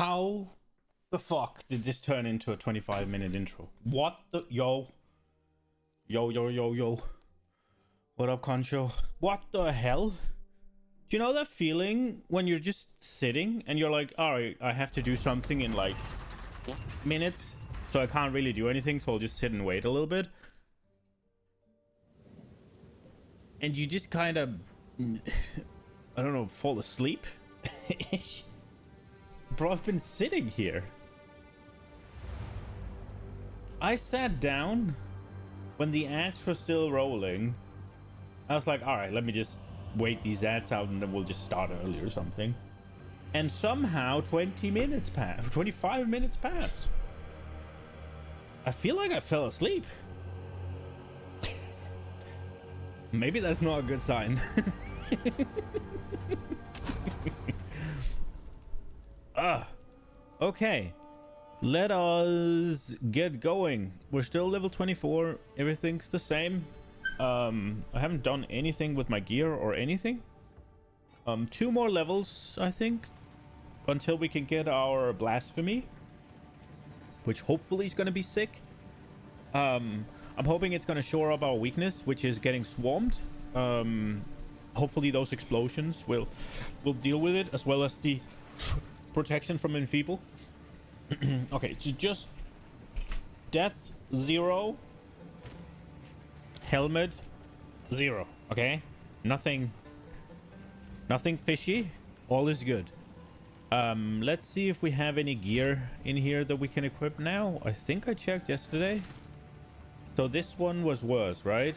How the fuck did this turn into a 25-minute intro? What the... Yo. What up, Concho? What the hell? Do you know that feeling when you're just sitting and you're like, alright, I have to do something in like minutes, so I can't really do anything, so I'll just sit and wait a little bit. And you just kind of, I don't know, fall asleep? Bro, I've been sitting here. I sat down when the ads were still rolling. I was like, all right, let me just wait these ads out and then we'll just start early or something. And somehow 20 minutes passed, 25 minutes passed. I feel like I fell asleep. Maybe that's not a good sign. Okay. Let us get going. We're still level 24. Everything's the same. I haven't done anything with my gear or anything. 2 more levels, I think, until we can get our blasphemy, which hopefully is going to be sick. I'm hoping it's going to shore up our weakness, which is getting swarmed. Hopefully those explosions will deal with it, as well as the protection from enfeeble. Okay, so just death 0, helmet 0. Okay, nothing fishy, all is good. Let's see if we have any gear in here that we can equip now. I think I checked yesterday, so this one was worse, right?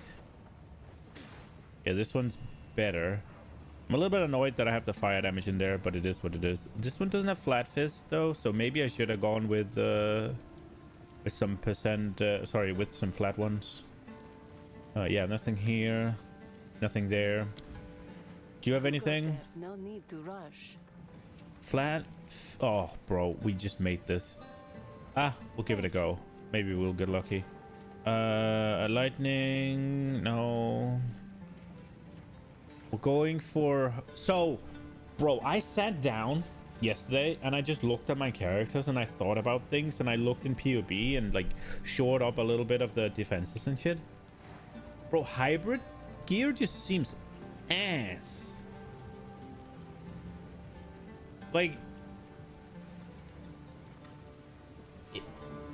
Yeah, this one's better. I'm a little bit annoyed that I have the fire damage in there, but it is what it is. This one doesn't have flat fist though, so maybe I should have gone with some percent, sorry, with some flat ones. Yeah, nothing here, nothing there. Do you have anything? No need to rush. Flat? Oh, bro, we just made this. We'll give it a go. Maybe we'll get lucky. Lightning, no. We're going for... So, bro, I sat down yesterday and I just looked at my characters and I thought about things, and I looked in PoB and like shored up a little bit of the defenses and shit. Bro, hybrid gear just seems ass. Like,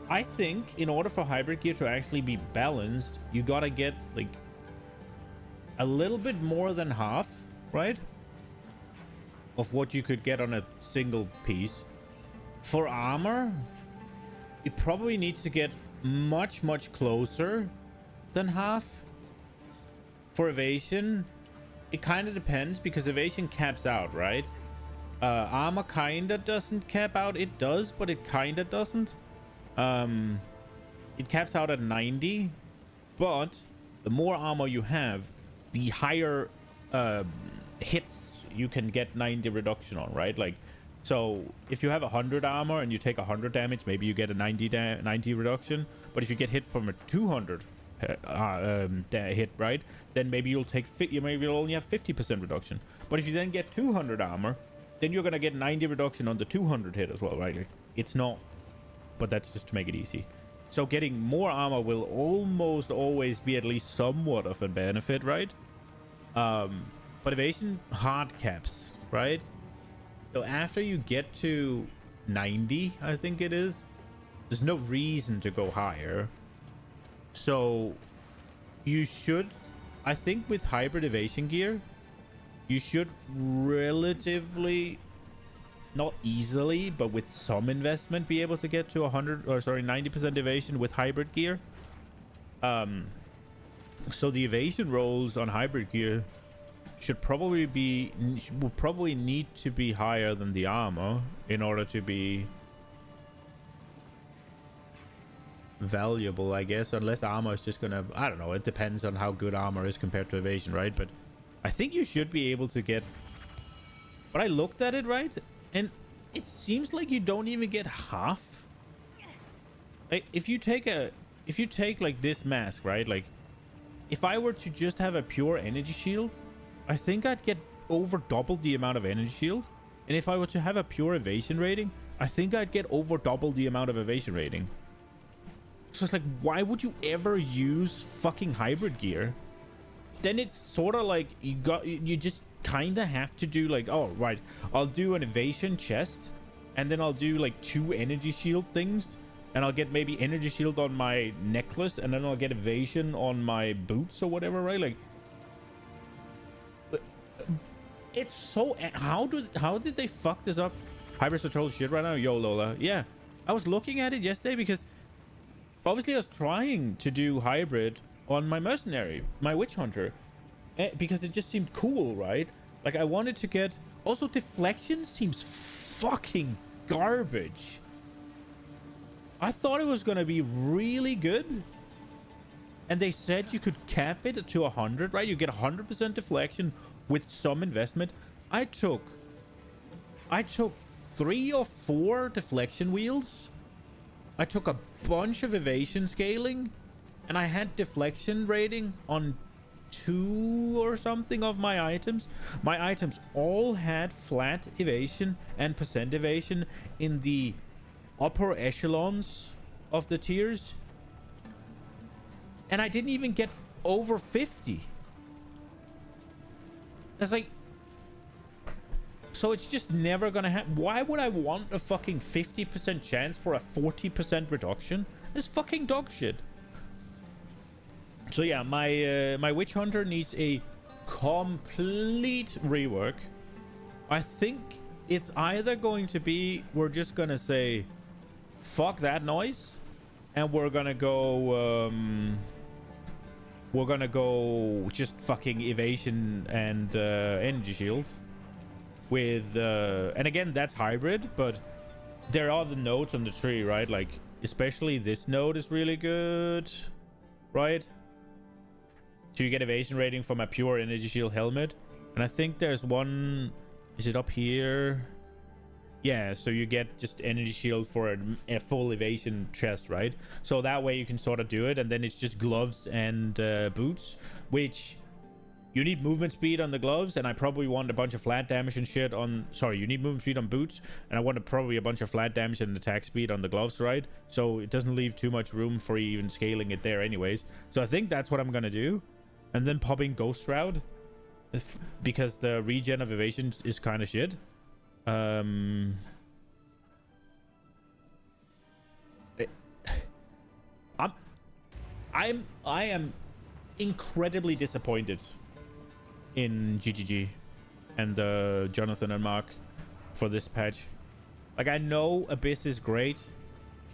I think in order for hybrid gear to actually be balanced, you gotta get like a little bit more than half, right, of what you could get on a single piece. For armor, it probably needs to get much closer than half. For evasion, it kind of depends, because evasion caps out, right? Armor kind of doesn't cap out. It does, but it kind of doesn't. It caps out at 90, but the more armor you have, the higher hits you can get 90 reduction on, right? Like, so if you have 100 armor and you take 100 damage, maybe you get a 90 reduction. But if you get hit from a 200 hit, right, then maybe you'll take maybe you'll only have 50% reduction. But if you then get 200 armor, then you're gonna get 90 reduction on the 200 hit as well, right? Like, it's not, but that's just to make it easy. So getting more armor will almost always be at least somewhat of a benefit, right? But evasion hard caps, right? So after you get to 90, I think it is, there's no reason to go higher. So you should, I think with hybrid evasion gear, you should relatively, not easily, but with some investment, be able to get to 90% evasion with hybrid gear. So the evasion rolls on hybrid gear should probably will probably need to be higher than the armor in order to be valuable, I guess, unless armor is just gonna, I don't know, it depends on how good armor is compared to evasion, right? But I think you should be able to get, but I looked at it, right, and it seems like you don't even get half. Like, if you take like this mask, right, like if I were to just have a pure energy shield, I think I'd get over double the amount of energy shield. And if I were to have a pure evasion rating, I think I'd get over double the amount of evasion rating. So it's like, why would you ever use fucking hybrid gear? Then it's sort of like you just kind of have to do like, oh, right, I'll do an evasion chest, and then I'll do like 2 energy shield things, and I'll get maybe energy shield on my necklace, and then I'll get evasion on my boots or whatever, right? Like, it's so... How did they fuck this up? Hybrids are total shit right now. Yo, Lola. Yeah, I was looking at it yesterday because obviously I was trying to do hybrid on my mercenary, my witch hunter, because it just seemed cool, right? Like, I wanted to get... Also, deflection seems fucking garbage. I thought it was gonna be really good, and they said you could cap it to 100, right? You get 100% deflection with some investment. I took 3 or 4 deflection wheels. I took a bunch of evasion scaling, and I had deflection rating on 2 or something of my items. My items all had flat evasion and percent evasion in the upper echelons of the tiers, and I didn't even get over 50. It's like, so it's just never gonna happen. Why would I want a fucking 50% chance for a 40% reduction? It's fucking dog shit. So yeah, my witch hunter needs a complete rework. I think it's either going to be, we're just gonna say fuck that noise, and we're gonna go just fucking evasion and energy shield with and again, that's hybrid, but there are the nodes on the tree, right? Like, especially this node is really good, right? So you get evasion rating from a pure energy shield helmet, and I think there's one, is it up here? Yeah, so you get just energy shield for a full evasion chest, right? So that way you can sort of do it, and then it's just gloves and boots, which you need movement speed on the gloves, and I probably want a bunch of flat damage and shit on... Sorry, you need movement speed on boots, and I want probably a bunch of flat damage and attack speed on the gloves, right? So it doesn't leave too much room for even scaling it there anyways. So I think that's what I'm gonna do. And then popping Ghost Shroud, because the regen of evasion is kind of shit. I am incredibly disappointed in GGG and Jonathan and Mark for this patch. Like, I know Abyss is great,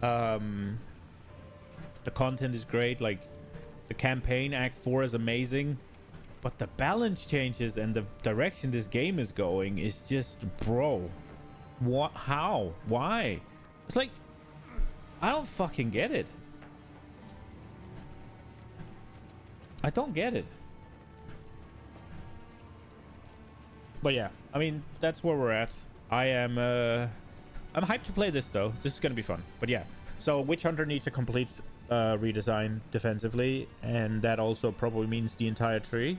the content is great, like the campaign Act 4 is amazing, but the balance changes and the direction this game is going is just, bro, what? How? Why? It's like, I don't fucking get it. I don't get it. But yeah, I mean, that's where we're at. I'm hyped to play this though. This is gonna be fun. But yeah, so Witch Hunter needs a complete redesign defensively, and that also probably means the entire tree.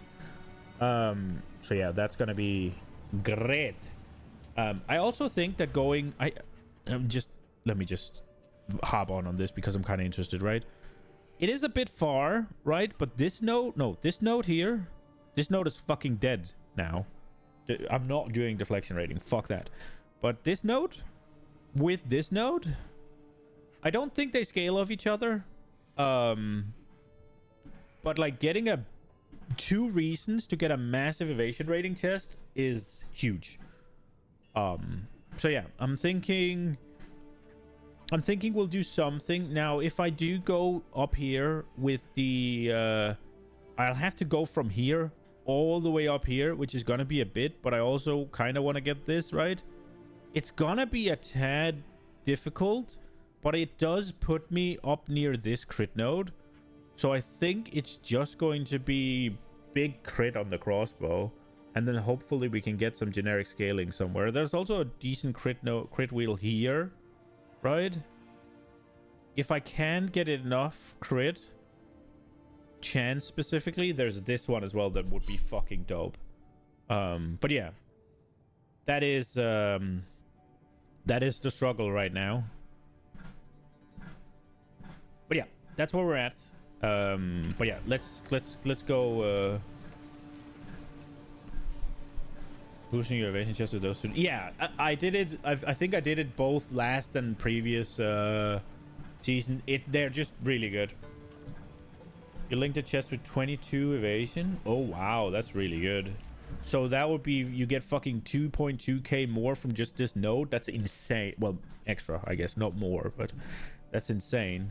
So yeah, that's gonna be great. I also think that going, let me just hop on this because I'm kind of interested, right? It is a bit far, right? But this node, no, this node here, this node is fucking dead now. I'm not doing deflection rating, fuck that. But this node with this node, I don't think they scale off each other. But like getting 2 reasons to get a massive evasion rating chest is huge. So yeah, I'm thinking we'll do something. Now, if I do go up here with the I'll have to go from here all the way up here, which is gonna be a bit, but I also kind of want to get this right. It's gonna be a tad difficult, but it does put me up near this crit node. So I think it's just going to be big crit on the crossbow, and then hopefully we can get some generic scaling somewhere. There's also a decent crit wheel here, right? If I can get enough crit chance specifically, there's this one as well that would be fucking dope. But yeah, that is That is the struggle right now. But yeah, that's where we're at. But yeah, let's go. Boosting your evasion chest with those two. Yeah, I did it. I think I did it both last and previous season. They're just really good. You link the chest with 22 evasion. Oh wow, that's really good. So that would be, you get fucking 2.2k more from just this node. That's insane. Well, extra, I guess, not more, but that's insane.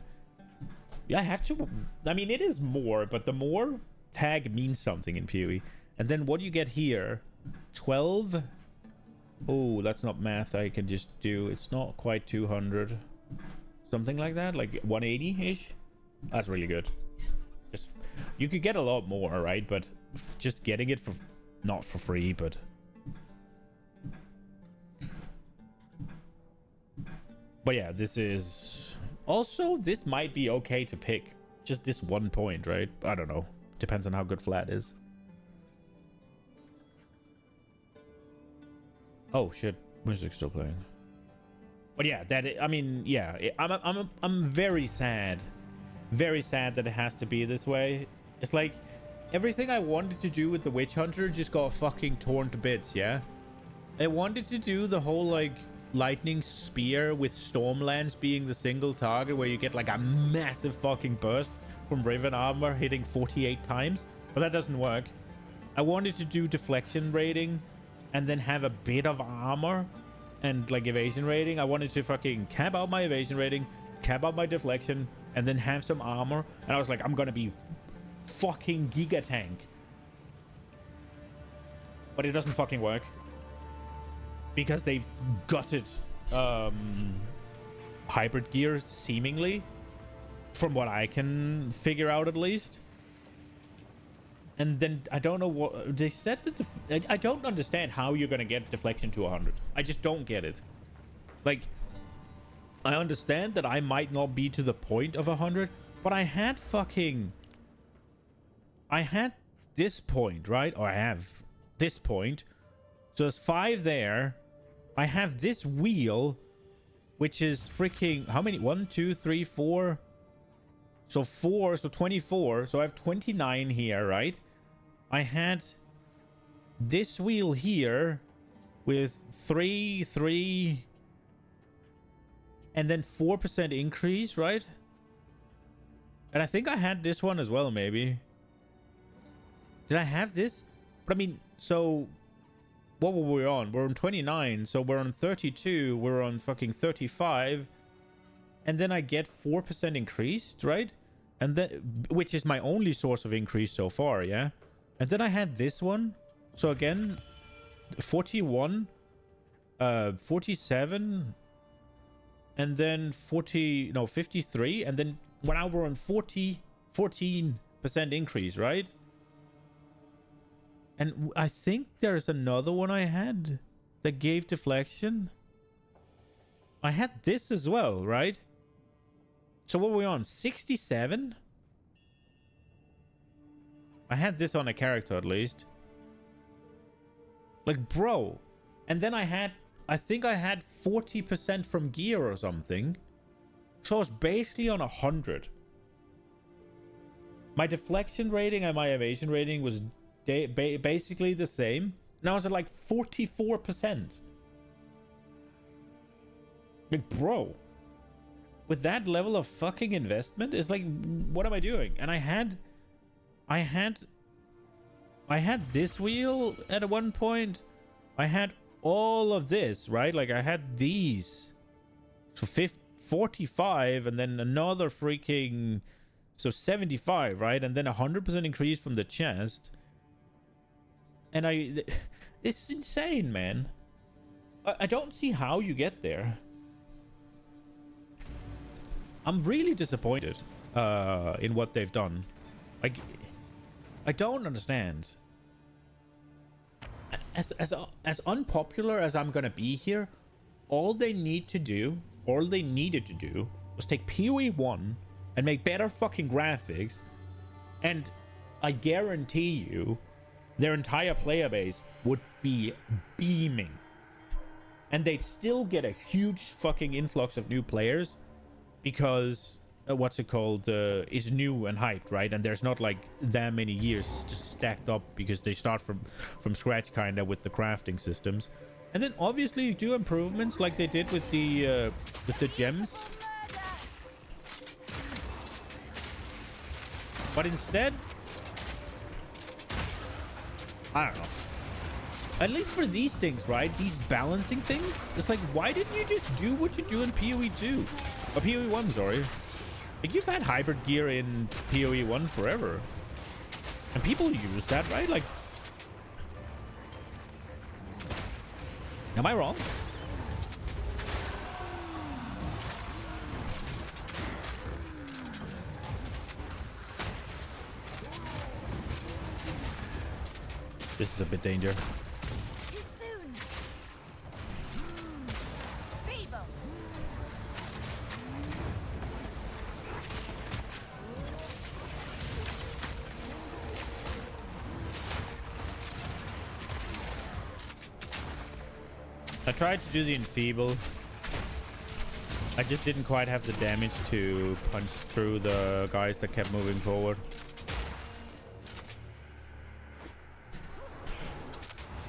Yeah, I have to. I mean, it is more, but the more tag means something in PoE. And then what you get here, 12. Oh, that's not math I can just do. It's not quite 200. Something like that, like 180-ish. That's really good. Just, you could get a lot more, right? But just getting it for, not for free, but yeah, this is also, this might be okay to pick just this 1 point, right? I don't know, depends on how good flat is. Oh shit, music's still playing. But yeah, that, I mean, yeah, I'm very sad that it has to be this way. It's like everything I wanted to do with the Witch Hunter just got fucking torn to bits. Yeah, I wanted to do the whole like lightning spear with Stormlance being the single target where you get like a massive fucking burst from Riven armor hitting 48 times, but that doesn't work. I wanted to do deflection rating and then have a bit of armor and like evasion rating. I wanted to fucking cap out my evasion rating, cap out my deflection, and then have some armor. And I was like, I'm gonna be fucking giga tank. But it doesn't fucking work because they've gutted hybrid gear, seemingly, from what I can figure out at least. And then I don't know what they said that I don't understand how you're gonna get deflection to 100. I just don't get it. Like, I understand that I might not be to the point of 100, but I had this point, right? Or I have this point. So there's 5 there. I have this wheel, which is freaking, how many? 1, 2, 3, 4. So 4, so 24. So I have 29 here, right? I had this wheel here with 3, and then 4% increase, right? And I think I had this one as well, maybe. Did I have this? But I mean, so what were we on? We're on 29, so we're on 32, we're on fucking 35, and then I get 4% increased, right? And then, which is my only source of increase so far, yeah? And then I had this one. So again, 41, 47, and then 53, and then now we're on 14% increase, right? And I think there's another one I had that gave deflection. I had this as well, right? So what were we on? 67? I had this on a character at least. Like, bro. And then I think I had 40% from gear or something. So I was basically on 100. My deflection rating and my evasion rating was basically the same. And I was at like 44%. Like, bro. With that level of fucking investment, it's like, what am I doing? And I had this wheel at one point. I had all of this, right? Like, I had these. So 45, and then another freaking, so 75, right? And then 100% increase from the chest. And it's insane, man. I don't see how you get there. I'm really disappointed in what they've done. Like, I don't understand. As unpopular as I'm gonna be here, all they needed to do was take PoE 1 and make better fucking graphics, and I guarantee you their entire player base would be beaming. and they'd still get a huge fucking influx of new players because what's it called is new and hyped, right? And there's not like that many years just stacked up because they start from scratch kind of with the crafting systems. And then obviously you do improvements like they did with the gems, but instead, I don't know. At least for these things, right? These balancing things, it's like, why didn't you just do what you do in PoE 2? Or PoE 1, sorry. Like, you've had hybrid gear in PoE 1 forever. And people use that, right? Like, am I wrong? This is a bit danger. Too soon. Feeble. I tried to do the enfeeble. I just didn't quite have the damage to punch through the guys that kept moving forward.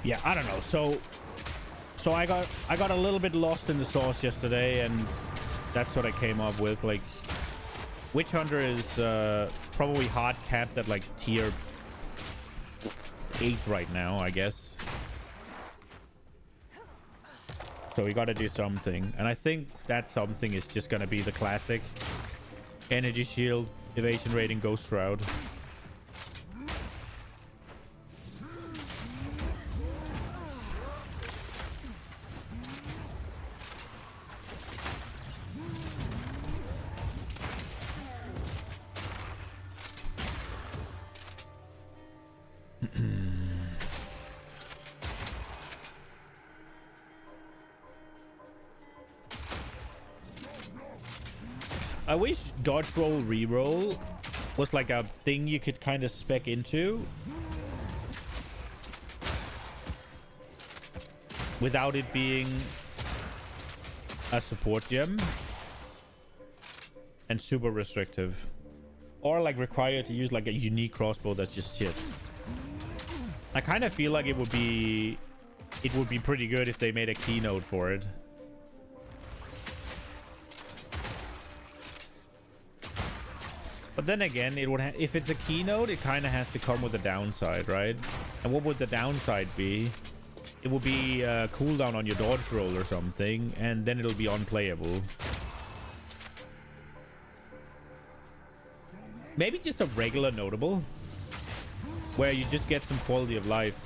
Yeah, I don't know. So I got a little bit lost in the sauce yesterday, and that's what I came up with. Like, Witch Hunter is probably hard capped at like tier 8 right now, I guess. So we got to do something, and I think that something is just gonna be the classic energy shield, evasion rating, ghost shroud. I wish dodge roll reroll was like a thing you could kind of spec into without it being a support gem and super restrictive, or like require to use like a unique crossbow that's just shit. I kind of feel like it would be pretty good if they made a keynote for it. But then again, it would if it's a keynote, it kind of has to come with a downside, right? And what would the downside be? It would be a cooldown on your dodge roll or something, and then it'll be unplayable. Maybe just a regular notable, where you just get some quality of life.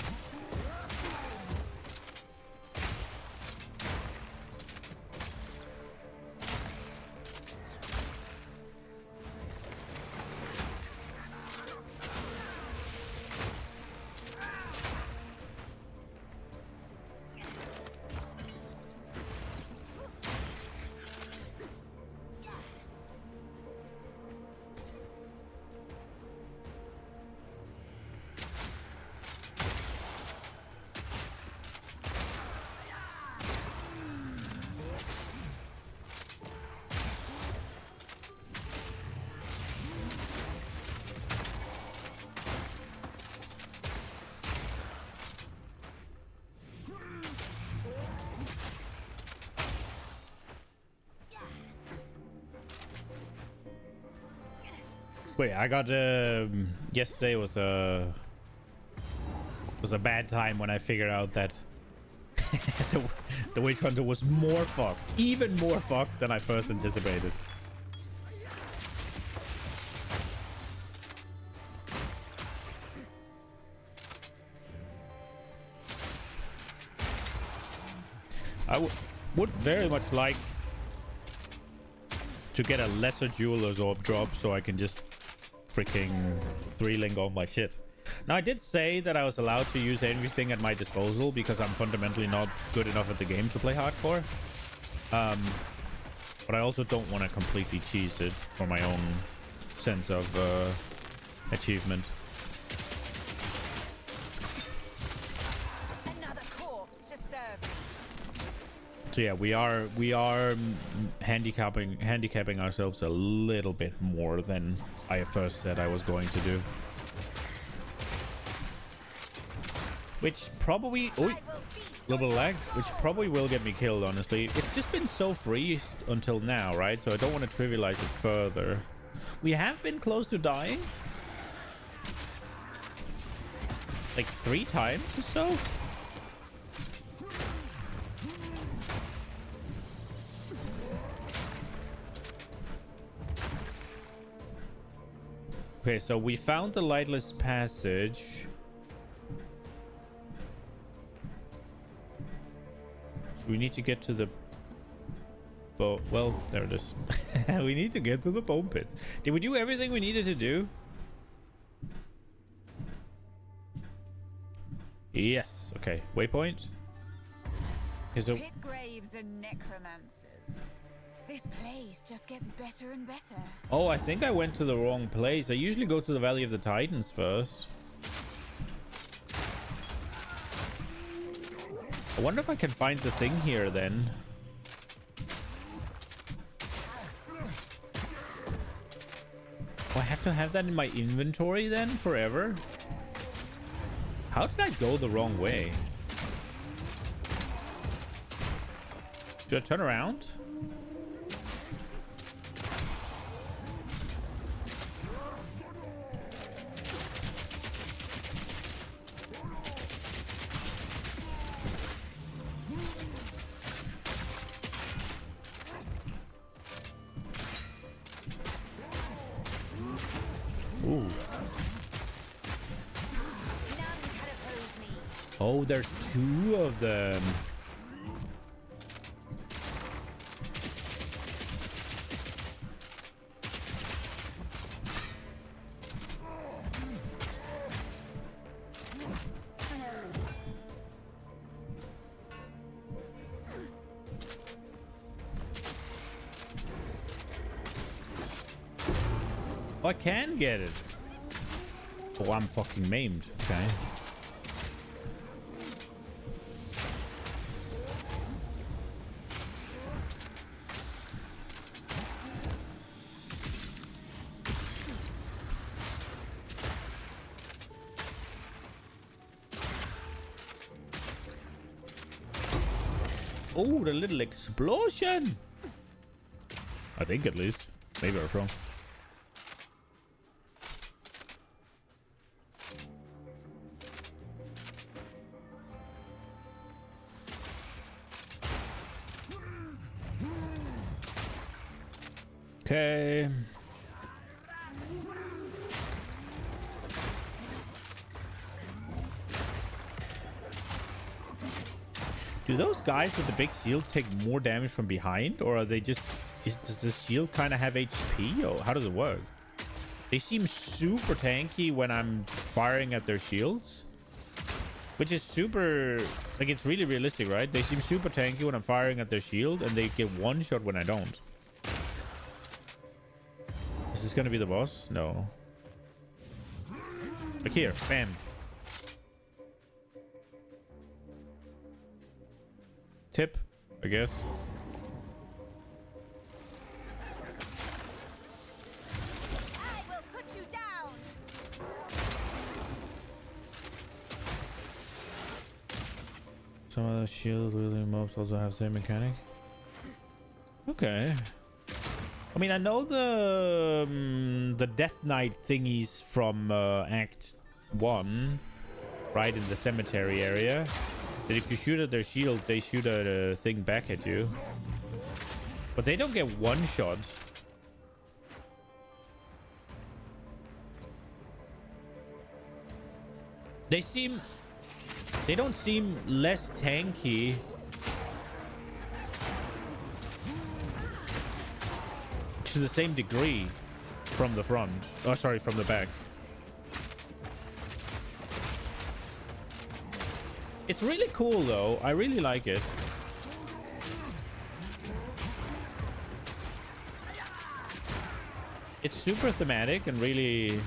Wait, I got yesterday was a bad time when I figured out that the Witch Hunter was more fucked, even more fucked than I first anticipated. I would very much like to get a lesser jeweler's orb drop so I can just freaking 3-link all my shit. Now, I did say that I was allowed to use everything at my disposal because I'm fundamentally not good enough at the game to play hardcore. But I also don't want to completely cheese it for my own sense of achievement. Another corpse to serve. So yeah, we are handicapping ourselves a little bit more than I first said I was going to do. Which probably, oh, little bit of lag, which probably will get me killed, honestly. It's just been so freezed until now, right? So I don't want to trivialize it further. We have been close to dying. Like 3 times or so. Okay, so we found the lightless passage. We need to get to the boat. Well, there it is. We need to get to the bone pits. Did we do everything we needed to do? Yes. Okay. Waypoint. Okay, so Pit graves and necromancers. This place just gets better and better. oh, I think I went to the wrong place. I usually go to the Valley of the Titans first. I wonder if I can find the thing here then. Oh, I have to have that in my inventory then forever? How did I go the wrong way? Should I turn around? Ooh. Oh, there's 2 of them. Oh, I can get it. Oh, I'm fucking maimed. Okay. Oh, the little explosion. I think at least. Maybe I was wrong. Okay. Do those guys with the big shield take more damage from behind, or are they just... does the shield kind of have HP, or how does it work? They seem super tanky when I'm firing at their shields, which is super... like, it's really realistic, right? They seem super tanky when I'm firing at their shield, and they get one shot when I don't. Is this gonna be the boss? No. Look here. Bam. Tip, I guess. I will put you down. Some of the shield wielding mobs also have same mechanic. Okay. I mean, I know the Death Knight thingies from Act 1, right in the cemetery area. That if you shoot at their shield, they shoot a thing back at you. But they don't get one shot. They don't seem less tanky. To the same degree from the front. Oh, sorry, from the back. It's really cool, though. I really like it. It's super thematic and really...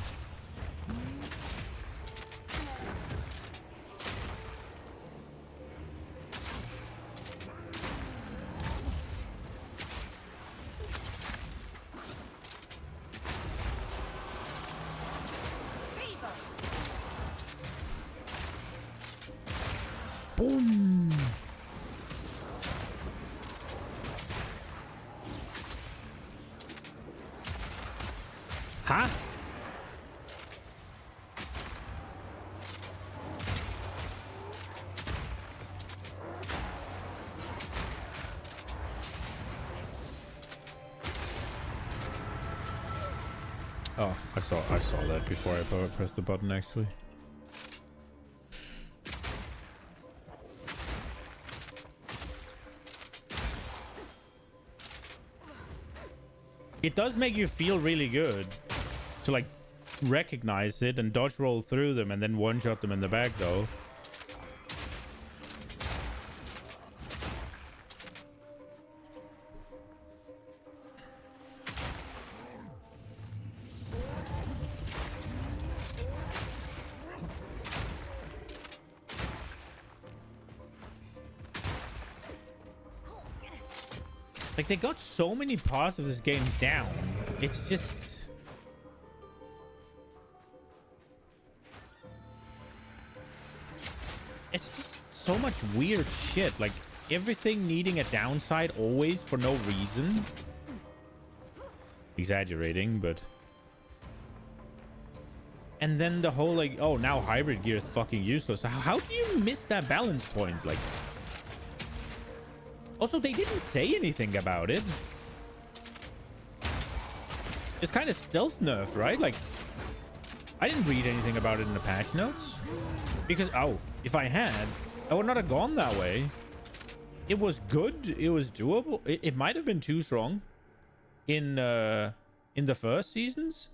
Huh? Oh, I saw that before I pressed the button actually. It does make you feel really good to like recognize it and dodge roll through them and then one shot them in the back though. Like, they got so many parts of this game down. It's just... It's just so much weird shit. Like, everything needing a downside always for no reason. Exaggerating, but... And then the whole, like, oh, now hybrid gear is fucking useless. How do you miss that balance point? Like... Also, they didn't say anything about it. It's kind of stealth nerf, right? Like, I didn't read anything about it in the patch notes. Because, oh, if I had, I would not have gone that way. It was good. It was doable. It might have been too strong in the first seasons.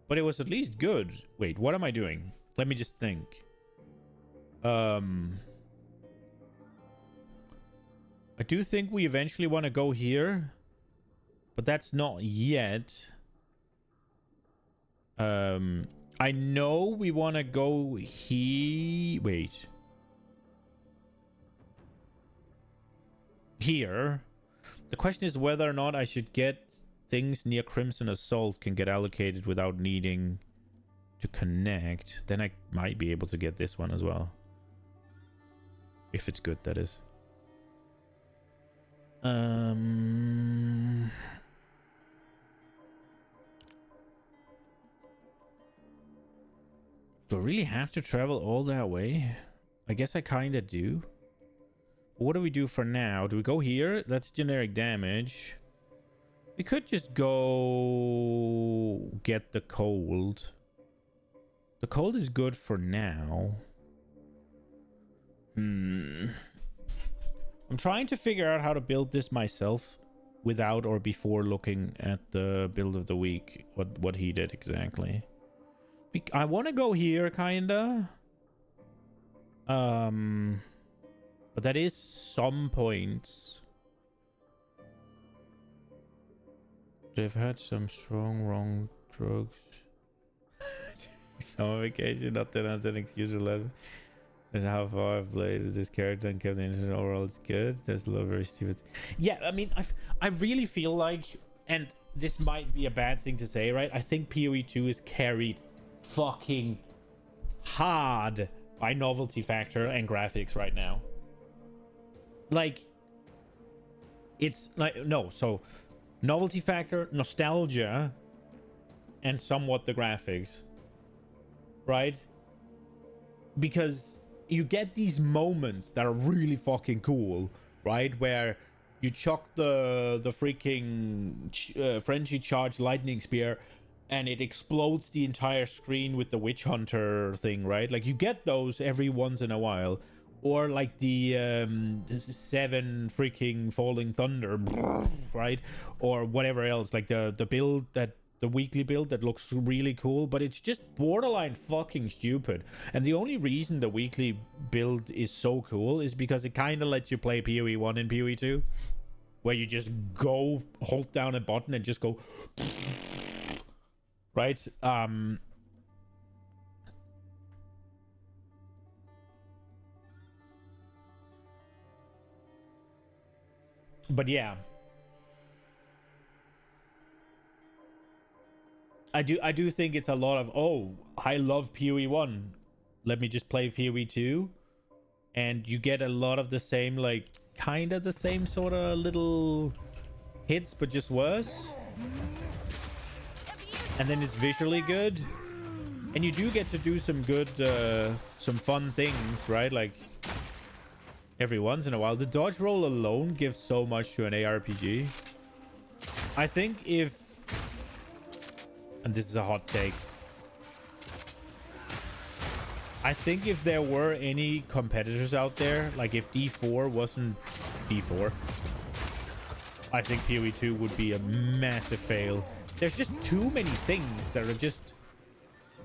But it was at least good. Wait, what am I doing? Let me just think. I do think we eventually want to go here, but that's not yet. I know we want to go here. Wait. Here. The question is whether or not I should get things near Crimson Assault can get allocated without needing to connect. Then I might be able to get this one as well. If it's good, that is. Do I really have to travel all that way? I guess I kind of do. What do we do for now? Do we go here? That's generic damage. We could just go get the cold. The cold is good for now. I'm trying to figure out how to build this myself without or before looking at the build of the week. What he did exactly. I want to go here, kinda. But that is some points. They've had some strong wrong drugs. Summer vacation, not that I'm an excuse 11. That's how far I've played this character and kept the internet overall. It's good. There's a lot of very stupid. Yeah, I mean, I really feel like, and this might be a bad thing to say, right? I think PoE 2 is carried fucking hard by novelty factor and graphics right now. Like, it's like, no, so novelty factor, nostalgia, and somewhat the graphics, right? Because you get these moments that are really fucking cool, right? Where you chuck the freaking Frenchie charge lightning spear and it explodes the entire screen with the witch hunter thing, right? Like, you get those every once in a while. Or like the 7 freaking falling thunder, right? Or whatever else, like the build that the weekly build that looks really cool, but it's just borderline fucking stupid. And the only reason the weekly build is so cool is because it kind of lets you play PoE 1 and PoE 2, where you just go hold down a button and just go right. But yeah, I do think it's a lot of, oh, I love PoE 1, let me just play PoE 2, and you get a lot of the same, like, kind of the same sort of little hits, but just worse. And then it's visually good. And you do get to do some good, some fun things, right? Like, every once in a while. The dodge roll alone gives so much to an ARPG. I think if... And this is a hot take. I think if there were any competitors out there, like if D4 wasn't D4, I think PoE 2 would be a massive fail. There's just too many things that are just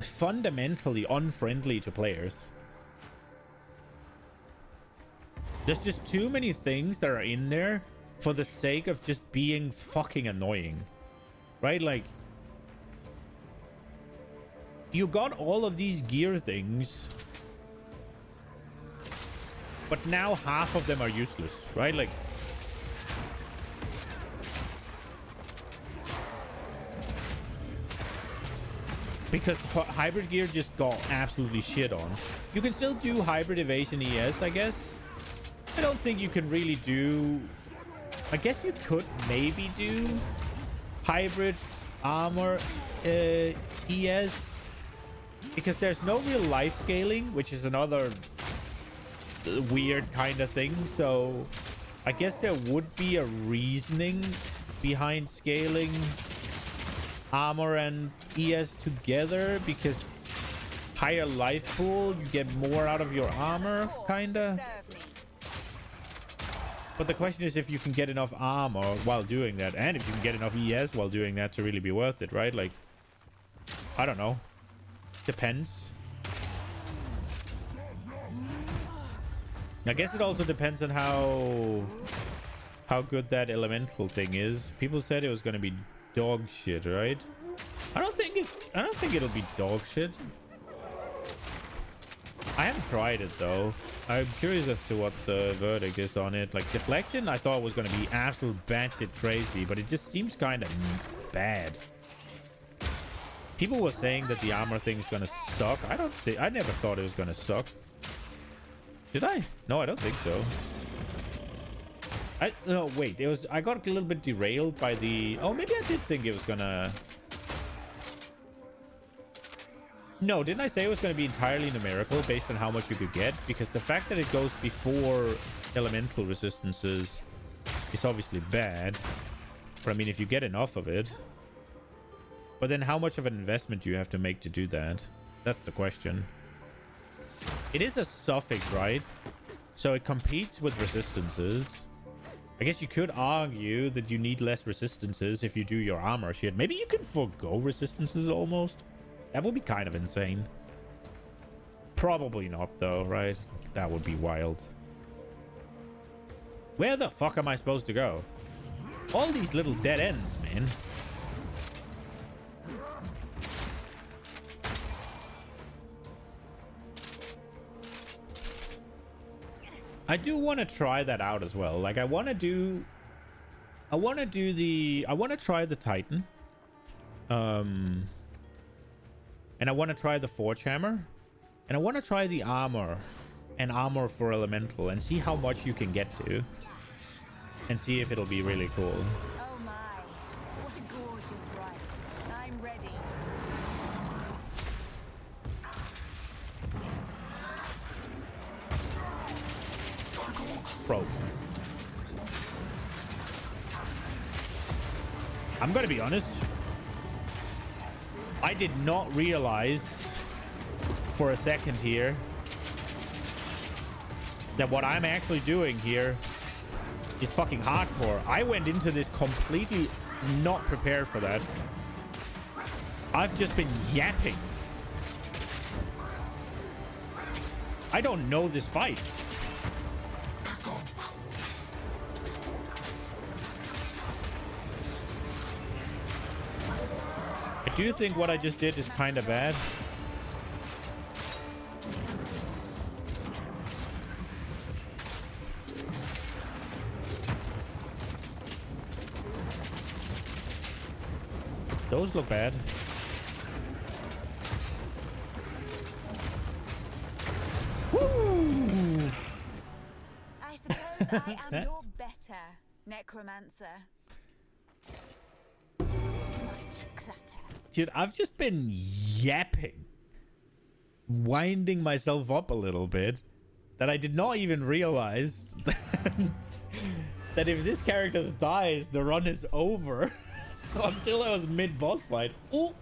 fundamentally unfriendly to players. There's just too many things that are in there for the sake of just being fucking annoying. Right? Like, you got all of these gear things, but now half of them are useless, right? Like, because hybrid gear just got absolutely shit on. You can still do hybrid evasion ES, I guess. I don't think you can really do... I guess you could maybe do hybrid armor ES, because there's no real life scaling, which is another weird kind of thing. So I guess there would be a reasoning behind scaling armor and ES together, because higher life pool, you get more out of your armor, kinda. But the question is if you can get enough armor while doing that, and if you can get enough ES while doing that to really be worth it, right? Like, I don't know. Depends. I guess it also depends on how good that elemental thing is. People said it was going to be dog shit, right? I don't think it'll be dog shit. I haven't tried it though. I'm curious as to what the verdict is on it. Like, deflection I thought was going to be absolute batshit crazy, but it just seems kind of bad. People were saying that the armor thing's going to suck. I never thought it was going to suck. Did I? No, I don't think so. No, wait. I got a little bit derailed by the... Oh, maybe I did think it was going to... No, didn't I say it was going to be entirely numerical based on how much you could get? Because the fact that it goes before elemental resistances is obviously bad. But I mean, if you get enough of it... But then how much of an investment do you have to make to do that? That's the question. It is a suffix, right? So it competes with resistances. I guess you could argue that you need less resistances if you do your armor shit. Maybe you can forgo resistances almost. That would be kind of insane. Probably not though, right? That would be wild. Where the fuck am I supposed to go? All these little dead ends, man. I do want to try that out as well. Like, I want to try the Titan. And I want to try the Forge Hammer. And I want to try the armor. And armor for elemental. And see how much you can get to. And see if it'll be really cool. Oh my, what a gorgeous ride. I'm ready. Bro. I'm gonna be honest. I did not realize for a second here that what I'm actually doing here is fucking hardcore. I went into this completely not prepared for that. I've just been yapping. I don't know this fight. I do think what I just did is kind of bad. Those look bad. Woo! I suppose I am your better necromancer. Clutter. Dude, I've just been yapping, winding myself up a little bit, that I did not even realize that if this character dies, the run is over. Until I was mid-boss fight. Oh!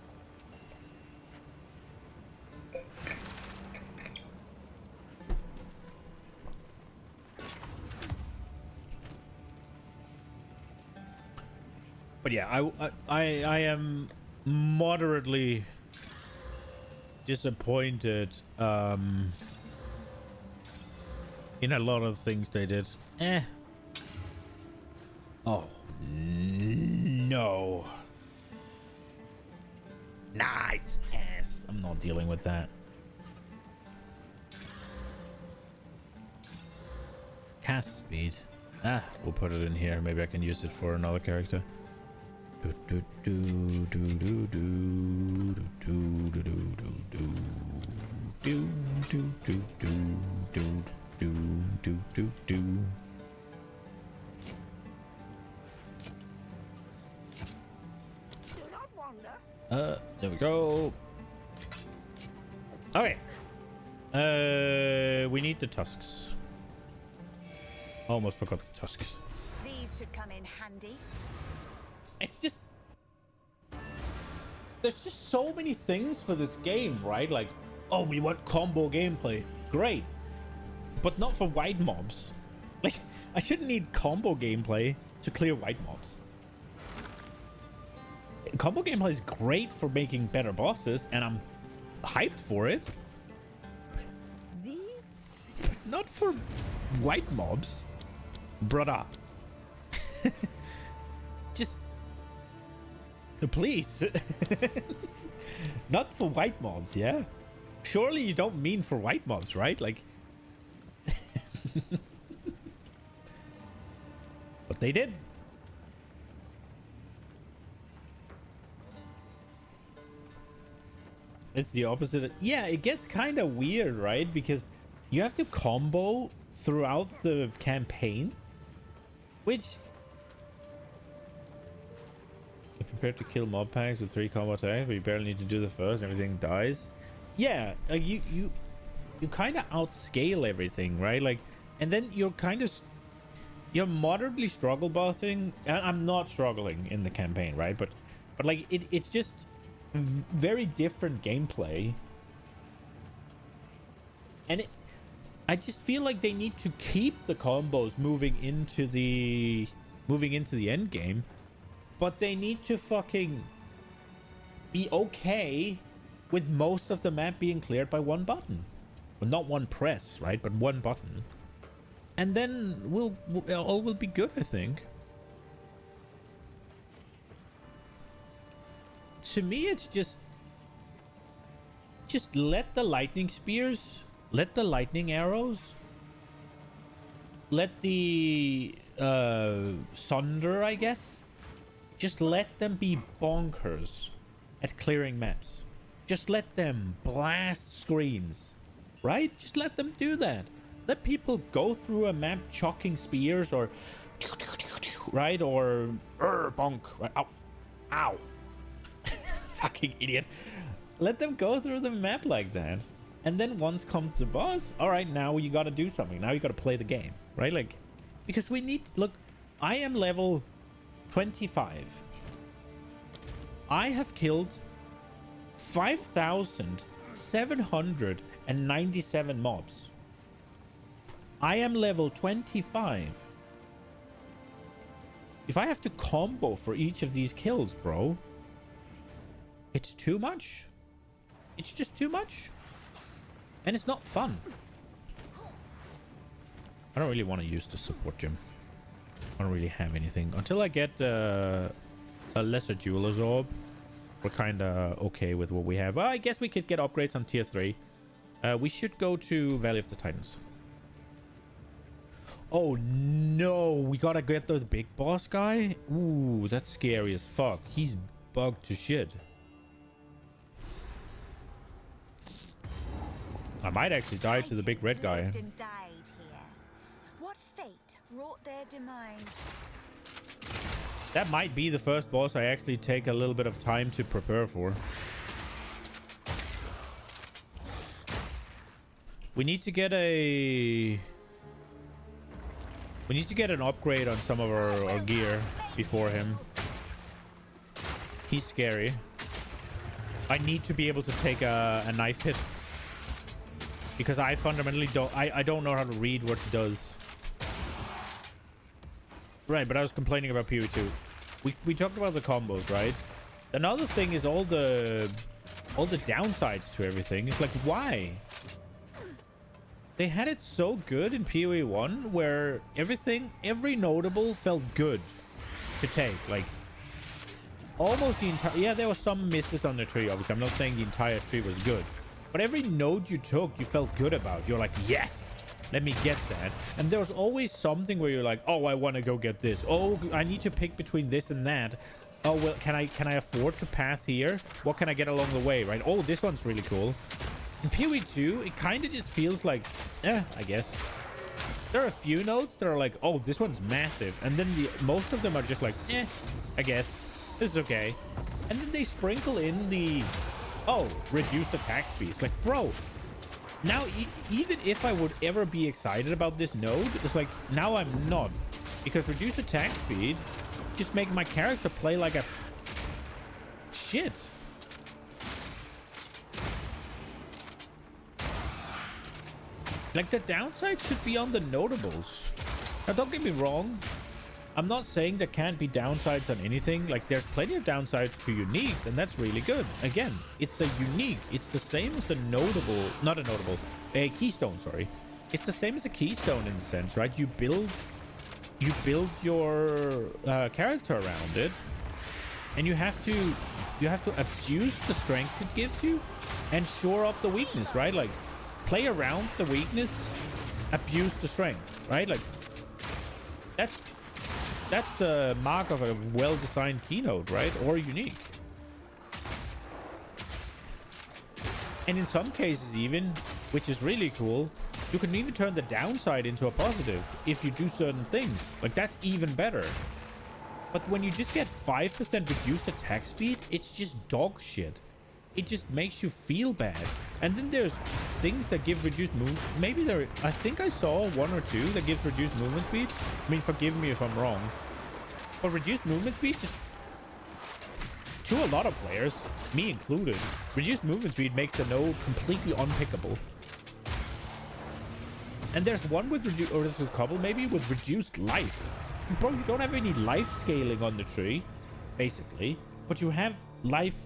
But yeah, I am moderately disappointed in a lot of things they did. Oh no. Nah, it's ass. I'm not dealing with that. Cast speed. Ah, we'll put it in here. Maybe I can use it for another character. Do do do do do do do do do do do do do do do do. There we go. Okay. We need the tusks. Almost forgot the tusks. These should come in handy. It's just... There's just so many things for this game, right? Like, oh, we want combo gameplay. Great. But not for white mobs. Like, I shouldn't need combo gameplay to clear white mobs. Combo gameplay is great for making better bosses, and I'm hyped for it. These? Not for white mobs. Brother. Just... Please. Not for white mobs, yeah? Surely you don't mean for white mobs, right? Like... But they did. It's the opposite. Yeah, it gets kind of weird, right? Because you have to combo throughout the campaign, which... You're prepared to kill mob packs with 3 combo attacks, but you barely need to do the first and everything dies. Yeah, you kind of outscale everything, right? Like, and then you're kind of... You're moderately struggle bossing. I'm not struggling in the campaign, right? But like, it's just... very different gameplay, and I just feel like they need to keep the combos moving into the end game, but they need to fucking be okay with most of the map being cleared by one button. Well, not one press, right, but one button, and then all will be good, I think. To me, it's just let the lightning spears, let the lightning arrows, let the sunder, I guess, just let them be bonkers at clearing maps. Just let them blast screens, right? Just let them do that. Let people go through a map chucking spears, or right, or bonk, right? Ow, ow. Fucking idiot. Let them go through the map like that, and then once comes the boss, all right, now you got to do something. Now you got to play the game, right? Like, because we need... Look, I am level 25. I have killed 5,797 mobs. I am level 25. If I have to combo for each of these kills, bro, it's too much. It's just too much. And it's not fun. I don't really want to use the support gym. I don't really have anything. Until I get a lesser jeweler's orb, we're kind of okay with what we have. Well, I guess we could get upgrades on tier 3. We should go to Valley of the Titans. Oh no, we gotta get the big boss guy? Ooh, that's scary as fuck. He's bugged to shit. I might actually die to the big red guy. And died here. What fate wrought their demise? That might be the first boss I actually take a little bit of time to prepare for. We need to get a... We need to get an upgrade on some of our gear before him. He's scary. I need to be able to take a knife hit. Because I fundamentally don't... I don't know how to read what he does. Right, but I was complaining about PoE2. We talked about the combos, right? Another thing is all the downsides to everything. It's like, why? They had it so good in PoE 1 where every notable felt good to take. Like, almost the entire... Yeah, there were some misses on the tree, obviously. I'm not saying the entire tree was good. But every node you took, you felt good about. You're like, yes, let me get that. And there was always something where you're like, oh, I want to go get this. Oh, I need to pick between this and that. Oh, well, can I afford to path here? What can I get along the way, right? Oh, this one's really cool. In PoE 2, it kind of just feels like, I guess. There are a few nodes that are like, oh, this one's massive. And then most of them are just like, I guess. This is okay. And then they sprinkle in the, oh, reduced attack speed. It's like, bro, now even if I would ever be excited about this node, it's like, now I'm not. Because reduced attack speed just make my character play like a shit. Like, the downside should be on the notables. Now, don't get me wrong. I'm not saying there can't be downsides on anything. Like, there's plenty of downsides to uniques, and that's really good. Again, it's a unique. It's the same as a notable... Not a notable. A keystone, sorry. It's the same as a keystone in the sense, right? You build your character around it, and you have to abuse the strength it gives you and shore up the weakness, right? Like, play around the weakness, abuse the strength, right? Like, that's the mark of a well-designed keynote, right? Or unique. And in some cases even, which is really cool, you can even turn the downside into a positive if you do certain things. Like, that's even better. But when you just get 5% reduced attack speed, it's just dog shit. It just makes you feel bad. And then there's things that give reduced movement. Maybe there... I think I saw one or two that gives reduced movement speed. I mean, forgive me if I'm wrong. But reduced movement speed just... To a lot of players, me included, reduced movement speed makes the node completely unpickable. And there's one with reduced... Or there's a couple maybe with reduced life. Bro, you don't have any life scaling on the tree, basically. But you have life...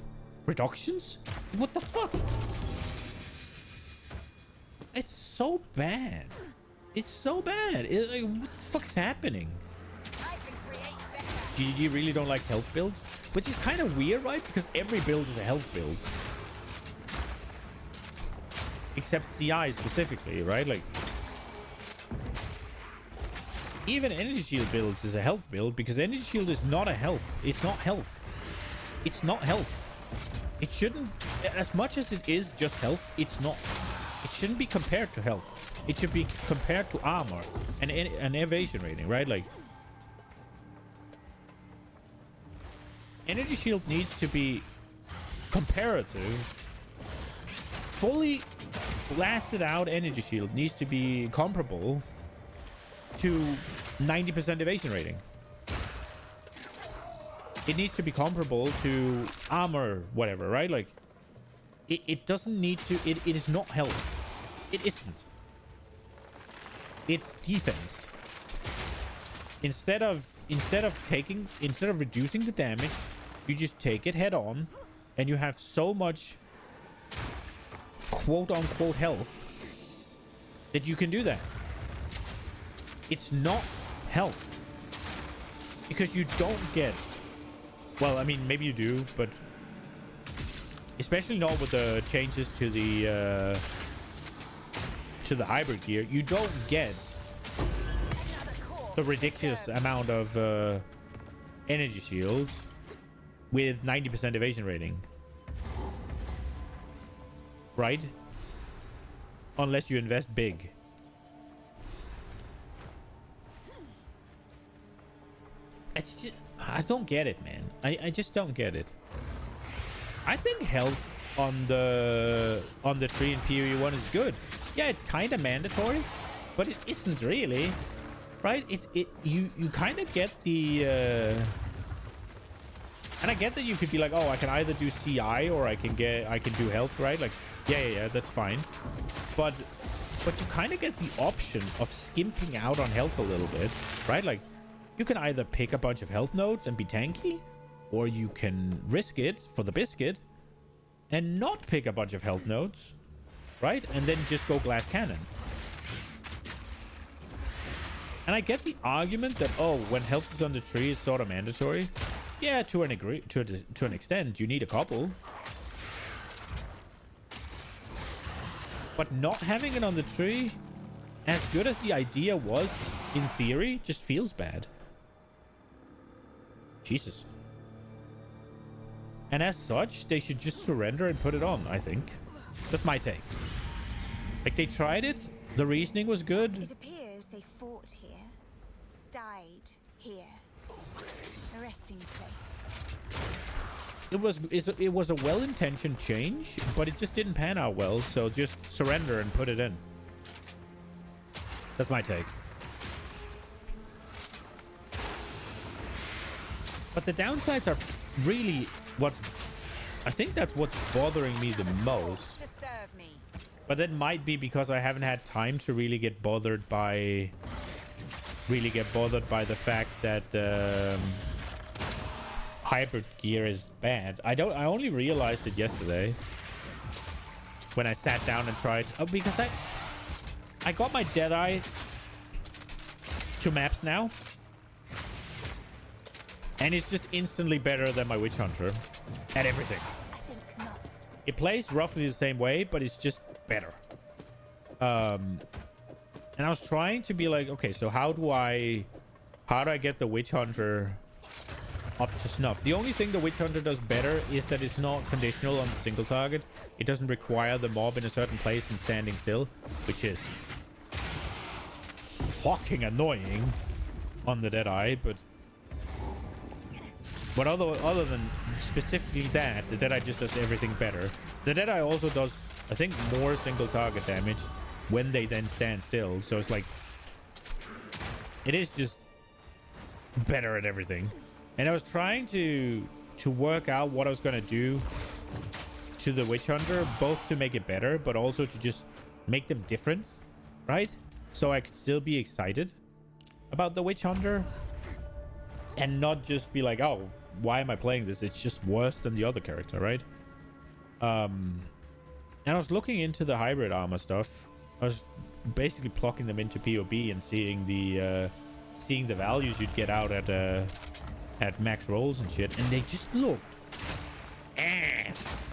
reductions? What the fuck? It's so bad. It's so bad. Like, what the fuck is happening? GG really don't like health builds, which is kind of weird, right? Because every build is a health build, except CI specifically, right? Like, even energy shield builds is a health build because energy shield is not a health. It's not health. It's not health. It shouldn't, as much as it is just health, it's not. It shouldn't be compared to health. It should be compared to armor and an evasion rating, right? Like, energy shield needs to be comparative. Fully blasted out energy shield needs to be comparable to 90% evasion rating. It needs to be comparable to armor, whatever, right? Like, it doesn't need to... It is not health. It isn't. It's defense. Instead of reducing the damage, you just take it head on, and you have so much quote-unquote health that you can do that. It's not health. Because you don't get... Well, I mean, maybe you do, but especially not with the changes to the hybrid gear, you don't get the ridiculous amount of energy shields with 90% evasion rating, right? Unless you invest big. It's just, I don't get it, man. I just don't get it. I think health on the tree in PoE 1 is good. Yeah, it's kind of mandatory, but it isn't really, right? You kind of get the and I get that you could be like, oh, I can either do CI or I can do health, right? Like, yeah, that's fine. But you kind of get the option of skimping out on health a little bit, right? Like, you can either pick a bunch of health nodes and be tanky, or you can risk it for the biscuit and not pick a bunch of health nodes, right? And then just go glass cannon. And I get the argument that, oh, when health is on the tree is sort of mandatory. Yeah, to an extent, you need a couple. But not having it on the tree, as good as the idea was, in theory, just feels bad. Jesus. And as such, they should just surrender and put it on, I think. That's my take. Like, they tried it. The reasoning was good. It appears they fought here, died here. A resting place. It was a well-intentioned change, but it just didn't pan out well, so just surrender and put it in. That's my take. But the downsides are really I think that's what's bothering me the most. But that might be because I haven't had time to really get bothered by the fact that hybrid gear is bad. I only realized it yesterday when I sat down and tried. Oh, because I got my Deadeye to maps now, and it's just instantly better than my Witch Hunter at everything. It plays roughly the same way, but it's just better. And I was trying to be like, okay, so how do I get the Witch Hunter up to snuff? The only thing the Witch Hunter does better is that it's not conditional on the single target. It doesn't require the mob in a certain place and standing still, which is fucking annoying on the Deadeye. But other than specifically that, the Deadeye just does everything better. The Deadeye also does, I think, more single target damage when they then stand still. So it's like, it is just better at everything. And I was trying to work out what I was going to do to the Witch Hunter, both to make it better, but also to just make them different, right? So I could still be excited about the Witch Hunter and not just be like, oh, why am I playing this? It's just worse than the other character, right? And I was looking into the hybrid armor stuff. I was basically plucking them into POB and seeing the values you'd get out at max rolls and shit, and they just look ass.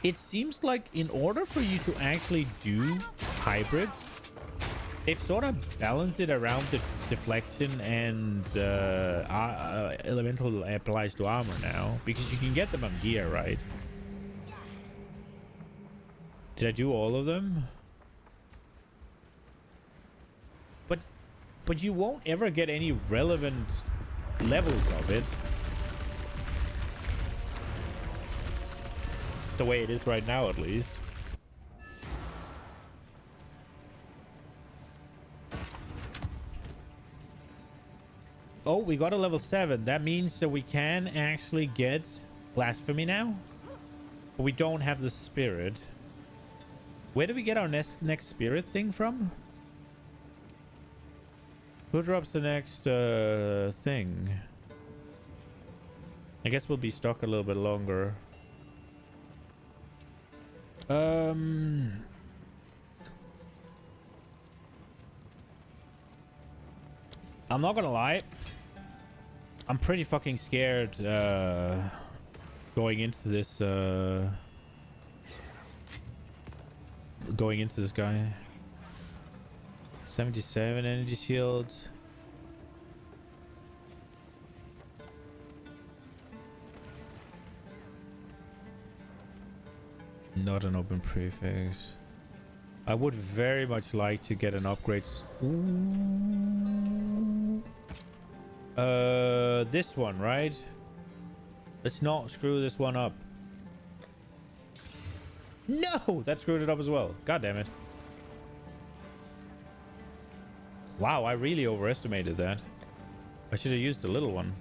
It seems like in order for you to actually do hybrid, they've sort of balanced it around the deflection and elemental applies to armor now, because you can get them on gear, right? Did I do all of them? But you won't ever get any relevant levels of it the way it is right now, at least. Oh, we got a level 7. That means that we can actually get blasphemy now, but we don't have the spirit. Where do we get our next spirit thing from? Who drops the next thing? I guess we'll be stuck a little bit longer. I'm not gonna lie, I'm pretty fucking scared going into this guy. 77 energy shield. Not an open prefix. I would very much like to get an upgrade. Ooh. This one, right? Let's not screw this one up. No! That screwed it up as well. God damn it. Wow, I really overestimated that. I should have used the little one.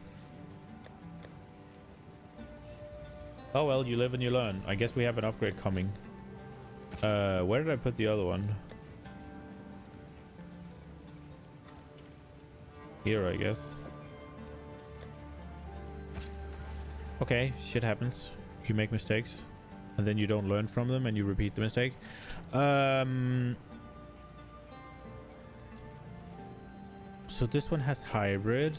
Oh well, you live and you learn. I guess we have an upgrade coming. Where did I put the other one? Here, I guess. Okay, shit happens. You make mistakes. And then you don't learn from them and you repeat the mistake. So this one has hybrid.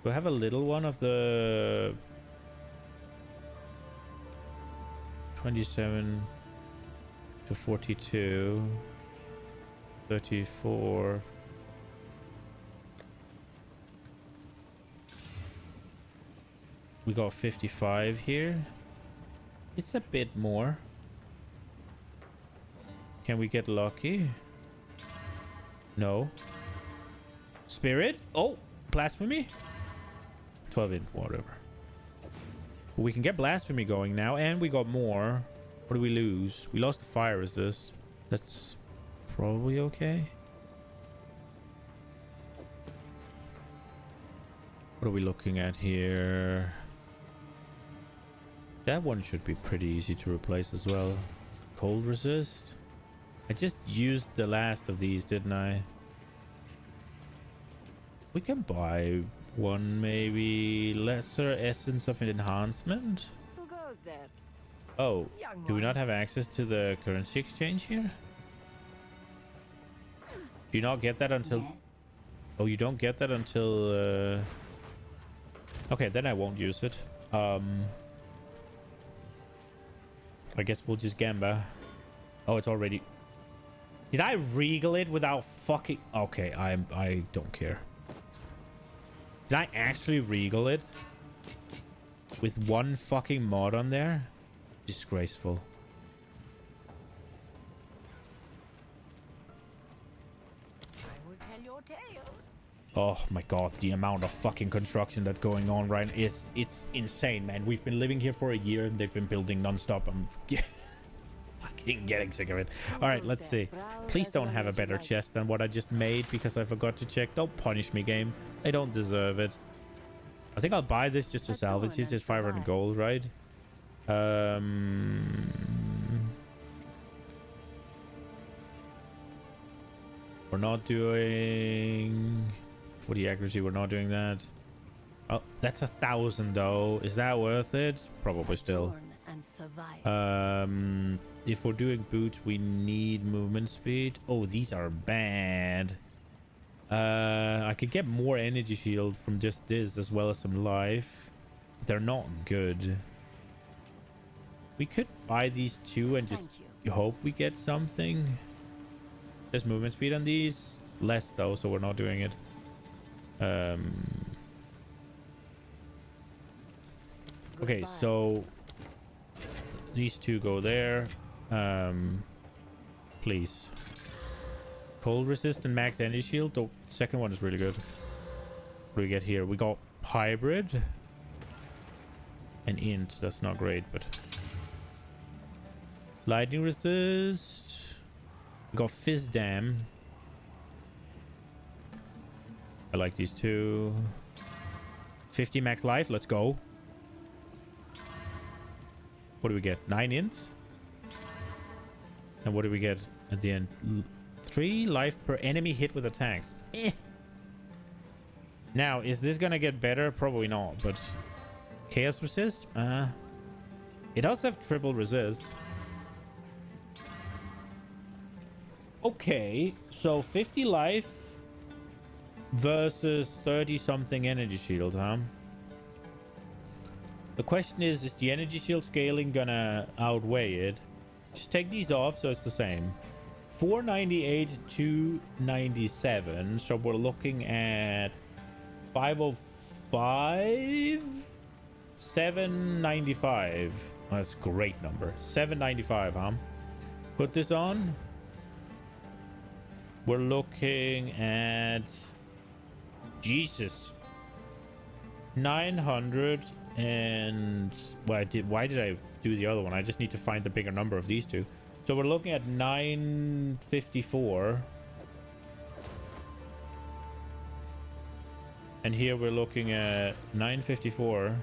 Do I have a little one of the 27 to 42, 34. We got 55 here. It's a bit more. Can we get lucky? No. Spirit? Oh, blasphemy? 12 in, whatever. We can get blasphemy going now, and we got more. What do we lose? We lost the fire resist. That's probably okay. What are we looking at here? That one should be pretty easy to replace as well. Cold resist. I just used the last of these, didn't I? We can buy one, maybe. Lesser essence of enhancement. Who goes there? Oh, do we not have access to the currency exchange here? Do you not get that until... Yes. Oh, you don't get that until... Okay, then I won't use it. I guess we'll just gamba. Oh, it's already... Did I regal it without fucking... Okay, I don't care. Did I actually regal it? With one fucking mod on there? Disgraceful. I will tell your tale. Oh my god, the amount of fucking construction that's going on right now is... It's insane, man. We've been living here for a year and they've been building non-stop. I'm fucking getting sick of it. Alright, let's see. Please don't have a better chest than what I just made because I forgot to check. Don't punish me, game. I don't deserve it. I think I'll buy this just to salvage it. It's 500 gold, right? We're not doing... For the accuracy, we're not doing that. Oh, that's 1,000 though. Is that worth it? Probably still. If we're doing boots, we need movement speed. Oh, these are bad. I could get more energy shield from just this as well as some life. They're not good. We could buy these two and just hope we get something. There's movement speed on these. Less though, so we're not doing it. Okay, so these two go there. Please. Cold resist and max energy shield. The second one is really good. What do we get here? We got hybrid and int. That's not great, but lightning resist. We got fizz dam. I like these two. 50 max life. Let's go. What do we get? 9 int. And what do we get at the end? 3 life per enemy hit with attacks. Now, is this gonna get better? Probably not, but chaos resist? It does have triple resist. Okay, so 50 life versus 30 something energy shield, huh? The question is the energy shield scaling gonna outweigh it? Just take these off so it's the same. 498 to 97, so we're looking at 505, 795. That's a great number. 795, huh? Put this on. we're looking at Jesus 900 and why did I do the other one? I just need to find the bigger number of these two. So we're looking at 954. And here we're looking at 954.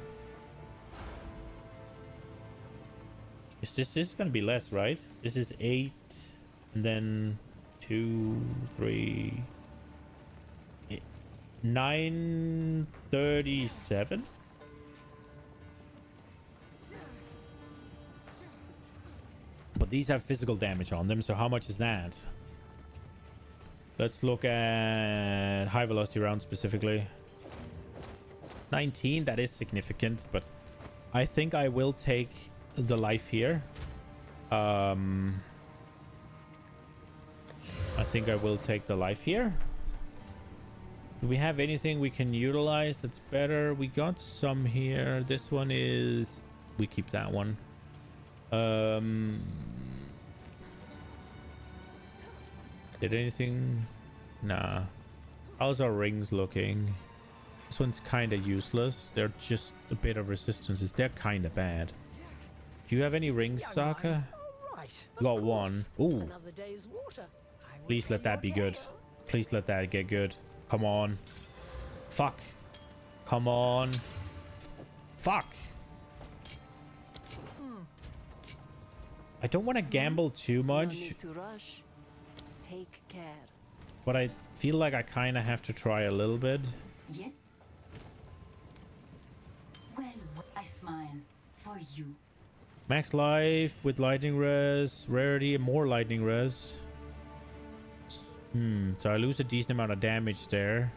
This is going to be less, right? This is 8 and then 2, 3, 937. But these have physical damage on them, so how much is that? Let's look at high velocity rounds specifically. 19, that is significant, but I think I will take the life here. I think I will take the life here. Do we have anything we can utilize that's better? We got some here. This one is... we keep that one. Did anything? Nah. How's our rings looking? This one's kind of useless. They're just a bit of resistances. They're kind of bad. Do you have any rings, Saka? You got one. Ooh. Please let that be good. Please let that get good. Come on. Fuck. Come on. Fuck. I don't want to gamble too much. Take care. But I feel like I kind of have to try a little bit. Yes. Well, I smile for you. Max life with lightning res, rarity, and more lightning res. So I lose a decent amount of damage there.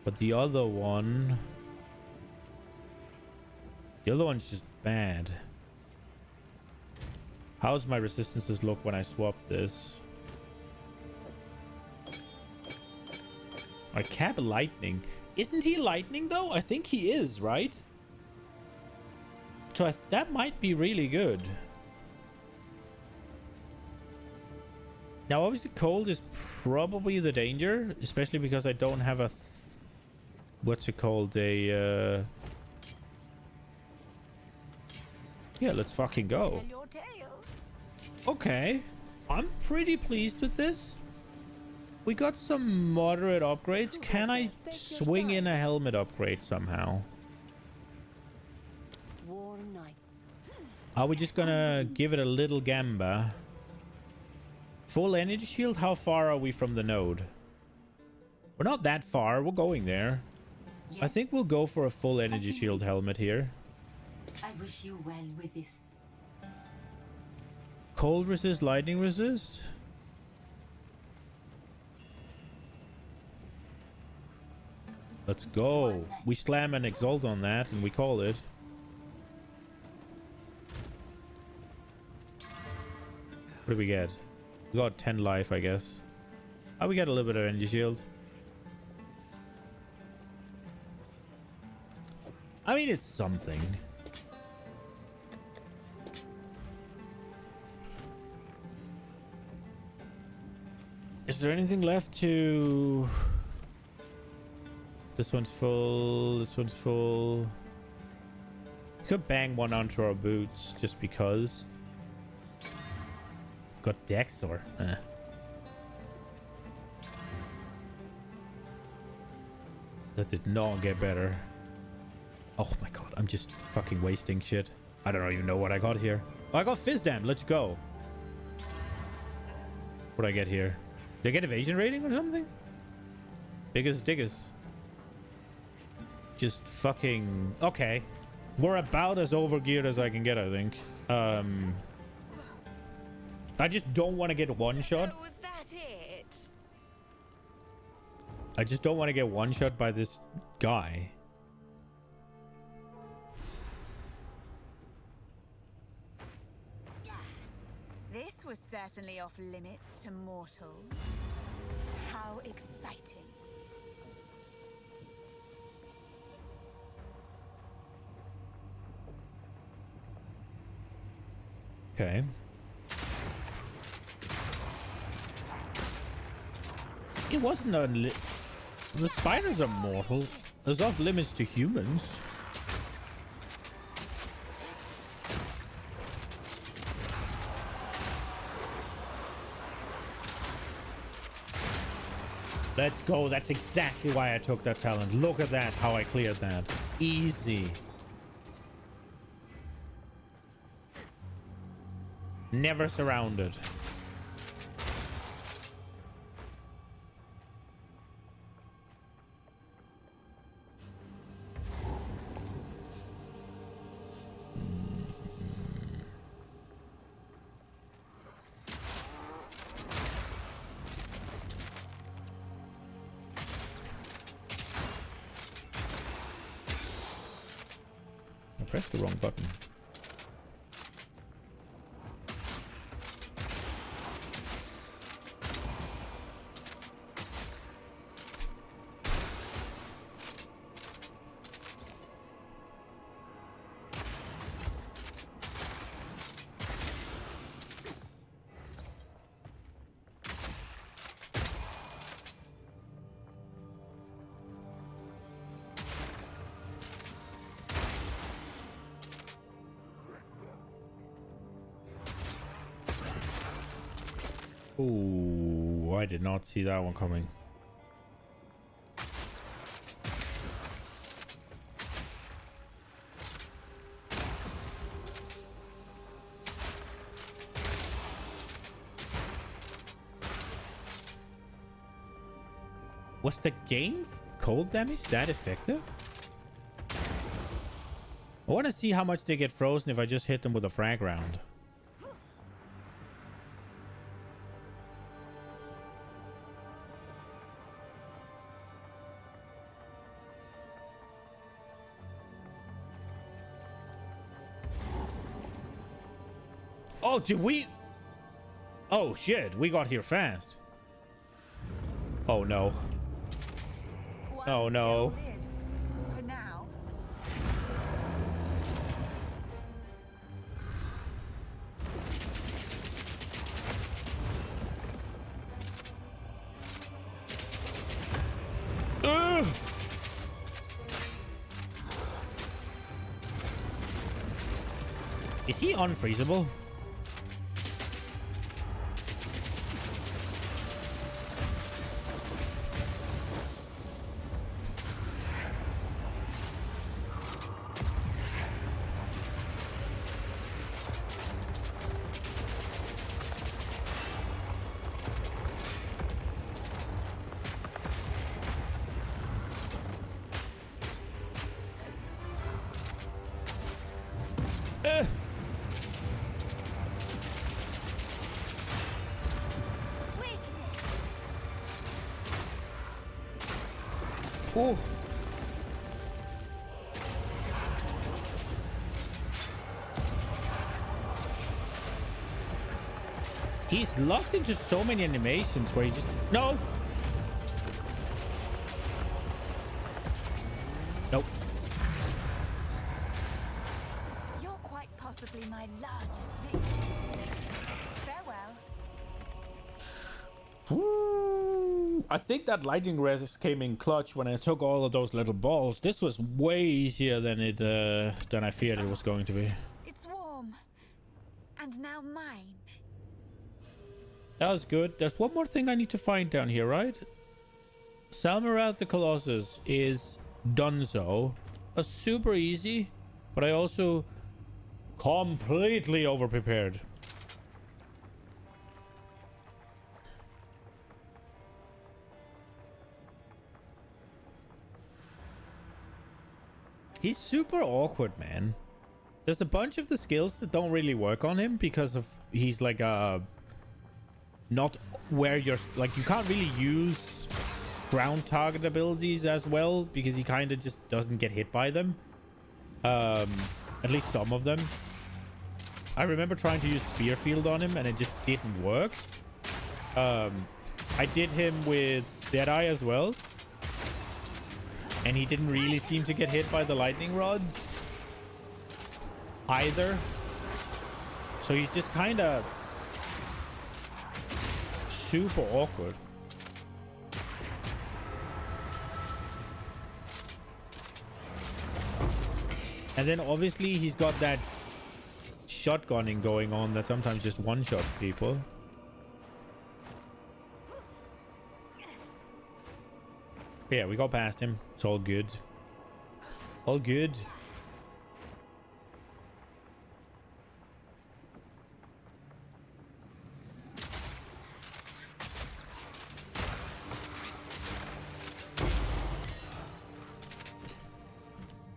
But the other one... the other one's just bad. How's my resistances look when I swap this? I cap lightning. Isn't he lightning though? I think he is, right? So that might be really good. Now obviously cold is probably the danger, especially because I don't have a what's it called, a yeah, let's fucking go. Okay, I'm pretty pleased with this. We got some moderate upgrades. Can I swing in a helmet upgrade somehow? Are we just gonna give it a little gamba? Full energy shield? How far are we from the node? We're not that far. We're going there. Yes. I think we'll go for a full energy shield helmet here. I wish you well with this. Cold resist, lightning resist? Let's go. We slam an exalt on that and we call it. What do we get? We got 10 life, I guess. Oh, we got a little bit of energy shield. I mean, it's something. Is there anything left to... this one's full. This one's full. Could bang one onto our boots just because. Got Dex or... That did not get better. Oh my god, I'm just fucking wasting shit. I don't even know what I got here. Oh, I got Fizdam. Let's go. What do I get here? Did I get evasion rating or something? Biggest diggers. Just fucking... okay. We're about as overgeared as I can get, I think. I just don't want to get one shot. Was that it? I just don't want to get one shot by this guy. This was certainly off limits to mortals. How exciting. Okay. It wasn't the spiders are mortal. There's off limits to humans. Let's go. That's exactly why I took that talent. Look at that, how I cleared that. Easy. Never surrounded. I pressed the wrong button. Ooh, I did not see that one coming. Was the gain cold damage that effective? I want to see how much they get frozen if I just hit them with a frag round. Oh, did we? Oh, shit. We got here fast. Oh, no. Oh, no. For now. Ugh. Is he unfreezable? Oh. He's locked into so many animations where he just... No! Nope. You're quite possibly my largest victim. Farewell. Ooh, I think that lightning resist came in clutch when I took all of those little balls. This was way easier than than I feared it was going to be. It's warm. And now mine. That was good. There's one more thing I need to find down here, right? Salmarath the Colossus is donezo. That's super easy, but I also completely overprepared. He's super awkward, man. There's a bunch of the skills that don't really work on him because of he's like not where you're like you can't really use ground target abilities as well because he kind of just doesn't get hit by them. At least some of them. I remember trying to use Spear Field on him and it just didn't work. I did him with Deadeye as well. And he didn't really seem to get hit by the lightning rods either. So he's just kind of super awkward. And then obviously he's got that shotgunning going on that sometimes just one-shot people. Yeah, we got past him. It's all good. All good.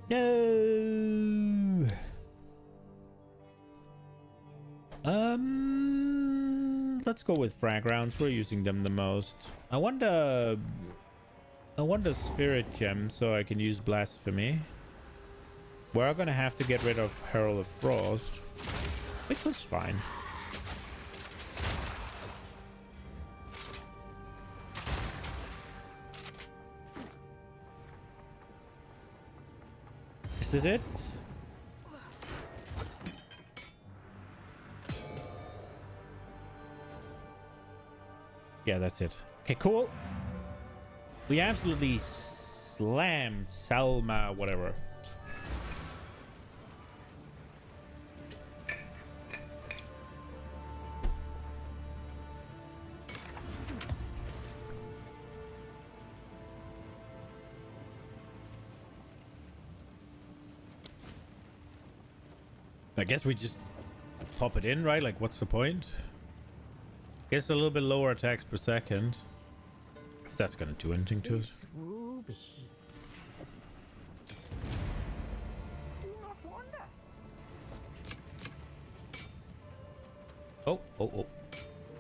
No. Let's go with frag rounds. We're using them the most. I want a spirit gem so I can use blasphemy. We're gonna have to get rid of Herald of Frost, which was fine. Is this it? Yeah, that's it. Okay, cool. We absolutely slammed Salma, whatever. I guess we just pop it in, right? Like, what's the point? Guess a little bit lower attacks per second. If that's gonna do anything to us. Ruby. Do not wander. Oh.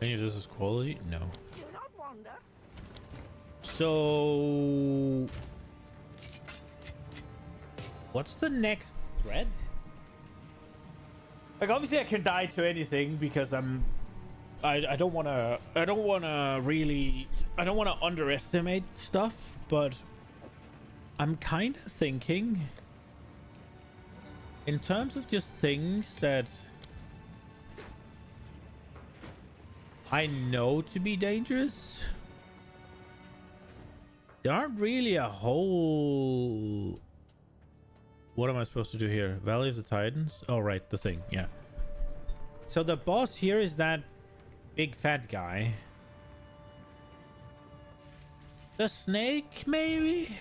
Any of this is quality? No. Do not wander. So... what's the next thread? Like, obviously I can die to anything because I don't want to underestimate stuff, but I'm kind of thinking in terms of just things that I know to be dangerous. There aren't really a whole... What am I supposed to do here? Valley of the Titans? Oh, right, the thing, yeah. So the boss here is that big fat guy. The snake, maybe?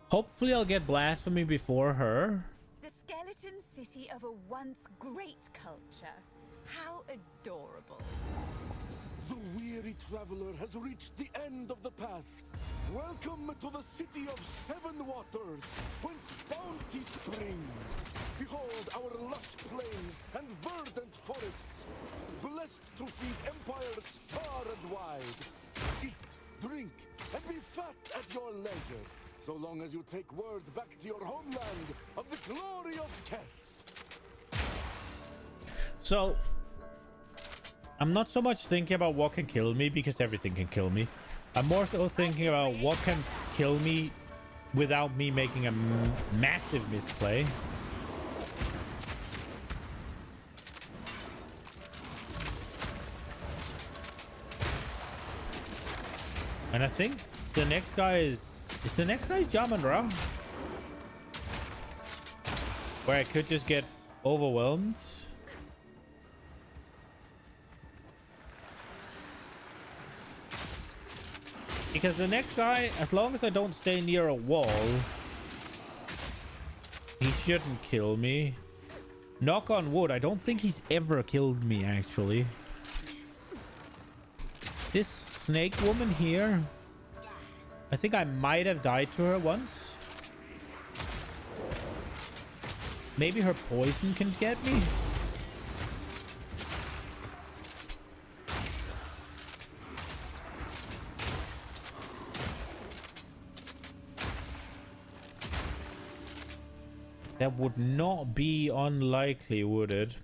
Hopefully I'll get blasphemy before her. The skeleton city of a once great culture. How adorable. The weary traveler has reached the end of the path. Welcome to the city of 7 waters, whence bounty springs. Behold our lush plains and verdant forests, blessed to feed empires far and wide. Eat, drink, and be fat at your leisure, so long as you take word back to your homeland of the glory of Keth. So... I'm not so much thinking about what can kill me, because everything can kill me. I'm more so thinking about what can kill me without me making a massive misplay. And I think the next guy is the next guy Jamandra? Where I could just get overwhelmed. Because the next guy, as long as I don't stay near a wall, he shouldn't kill me. Knock on wood, I don't think he's ever killed me, actually. This snake woman here, I think I might have died to her once. Maybe her poison can get me. That would not be unlikely, would it?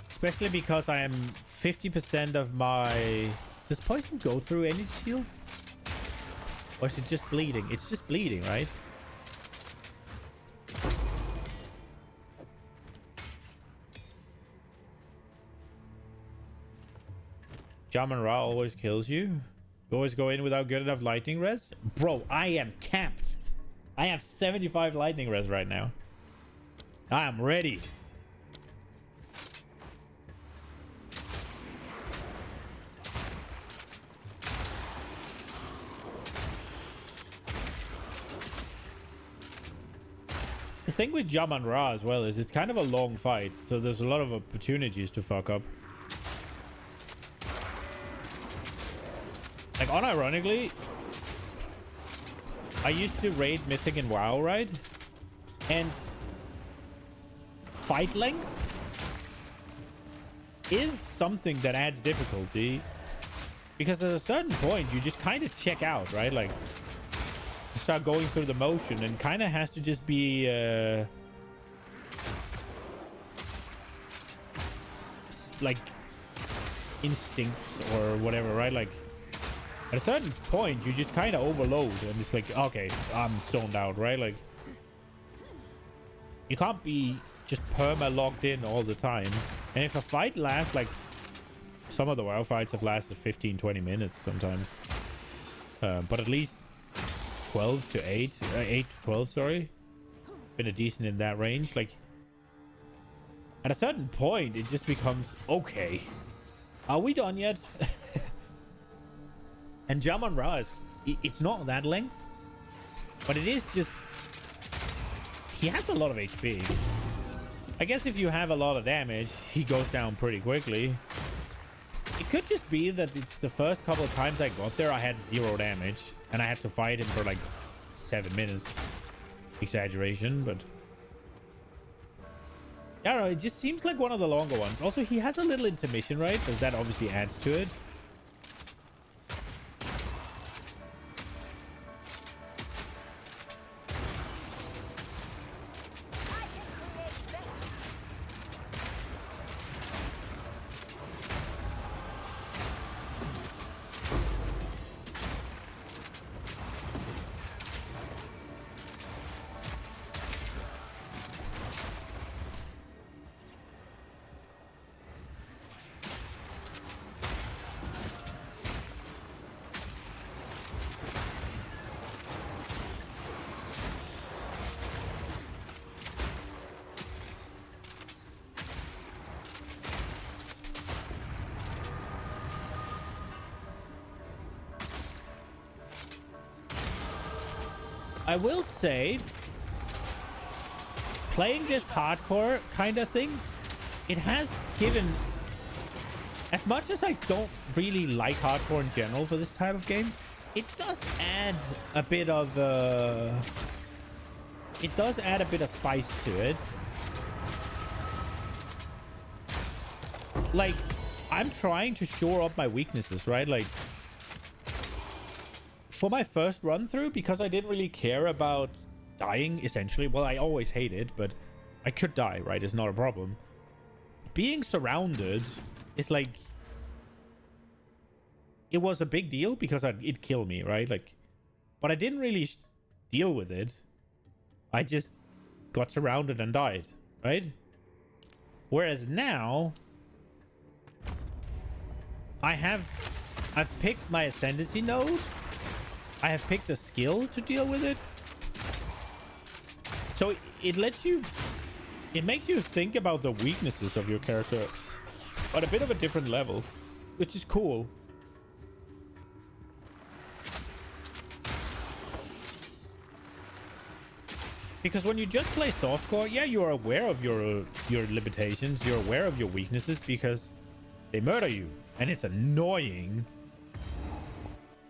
Especially because I am 50% of my... Does poison go through any shield? Or is it just bleeding? It's just bleeding, right? Shaman Ra always kills you. You always go in without good enough lightning res. Bro, I am capped. I have 75 lightning res right now. I am ready. The thing with Shaman Ra as well is it's kind of a long fight, so there's a lot of opportunities to fuck up. Like, unironically, I used to raid Mythic and WoW, right? And fight length is something that adds difficulty, because at a certain point you just kind of check out, right? Like, you start going through the motion and kind of has to just be like instinct or whatever, right? Like, at a certain point you just kind of overload and it's like, okay, I'm zoned out, right? Like, you can't be just perma logged in all the time. And if a fight lasts, like, some of the WoW fights have lasted 15-20 minutes sometimes, but at least 12 to 8 8 to 12, sorry, been a decent in that range. Like, at a certain point it just becomes, okay, are we done yet? And Shaman Ra is, it's not that length, but it is just, he has a lot of HP. I guess if you have a lot of damage, he goes down pretty quickly. It could just be that it's the first couple of times I got there, I had 0 damage, and I had to fight him for like 7 minutes. Exaggeration, but I don't know, it just seems like one of the longer ones. Also, he has a little intermission, right? Because that obviously adds to it. I will say, playing this hardcore kind of thing, it has given, as much as I don't really like hardcore in general for this type of game, it does add a bit of spice to it. Like, I'm trying to shore up my weaknesses, right? Like, for my first run through, because I didn't really care about dying, essentially. Well, I always hate it, but I could die, right? It's not a problem. Being surrounded is like, it was a big deal because it'd kill me, right? Like, but I didn't really deal with it. I just got surrounded and died, right? Whereas now, I've picked my ascendancy node. I have picked a skill to deal with it. So it lets you, it makes you think about the weaknesses of your character at a bit of a different level, which is cool. Because when you just play softcore, yeah, you are aware of your limitations, you're aware of your weaknesses because they murder you, and it's annoying.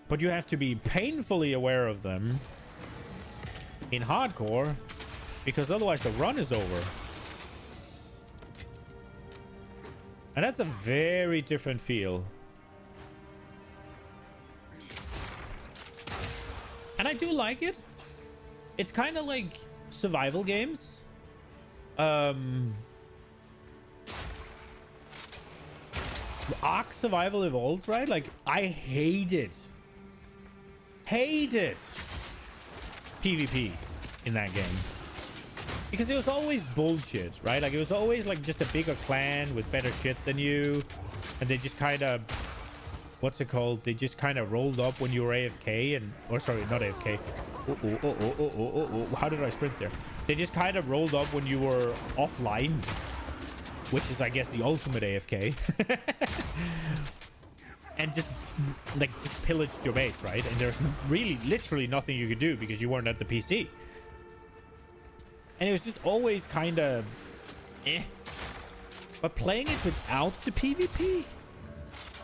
But you have to be painfully aware of them in hardcore, because otherwise the run is over. And that's a very different feel. And I do like it. It's kind of like survival games. Ark Survival Evolved, right? Like, I hated PvP in that game, because it was always bullshit, right? Like, it was always like just a bigger clan with better shit than you, and they just kind of what's it called? They just kind of rolled up when you were AFK and, or sorry, not AFK. How did I sprint there? They just kind of rolled up when you were offline, which is, I guess, the ultimate AFK. And just pillaged your base, right? And there's really literally nothing you could do because you weren't at the PC. And it was just always kind of But playing it without the PvP,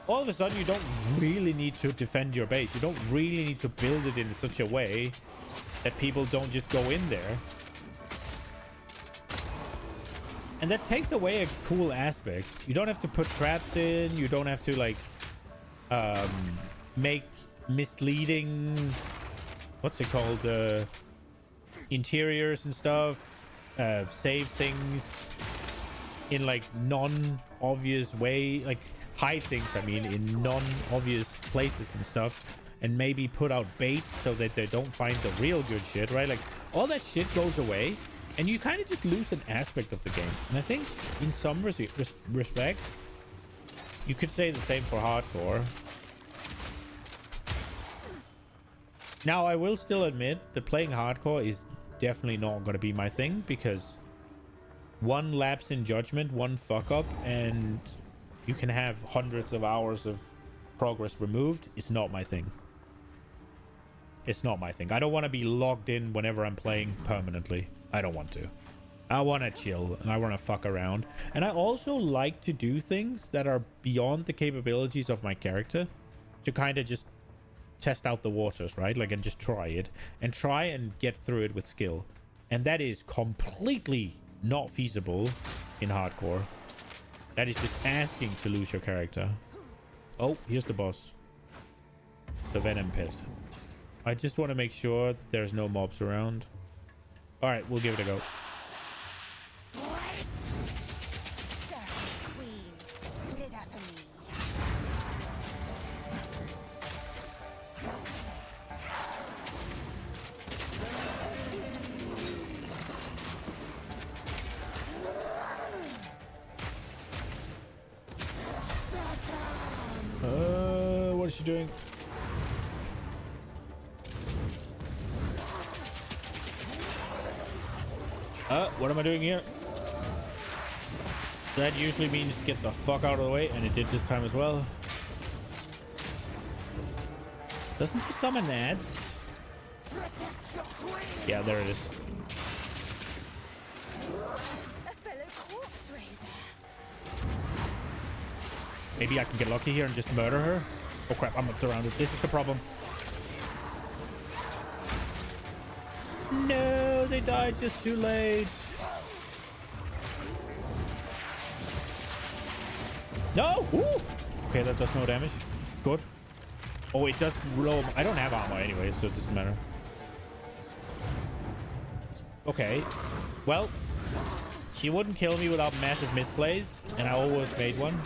all of a sudden you don't really need to defend your base. You don't really need to build it in such a way that people don't just go in there. And that takes away a cool aspect. You don't have to put traps in. You don't have to like make misleading, what's it called, interiors and stuff, save things in like non-obvious way, like hide things, I mean, in non-obvious places and stuff, and maybe put out baits so that they don't find the real good shit, right? Like all that shit goes away and you kind of just lose an aspect of the game. And I think in some respects you could say the same for hardcore. Now, I will still admit that playing hardcore is definitely not going to be my thing, because one lapse in judgment, one fuck up, and you can have hundreds of hours of progress removed. It's not my thing. It's not my thing. I don't want to be logged in whenever I'm playing permanently. I don't want to. I want to chill and I want to fuck around. And I also like to do things that are beyond the capabilities of my character, to kind of just test out the waters, right? Like, and just try it and try and get through it with skill. And that is completely not feasible in hardcore. That is just asking to lose your character. Oh, here's the boss. The Venom Pit. I just want to make sure that there's no mobs around. All right, we'll give it a go. What is she doing? What am I doing here? That usually means get the fuck out of the way, and it did this time as well. Doesn't she summon ads? Yeah, there it is. A fellow corpse raiser. Maybe I can get lucky here and just murder her. Oh crap, I'm surrounded. This is the problem. No, they died just too late. No! Ooh! Okay, that does no damage. Good. Oh, it does roll. I don't have armor anyway, so it doesn't matter. Okay. Well, she wouldn't kill me without massive misplays, and I always made one.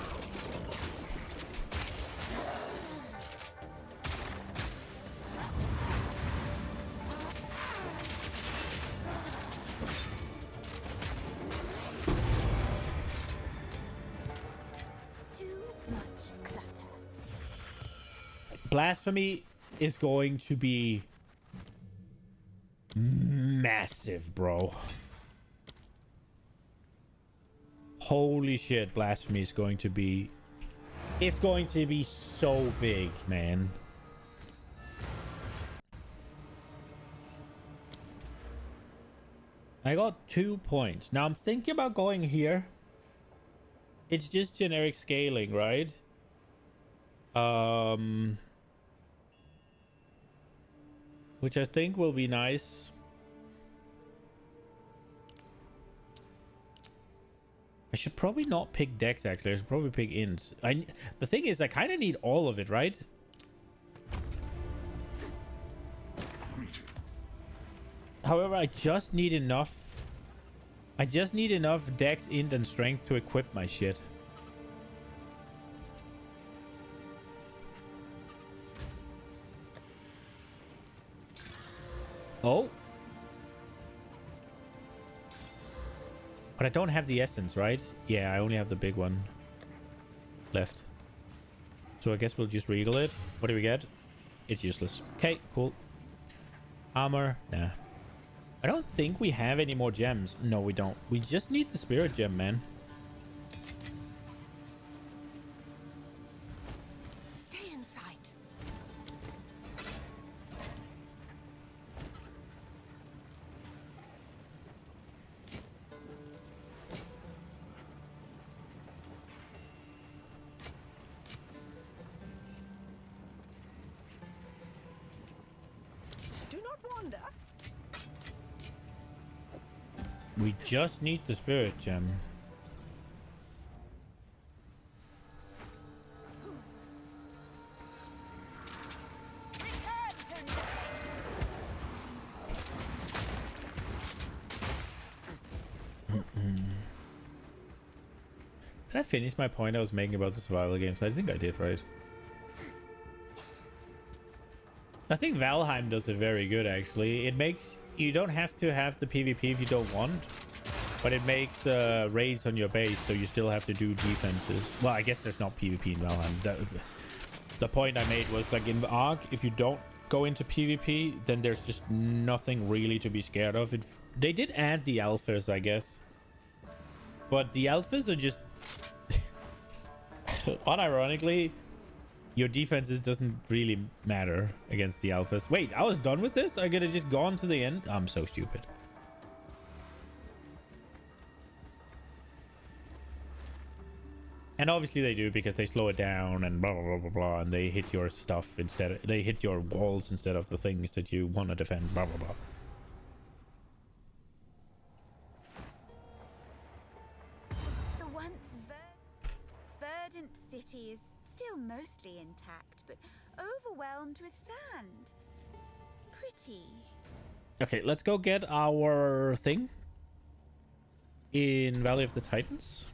Blasphemy is going to be massive, bro. Holy shit, Blasphemy is going to be... It's going to be so big, man. I got 2 points. Now I'm thinking about going here. It's just generic scaling, right? Which I think will be nice. I should probably not pick Dex, actually. I should probably pick Int. The thing is, I kind of need all of it, right? However, I just need enough. I just need enough Dex, Int, and Strength to equip my shit. Oh. But I don't have the essence, right? Yeah, I only have the big one left. So I guess we'll just regal it. What do we get? It's useless. Okay, cool. Armor. Nah. I don't think we have any more gems. No, we don't. We just need the spirit gem, man. Stay in sight. Do not wander. We just need the spirit gem. Return to me. Did I finish my point I was making about the survival games? I think I did, right? I think Valheim does it very good, actually. It makes... You don't have to have the PvP if you don't want, but it makes raids on your base, so you still have to do defenses. Well, I guess there's not PvP in Valheim. The point I made was, like, in Ark, if you don't go into PvP, then there's just nothing really to be scared of. They did add the alphas, I guess. But the alphas are just... Unironically, your defenses doesn't really matter against the alphas. Wait, I was done with this? I could have just gone to the end? I'm so stupid. And obviously they do, because they slow it down and blah, blah, blah, blah, blah, and they hit your stuff instead. They hit your walls instead of the things that you want to defend, blah, blah, blah. The once verdant city is still mostly intact, but overwhelmed with sand. Pretty. Okay, let's go get our thing in Valley of the Titans.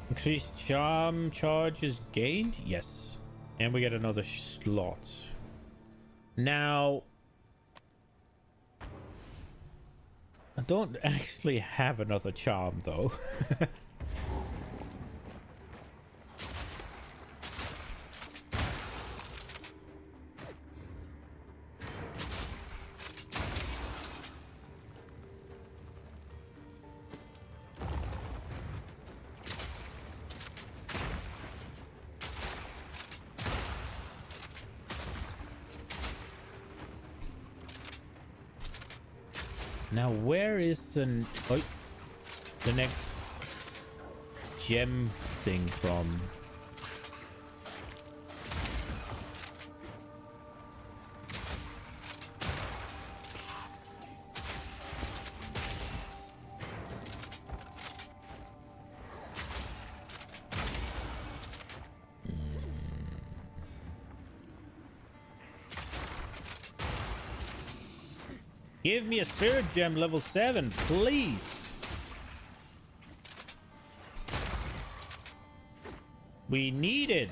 Increased charm charges gained? Yes. And we get another slot. Now, I don't actually have another charm, though. Now, where is the next gem thing from? Give me a spirit gem level 7, please. We need it.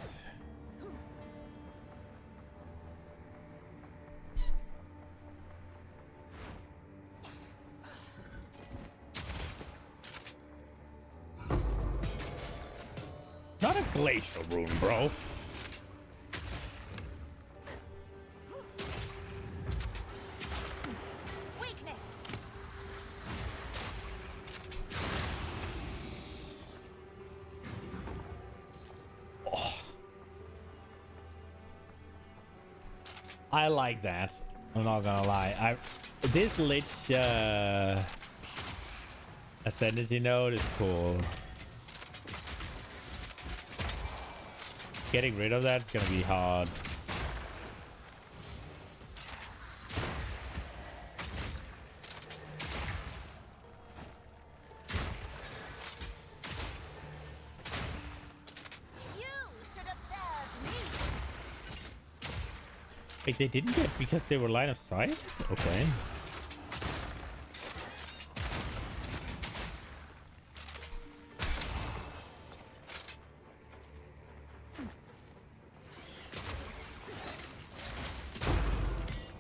Not a glacial rune, bro. I like that. I'm not gonna lie. This Lich Ascendancy node is cool. Getting rid of that is gonna be hard. Wait, they didn't get because they were line of sight? Okay.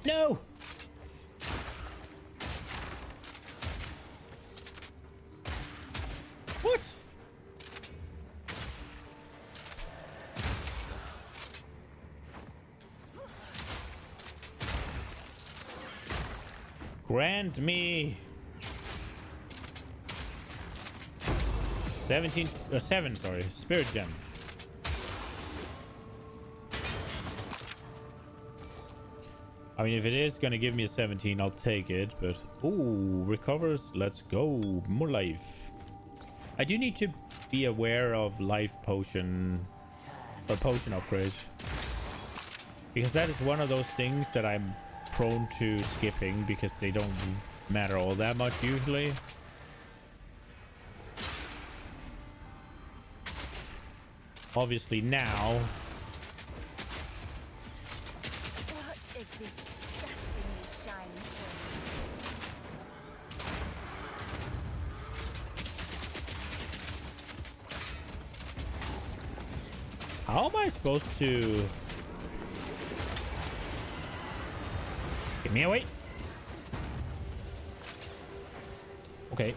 No! Grant me 7, sorry, spirit gem. I mean, if it is gonna give me a 17, I'll take it, but ooh, recovers. Let's go. More life. I do need to be aware of life potion or potion upgrade, because that is one of those things that I'm prone to skipping because they don't matter all that much usually. Obviously now. What a disgustingly shiny thing. How am I supposed to... Get me away. Okay.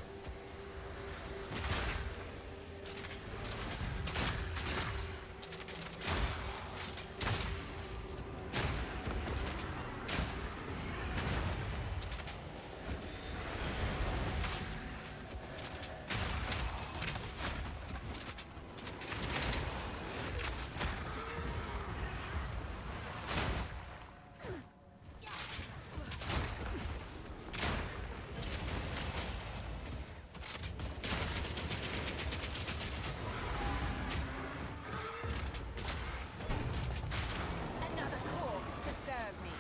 Another corpse to serve me.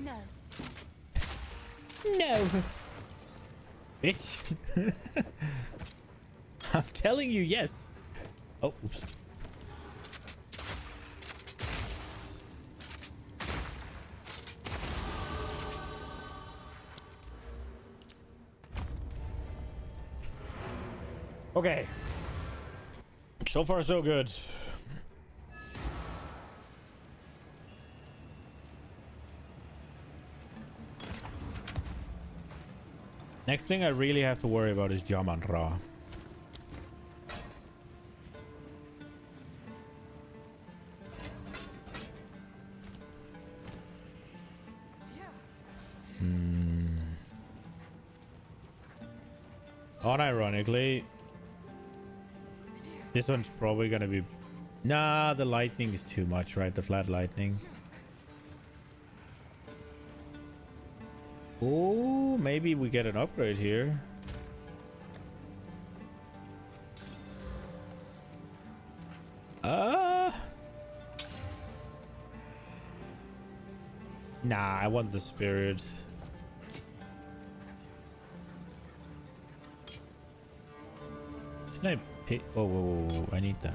No. No. Bitch. I'm telling you, yes. Oh, oops. Okay. So far, so good. Next thing I really have to worry about is Jaman Ra. Unironically, this one's probably gonna be... Nah, the lightning is too much, right? The flat lightning. Oh, maybe we get an upgrade here. Nah, I want the spirit. Can I pick? Oh, whoa, whoa, whoa, I need that.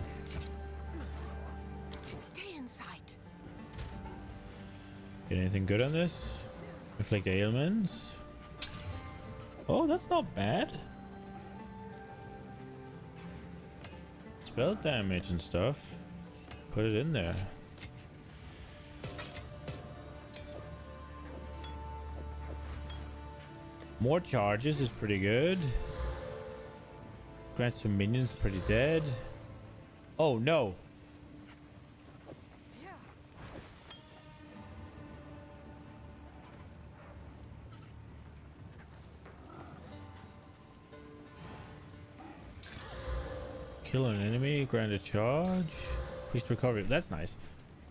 Stay in sight. Get anything good on this? Inflict ailments. Oh, that's not bad. Spell damage and stuff. Put it in there. More charges is pretty good. Grants some minions pretty dead. Oh no. Kill an enemy, grant a charge. Increased recovery. That's nice.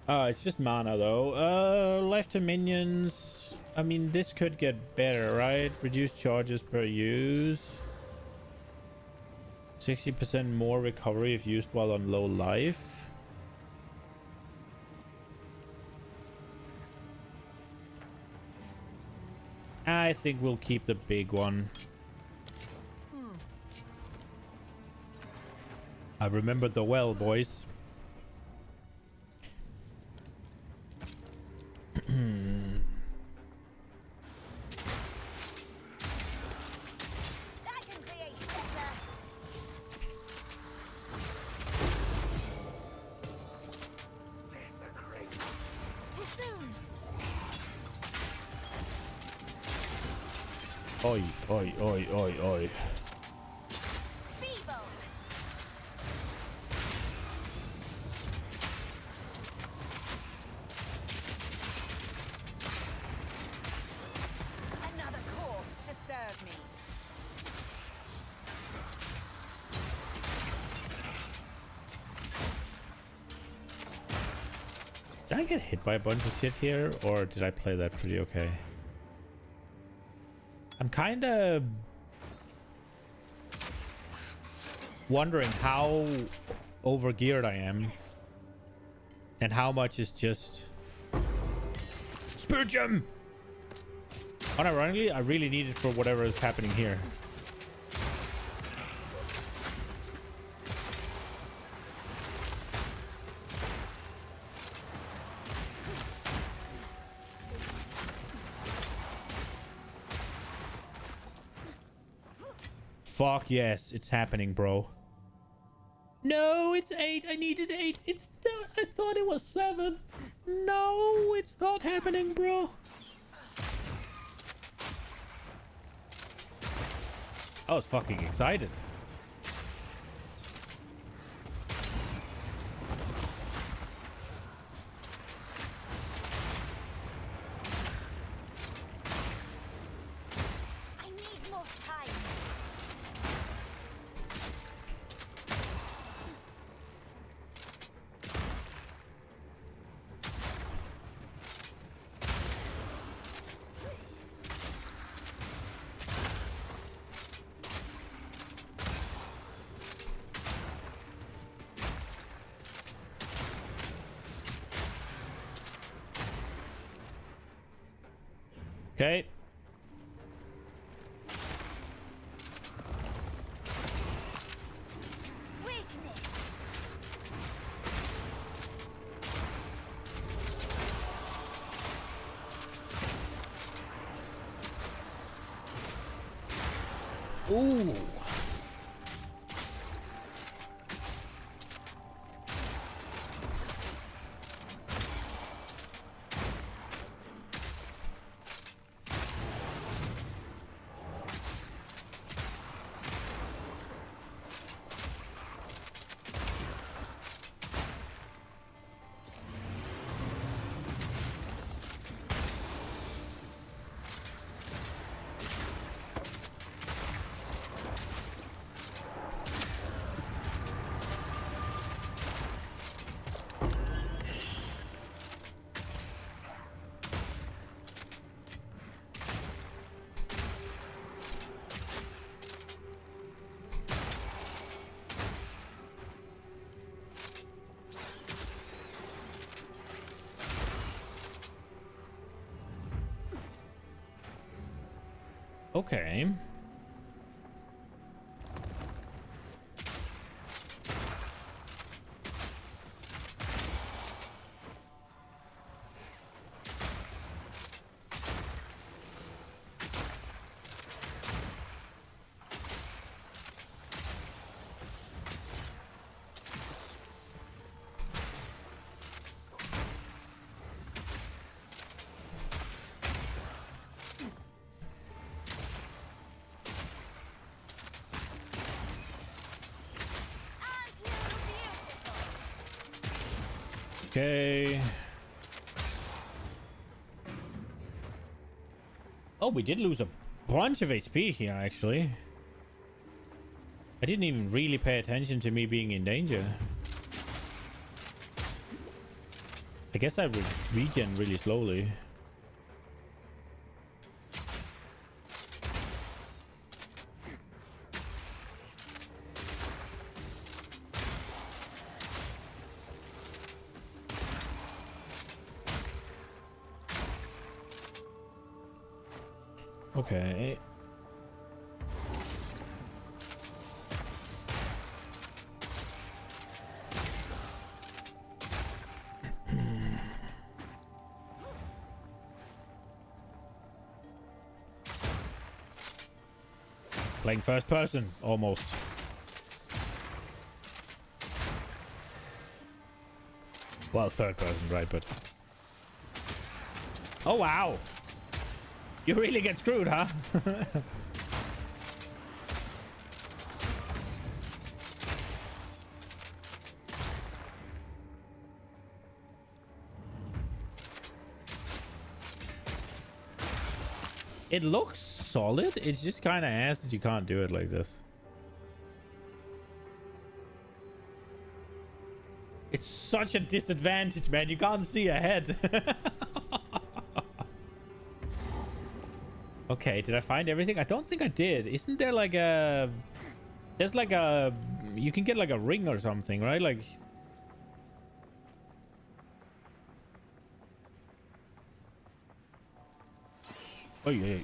It's just mana though. Life to minions. I mean, this could get better, right? Reduced charges per use. 60% more recovery if used while on low life. I think we'll keep the big one. I remembered the well, boys. I can create better. Too soon. Oi, oi, oi, oi, oi. Feeble. Did I get hit by a bunch of shit here, or did I play that pretty okay? I'm kind of wondering how overgeared I am and how much is just Spirit Gem. Unironically, I really need it for whatever is happening here. Fuck yes, it's happening, bro. No, it's 8. I needed 8. It's not. I thought it was 7. No, it's not happening, bro. I was fucking excited. I need more time. Okay. Weakness. Ooh. Okay. Okay. Oh, we did lose a bunch of HP here, actually. I didn't even really pay attention to me being in danger. I guess I would regen really slowly. Okay. Playing first person, almost. Well, third person, right, but... Oh, wow! You really get screwed, huh? It looks solid. It's just kind of ass that you can't do it like this. It's such a disadvantage, man. You can't see ahead. Okay, did I find everything? I don't think I did. Isn't there like a... There's like a... You can get like a ring or something, right? Like... Oh, yeah.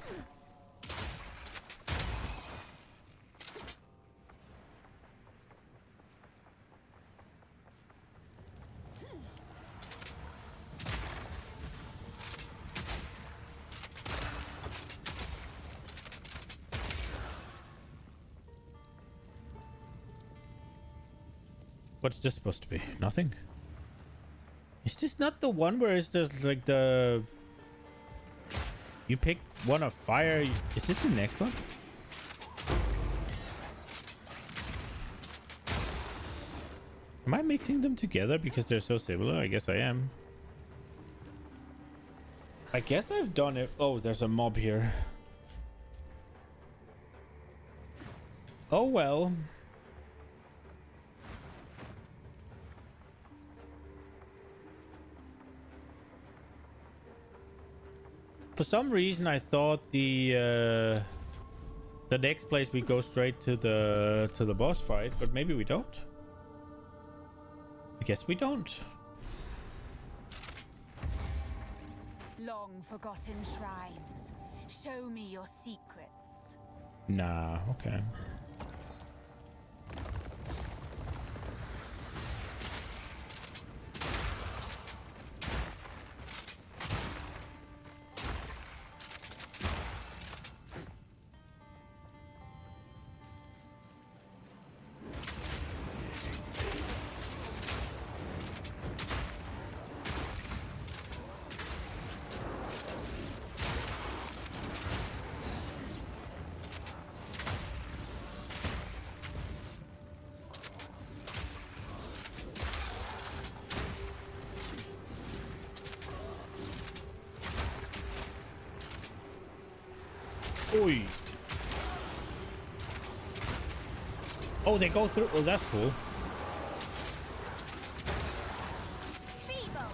What's this supposed to be? Nothing? Is this not the one where it's just like the... You pick one of fire? Is this the next one? Am I mixing them together because they're so similar? I guess I am. I guess I've done it. Oh, there's a mob here. Oh, well. For some reason, I thought the next place we go straight to the boss fight, but maybe we don't. I guess we don't. Long forgotten shrines. Show me your secrets. Nah, okay. Oi. Oh, they go through. Oh, that's cool. Feeble.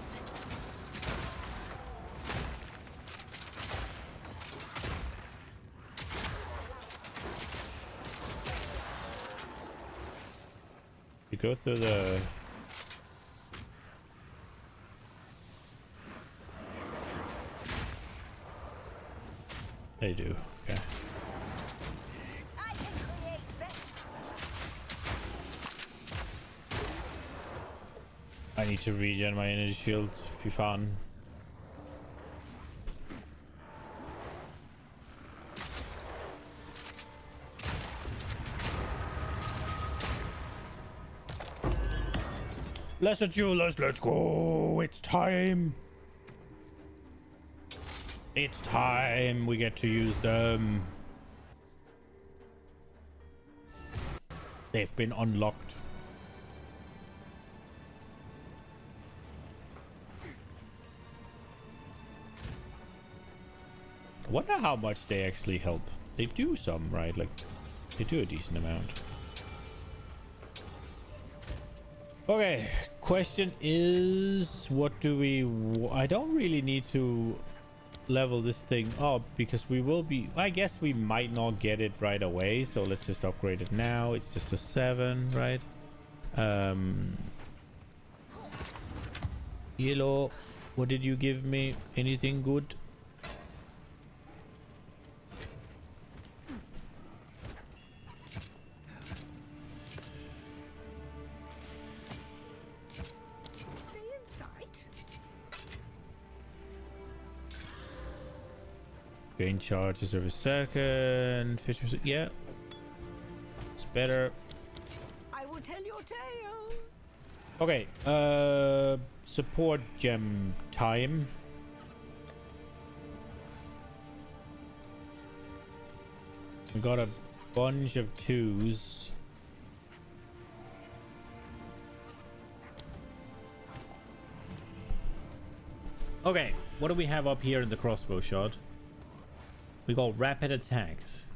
You go through the... They do. Okay. I can create better. I need to regen my energy shield. Fy fan. Lesser jewelers, let's go. It's time. It's time we get to use them. They've been unlocked. I wonder how much they actually help. They do some, right? Like, they do a decent amount. Okay, question is, what do we... I don't really need to level this thing up because we will be... I guess we might not get it right away, so let's just upgrade it now. It's just a 7, right? Yellow, what did you give me? Anything good? Stay in sight. Gain charges every second. 50%. Yeah. It's better. I will tell your tale. Okay. Support gem time. We got a bunch of 2s. Okay, what do we have up here in the crossbow shot? We got rapid attacks.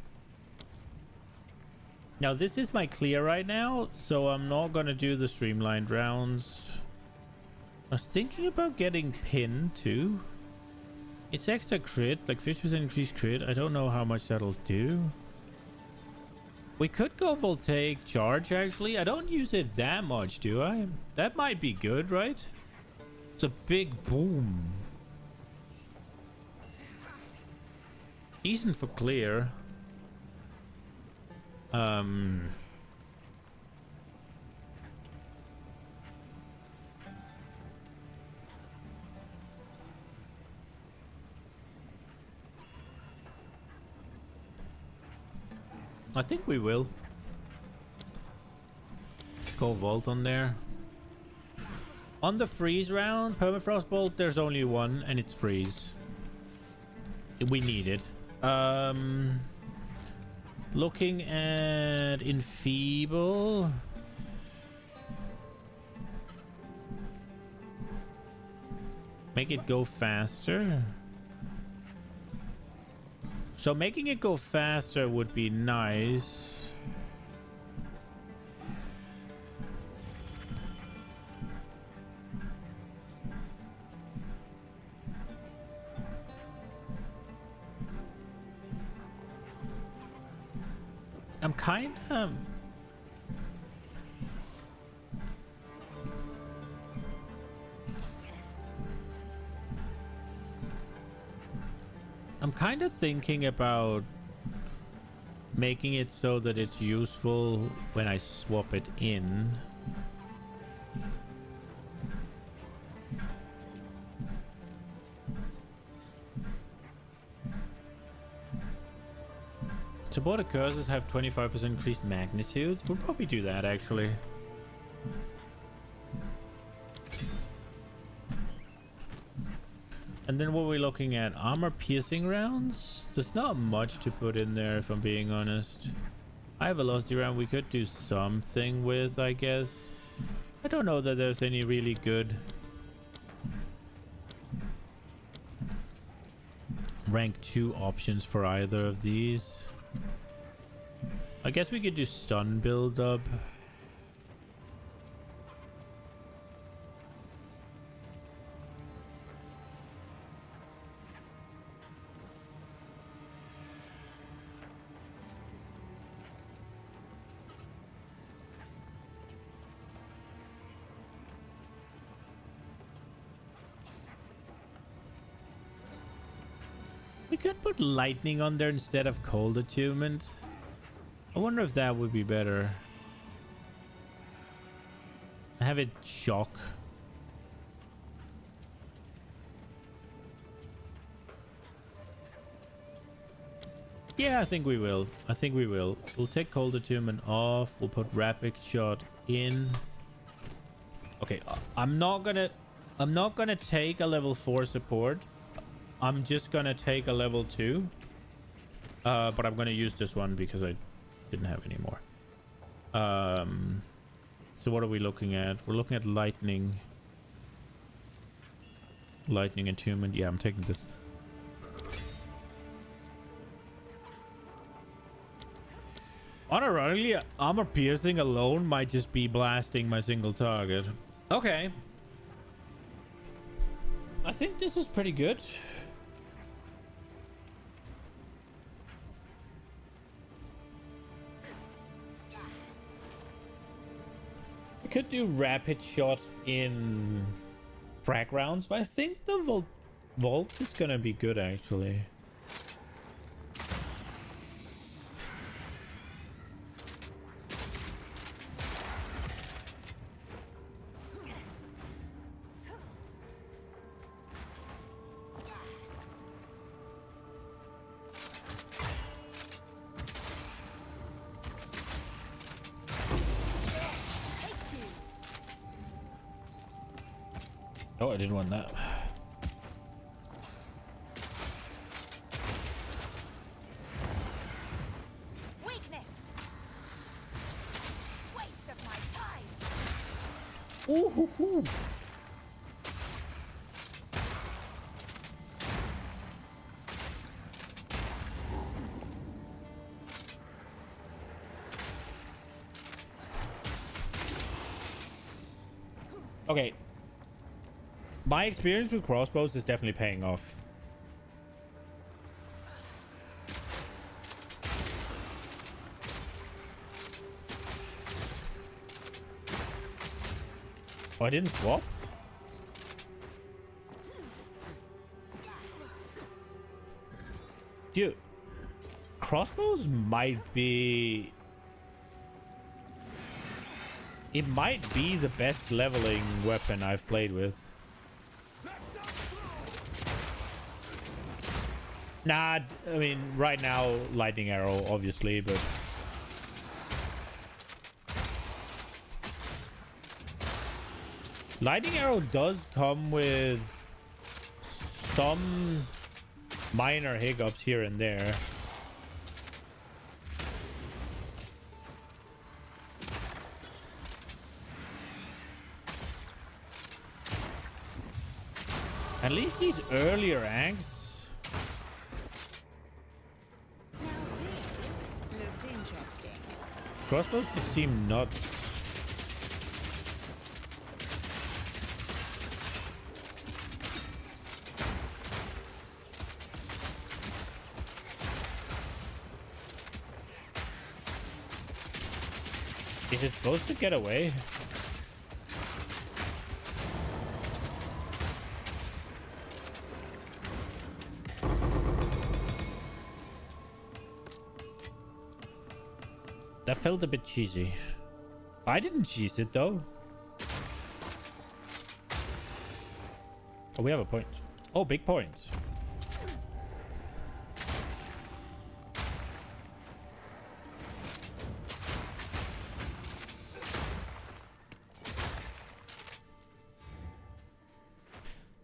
Now this is my clear right now, so I'm not gonna do the streamlined rounds. was thinking about getting pin too. It's extra crit, like 50% increased crit. I don't know how much that'll do. We could go voltaic charge actually. I don't use it that much, do I? That might be good, right? It's a big boom. Decent for clear. I think we will go vault on there. On the freeze round, permafrost bolt, there's only one, and it's freeze. We need it. Looking at enfeeble. Make it go faster. So making it go faster would be nice. I'm kind of... I'm kind of thinking about making it so that it's useful when I swap it in. Supported cursors have 25% increased magnitudes. We'll probably do that actually. And then what we're looking at, armor piercing rounds. There's not much to put in there if I'm being honest. High velocity round we could do something with, I guess. I don't know that there's any really good rank 2 options for either of these. I guess we could do stun build up. We could put lightning on there instead of cold attunement. I wonder if that would be better. Have it shock. Yeah, I think we will. I think we will. We'll take cold attunement off. We'll put rapid shot in. Okay, I'm not gonna take a level 4 support. I'm just gonna take a level 2. But I'm gonna use this one because I didn't have any more. So what are we looking at? We're looking at lightning. Lightning attunement. Yeah, I'm taking this. Unironically, armor piercing alone might just be blasting my single target. Okay. I think this is pretty good. I could do rapid shot in frag rounds, but I think the vault is gonna be good actually. Oh, I didn't want that. Weakness. Waste of my time. Ooh, hoo, hoo. Okay. My experience with crossbows is definitely paying off. Oh, I didn't swap? Dude, crossbows might be... It might be the best leveling weapon I've played with. Nah, I mean, right now, lightning arrow, obviously, but... Lightning arrow does come with some minor hiccups here and there. At least these earlier acts. Now this looks interesting. Crossbows just seem nuts. Is it supposed to get away? That felt a bit cheesy. I didn't cheese it though. Oh, we have a point. Oh, big point.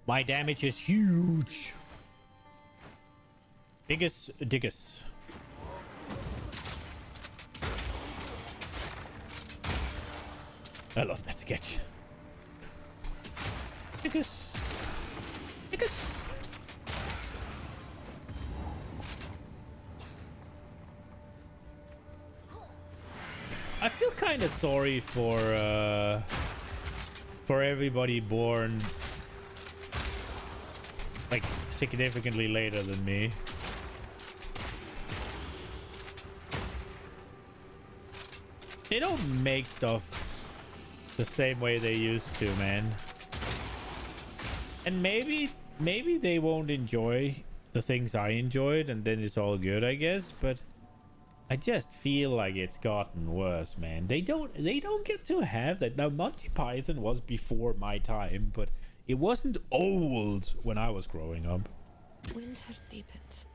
My damage is huge. Biggest diggus. I love that sketch. Diggus. Diggus. I feel kind of sorry for everybody born like significantly later than me. They don't make stuff the same way they used to, man. And maybe they won't enjoy the things I enjoyed, and then it's all good, I guess. But I just feel like it's gotten worse, man. They don't get to have that. Now, Monty Python was before my time, but it wasn't old when I was growing up. Winter deepens,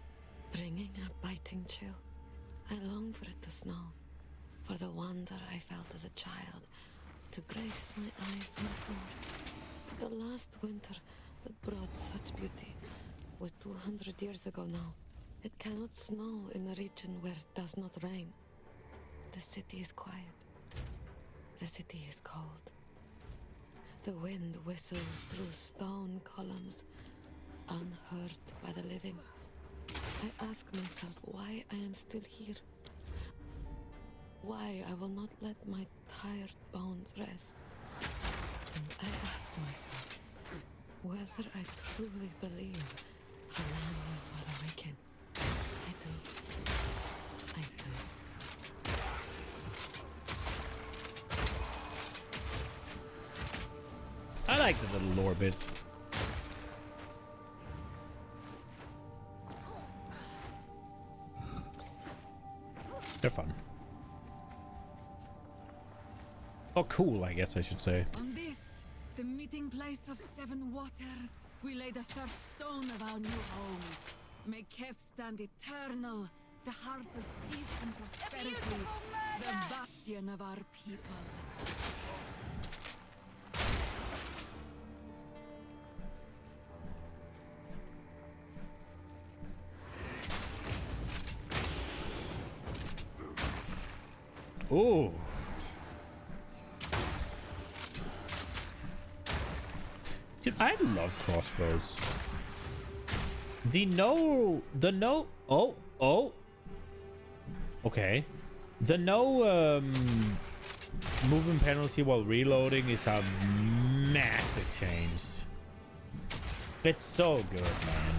bringing a biting chill. I long for it to snow, for the wonder I felt as a child to grace my eyes once more. The last winter that brought such beauty was 200 years ago now. It cannot snow in a region where it does not rain. The city is quiet. The city is cold. The wind whistles through stone columns, unheard by the living. I ask myself why I am still here. Why I will not let my tired bones rest. And I ask myself whether I truly believe Alani will awaken. I do. I do. I like the little lore bits. They're fun. Oh, cool, I guess I should say. On this, the meeting place of 7 waters, we lay the first stone of our new home. May Kef stand eternal, the heart of peace and prosperity, the bastion of our people. Oh. Dude, I love crossbows. Okay. The no movement penalty while reloading is a massive change. It's so good, man.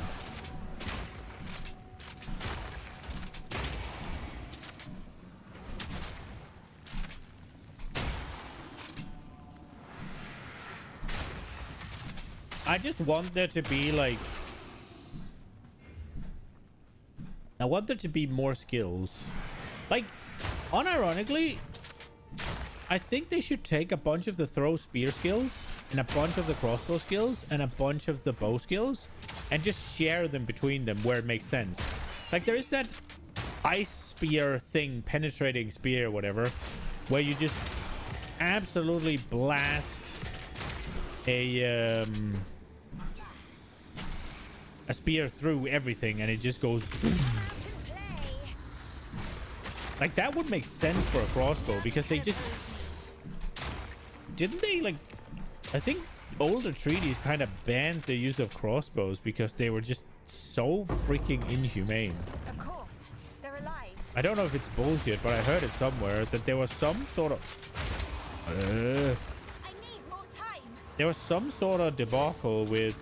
I just want there to be like... I want there to be more skills. Like, unironically, I think they should take a bunch of the throw spear skills and a bunch of the crossbow skills and a bunch of the bow skills and just share them between them where it makes sense. Like, there is that ice spear thing, penetrating spear, whatever, where you just absolutely blast a spear through everything and it just goes like that. Would make sense for a crossbow because they just didn't they, like, I think older treaties kind of banned the use of crossbows because they were just so freaking inhumane. Of course, they're alive. I don't know if it's bullshit, but I heard it somewhere that there was some sort of I need more time. there was some sort of debacle with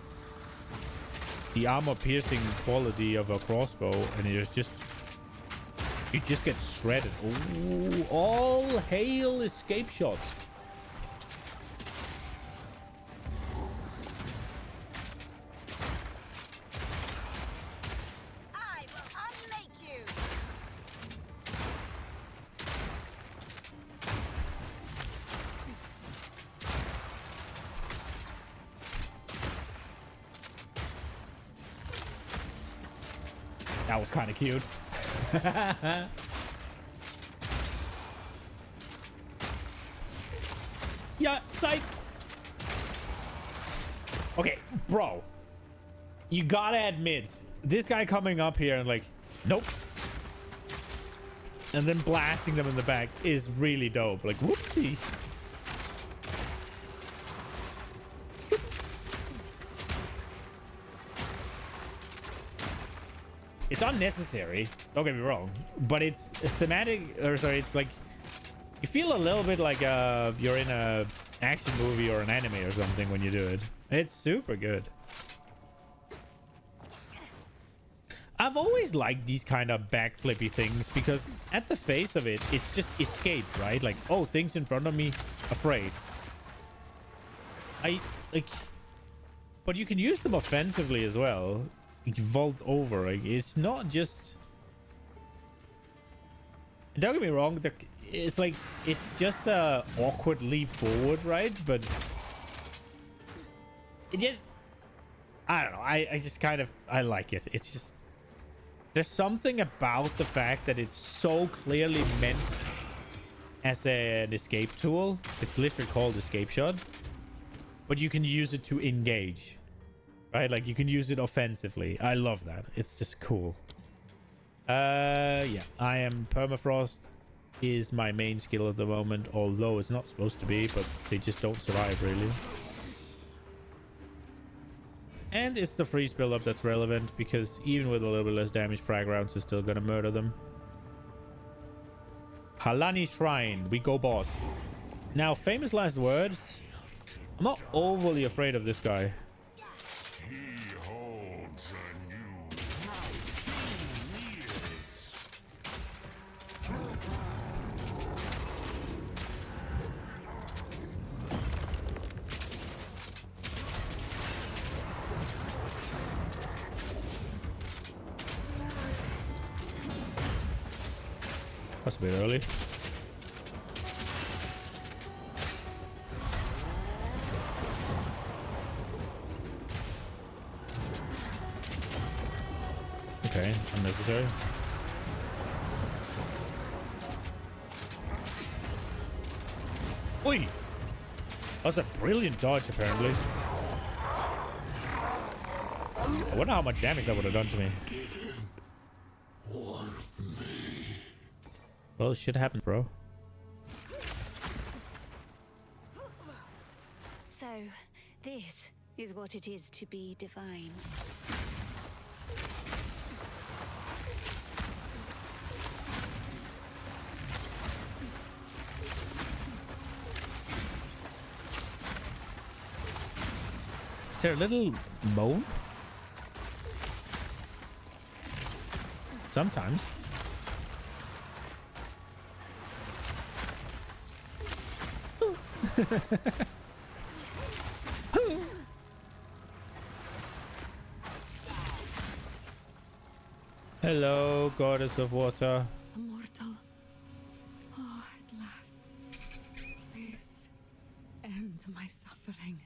the armor piercing quality of a crossbow, and it just gets shredded. Ooh, all hail escape shots. I will unmake you. That was kind of cute. Yeah, psych. Okay, bro. You gotta admit, this guy coming up here and like, nope. And then blasting them in the back is really dope. Like, whoopsie. It's unnecessary, don't get me wrong, but it's thematic, or sorry, it's like you feel a little bit like you're in a action movie or an anime or something when you do it. It's super good. I've always liked these kind of backflippy things because at the face of it, it's just escape, right? Like, oh, things in front of me, afraid. But you can use them offensively as well. You vault over. Like, it's not just... Don't get me wrong, it's like, it's just a awkward leap forward, right? But it just... I don't know. I just kind of... I like it. It's just... There's something about the fact that it's so clearly meant as an escape tool. It's literally called escape shot. But you can use it to engage. Right? Like, you can use it offensively. I love that. It's just cool. Yeah. I am permafrost is my main skill at the moment, although it's not supposed to be, but they just don't survive, really. And it's the freeze build-up that's relevant, because even with a little bit less damage, frag rounds are still gonna murder them. Halani Shrine. We go boss. Now, famous last words. I'm not overly afraid of this guy. That's a bit early. Okay, unnecessary. Oi! That's a brilliant dodge, apparently. I wonder how much damage that would have done to me. Well, shit happened, bro. So, this is what it is to be divine. there a little moan? Sometimes. Hello, goddess of water. Immortal. Oh, at last. Please, end my suffering.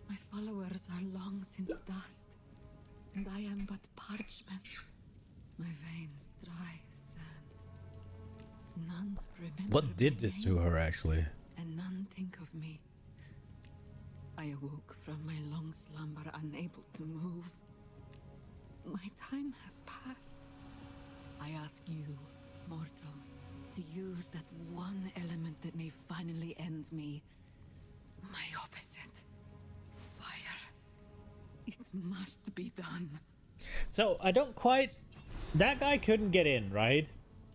My followers are long since dust, and I am but parchment. My veins dry as sand. None remember What did my this name, to her, actually? and none think of me. I awoke from my long slumber, unable to move. My time has passed. I ask you, mortal, to use that one element that may finally end me. My opposite. Fire. It must be done. So, I don't quite... That guy couldn't get in, right?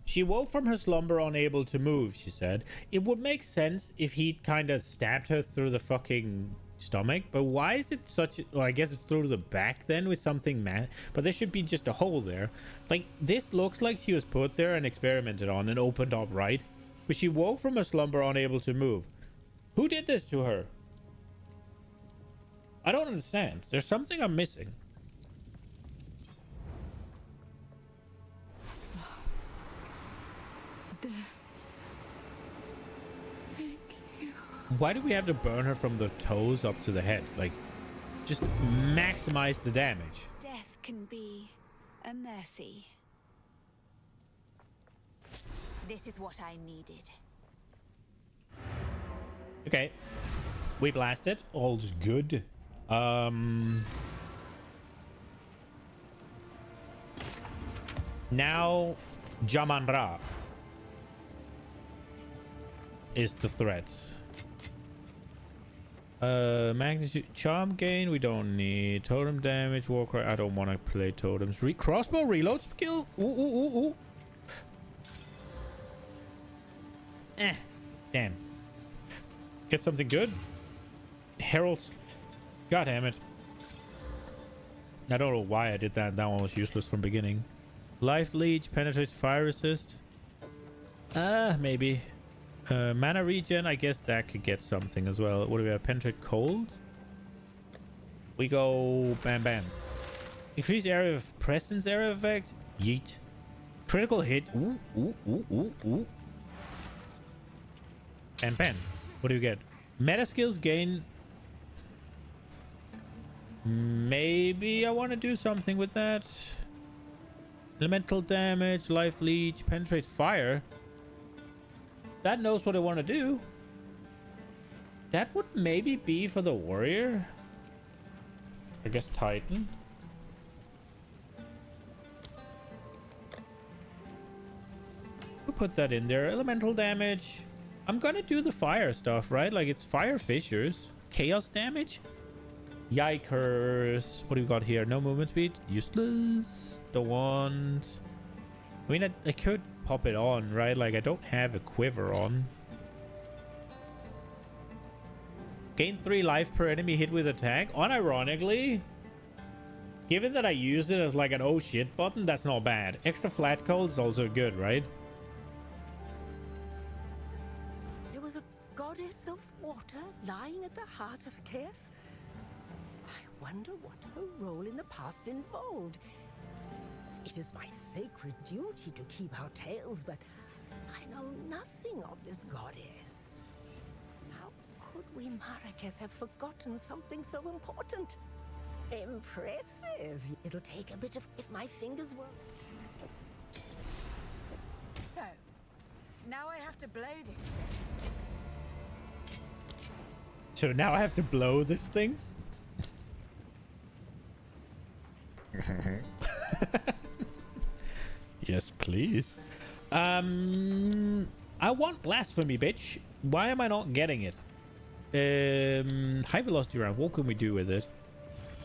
She woke from her slumber unable to move, she said. It would make sense if he'd kind of stabbed her through the fucking stomach, but why is it such... Well, I guess it's through the back then with something mad, but there should be just a hole there. Like, this looks like she was put there and experimented on and opened up, right? But she woke from her slumber unable to move. Who did this to her? I don't understand. There's something I'm missing. Why do we have to burn her from the toes up to the head? Like, just maximize the damage. Death can be a mercy. This is what I needed. Okay. We blast it. All's good. Now, Jaman-Ra is the threat. Magnitude, charm gain, we don't need. Totem damage, warcry, I don't want to play totems. Crossbow reload skill. Ooh. Damn. Get something good. Heralds. God damn it. I don't know why I did that. That one was useless from beginning. Life leech, penetrate, fire resist. Maybe. Mana regen, I guess that could get something as well. What do we have? Penetrate cold? We go bam bam. Increase area of presence area effect. Yeet. Critical hit. Ooh. And bam. What do you get? Meta skills gain. Maybe I want to do something with that. Elemental damage, life leech, penetrate fire. That knows what I want to do. That would maybe be for the warrior. I guess Titan. We'll put that in there. Elemental damage. I'm gonna do the fire stuff, right? Like, it's fire fissures. Chaos damage. Yikers. What do we got here? No movement speed. Useless. Don't want. I mean, I could pop it on, right? Like, I don't have a quiver on. Gain 3 life per enemy hit with attack. Unironically, given that I use it as like an oh shit button, that's not bad. Extra flat cold is also good, right? There was a goddess of water lying at the heart of Keth. I wonder what her role in the past involved. It is my sacred duty to keep our tales, but I know nothing of this goddess. How could we Maraketh have forgotten something so important? Impressive. It'll take a bit of if my fingers were... So, now I have to blow this thing. So now I have to blow this thing? Yes, please. I want blasphemy, bitch. Why am I not getting it? High velocity round. What can we do with it?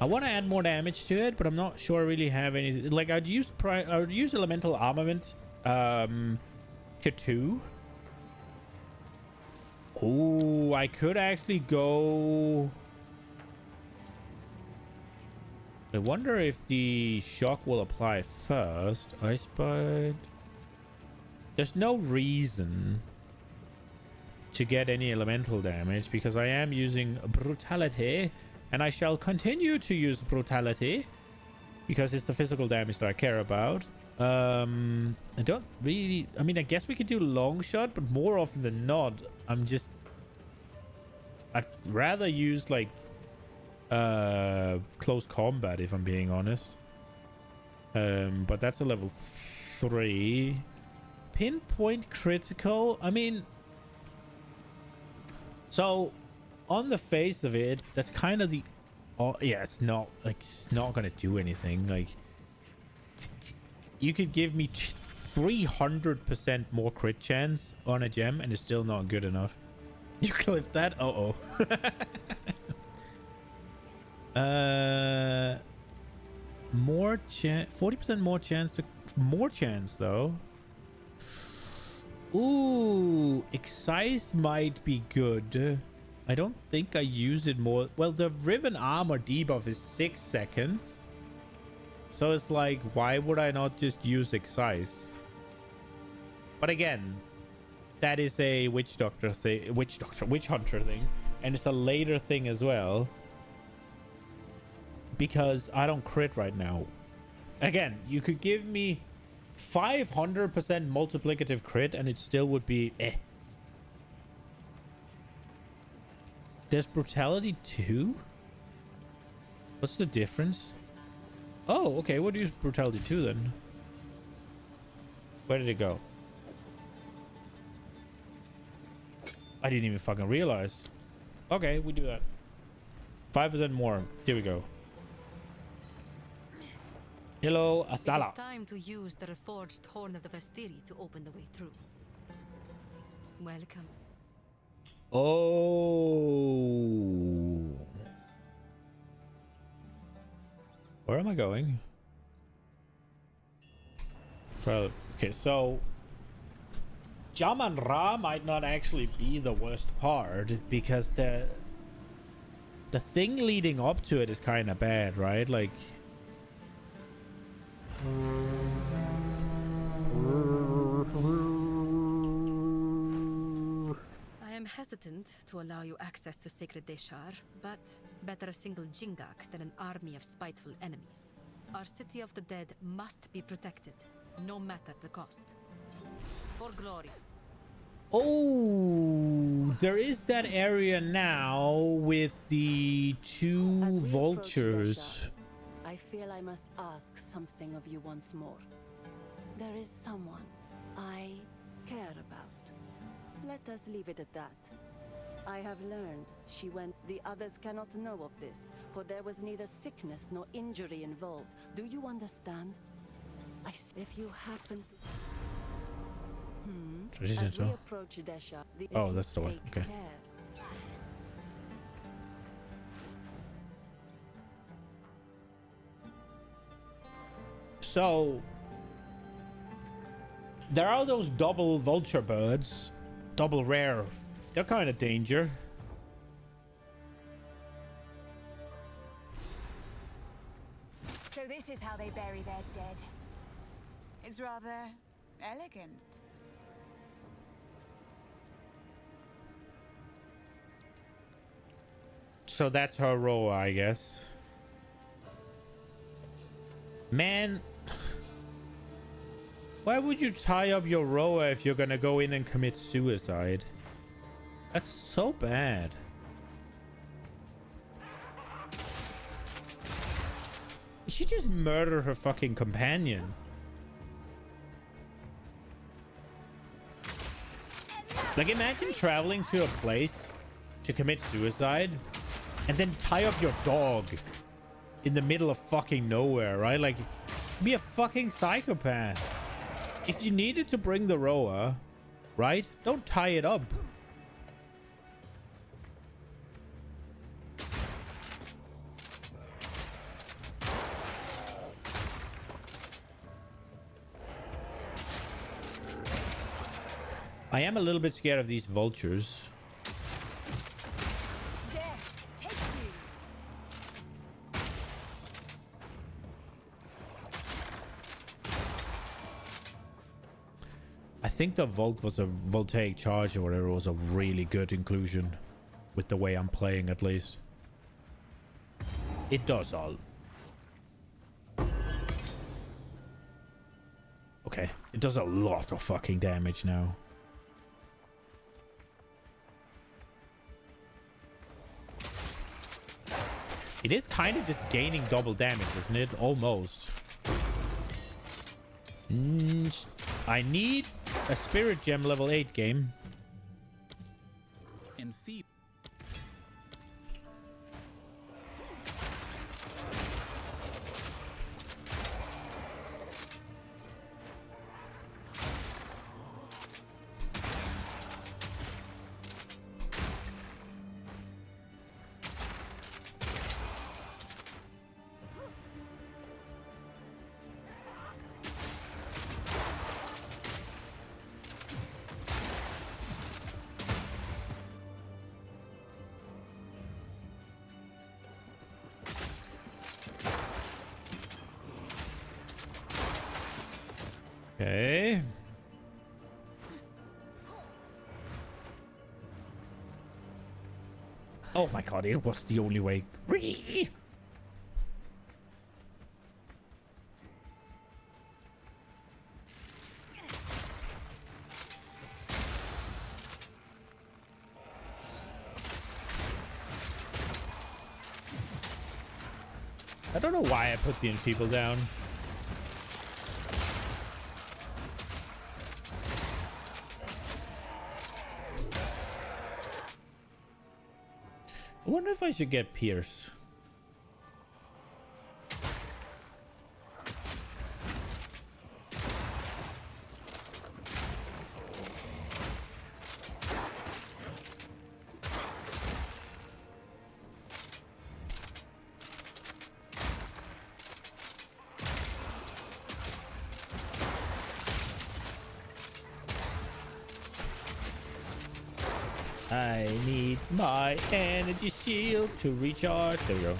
I want to add more damage to it, but I'm not sure I really have any. Like, I'd use elemental armament to 2. Oh, I could actually go I wonder if the shock will apply first. Ice Bite. There's no reason to get any elemental damage because I am using brutality, and I shall continue to use brutality because it's the physical damage that I care about. I don't really... I mean, I guess we could do long shot, but more often than not, I'd rather use like close combat, if I'm being honest. But that's a level 3. Pinpoint critical. I mean, so on the face of it, that's kind of the... Oh yeah, it's not gonna do anything. Like, you could give me 300% more crit chance on a gem and it's still not good enough. You clip that? Uh-oh. More chance, 40% more chance to... More chance, though. Ooh, Excise might be good. I don't think I used it more. Well, the Riven Armor debuff is 6 seconds. So it's like, why would I not just use Excise? But again, that is a Witch Hunter thing. And it's a later thing as well. Because I don't crit right now. Again, you could give me 500% multiplicative crit and it still would be eh. There's brutality 2? What's the difference? Oh, okay. What do you use brutality 2 then? Where did it go? I didn't even fucking realize. Okay, we do that. 5% more. Here we go. Hello, Asala. It is time to use the reforged Horn of the Vestiri to open the way through. Welcome. Oh. Where am I going? Well, okay, so Jaman Ra might not actually be the worst part because the thing leading up to it is kind of bad, right? Like, I am hesitant to allow you access to Sacred Deshar, but better a single Jingak than an army of spiteful enemies. Our city of the dead must be protected, no matter the cost. For glory. oh, there is that area now with the 2 As we approach vultures. Desha, I feel I must ask something of you once more. There is someone I care about. Let us leave it at that. I have learned she went. The others cannot know of this, for there was neither sickness nor injury involved. Do you understand? If you happen to... As we approach Desha, Oh, that's the one. Okay. Care. So there are those double vulture birds, double rare. They're kind of danger. So this is how they bury their dead. It's rather elegant. So that's her role, I guess. Man, why would you tie up your rower if you're gonna go in and commit suicide? That's so bad. She just murdered her fucking companion. Like, imagine traveling to a place to commit suicide and then tie up your dog in the middle of fucking nowhere, right? Like, be a fucking psychopath. If you needed to bring the rower, right? Don't tie it up. I am a little bit scared of these vultures. I think the Volt was a voltaic charge or whatever was a really good inclusion with the way I'm playing, at least. It does all. Okay, it does a lot of fucking damage now. It is kind of just gaining double damage, isn't it? Almost. I need a Spirit Gem level 8 game. And feet. Okay. Oh my god, it was the only way. I don't know why I put the people down. I wonder if I should get Pierce. I need my energy shield to recharge. There we go.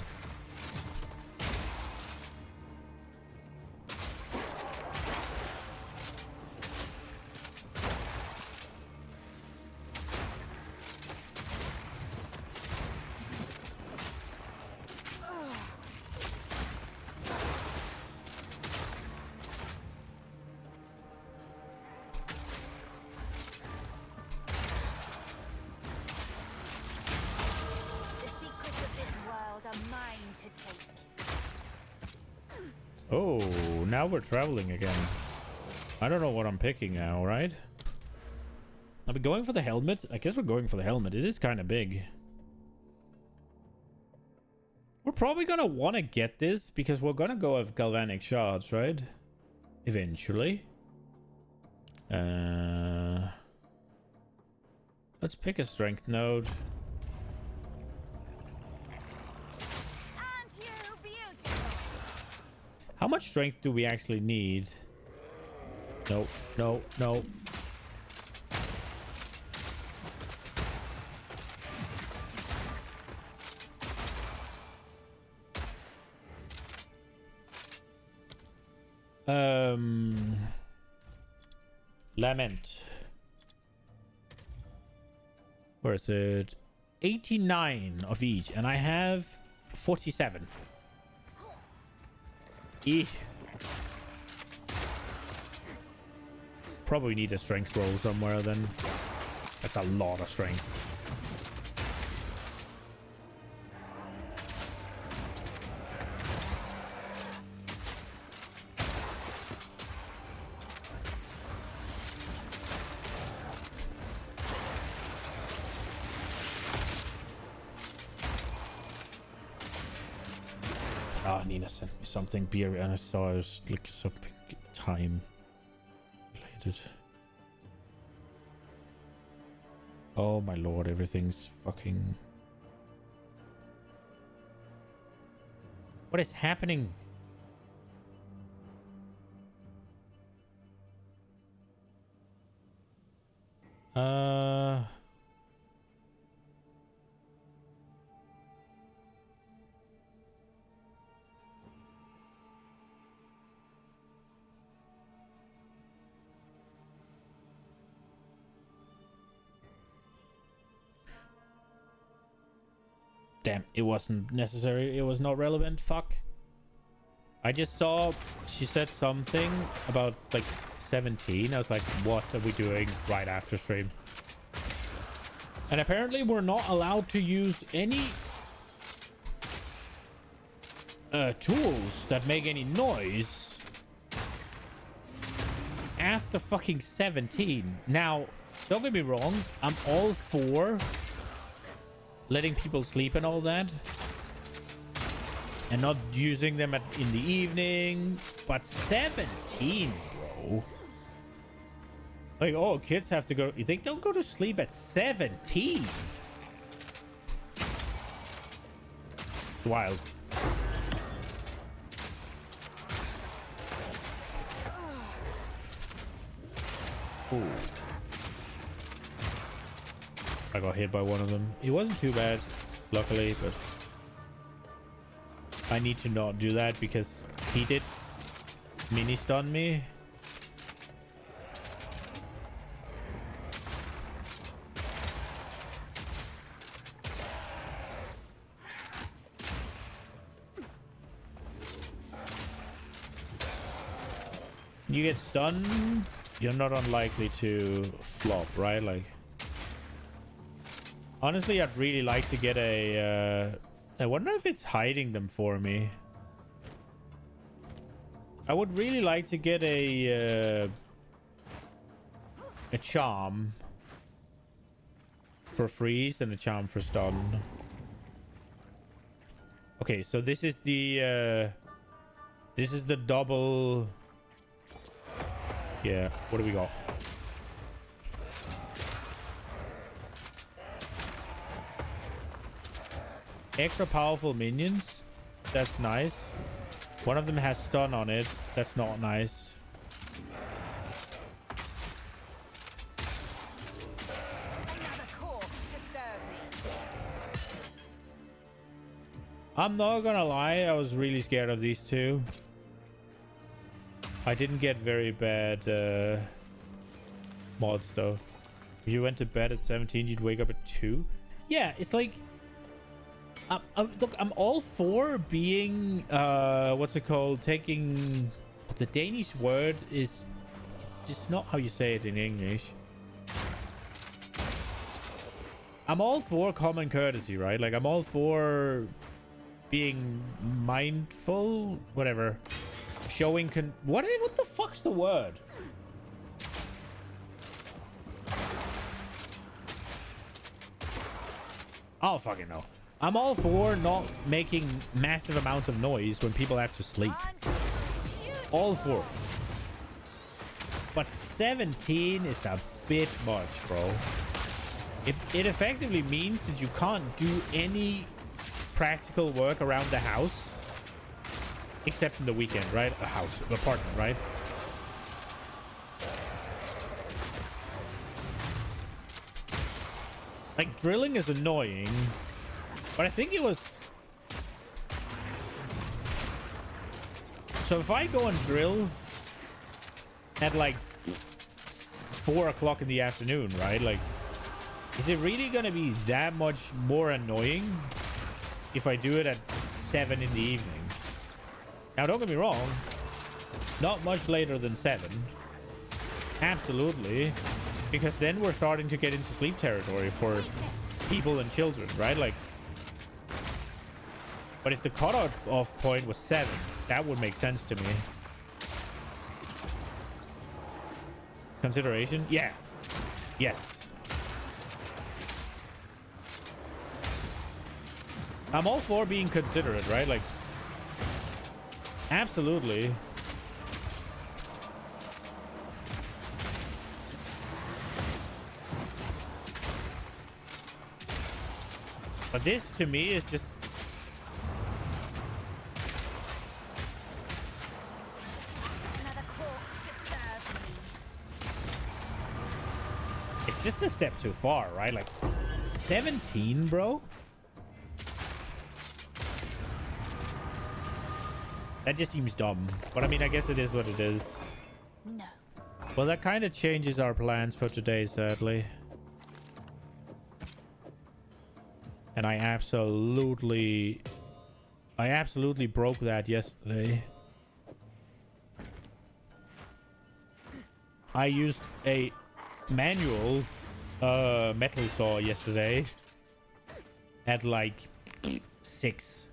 Oh, now we're traveling again. I don't know what I'm picking now, right? Are we going for the helmet? I guess we're going for the helmet. It is kind of big. We're probably going to want to get this because we're going to go with galvanic shards, right? Eventually. Let's pick a strength node. How much strength do we actually need? No, no, no. Lament. Where is it? 89 of each, and I have 47. Probably need a strength roll somewhere then. That's a lot of strength. Ah, Nina sent me something beer and I saw it was like something time related. Oh my lord, everything's fucking... What is happening? Damn, it wasn't necessary. It was not relevant. Fuck. I just saw she said something about like 17. I was like, what are we doing right after stream? And apparently we're not allowed to use any tools that make any noise after fucking 17. Now, don't get me wrong. I'm all for letting people sleep and all that. And not using them in the evening. But 17, bro. Like, oh, kids have to go. You think don't go to sleep at 17? It's wild. Ooh. I got hit by one of them. It wasn't too bad, luckily, but I need to not do that because he did mini stun me. You get stunned, you're not unlikely to flop, right? Like, honestly, I'd really like to get a I wonder if it's hiding them for me. I would really like to get a charm for freeze and a charm for stun. Okay, so this is the double. Yeah, what do we got? Extra powerful minions. That's nice. One of them has stun on it. That's not nice. I'm not gonna lie, I was really scared of these two. I didn't get very bad mods though. If you went to bed at 17, you'd wake up at 2. Yeah, it's like look, I'm all for being what's it called, taking the Danish word is just not how you say it in English. I'm all for common courtesy, right? Like, I'm all for being mindful, whatever. Showing what the fuck's the word? I don't fucking know. I'm all for not making massive amounts of noise when people have to sleep. All for. But 17 is a bit much, bro. It effectively means that you can't do any practical work around the house except in the weekend, right? A house, an apartment, right? Like, drilling is annoying, but I think it was... So if I go and drill at like 4 o'clock in the afternoon, right? Like, is it really gonna be that much more annoying if I do it at 7 in the evening? Now, don't get me wrong, not much later than 7. Absolutely. Because then we're starting to get into sleep territory for people and children, right? Like, but if the cutoff point was 7, that would make sense to me. Consideration? Yeah. Yes. I'm all for being considerate, right? Like, absolutely. But this, to me, is just... It's just a step too far, right? Like, 17, bro? That just seems dumb. But I mean, I guess it is what it is. No. Well, that kind of changes our plans for today, sadly. And I absolutely broke that yesterday. I used a manual metal saw yesterday at like 6.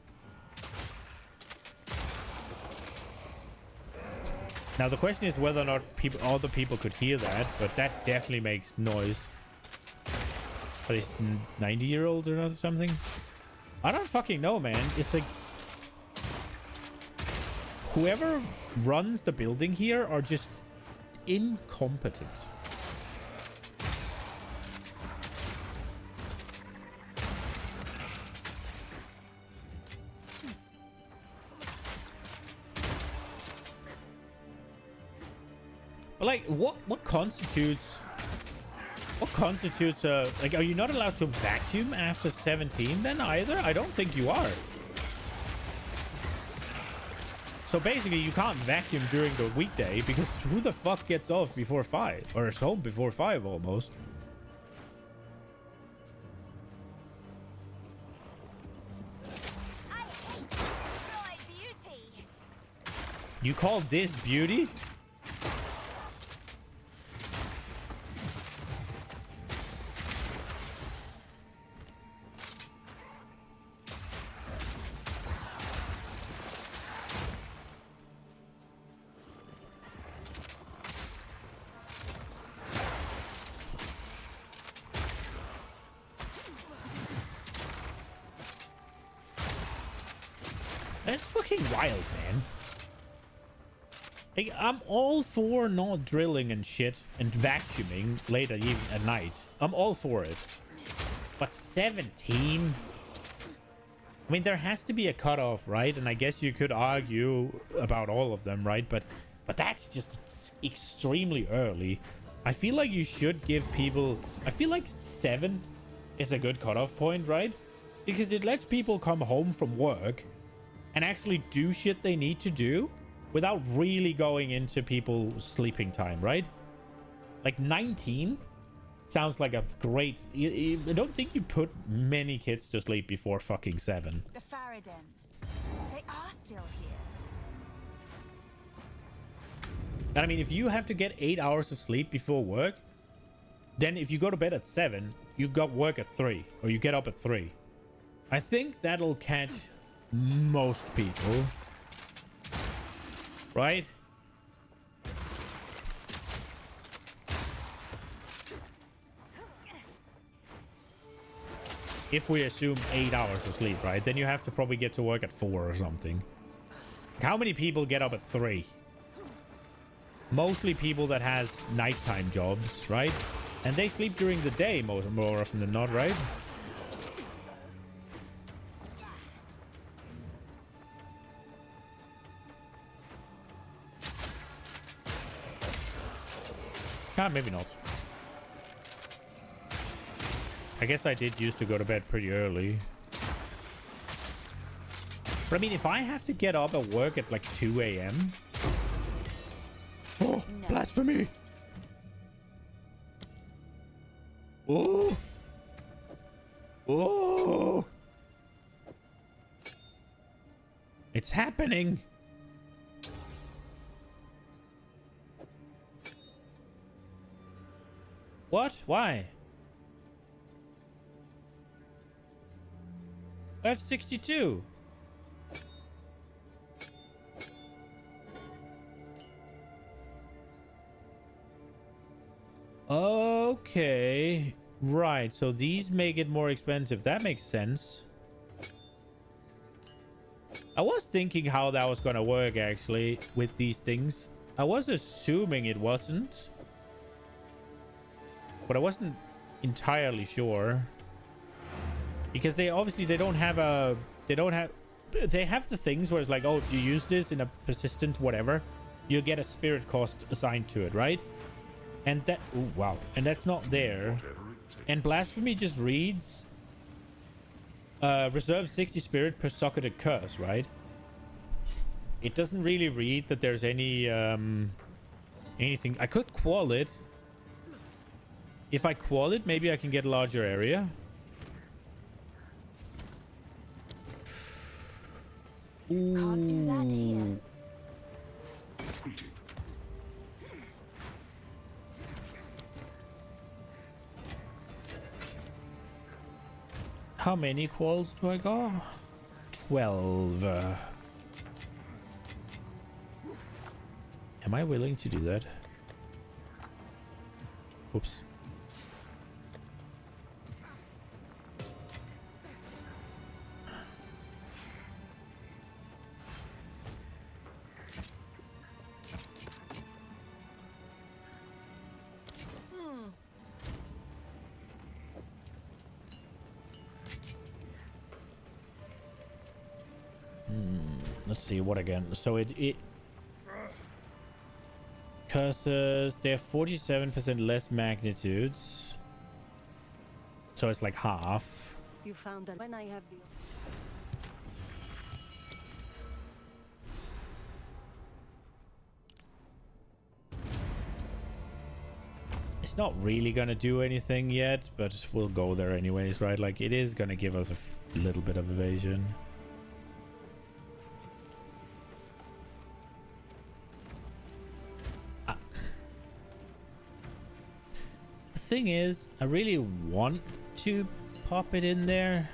Now the question is whether or not other people could hear that, but that definitely makes noise. But it's 90-year-olds or something. I don't fucking know, man. It's like whoever runs the building here are just incompetent. But like, what constitutes like, are you not allowed to vacuum after 17 then either? I don't think you are. So basically you can't vacuum during the weekday because who the fuck gets off before 5 or is home before 5 almost? I hate destroy beauty. You call this beauty? That's fucking wild, man. Like, I'm all for not drilling and shit and vacuuming later even at night. I'm all for it. But 17? I mean, there has to be a cutoff, right? And I guess you could argue about all of them, right? But that's just extremely early. I feel like you should give people... I feel like 7 is a good cutoff point, right? Because it lets people come home from work and actually do shit they need to do without really going into people's sleeping time, right? Like 19 sounds like a great... I don't think you put many kids to sleep before fucking 7. The Faradin. They are still here. And I mean, if you have to get 8 hours of sleep before work, then if you go to bed at 7, you got work at 3, or you get up at 3. I think that'll catch most people, right? If we assume 8 hours of sleep, right? Then you have to probably get to work at 4 or something. How many people get up at 3? Mostly people that has nighttime jobs, right? And they sleep during the day more often than not, right? Ah, maybe not. I guess I did used to go to bed pretty early. But I mean, if I have to get up at work at like 2 a.m. Oh, no. Blasphemy! Oh! Oh! It's happening! What? Why? F62. Okay. Right. So these make it more expensive. That makes sense. I was thinking how that was going to work actually with these things. I was assuming it wasn't. But I wasn't entirely sure. Because they obviously they have the things where it's like, oh, you use this in a persistent whatever, you get a spirit cost assigned to it, right? And that, ooh, wow, and that's not there. And Blasphemy just reads reserve 60 spirit per socketed curse, right? It doesn't really read that there's any anything. I could qual it. If I qual it, maybe I can get a larger area. Can't do that here. How many quals do I got? 12. Am I willing to do that? Oops. Let's see what again. So it curses, they have 47% less magnitudes, so it's like half. You found that when I have the... It's not really gonna do anything yet, but we'll go there anyways, right? Like, it is gonna give us a little bit of evasion. Thing is, I really want to pop it in there.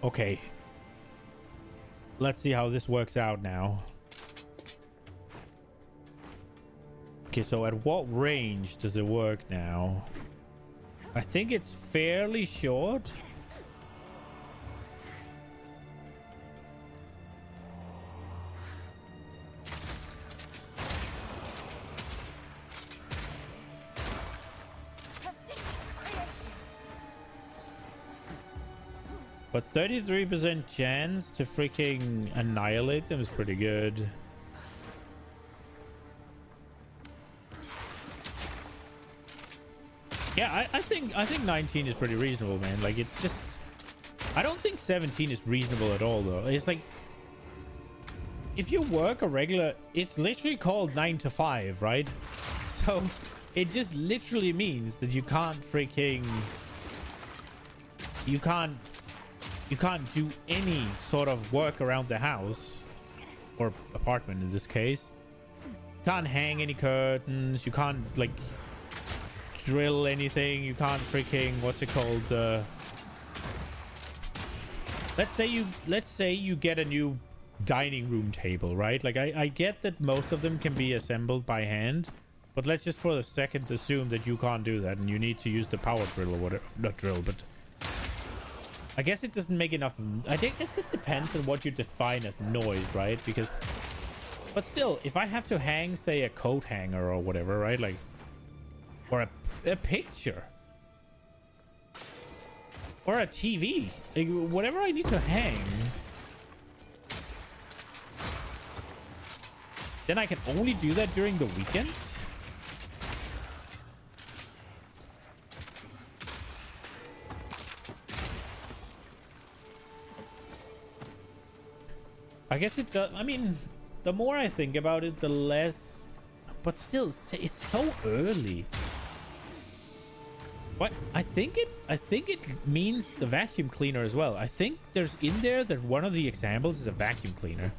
Okay. Let's see how this works out now. Okay, so at what range does it work now? I think it's fairly short. But 33% chance to freaking annihilate them is pretty good. Yeah, I think 19 is pretty reasonable, man. Like, it's just, I don't think 17 is reasonable at all, though. It's like, if you work a regular, it's literally called 9 to 5, right? So it just literally means that you can't freaking, you can't do any sort of work around the house or apartment in this case. You can't hang any curtains. You can't, like, drill anything. You can't freaking, what's it called, let's say you get a new dining room table, right? Like, I get that most of them can be assembled by hand, but let's just for a second assume that you can't do that and you need to use the power drill or whatever. Not drill, but I guess it doesn't make enough. I guess it depends on what you define as noise, right? Because, but still, if I have to hang, say, a coat hanger or whatever, right? Like, or a picture or a TV, like, whatever I need to hang, then I can only do that during the weekends. I guess it does. I mean, the more I think about it, the less, but still, it's so early. What? I think it means the vacuum cleaner as well. I think there's in there that one of the examples is a vacuum cleaner.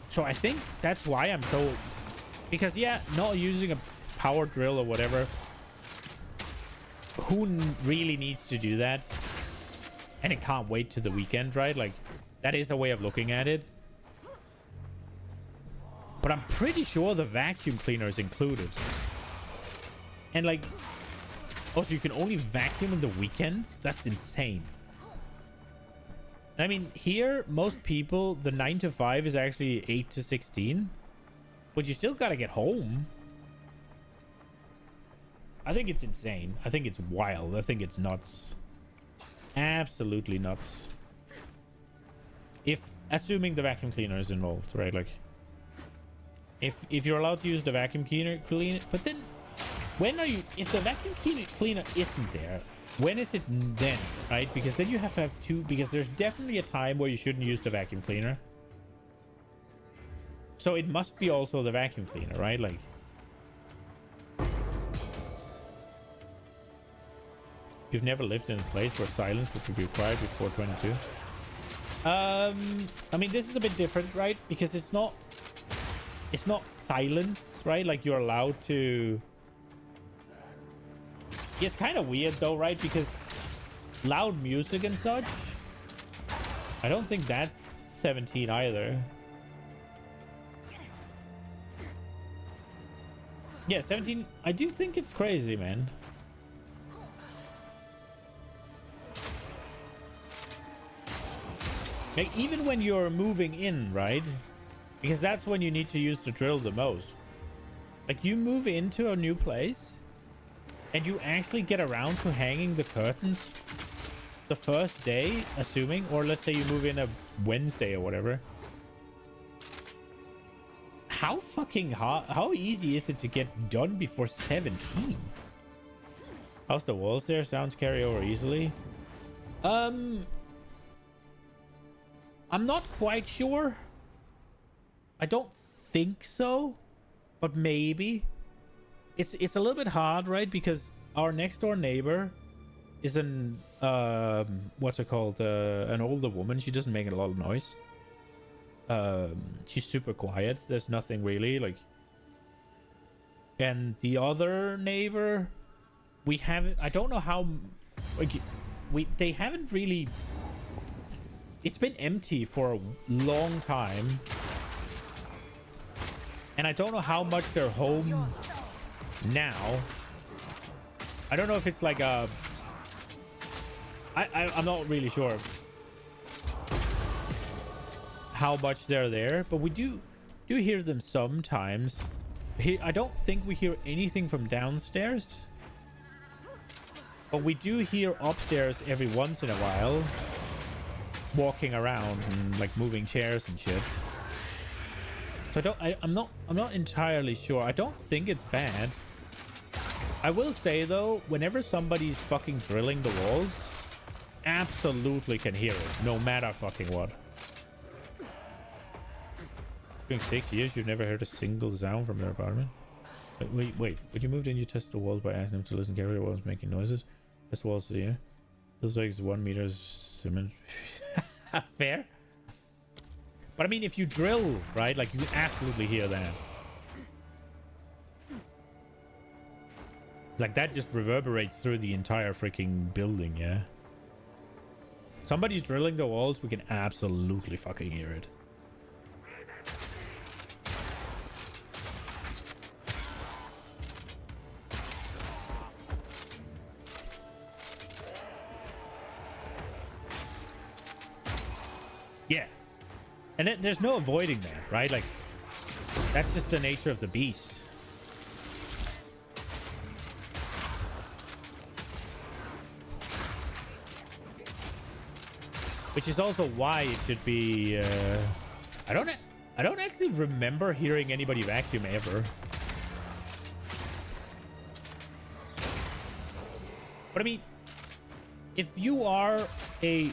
So I think that's why I'm so, because yeah, not using a power drill or whatever, who really needs to do that? And it can't wait to the weekend, right? Like, that is a way of looking at it. But I'm pretty sure the vacuum cleaner is included. And like, also, you can only vacuum in the weekends? That's insane. I mean, here, most people, the 9 to 5 is actually 8 to 16. But you still gotta get home. I think it's insane. I think it's wild. I think it's nuts. Absolutely nuts. Assuming the vacuum cleaner is involved, right? Like, if you're allowed to use the vacuum cleaner, but then when are you, if the vacuum cleaner isn't there, when is it then, right? Because then you have to have two, because there's definitely a time where you shouldn't use the vacuum cleaner. So it must be also the vacuum cleaner, right? Like, you've never lived in a place where silence would be required before 22. I mean, this is a bit different, right? Because it's not silence, right? Like, you're allowed to... It's kind of weird though, right? Because loud music and such, I don't think that's 17 either. Yeah, 17. I do think it's crazy, man. Like, even when you're moving in, right? Because that's when you need to use the drill the most. Like, you move into a new place and you actually get around to hanging the curtains the first day, assuming, or let's say you move in a Wednesday or whatever. How fucking hard, how easy is it to get done before 17? How's the walls there? Sounds carry over easily. I'm not quite sure. I don't think so, but maybe. It's a little bit hard, right? Because our next door neighbor is an what's it called? An older woman. She doesn't make a lot of noise. She's super quiet. There's nothing really like. And the other neighbor, we haven't. I don't know how. Like, they haven't really. It's been empty for a long time, and I don't know how much they're home now. I don't know if it's like a... I'm not really sure how much they're there, but we do hear them sometimes. I don't think we hear anything from downstairs, but we do hear upstairs every once in a while, walking around and like moving chairs and shit. So I'm not entirely sure. I don't think it's bad. I will say though, whenever somebody's fucking drilling the walls, absolutely can hear it, no matter fucking what. During 6 years, you've never heard a single sound from their apartment? Wait. When you moved in, you tested the walls by asking them to listen carefully to what was making noises. Test the walls to the air. Feels like it's 1 meter cement. Fair. But I mean, if you drill, right, like you can absolutely hear that. Like that just reverberates through the entire freaking building, yeah? Somebody's drilling the walls, we can absolutely fucking hear it. Yeah. And there's no avoiding that, right? Like, that's just the nature of the beast. Which is also why it should be... I don't actually remember hearing anybody vacuum ever. But I mean, if you are a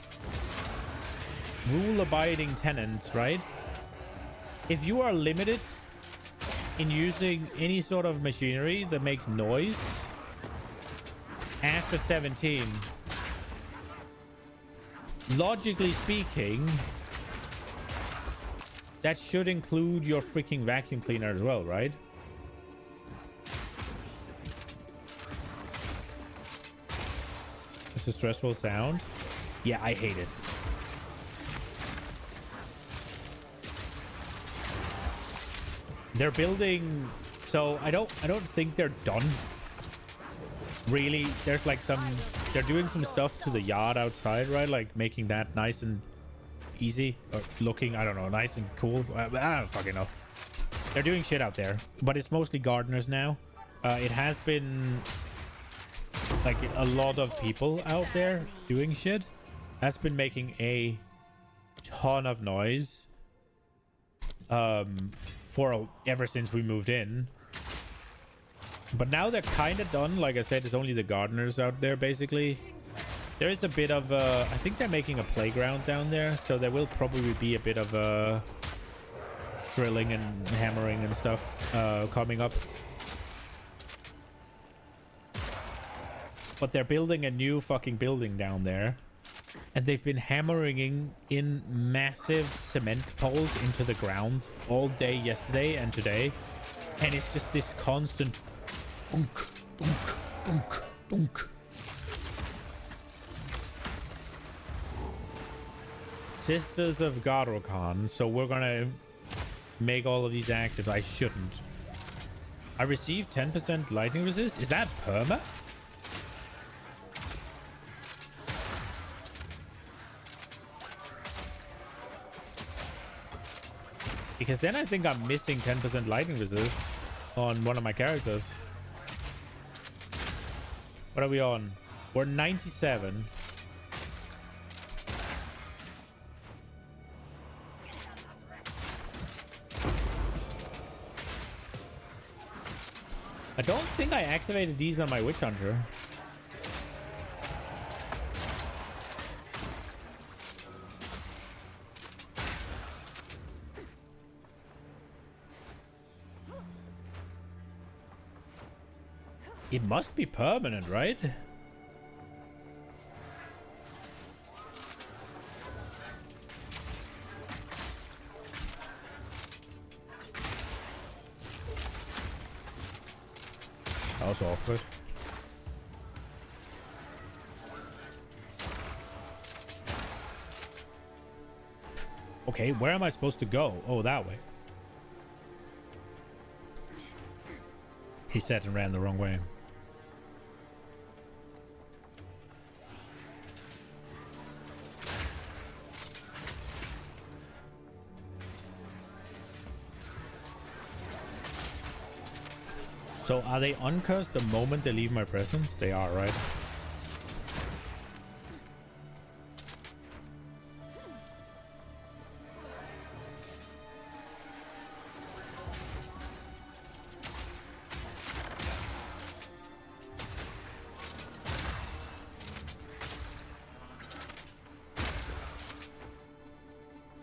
rule-abiding tenant, right? If you are limited in using any sort of machinery that makes noise after 17, logically speaking, that should include your freaking vacuum cleaner as well, right? It's a stressful sound. Yeah, I hate it. They're building, so I don't think they're done. Really, there's like they're doing some stuff to the yard outside, right? Like making that nice and easy, or looking, I don't know, nice and cool. I don't fucking know. They're doing shit out there, but it's mostly gardeners now. It has been like a lot of people out there doing shit. That's been making a ton of noise. Ever since we moved in. But now they're kind of done. Like I said, it's only the gardeners out there, basically. There is a bit of... I think they're making a playground down there, so there will probably be a bit of drilling and hammering and stuff coming up. But they're building a new fucking building down there. And they've been hammering in massive cement poles into the ground all day yesterday and today. And it's just this constant bunk, bunk, bunk, bunk. Sisters of Garokan. So we're gonna make all of these active. I shouldn't. I received 10% lightning resist. Is that perma? Because then I think I'm missing 10% lightning resist on one of my characters. What are we on? We're 97. I don't think I activated these on my Witch Hunter. It must be permanent, right? That was awkward. Okay, where am I supposed to go? Oh, that way. He said and ran the wrong way. So are they uncursed the moment they leave my presence? They are, right?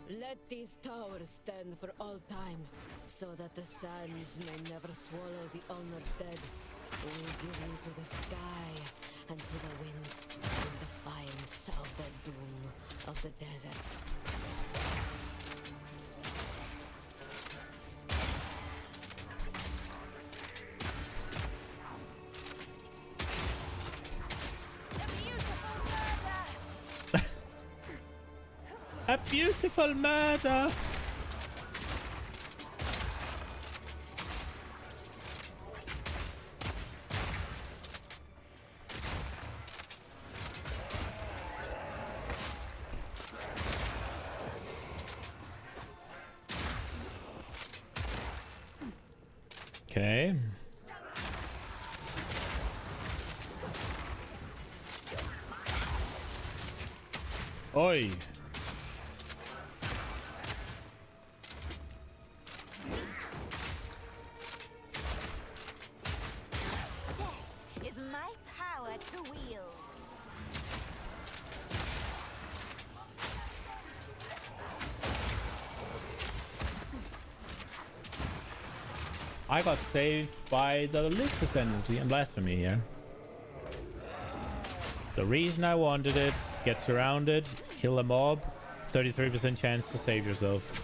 Let these towers stand for all time, so that the sands may never swallow the honored dead. We give you to the sky and to the wind in defiance of the doom of the desert. A beautiful murder. Okay. Oi. Is my power to wield. I got saved by the Lift Ascendancy and Blasphemy here. The reason I wanted it, get surrounded, kill a mob, 33% chance to save yourself.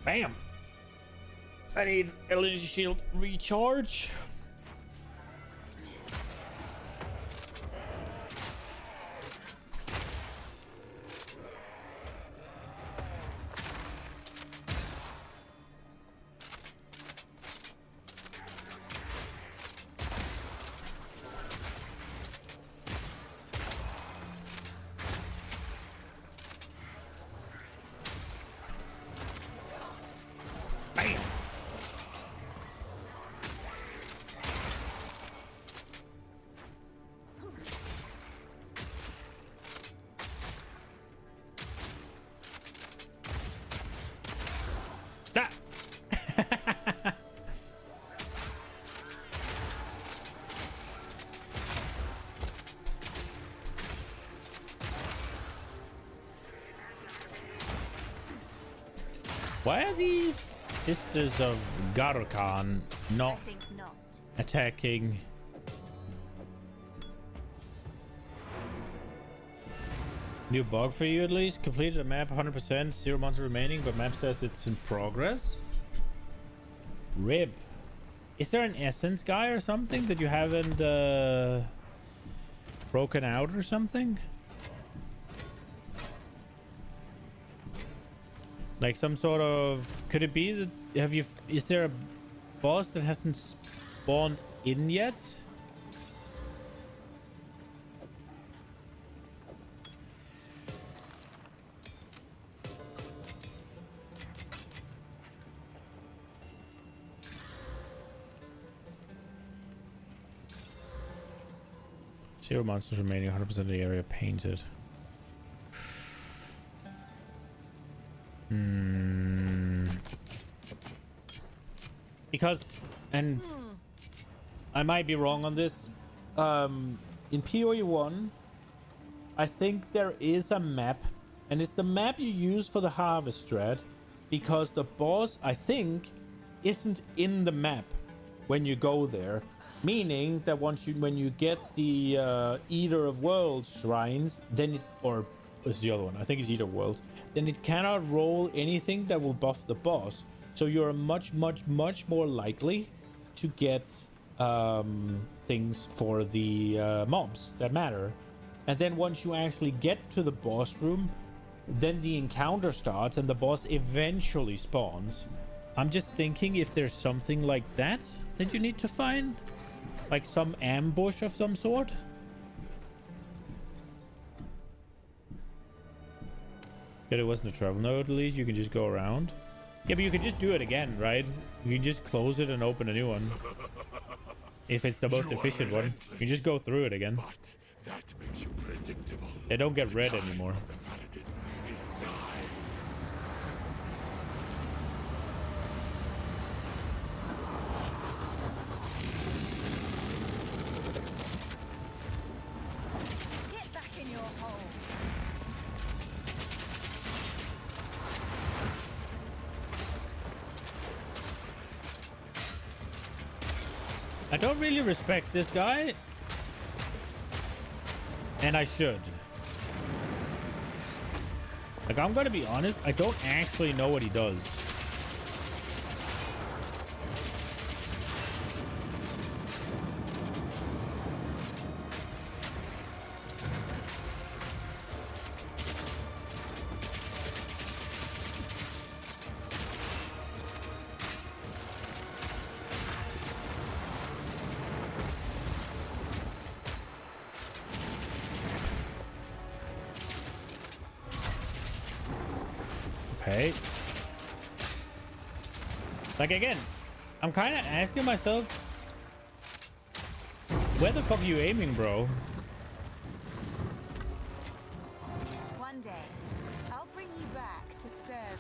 Bam! I need energy shield recharge. Why are these sisters of Garkan not I think not. attacking? New bug for you at least. Completed a map 100%, 0 months remaining, but map says it's in progress. Rib. Is there an essence guy or something that you haven't broken out or something? Like some sort of, could it be that is there a boss that hasn't spawned in yet? Zero monsters remaining, 100% of the area painted. Because, and I might be wrong on this, in PoE 1, I think there is a map, and it's the map you use for the harvest strat, because the boss, I think, isn't in the map when you go there. Meaning that when you get the Eater of Worlds shrines, then it, or is the other one, I think it's Eater of Worlds, then it cannot roll anything that will buff the boss. So you're much more likely to get things for the mobs that matter. And then once you actually get to the boss room, then the encounter starts and the boss eventually spawns. I'm just thinking if there's something like that you need to find. Like some ambush of some sort. But it wasn't a travel node, at least you can just go around. Yeah, but you can just do it again, right? You can just close it and open a new one. If it's the most efficient one. You can just go through it again. But that makes you predictable. They don't get red anymore. Is nigh. Get back in your hole. I don't really respect this guy. And I should. Like, I'm gonna be honest, I don't actually know what he does. Okay. Like, again, I'm kind of asking myself, where the fuck are you aiming, bro? One day, I'll bring you back to serve.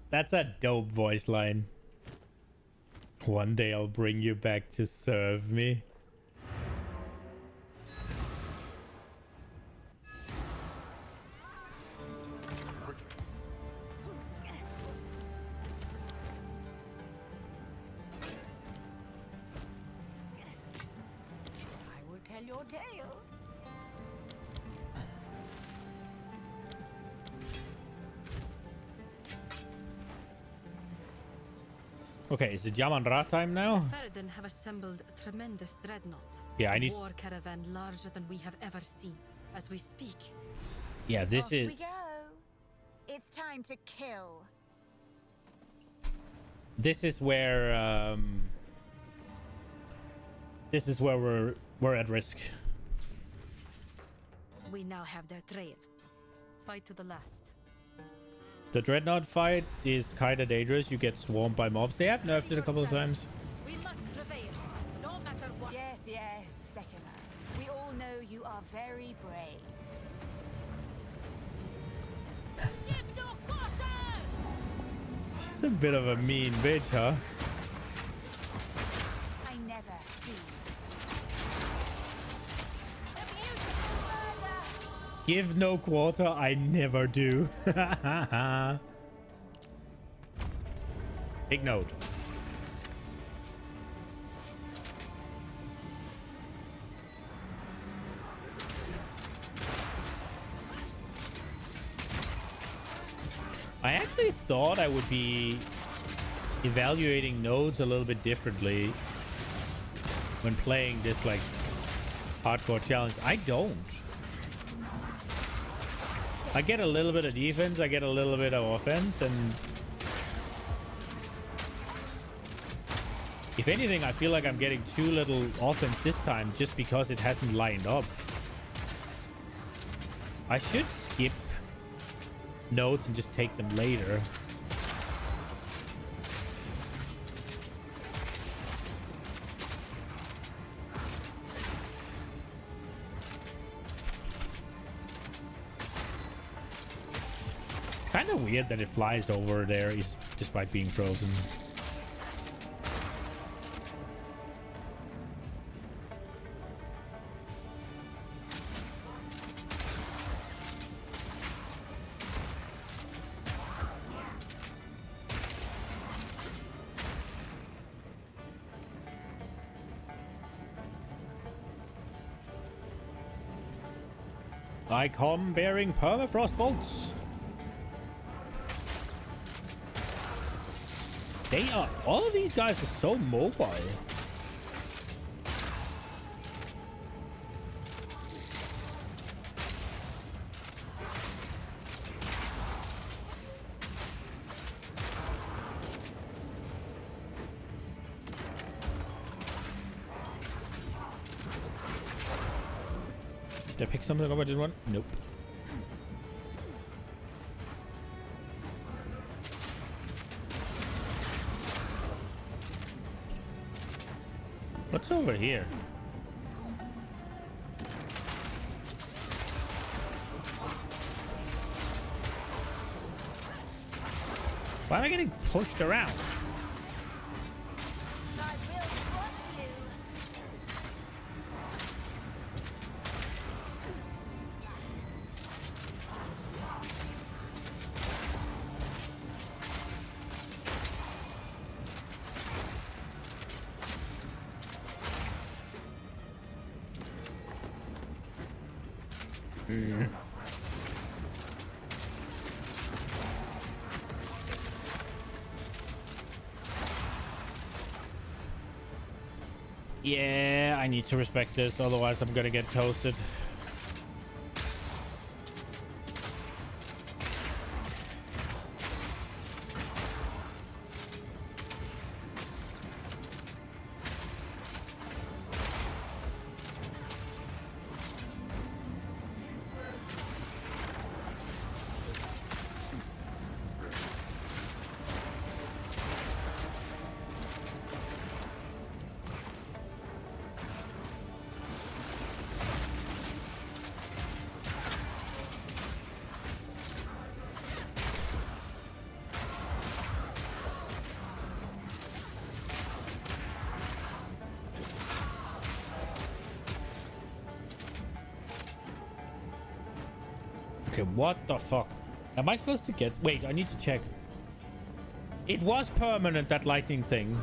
That's a dope voice line. One day I'll bring you back to serve me. I will tell your tale. Okay, is it Yaman-Ra time now? Faradin have assembled a tremendous dreadnought. Yeah, I A need... war caravan larger than we have ever seen. As we speak, Yeah, this Off is... we go. It's time to kill. This is where, this is where we're at risk. we now have their trail. Fight to the last. The Dreadnought fight is kind of dangerous. You get swarmed by mobs. They have nerfed it a couple of times. We must prevail, no matter what. Yes, Sekima. We all know you are very brave. Give no quarter! She's a bit of a mean bitch, huh? I never do. A beautiful murder! Give no quarter. I never do. Big note. I actually thought I would be evaluating nodes a little bit differently when playing this like hardcore challenge. I don't. I get a little bit of defense, I get a little bit of offense, and if anything, I feel like I'm getting too little offense this time just because it hasn't lined up. I should skip nodes and just take them later. It's kind of weird that it flies over there despite being frozen. I come bearing permafrost bolts. They are... all of these guys are so mobile. Did I pick something up I didn't want? Nope. What's over here? Why am I getting pushed around? Yeah, I need to respect this, otherwise I'm gonna get toasted. Okay, what the fuck? Am I supposed to get... wait, I need to check. It was permanent, that lightning thing.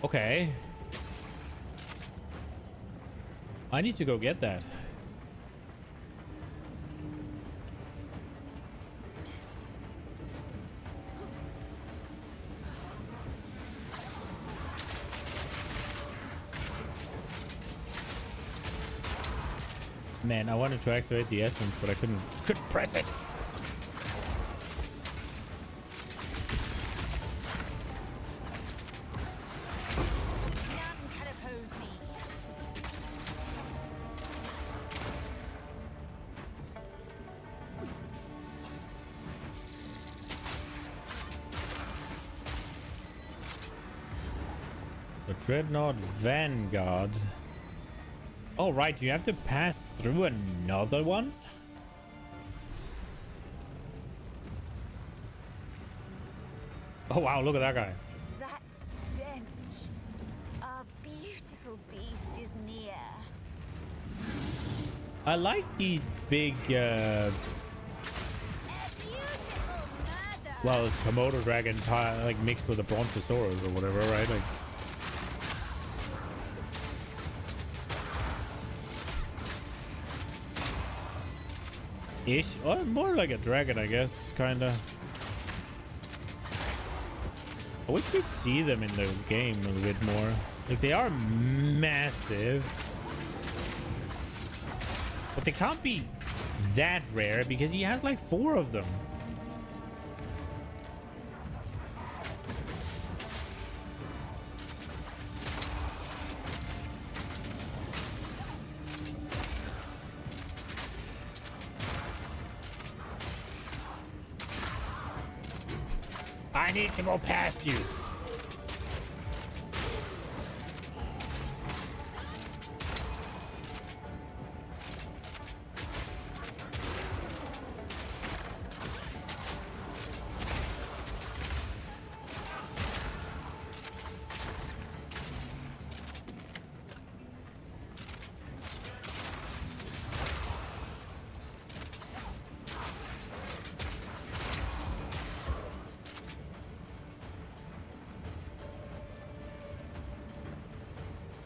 Okay. I need to go get that. Man, I wanted to activate the essence, but I couldn't press it. The Dreadnought Vanguard. Oh, right. You have to pass through another one? Oh, wow. Look at that guy. That stench. A beautiful beast is near. I like these big, well, it's Komodo dragon like mixed with a brontosaurus or whatever, right? Like, ish. Oh, more like a dragon, I guess, kinda. I wish we'd see them in the game a little bit more. Like, they are massive, but they can't be that rare because he has like 4 of them. I need to go past you.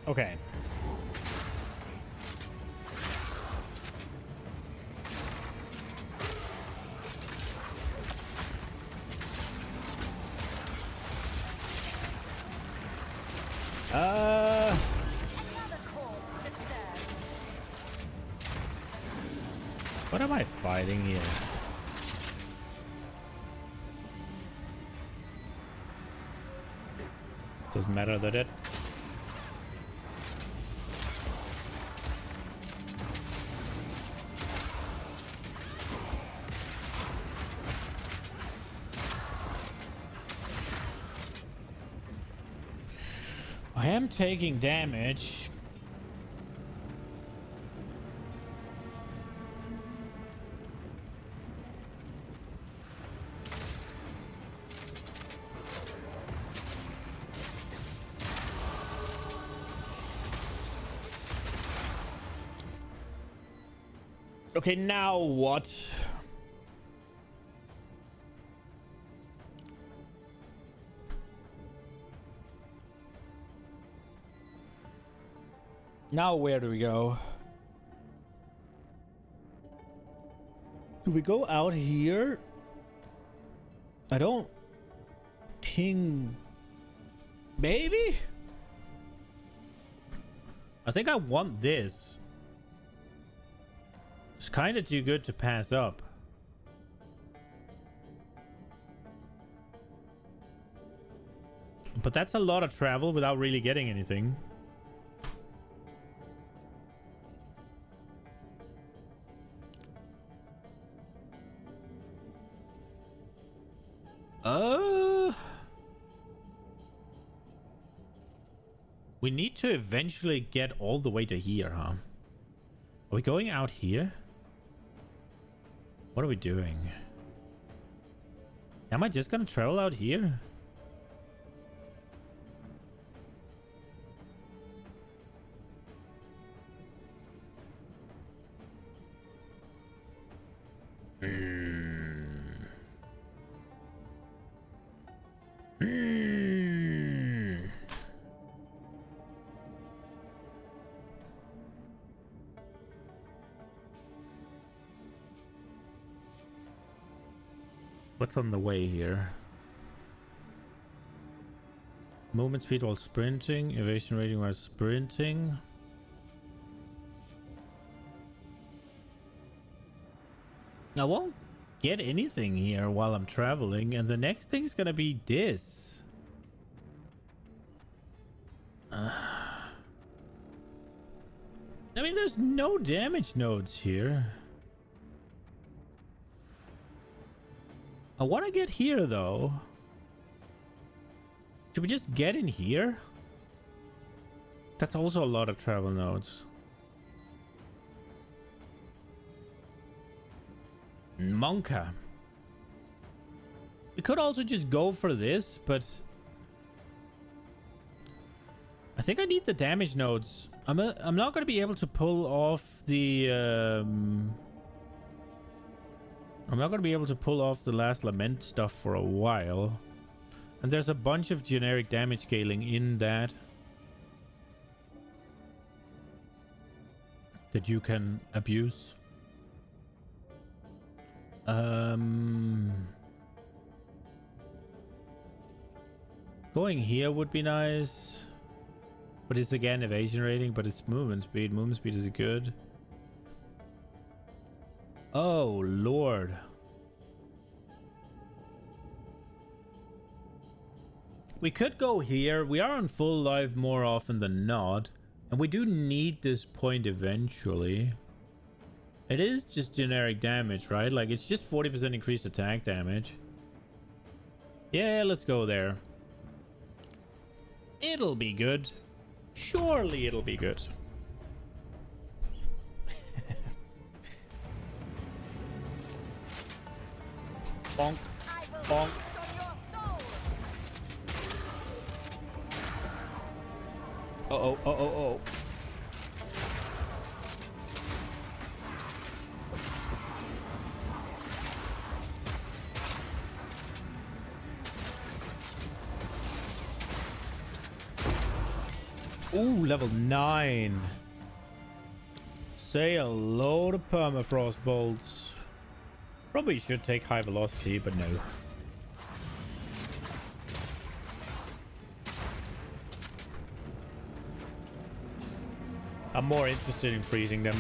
Okay. What am I fighting here? Doesn't matter that it. I am taking damage. Okay, now what? Now where do we go? Do we go out here? I don't think... Maybe? I think I want this. It's kind of too good to pass up. But that's a lot of travel without really getting anything. We need to eventually get all the way to here, huh? Are we going out here? What are we doing? Am I just gonna travel out here? What's on the way here? Movement speed while sprinting, evasion rating while sprinting. I won't get anything here while I'm traveling, and the next thing is gonna be this. I mean, there's no damage nodes here. I want to get here, though. Should we just get in here? That's also a lot of travel nodes. Monka. We could also just go for this, but I think I need the damage nodes. I'm not going to be able to pull off the... I'm not going to be able to pull off the last Lament stuff for a while. And there's a bunch of generic damage scaling in that you can abuse. Going here would be nice. But it's again evasion rating, but it's movement speed. Movement speed is good. Oh, Lord. We could go here. We are on full life more often than not. And we do need this point eventually. It is just generic damage, right? Like, it's just 40% increased attack damage. Yeah, let's go there. It'll be good. Surely it'll be good. Bonk. Bonk. Uh-oh, uh-oh, uh-oh. Ooh, level 9. Say hello to permafrost bolts. Probably should take high velocity, but no. I'm more interested in freezing them.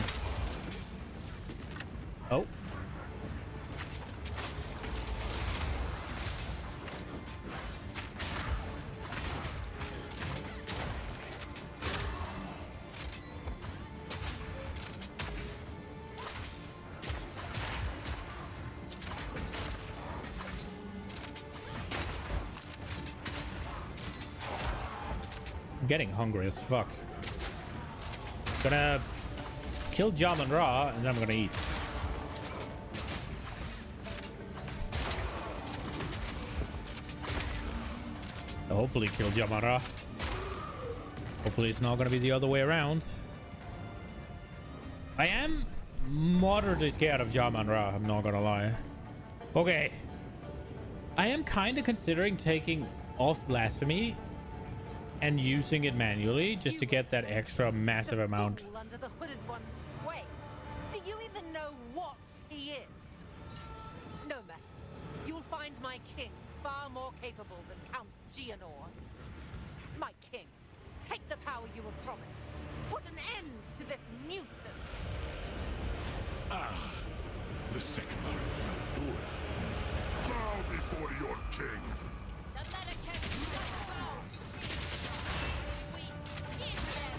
Oh. I'm getting hungry as fuck. Gonna kill Jaman Ra and then I'm gonna eat. I'll hopefully kill Jaman Ra. Hopefully it's not gonna be the other way around. I am moderately scared of Jaman Ra, I'm not gonna lie. Okay. I am kind of considering taking off Blasphemy and using it manually just to get that extra massive amount. Under the hooded one's sway. Do you even know what he is? No matter. You'll find my king far more capable than Count Geonor. My king, take the power you were promised. Put an end to this nuisance. Ah, the second part of Maldura. Bow before your king. The Medicaid we skin them.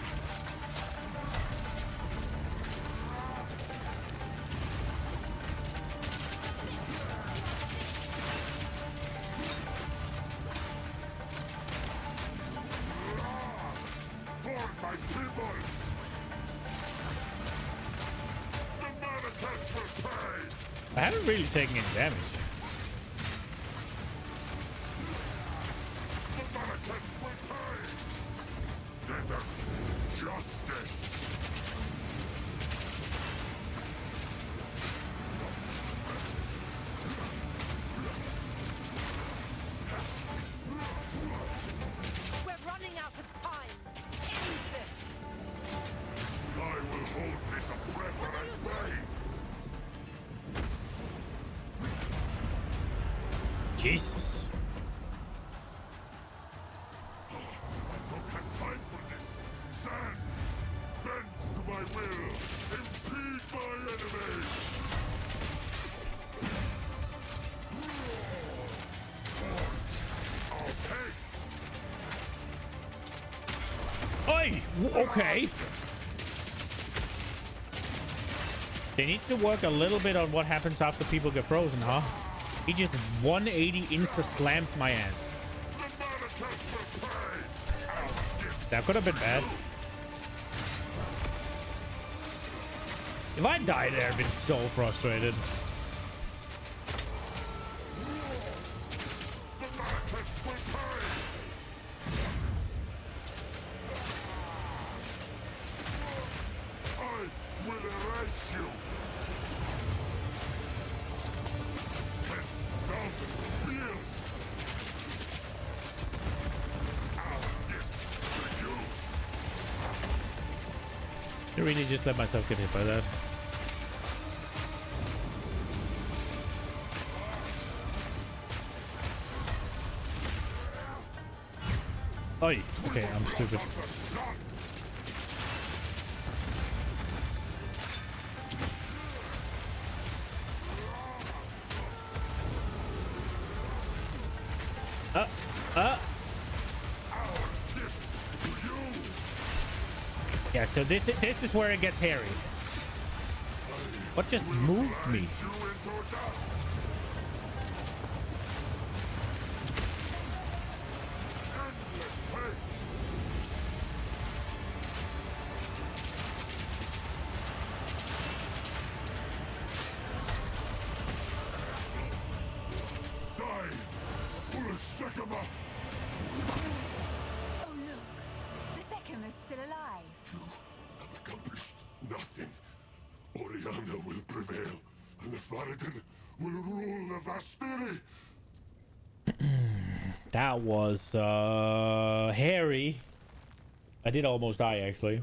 For my people! The Manacans will pay! I haven't really taken any damage. The Manacans will pay! Desert justice! We're running out of time. End this. I will hold this oppressor at bay! Jesus. I don't have time for this! Sand! Bends to my will! Impede my enemy! Forge our hate! Oi! Okay. They need to work a little bit on what happens after people get frozen, huh? He just 180 insta-slammed my ass. The Manacans will pay! That could have been bad. If I died there, I'd been so frustrated. The Manacans will pay! I really just let myself get hit by that? Oi! Okay, I'm stupid. Yeah, so this is where it gets hairy. What just moved me? Oh look, the Sekima's still alive. You have accomplished nothing. Oriana will prevail, and the Faradin will rule the Vastiri. That was hairy. I did almost die, actually.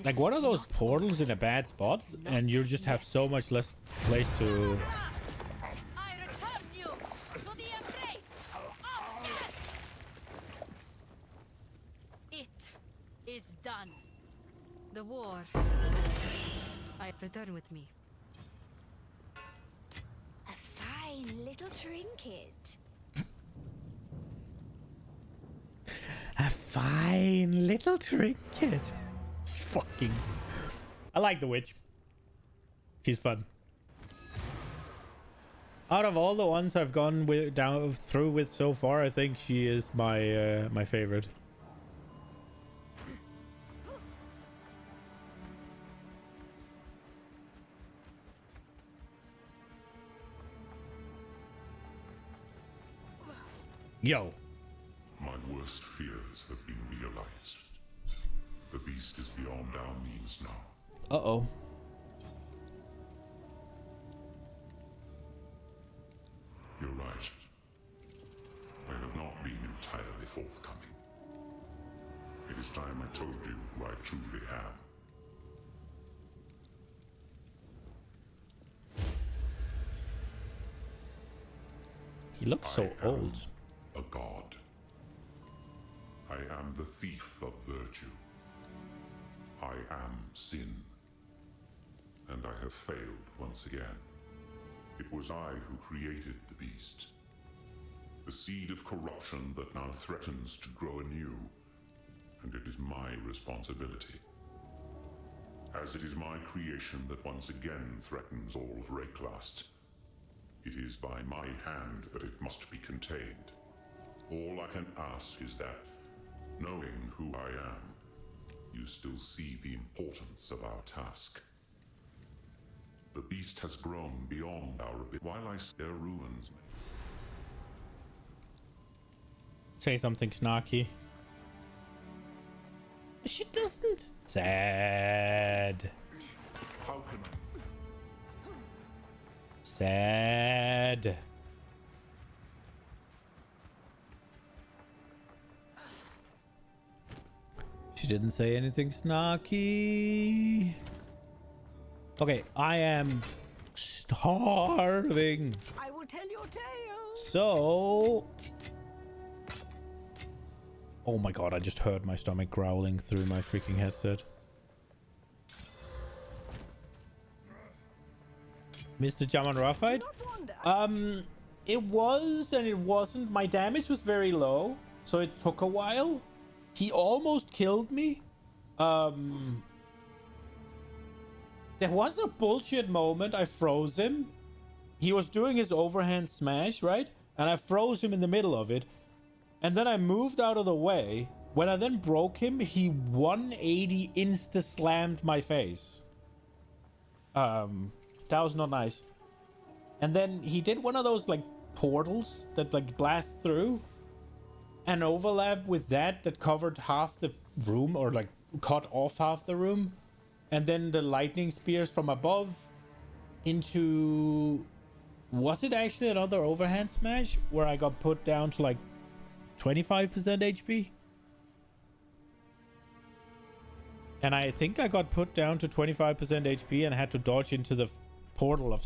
Like one of those portals in a bad spot, and you just have so much less place to... I return you to the embrace of death! It is done. The war. I return with me. A fine little trinket. A fine little trinket. It's fucking... I like the witch. She's fun. Out of all the ones I've gone with through with so far, I think she is my my favorite. Yo. My worst fears have been realized. The beast is beyond our means now. Uh-oh. You're right. I have not been entirely forthcoming. It is time I told you who I truly am. He looks so old. A god. I am the thief of virtue. I am sin. And I have failed once again. It was I who created the beast. The seed of corruption that now threatens to grow anew. And it is my responsibility. As it is my creation that once again threatens all of Rayclast. It is by my hand that it must be contained. All I can ask is that, knowing who I am, you still see the importance of our task. The beast has grown beyond our ability. While I stare ruins me. Say something snarky. She doesn't. Sad. How can I? Sad. She didn't say anything snarky. Okay, I am starving. I will tell your tale. So... Oh my god, I just heard my stomach growling through my freaking headset. Mr. Jaman Rafite? It was and it wasn't. My damage was very low, so it took a while. He almost killed me. There was a bullshit moment. I froze him. He was doing his overhand smash, right? And I froze him in the middle of it. And then I moved out of the way. When I then broke him, he 180 insta-slammed my face. That was not nice. And then he did one of those, like, portals that, like, blast through. And overlap with that covered half the room, or, like, cut off half the room. And then the lightning spears from above into... Was it actually another overhand smash? Where I got put down to, like, 25% HP? And I think I got put down to 25% HP and had to dodge into the portal of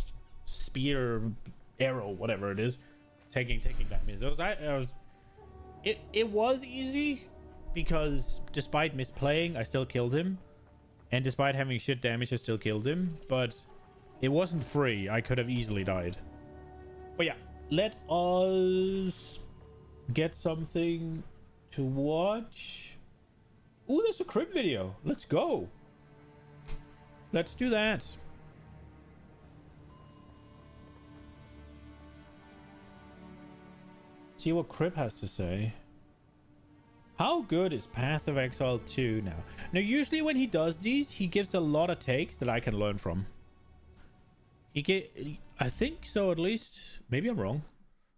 spear, arrow, whatever it is, taking damage. It was easy because despite misplaying, I still killed him, and despite having shit damage, I still killed him. But it wasn't free. I could have easily died. But yeah, let us get something to watch. Ooh, there's a crypt video. Let's go. Let's do that. See what Crip has to say. How good is Path of Exile 2 now? Now, usually when he does these, he gives a lot of takes that I can learn from. I think so, at least. Maybe I'm wrong.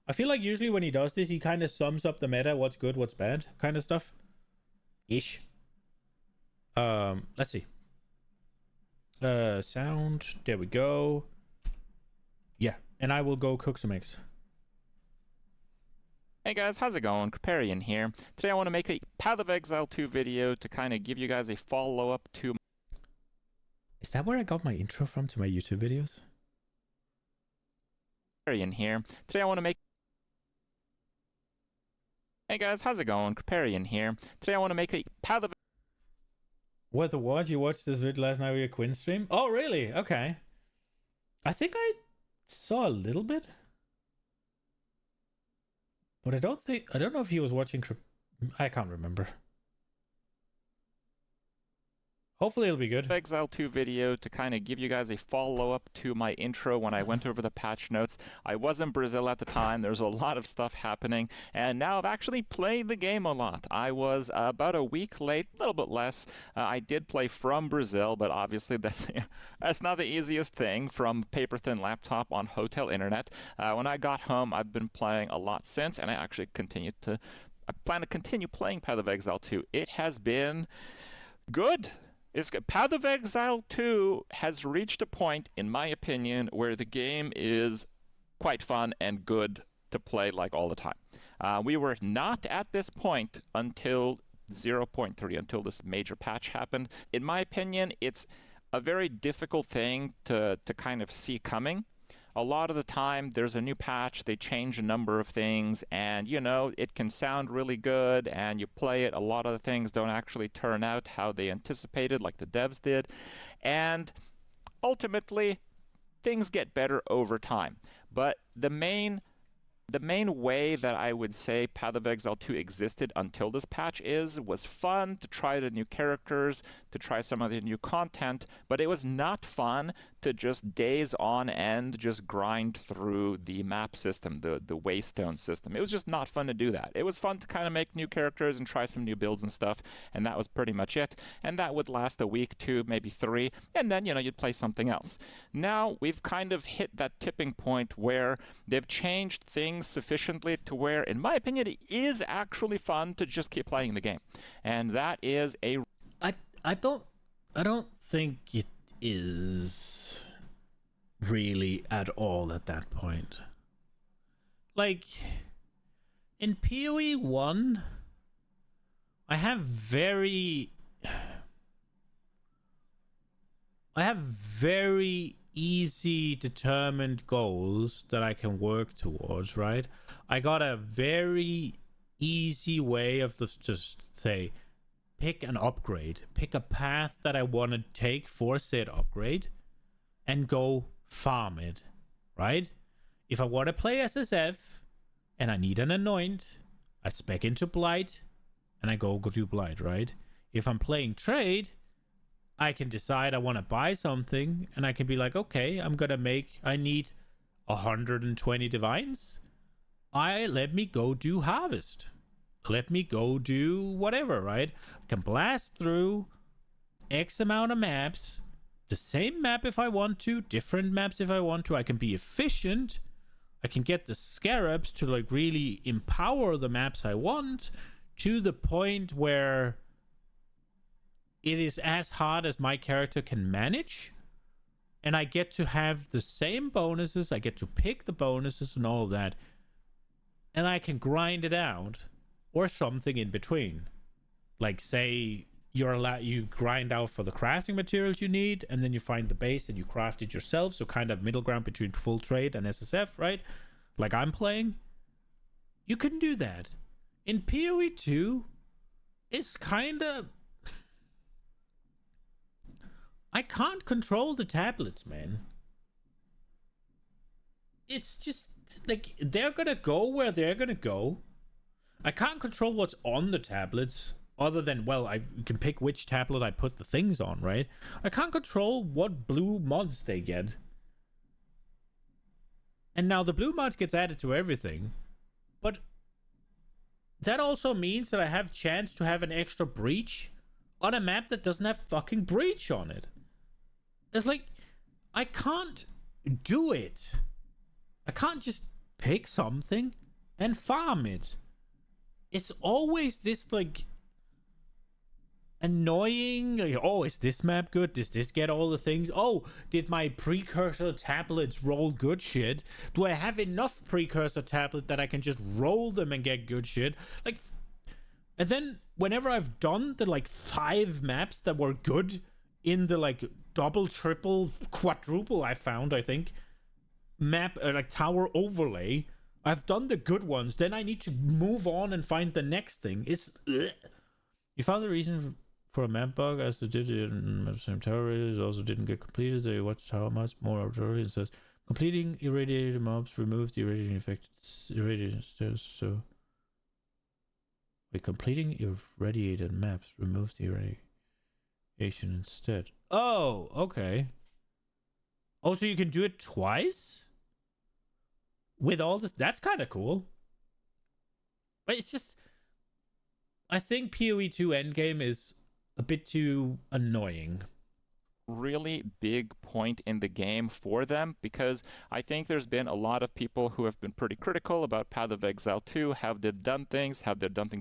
I feel like usually when he does this, he kind of sums up the meta, what's good, what's bad, kind of stuff. Ish. Let's see. Sound. There we go. Yeah, and I will go cook some eggs. Hey guys, how's it going? Kriparian here. Today I want to make a Path of Exile 2 video to kind of give you guys a follow-up to... Is that where I got my intro from to my YouTube videos? Kriparian here. Today I want to make... Hey guys, how's it going? Kriparian here. Today I want to make a Path of... What the what? You watched this video last night with your Quinn stream? Oh, really? Okay. I think I saw a little bit. But I don't know if he was watching I can't remember. Hopefully it'll be good. Exile 2 video to kind of give you guys a follow-up to my intro when I went over the patch notes. I was in Brazil at the time. There's a lot of stuff happening, and now I've actually played the game a lot. I was about a week late, a little bit less. I did play from Brazil, but obviously that's not the easiest thing from paper-thin laptop on hotel internet. When I got home, I've been playing a lot since, and I plan to continue playing Path of Exile 2. It has been good. Path of Exile 2 has reached a point, in my opinion, where the game is quite fun and good to play like all the time. We were not at this point until 0.3, until this major patch happened. In my opinion, it's a very difficult thing to kind of see coming. A lot of the time, there's a new patch, they change a number of things, and, you know, it can sound really good, and you play it, a lot of the things don't actually turn out how they anticipated, like the devs did, and ultimately, things get better over time. But the main way that I would say Path of Exile 2 existed until this patch was fun to try the new characters, to try some of the new content, but it was not fun to just days on end just grind through the map system, the Waystone system. It was just not fun to do that. It was fun to kind of make new characters and try some new builds and stuff, and that was pretty much it. And that would last a week, 2, maybe 3, and then, you know, you'd play something else. Now, we've kind of hit that tipping point where they've changed things sufficiently to where, in my opinion, it is actually fun to just keep playing the game. And that is a... I don't think it is really at all at that point. Like, in PoE 1, I have very easy determined goals that I can work towards, right? I got a very easy way of just say, pick an upgrade, pick a path that I want to take for said upgrade, and go farm it, right? If I want to play SSF and I need an anoint, I spec into Blight and I go do Blight, right? If I'm playing trade, I can decide I want to buy something and I can be like, okay, I need 120 divines. Let me go do harvest. Let me go do whatever, right? I can blast through X amount of maps, the same map if I want to, different maps if I want to. I can be efficient. I can get the scarabs to like really empower the maps I want to the point where it is as hard as my character can manage. And I get to have the same bonuses. I get to pick the bonuses and all of that. And I can grind it out. Or something in between. Like, say, you grind out for the crafting materials you need, and then you find the base and you craft it yourself. So kind of middle ground between full trade and SSF, right? Like I'm playing. You can do that. In PoE 2, it's kind of... I can't control the tablets, man. It's just like they're gonna go where they're gonna go. I can't control what's on the tablets other than, well, I can pick which tablet I put the things on, right? I can't control what blue mods they get. And now the blue mods gets added to everything, but that also means that I have chance to have an extra breach on a map that doesn't have fucking breach on it. It's like, I can't do it. I can't just pick something and farm it. It's always this, like, annoying, like, oh, is this map good? Does this get all the things? Oh, did my precursor tablets roll good shit? Do I have enough precursor tablet that I can just roll them and get good shit? Like, and then whenever I've done the, like, 5 maps that were good in the, like, double, triple, quadruple I found, I think, map, like, tower overlay, I've done the good ones, then I need to move on and find the next thing. It's... Ugh. You found the reason for a map bug as they did in the same tower raiders also didn't get completed. They watched how much more artillery and says completing irradiated mobs removes the irradiating effect. Irradiated so wait, completing irradiated maps removes the irradiation instead. Oh, okay. Oh, so you can do it twice? With all this, that's kind of cool. But it's just, I think PoE 2 endgame is a bit too annoying. Really big point in the game for them, because I think there's been a lot of people who have been pretty critical about Path of Exile 2, how they've done things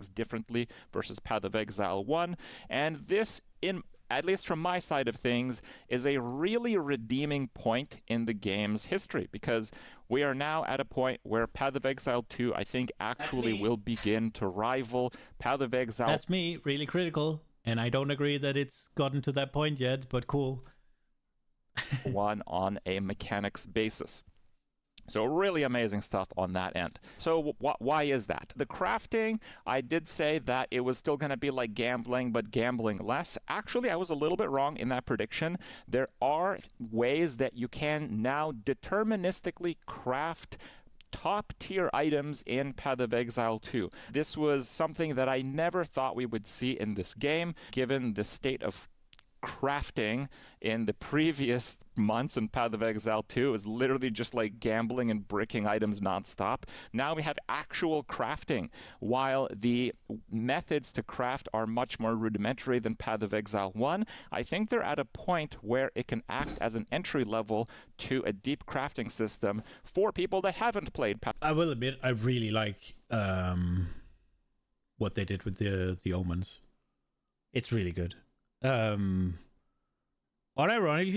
differently versus Path of Exile 1, and this, in at least from my side of things, is a really redeeming point in the game's history, because we are now at a point where Path of Exile 2, I think, actually will begin to rival Path of Exile. That's me, really critical, and I don't agree that it's gotten to that point yet, but cool. 1 on a mechanics basis. So really amazing stuff on that end. So why is that? The crafting, I did say that it was still going to be like gambling, but gambling less. Actually, I was a little bit wrong in that prediction. There are ways that you can now deterministically craft top-tier items in Path of Exile 2. This was something that I never thought we would see in this game, given the state of crafting in the previous months in Path of Exile 2 is literally just like gambling and bricking items nonstop. Now we have actual crafting, while the methods to craft are much more rudimentary than Path of Exile 1. I think they're at a point where it can act as an entry level to a deep crafting system for people that haven't played Path. I will admit, I really like what they did with the omens. It's really good. Unironically,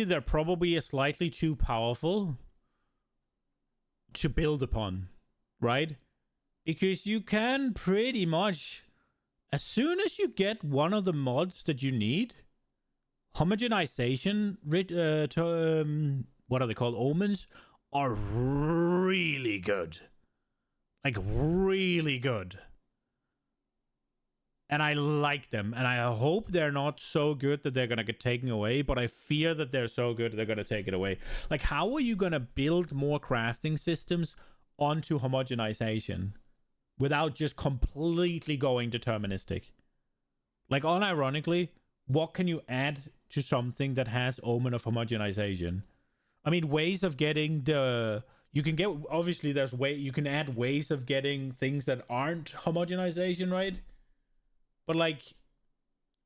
they're probably slightly too powerful to build upon, right? Because you can pretty much, as soon as you get one of the mods that you need, homogenization, what are they called? Omens are really good. Like, really good. And I like them, and I hope they're not so good that they're going to get taken away, but I fear that they're so good that they're going to take it away. Like, how are you going to build more crafting systems onto homogenization without just completely going deterministic? Like, unironically, what can you add to something that has omen of homogenization? I mean, ways of getting the... You can get... Obviously, you can add ways of getting things that aren't homogenization, right? But, like,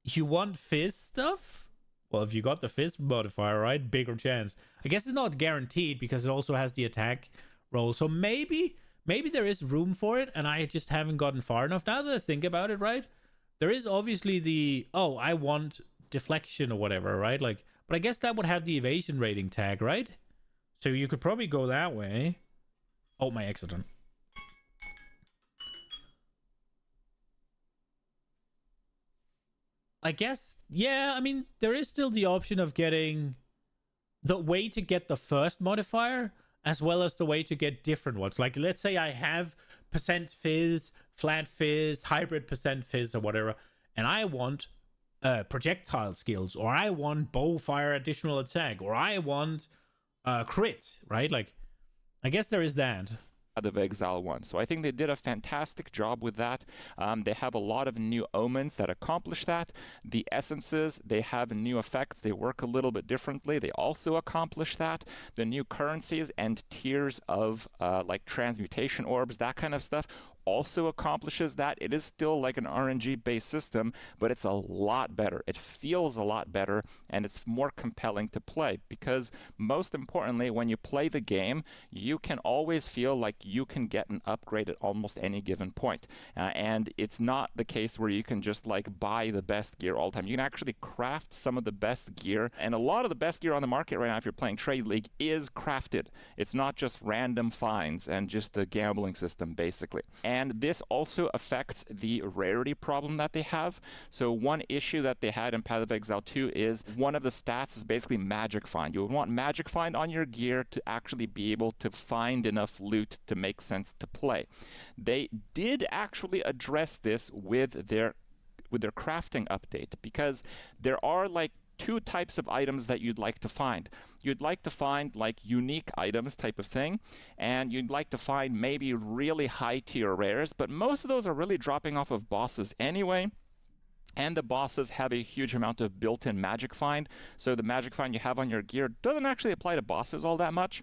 you want fizz stuff? Well, if you got the fizz modifier, right? Bigger chance. I guess it's not guaranteed because it also has the attack roll. So maybe there is room for it, and I just haven't gotten far enough. Now that I think about it, right? There is obviously the, oh, I want deflection or whatever, right? Like, but I guess that would have the evasion rating tag, right? So you could probably go that way. Oh, my accident. I guess, yeah, I mean, there is still the option of getting the way to get the first modifier as well as the way to get different ones. Like, let's say I have percent fizz, flat fizz, hybrid percent fizz, or whatever, and I want projectile skills, or I want bow fire additional attack, or I want crit, right? Like, I guess there is that. Of Exile 1. So I think they did a fantastic job with that. They have a lot of new omens that accomplish that. The essences, they have new effects. They work a little bit differently. They also accomplish that. The new currencies and tiers of like transmutation orbs, that kind of stuff, also accomplishes that. It is still like an RNG-based system, but it's a lot better. It feels a lot better, and it's more compelling to play because, most importantly, when you play the game, you can always feel like you can get an upgrade at almost any given point. And it's not the case where you can just like buy the best gear all the time. You can actually craft some of the best gear, and a lot of the best gear on the market right now, if you're playing Trade League, is crafted. It's not just random finds and just the gambling system, basically. And this also affects the rarity problem that they have. So one issue that they had in Path of Exile 2 is one of the stats is basically Magic Find. You would want Magic Find on your gear to actually be able to find enough loot to make sense to play. They did actually address this with their crafting update, because there are like two types of items that you'd like to find. You'd like to find like unique items type of thing, and you'd like to find maybe really high tier rares, but most of those are really dropping off of bosses anyway. And the bosses have a huge amount of built-in magic find, so the magic find you have on your gear doesn't actually apply to bosses all that much.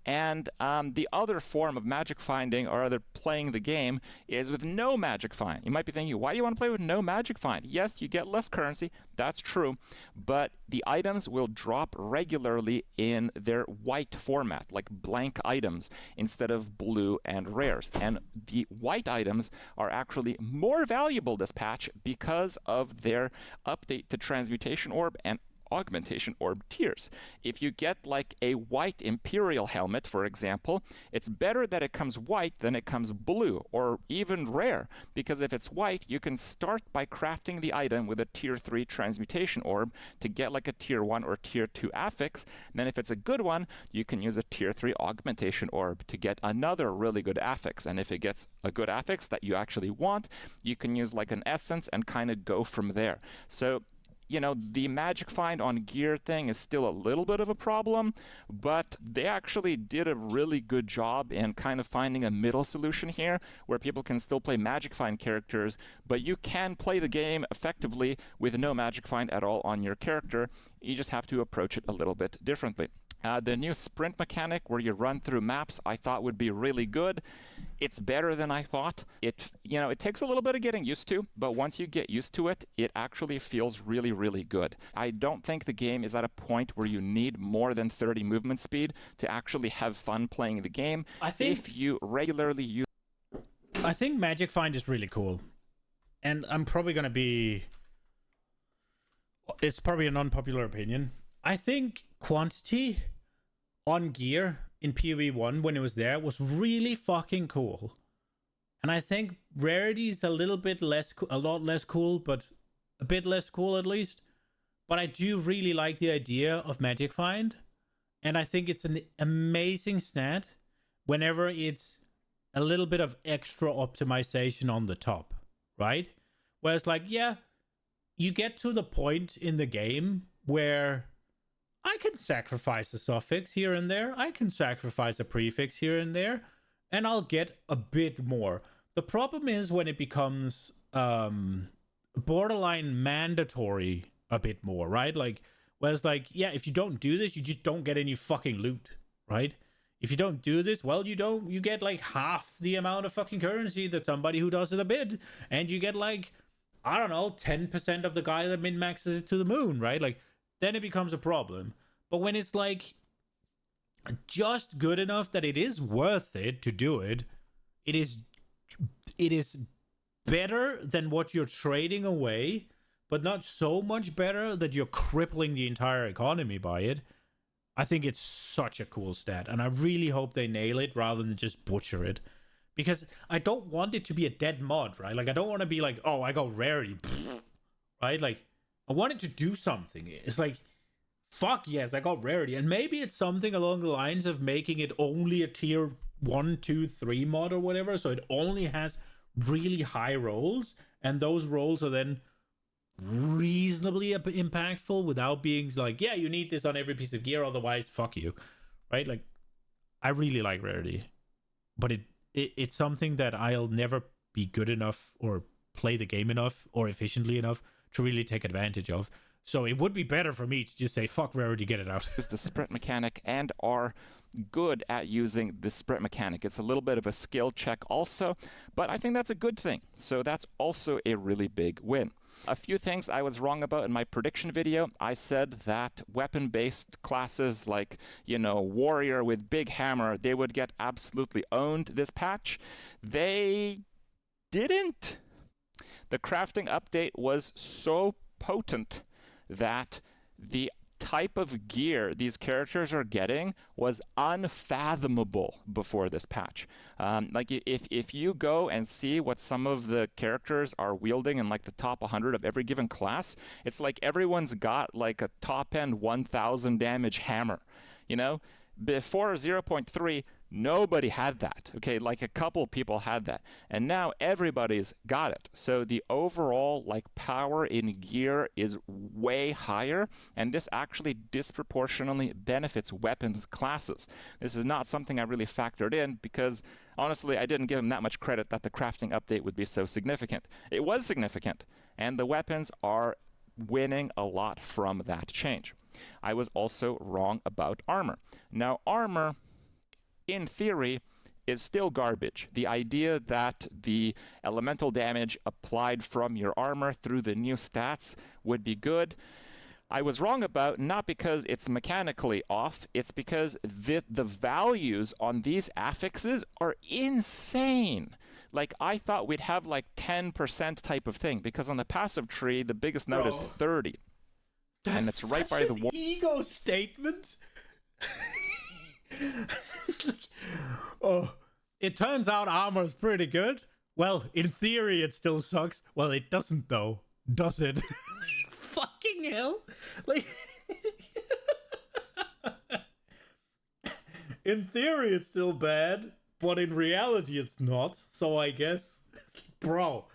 And the other form of magic finding, or other playing the game, is with no magic find. You might be thinking, why do you want to play with no magic find? Yes, you get less currency, that's true, but the items will drop regularly in their white format, like blank items, instead of blue and rares. And the white items are actually more valuable this patch because of their update to Transmutation Orb and Augmentation Orb tiers. If you get like a white Imperial helmet, for example, it's better that it comes white than it comes blue, or even rare, because if it's white, you can start by crafting the item with a tier 3 Transmutation Orb to get like a tier 1 or tier 2 affix. And then if it's a good one, you can use a tier 3 Augmentation Orb to get another really good affix. And if it gets a good affix that you actually want, you can use like an essence and kind of go from there. So, you know, the magic find on gear thing is still a little bit of a problem, but they actually did a really good job in kind of finding a middle solution here where people can still play magic find characters, but you can play the game effectively with no magic find at all on your character. You just have to approach it a little bit differently. The new sprint mechanic where you run through maps I thought would be really good. It's better than I thought. It takes a little bit of getting used to, but once you get used to it, it actually feels really, really good. I don't think the game is at a point where you need more than 30 movement speed to actually have fun playing the game. If you regularly use... I think Magic Find is really cool. And I'm probably going to be... It's probably an unpopular opinion. I think quantity on gear in PoE 1 when it was there was really fucking cool. And I think rarity is a little bit less, a lot less cool, but a bit less cool at least. But I do really like the idea of Magic Find. And I think it's an amazing stat whenever it's a little bit of extra optimization on the top, right? Where it's like, yeah, you get to the point in the game where I can sacrifice a suffix here and there. I can sacrifice a prefix here and there. And I'll get a bit more. The problem is when it becomes borderline mandatory a bit more, right? Like, where it's like, yeah, if you don't do this, you just don't get any fucking loot, right? If you don't do this, well, you get like half the amount of fucking currency that somebody who does it a bit. And you get like, I don't know, 10% of the guy that min-maxes it to the moon, right? Like, then it becomes a problem. But when it's like just good enough that it is worth it to do it, it is better than what you're trading away, but not so much better that you're crippling the entire economy by it. I think it's such a cool stat, and I really hope they nail it rather than just butcher it. Because I don't want it to be a dead mod, right? Like, I don't want to be like, oh, I got rarity, right? Like, I wanted to do something. It's like, fuck yes, I got rarity. And maybe it's something along the lines of making it only a tier 1, 2, 3 mod or whatever. So it only has really high rolls. And those rolls are then reasonably impactful without being like, yeah, you need this on every piece of gear, otherwise fuck you. Right? Like, I really like rarity. But it's something that I'll never be good enough or play the game enough or efficiently enough to really take advantage of. So it would be better for me to just say, fuck rarity, get it out. Use the sprint mechanic and are good at using the sprint mechanic. It's a little bit of a skill check also, but I think that's a good thing. So that's also a really big win. A few things I was wrong about in my prediction video. I said that weapon-based classes like, you know, warrior with big hammer, they would get absolutely owned this patch. They didn't. The crafting update was so potent that the type of gear these characters are getting was unfathomable before this patch. Like if you go and see what some of the characters are wielding in like the top 100 of every given class, it's like everyone's got like a top end 1000 damage hammer, you know? Before 0.3, nobody had that. Okay, like a couple people had that. And now everybody's got it. So the overall like power in gear is way higher, and this actually disproportionately benefits weapons classes. This is not something I really factored in because honestly, I didn't give them that much credit that the crafting update would be so significant. It was significant, and the weapons are winning a lot from that change. I was also wrong about armor. Now, armor, in theory, is still garbage. The idea that the elemental damage applied from your armor through the new stats would be good, I was wrong about, not because it's mechanically off, it's because the values on these affixes are insane. Like, I thought we'd have like 10% type of thing, because on the passive tree, the biggest node is 30. And it's right by the ego statement. Oh, it turns out armor's pretty good. Well, in theory, it still sucks. Well, it doesn't though, does it? Fucking hell! Like, in theory, it's still bad, but in reality, it's not. So I guess, bro.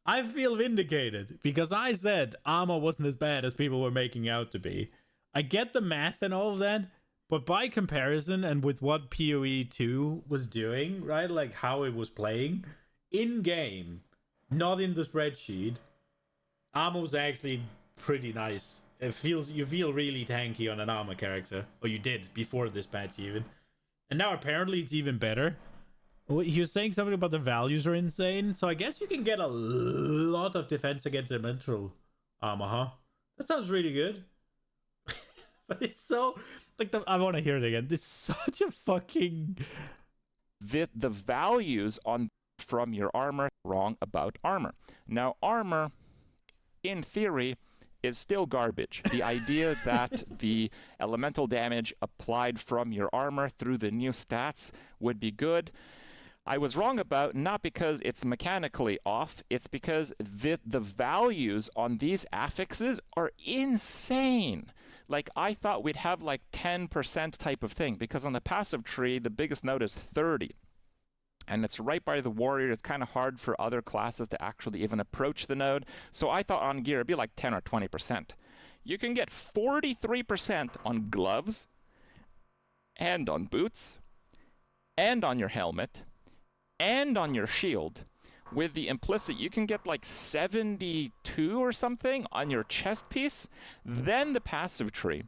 I feel vindicated because I said armor wasn't as bad as people were making out to be. I get the math and all of that, but by comparison and with what PoE 2 was doing, right? Like how it was playing in game, not in the spreadsheet, armor was actually pretty nice. You feel really tanky on an armor character, or you did before this patch even, and now apparently it's even better. He was saying something about the values are insane, so I guess you can get a lot of defense against elemental armor, huh? That sounds really good. But it's so like I want to hear it again. It's such a fucking the values on from your armor. Wrong about armor. Now armor, in theory, is still garbage. The idea that the elemental damage applied from your armor through the new stats would be good, I was wrong about, not because it's mechanically off, it's because the values on these affixes are insane. Like, I thought we'd have like 10% type of thing, because on the passive tree, the biggest node is 30. And it's right by the warrior. It's kind of hard for other classes to actually even approach the node. So I thought on gear it'd be like 10 or 20%. You can get 43% on gloves, and on boots, and on your helmet, and on your shield. With the implicit, you can get like 72 or something on your chest piece, then the passive tree,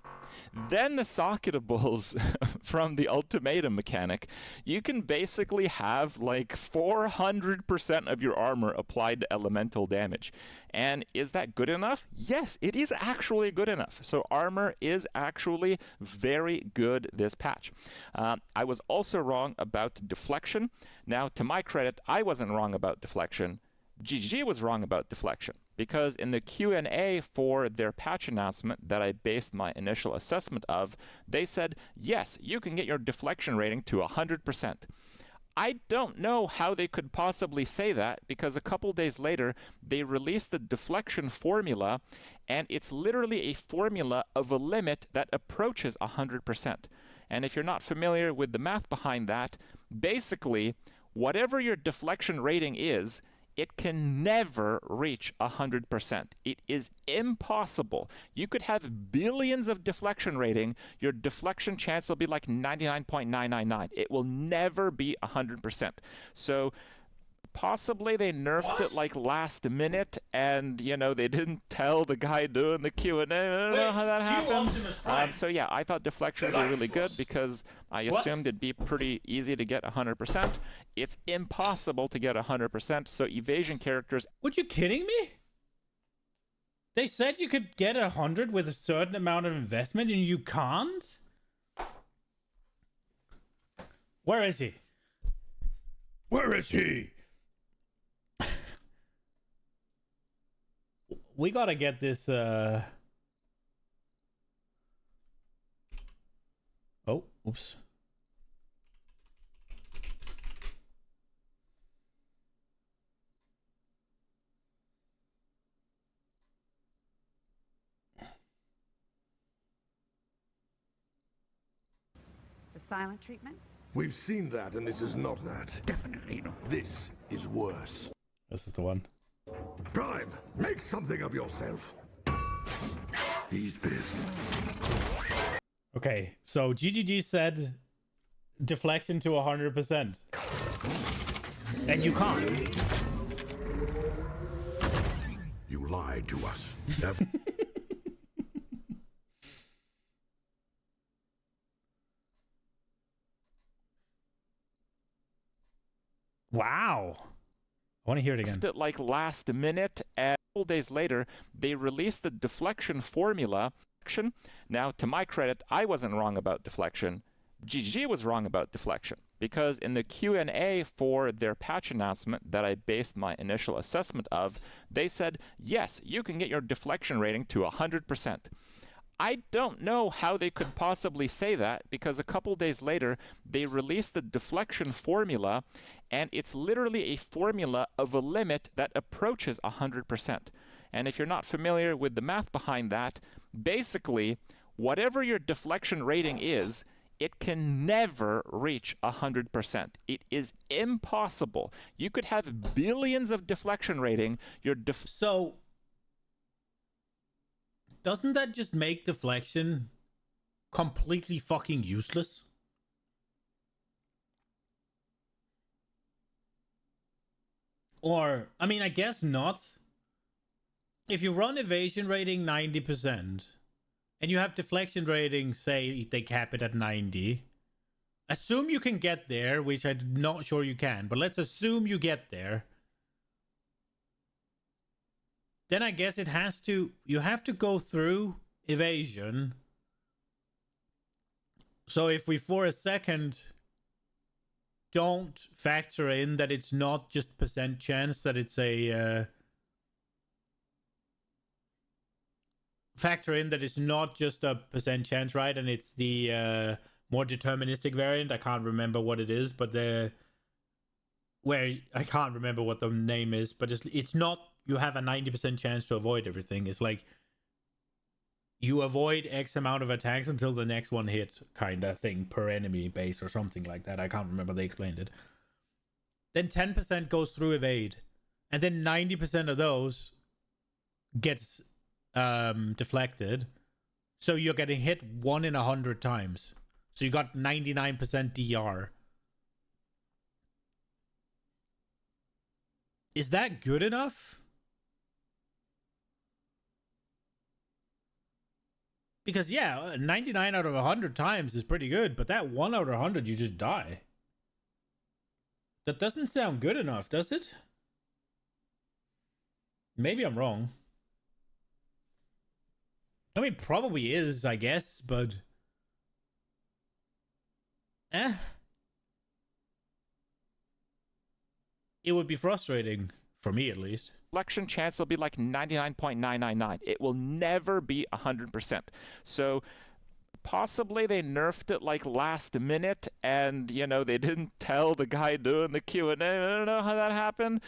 then the socketables from the ultimatum mechanic. You can basically have like 400% of your armor applied to elemental damage. And is that good enough? Yes, it is actually good enough. So armor is actually very good this patch. I was also wrong about deflection. Now, to my credit, I wasn't wrong about deflection. GG was wrong about deflection, because in the Q&A for their patch announcement that I based my initial assessment of, they said, yes, you can get your deflection rating to 100%. I don't know how they could possibly say that, because a couple days later they released the deflection formula, and it's literally a formula of a limit that approaches 100%. And if you're not familiar with the math behind that, basically whatever your deflection rating is, it can never reach 100%. It is impossible. You could have billions of deflection rating. Your deflection chance will be like 99.999. It will never be 100%. So possibly they nerfed it like last minute, and you know, they didn't tell the guy doing the Q&A. I don't know how that happened. So yeah, I thought deflection would be really good, because I assumed it'd be pretty easy to get 100%. It's impossible to get 100%. So evasion characters. What, you kidding me? They said you could get 100 with a certain amount of investment, and you can't? Where is he? Where is he? We gotta get this, Oh, oops. The silent treatment? We've seen that, and this is not that. Definitely not. This is worse. This is the one. Prime, make something of yourself. He's pissed. Okay, so GGG said deflection to 100%. And you can't. You lied to us. Wow. I want to hear it again. It like last minute, and a couple days later they released the deflection formula. Now, to my credit, I wasn't wrong about deflection. GG was wrong about deflection, because in the Q&A for their patch announcement that I based my initial assessment of, they said, yes, you can get your deflection rating to 100%. I don't know how they could possibly say that, because a couple days later they released the deflection formula, and it's literally a formula of a limit that approaches 100%. And if you're not familiar with the math behind that, basically whatever your deflection rating is, it can never reach 100%. It is impossible. You could have billions of deflection rating. So doesn't that just make deflection completely fucking useless? Or, I mean, I guess not. If you run evasion rating 90%, and you have deflection rating, say they cap it at 90, assume you can get there, which I'm not sure you can, but let's assume you get there. Then I guess you have to go through evasion. So if we for a second don't factor in that it's not just percent chance, that it's a factor in that it's not just a percent chance, right? And it's the more deterministic variant. I can't remember what it is, but I can't remember what the name is, but it's not you have a 90% chance to avoid everything. It's like you avoid X amount of attacks until the next one hits, kind of thing, per enemy base or something like that. I can't remember, they explained it. Then 10% goes through evade, and then 90% of those gets deflected. So you're getting hit 1 in 100 times. So you got 99% DR. Is that good enough? Because, yeah, 99 out of 100 times is pretty good, but that 1 out of 100, you just die. That doesn't sound good enough, does it? Maybe I'm wrong. I mean, probably is, I guess, but... It would be frustrating, for me at least. Deflection chance will be like 99.999. It will never be 100%. So possibly they nerfed it like last minute, and they didn't tell the guy doing the Q&A. I don't know how that happened.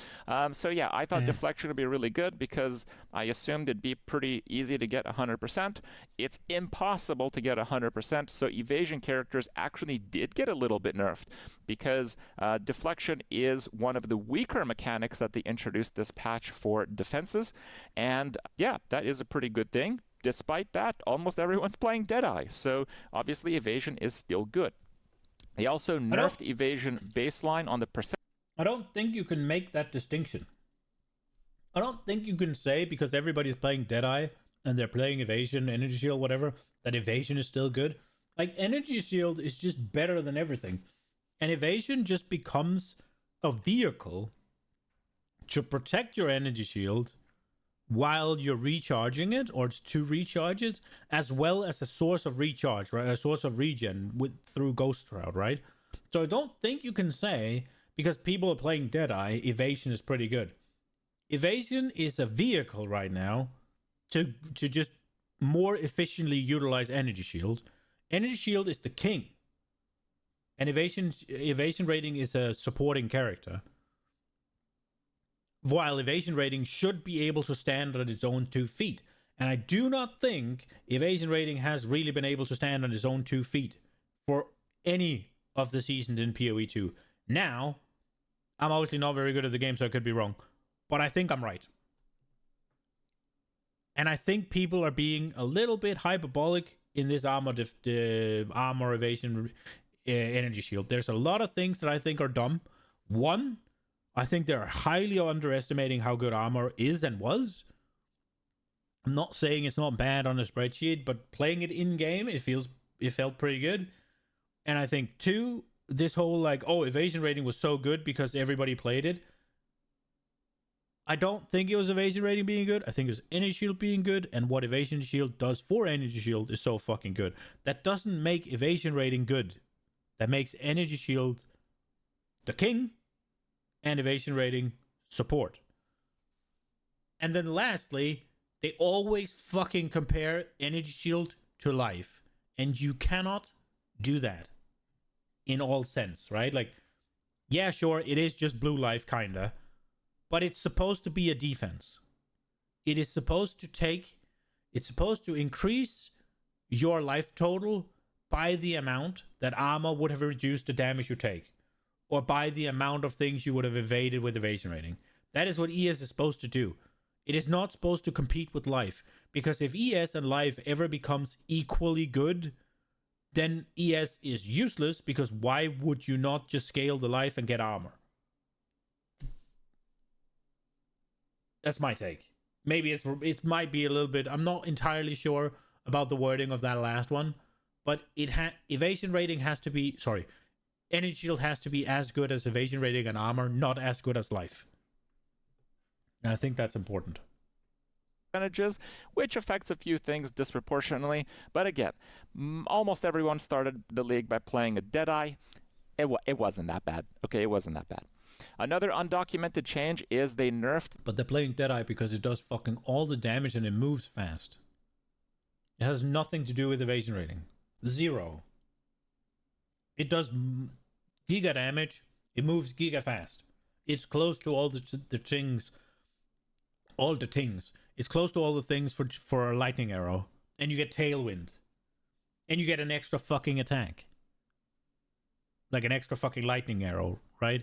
So yeah, I thought deflection would be really good because I assumed it'd be pretty easy to get 100%. It's impossible to get 100%, so evasion characters actually did get a little bit nerfed because deflection is one of the weaker mechanics that they introduced this patch for defenses, and yeah, that is a pretty good thing. Despite that, almost everyone's playing Deadeye, so obviously evasion is still good. They also nerfed evasion baseline on the percent. I don't think you can make that distinction. I don't think you can say because everybody's playing Deadeye and they're playing evasion, energy shield, whatever, that evasion is still good. Like, energy shield is just better than everything. And evasion just becomes a vehicle to protect your energy shield while you're recharging it, or to recharge it, as well as a source of recharge, right? A source of regen through Ghost Shroud, right? So I don't think you can say, because people are playing Deadeye, evasion is pretty good. Evasion is a vehicle right now to just more efficiently utilize energy shield. Energy shield is the king. And evasion rating is a supporting character. While evasion rating should be able to stand on its own 2 feet. And I do not think evasion rating has really been able to stand on its own 2 feet for any of the seasons in PoE 2. Now, I'm obviously not very good at the game, so I could be wrong. But I think I'm right. And I think people are being a little bit hyperbolic in this armor evasion energy shield. There's a lot of things that I think are dumb. One, I think they're highly underestimating how good armor is and was. I'm not saying it's not bad on a spreadsheet, but playing it in game, it felt pretty good. And I think two, this whole like, oh, evasion rating was so good because everybody played it. I don't think it was evasion rating being good. I think it was energy shield being good, and what evasion shield does for energy shield is so fucking good. That doesn't make evasion rating good. That makes energy shield the king and evasion rating support. And then lastly, they always fucking compare energy shield to life, and you cannot do that in all sense, right? Like, yeah, sure, it is just blue life kinda, but it's supposed to be a defense. It is supposed to increase your life total by the amount that armor would have reduced the damage you take, or by the amount of things you would have evaded with evasion rating. That is what ES is supposed to do. It is not supposed to compete with life, because if ES and life ever becomes equally good, then ES is useless, because why would you not just scale the life and get armor? That's my take. Maybe it might be a little bit, I'm not entirely sure about the wording of that last one, but evasion rating has to be, energy shield has to be as good as evasion rating and armor, not as good as life. And I think that's important. Percentages, which affects a few things disproportionately. But again, almost everyone started the league by playing a Deadeye. It wasn't that bad. Okay, it wasn't that bad. Another undocumented change is they nerfed... But they're playing Deadeye because it does fucking all the damage and it moves fast. It has nothing to do with evasion rating. Zero. It does giga damage. It moves giga fast. It's close to all the things. All the things. It's close to all the things for a lightning arrow. And you get tailwind. And you get an extra fucking attack. Like an extra fucking lightning arrow, right?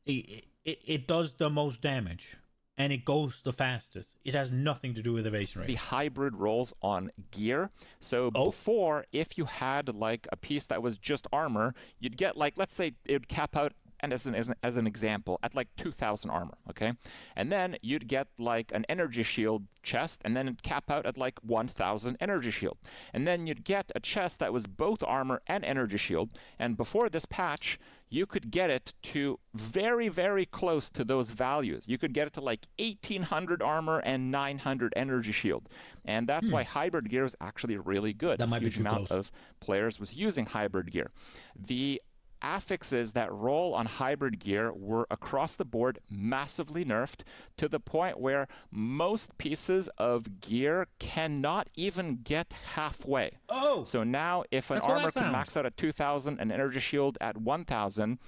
It does the most damage. And it goes the fastest. It has nothing to do with evasion rate. The hybrid rolls on gear. So before, if you had like a piece that was just armor, you'd get like, let's say it would cap out, and as an example, at like 2,000 armor, okay? And then you'd get like an energy shield chest, and then it'd cap out at like 1,000 energy shield. And then you'd get a chest that was both armor and energy shield. And before this patch, you could get it to very, very close to those values. You could get it to like 1,800 armor and 900 energy shield. And that's why hybrid gear is actually really good. That might be huge too amount close. of players was using hybrid gear. The affixes that roll on hybrid gear were across the board massively nerfed to the point where most pieces of gear cannot even get halfway. Oh! So now if an That's what I armor could found. max out at 2,000, an energy shield at 1,000,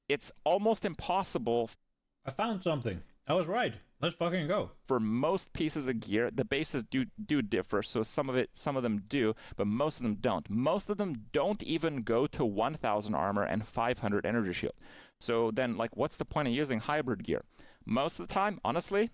it's almost impossible I found something. I was right. Let's fucking go. for most pieces of gear. The bases do differ, so some of them do, but most of them don't. Most of them don't even go to 1,000 armor and 500 energy shield. So then, like, what's the point of using hybrid gear? Most of the time, honestly,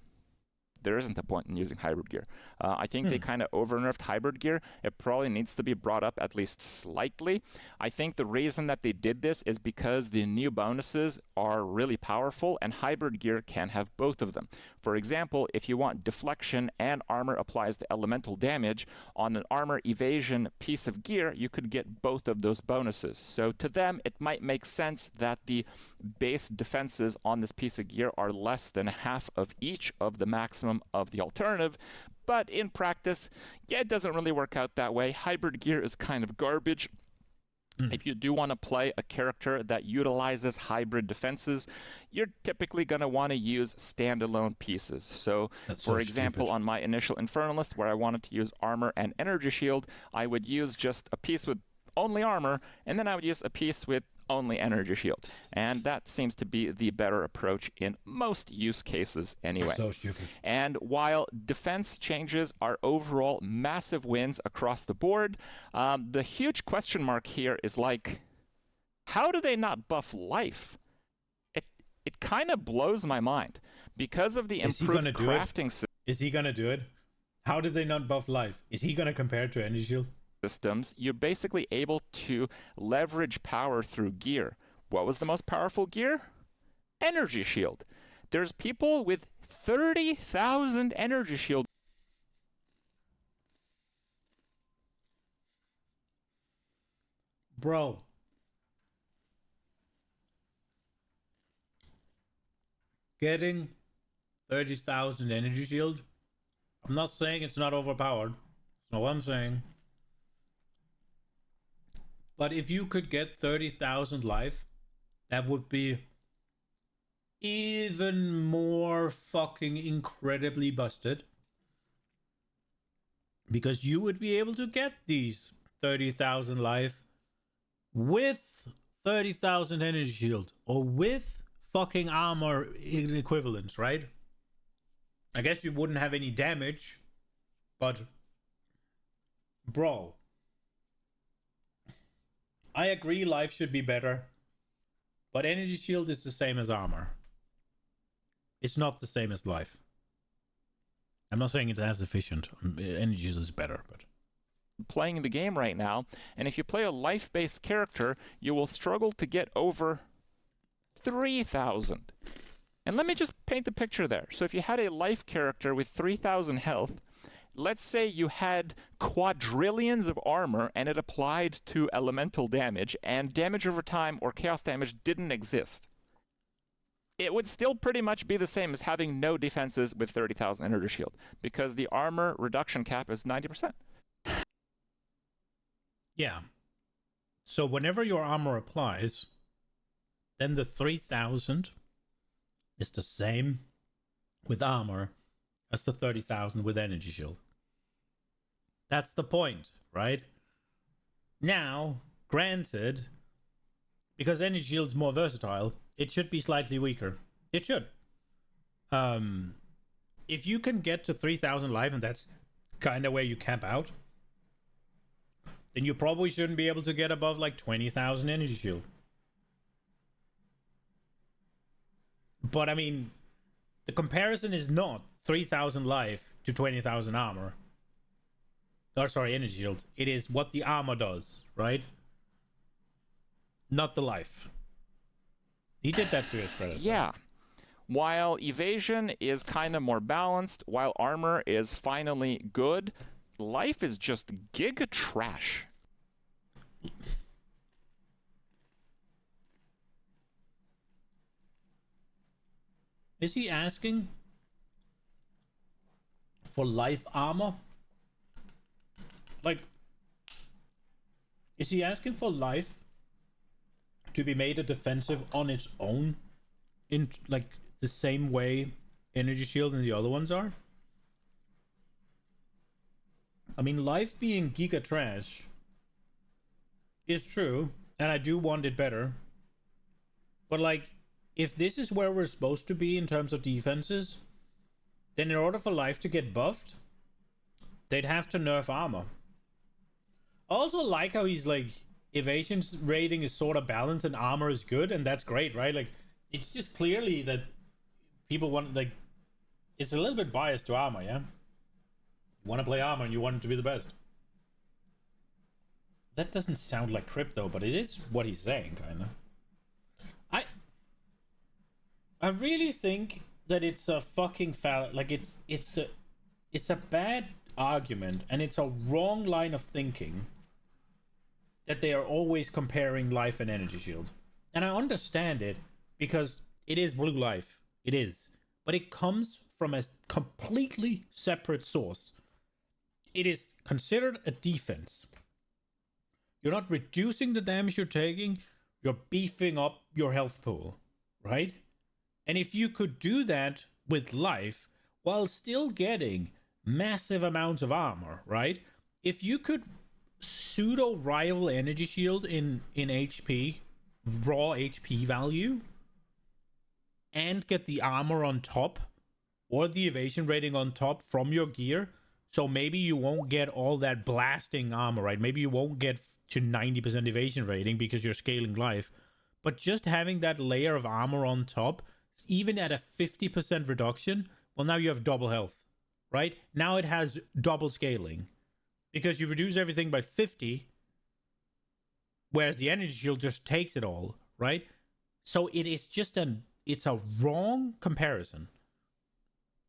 there isn't a point in using hybrid gear. I think they kind of over-nerfed hybrid gear. It probably needs to be brought up at least slightly. I think the reason that they did this is because the new bonuses are really powerful, and hybrid gear can have both of them. For example, if you want deflection and armor applies the elemental damage on an armor evasion piece of gear, you could get both of those bonuses. So to them, it might make sense that the base defenses on this piece of gear are less than half of each of the maximum of the alternative, but in practice, yeah, it doesn't really work out that way. Hybrid gear is kind of garbage. If you do want to play a character that utilizes hybrid defenses, you're typically going to want to use standalone pieces. So, for example, on my initial Infernalist, where I wanted to use armor and energy shield, I would use just a piece with only armor, and then I would use a piece with only energy shield. And that seems to be the better approach in most use cases anyway. So stupid. And while defense changes are overall massive wins across the board, the huge question mark here is like, how do they not buff life? It kind of blows my mind. Because of the improved crafting system. Is he gonna do it? How did they not buff life? Is he gonna compare it to energy shield? Systems, you're basically able to leverage power through gear. What was the most powerful gear? Energy shield. There's people with 30,000 energy shield. Bro. Getting 30,000 energy shield. I'm not saying it's not overpowered. That's not what I'm saying. But if you could get 30,000 life, that would be even more fucking incredibly busted. Because you would be able to get these 30,000 life with 30,000 energy shield or with fucking armor equivalents, right? I guess you wouldn't have any damage, but bro, I agree life should be better, but energy shield is the same as armor. It's not the same as life. I'm not saying it's as efficient. Energy shield is better, but playing the game right now, and if you play a life-based character, you will struggle to get over 3,000. And let me just paint the picture there. So if you had a life character with 3,000 health, let's say you had quadrillions of armor and it applied to elemental damage, and damage over time or chaos damage didn't exist. It would still pretty much be the same as having no defenses with 30,000 energy shield, because the armor reduction cap is 90%. yeah. So whenever your armor applies, then the 3,000 is the same with armor as the 30,000 with energy shield. That's the point, right? Now, granted, because energy shield's more versatile, it should be slightly weaker. It should. If you can get to 3,000 life, and that's kind of where you camp out, then you probably shouldn't be able to get above like 20,000 energy shield. But I mean, the comparison is not 3,000 life to 20,000 armor. Or sorry, energy shield. It is what the armor does, right? Not the life. He did that to his credit. Yeah. While evasion is kind of more balanced, while armor is finally good, life is just giga trash. Is he asking for life armor? Like, is he asking for life to be made a defensive on its own, in like the same way energy shield and the other ones are. I mean, life being giga trash is true, and I do want it better. But like, if this is where we're supposed to be in terms of defenses, then in order for life to get buffed, they'd have to nerf armor. I also like how he's like, evasion rating is sort of balanced and armor is good, and that's great, right? Like, it's just clearly that people want, like, it's a little bit biased to armor, yeah? You want to play armor and you want it to be the best. That doesn't sound like crypto, but it is what he's saying, kind of. I really think that it's a fucking like it's a bad argument, and it's a wrong line of thinking that they are always comparing life and energy shield. And I understand it because it is blue life. It is. But it comes from a completely separate source. It is considered a defense. You're not reducing the damage you're taking, you're beefing up your health pool, right? And if you could do that with life while still getting massive amounts of armor, right? If you could pseudo rival energy shield in HP, raw HP value, and get the armor on top or the evasion rating on top from your gear, so maybe you won't get all that blasting armor, right? Maybe you won't get to 90% evasion rating because you're scaling life, but just having that layer of armor on top, even at a 50% reduction, well, now you have double health, right? Now it has double scaling because you reduce everything by 50, whereas the energy shield just takes it all, right? So it is just it's a wrong comparison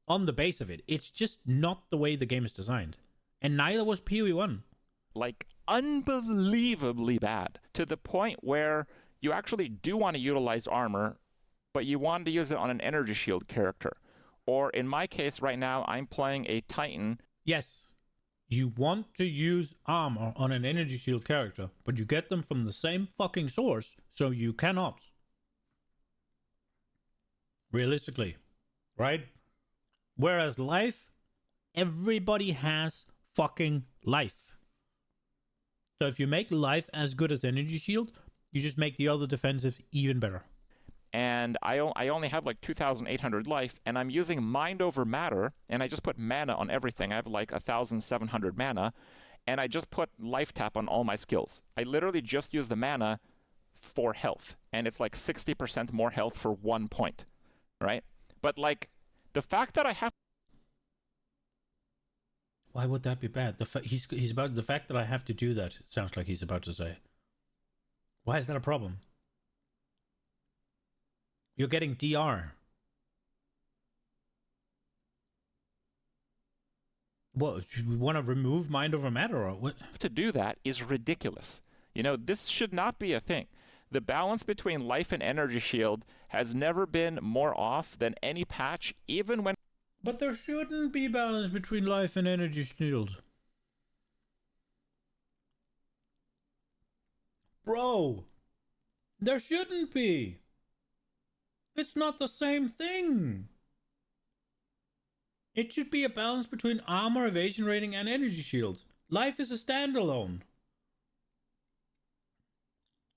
on the base of it. It's just not the way the game is designed, and neither was PoE1. Like, unbelievably bad, to the point where you actually do want to utilize armor, but you want to use it on an energy shield character. Or in my case right now, I'm playing a Titan. Yes, you want to use armor on an energy shield character, but you get them from the same fucking source, so you cannot. Realistically, right? Whereas life, everybody has fucking life. So if you make life as good as energy shield, you just make the other defensive even better. And I only have like 2,800 life, and I'm using mind over matter, and I just put mana on everything. I have like 1,700 mana, and I just put life tap on all my skills. I literally just use the mana for health, and it's like 60% more health for 1 point, right? But like, the fact that I have... Why would that be bad? He's about the fact that I have to do that, it sounds like he's about to say. Why is that a problem? You're getting DR. What, you want to remove mind over matter or what? To do that is ridiculous. You know, this should not be a thing. The balance between life and energy shield has never been more off than any patch, even when... But there shouldn't be balance between life and energy shield. Bro, there shouldn't be. It's not the same thing. It should be a balance between armor, evasion rating, and energy shield. Life is a standalone.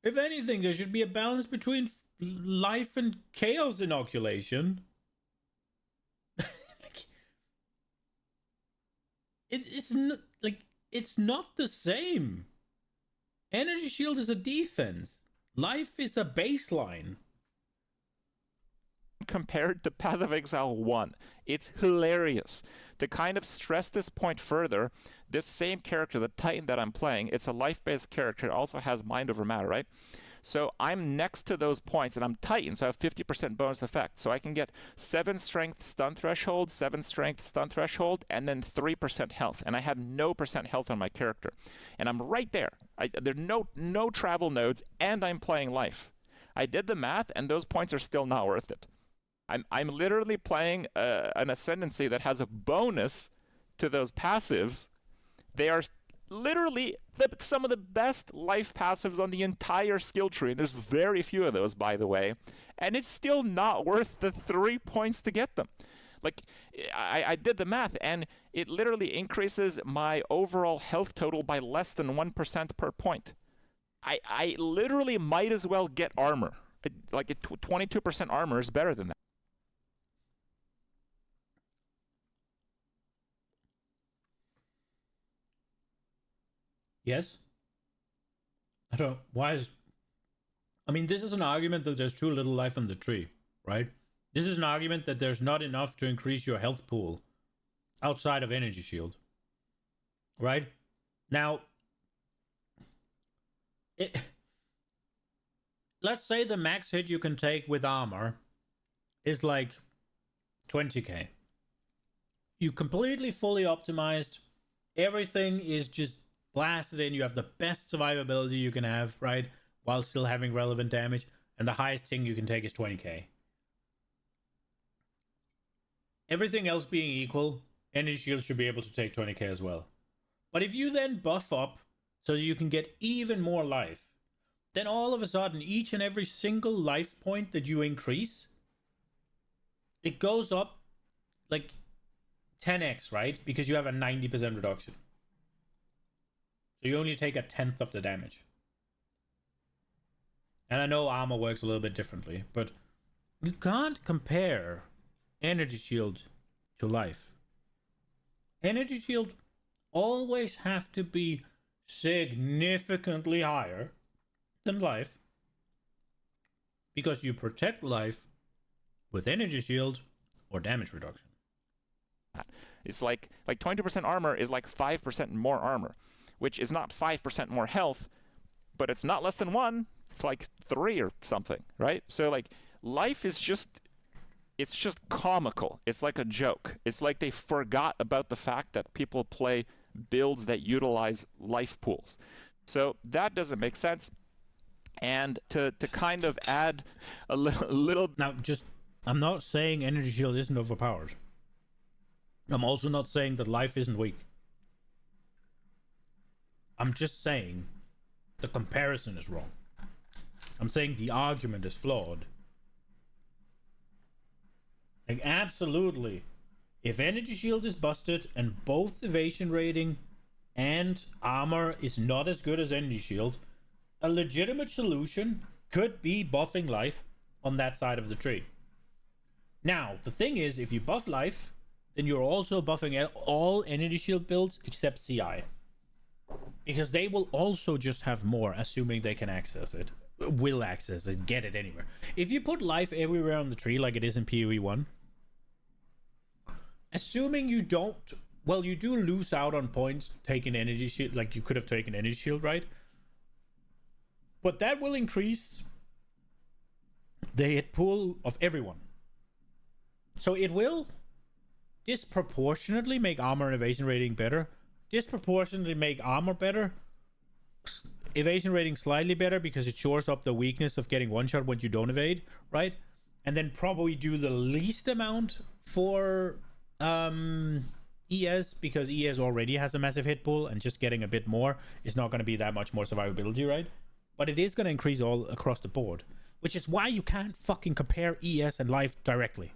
If anything, there should be a balance between life and chaos inoculation. It's not the same. Energy shield is a defense. Life is a baseline. Compared to Path of Exile 1. It's hilarious. To kind of stress this point further, this same character, the Titan that I'm playing, it's a life-based character. It also has mind over matter, right? So I'm next to those points, and I'm Titan, so I have 50% bonus effect. So I can get 7 strength stun threshold, 7 strength stun threshold, and then 3% health. And I have no % health on my character. And I'm right there. There are no travel nodes, and I'm playing life. I did the math, and those points are still not worth it. I'm literally playing an ascendancy that has a bonus to those passives. They are literally some of the best life passives on the entire skill tree. There's very few of those, by the way, and it's still not worth the 3 points to get them. Like, I did the math, and it literally increases my overall health total by less than 1% per point. I literally might as well get armor. Like, 22% armor is better than that. Yes. I don't. Why is? I mean, this is an argument that there's too little life on the tree, right? This is an argument that there's not enough to increase your health pool outside of energy shield, right? Now, let's say the max hit you can take with armor is like 20k. You completely fully optimized. Everything is just blasted in. You have the best survivability you can have, right? While still having relevant damage. And the highest thing you can take is 20k. Everything else being equal, energy shield should be able to take 20k as well. But if you then buff up so you can get even more life, then all of a sudden, each and every single life point that you increase, it goes up like 10x, right? Because you have a 90% reduction. So you only take 1/10 of the damage. And I know armor works a little bit differently, but you can't compare energy shield to life. Energy shield always have to be significantly higher than life, because you protect life with energy shield or damage reduction. It's like 20% armor is like 5% more armor, which is not 5% more health, but it's not less than 1. It's like 3 or something, right? So like life is just, it's just comical. It's like a joke. It's like they forgot about the fact that people play builds that utilize life pools. So that doesn't make sense. And to kind of add a little... Now, just, I'm not saying energy shield isn't overpowered. I'm also not saying that life isn't weak. I'm just saying the comparison is wrong. I'm saying the argument is flawed. Like, absolutely, if energy shield is busted and both evasion rating and armor is not as good as energy shield, a legitimate solution could be buffing life on that side of the tree. Now, the thing is, if you buff life, then you're also buffing all energy shield builds except CI. Because they will also just have more, assuming they can access it. Will access it, get it anywhere. If you put life everywhere on the tree like it is in PoE 1, assuming you don't... Well, you do lose out on points taking energy shield, like you could have taken energy shield, right? But that will increase the hit pool of everyone. So it will disproportionately make armor and evasion rating better. Disproportionately make armor better. Evasion rating slightly better because it shores up the weakness of getting one shot when you don't evade, right? And then probably do the least amount for ES, because ES already has a massive hit pool, and just getting a bit more is not going to be that much more survivability, right? But it is going to increase all across the board, which is why you can't fucking compare ES and life directly.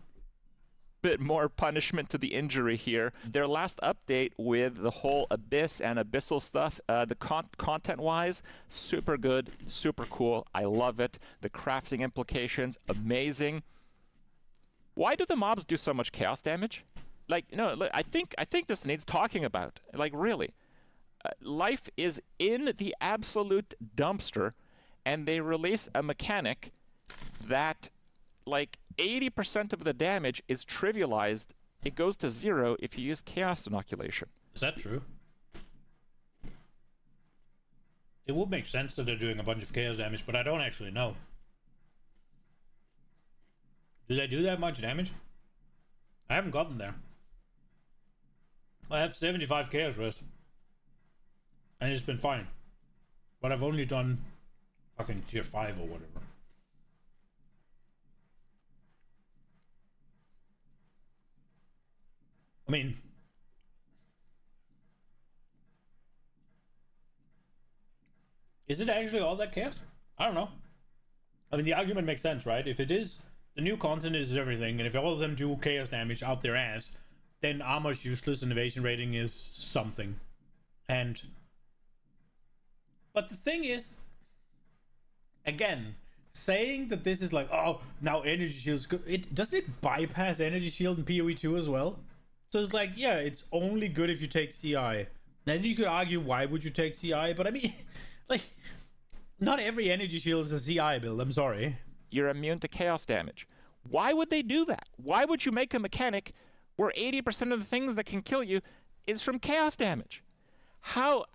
Bit more punishment to the injury here. Their last update with the whole Abyss and Abyssal stuff, the content-wise, super good, super cool. I love it. The crafting implications, amazing. Why do the mobs do so much chaos damage? Like, no, I think this needs talking about. Like, really. Life is in the absolute dumpster, and they release a mechanic that, like, 80% of the damage is trivialized. It goes to 0 if you use chaos inoculation. Is that true? It would make sense that they're doing a bunch of chaos damage, but I don't actually know. Do they do that much damage? I haven't gotten there. I have 75 chaos rest. And it's been fine. But I've only done fucking tier 5 or whatever. I mean, Is it actually all that chaos? I don't know. I mean, the argument makes sense, right? If it is, the new content is everything, and if all of them do chaos damage out their ass, then armor's useless and evasion rating is something. But the thing is, again, saying that this is like, oh, now energy shield's good, doesn't it bypass energy shield in PoE 2 as well? So it's like, yeah, it's only good if you take CI. Then you could argue, why would you take CI? But I mean, like, not every energy shield is a CI build, I'm sorry. You're immune to chaos damage. Why would they do that? Why would you make a mechanic where 80% of the things that can kill you is from chaos damage? How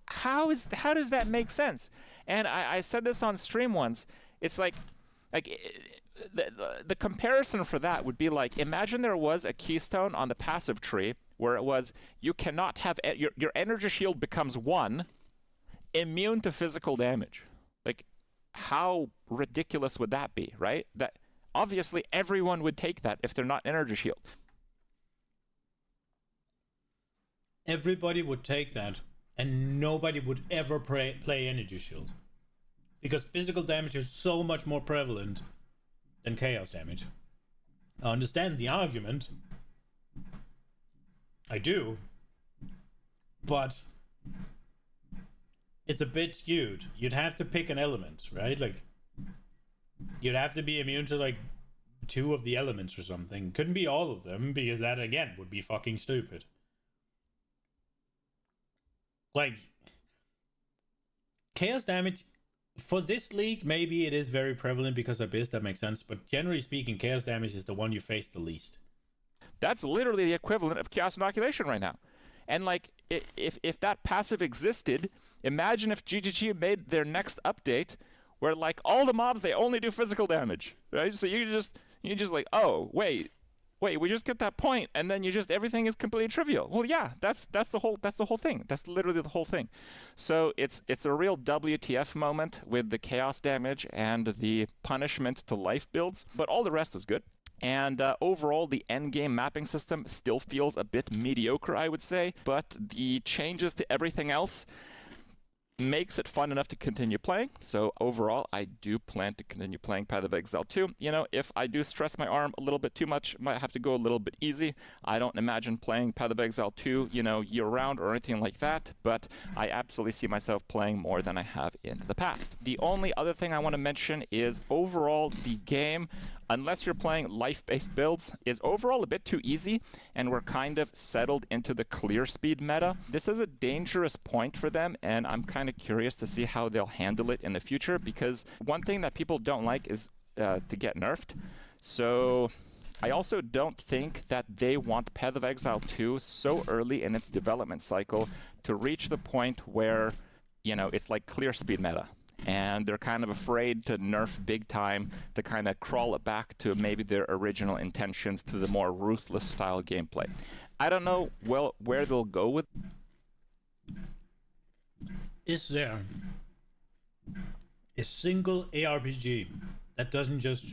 does that make sense? And I said this on stream once. It's like the comparison for that would be like, imagine there was a keystone on the passive tree where it was, you cannot have, your energy shield becomes 1, immune to physical damage. Like, how ridiculous would that be, right? That obviously everyone would take that if they're not energy shield. Everybody would take that, and nobody would ever play energy shield. Because physical damage is so much more prevalent than chaos damage. I understand the argument. I do. But it's a bit skewed. You'd have to pick an element, right? Like, you'd have to be immune to like 2 of the elements or something. Couldn't be all of them, because that again would be fucking stupid. Like, chaos damage for this league, maybe it is very prevalent because of Abyss, that makes sense, but generally speaking, chaos damage is the one you face the least. That's literally the equivalent of chaos inoculation right now. And like, if that passive existed, imagine if GGG made their next update where like all the mobs, they only do physical damage, right? So you just like, oh, wait, we just get that point, and then everything is completely trivial. Well, yeah, that's the whole thing. That's literally the whole thing. So it's a real WTF moment with the chaos damage and the punishment to life builds, but all the rest was good. And overall, the endgame mapping system still feels a bit mediocre, I would say, but the changes to everything else makes it fun enough to continue playing. So overall, I do plan to continue playing Path of Exile 2. You know, if I do stress my arm a little bit too much, might have to go a little bit easy. I don't imagine playing Path of Exile 2, you know, year-round or anything like that, but I absolutely see myself playing more than I have in the past. The only other thing I want to mention is overall the game, unless you're playing life-based builds, is overall a bit too easy, and we're kind of settled into the clear speed meta. This is a dangerous point for them, and I'm kind of curious to see how they'll handle it in the future, because one thing that people don't like is to get nerfed. So I also don't think that they want Path of Exile 2 so early in its development cycle to reach the point where, you know, it's like clear speed meta. And they're kind of afraid to nerf big time to kind of crawl it back to maybe their original intentions, to the more ruthless style gameplay. I don't know where they'll go with. Is there a single ARPG that doesn't just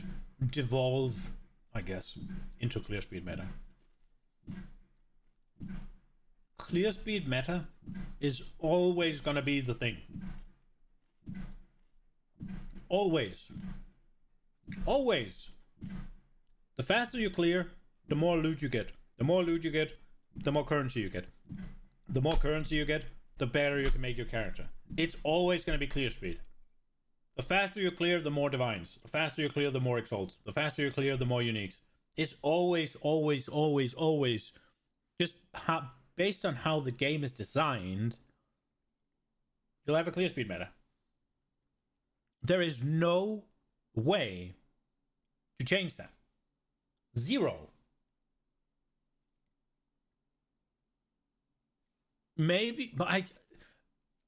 devolve, I guess, into clear speed meta? Clear speed meta is always gonna be the thing. Always. Always. The faster you clear, the more loot you get. The more loot you get, the more currency you get. The more currency you get, the better you can make your character. It's always going to be clear speed. The faster you clear, the more divines. The faster you clear, the more exalts. The faster you clear, the more uniques. It's always just based on how the game is designed, you'll have a clear speed meta. There is no way to change that. Zero. Maybe, but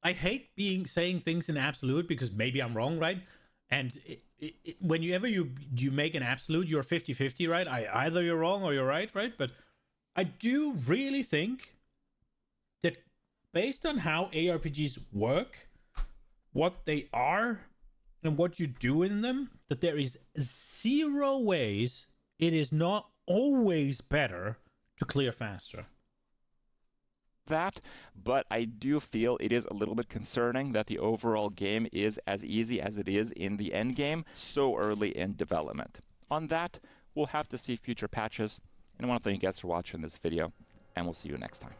I hate saying things in absolute, because maybe I'm wrong, right? And whenever you make an absolute, you're 50-50, right? Either you're wrong or you're right? But I do really think that based on how ARPGs work, what they are, and what you do in them, that there is 0 ways it is not always better to clear faster. that, but I do feel it is a little bit concerning that the overall game is as easy as it is in the end game so early in development. On that, we'll have to see future patches, and I want to thank you guys for watching this video, and we'll see you next time.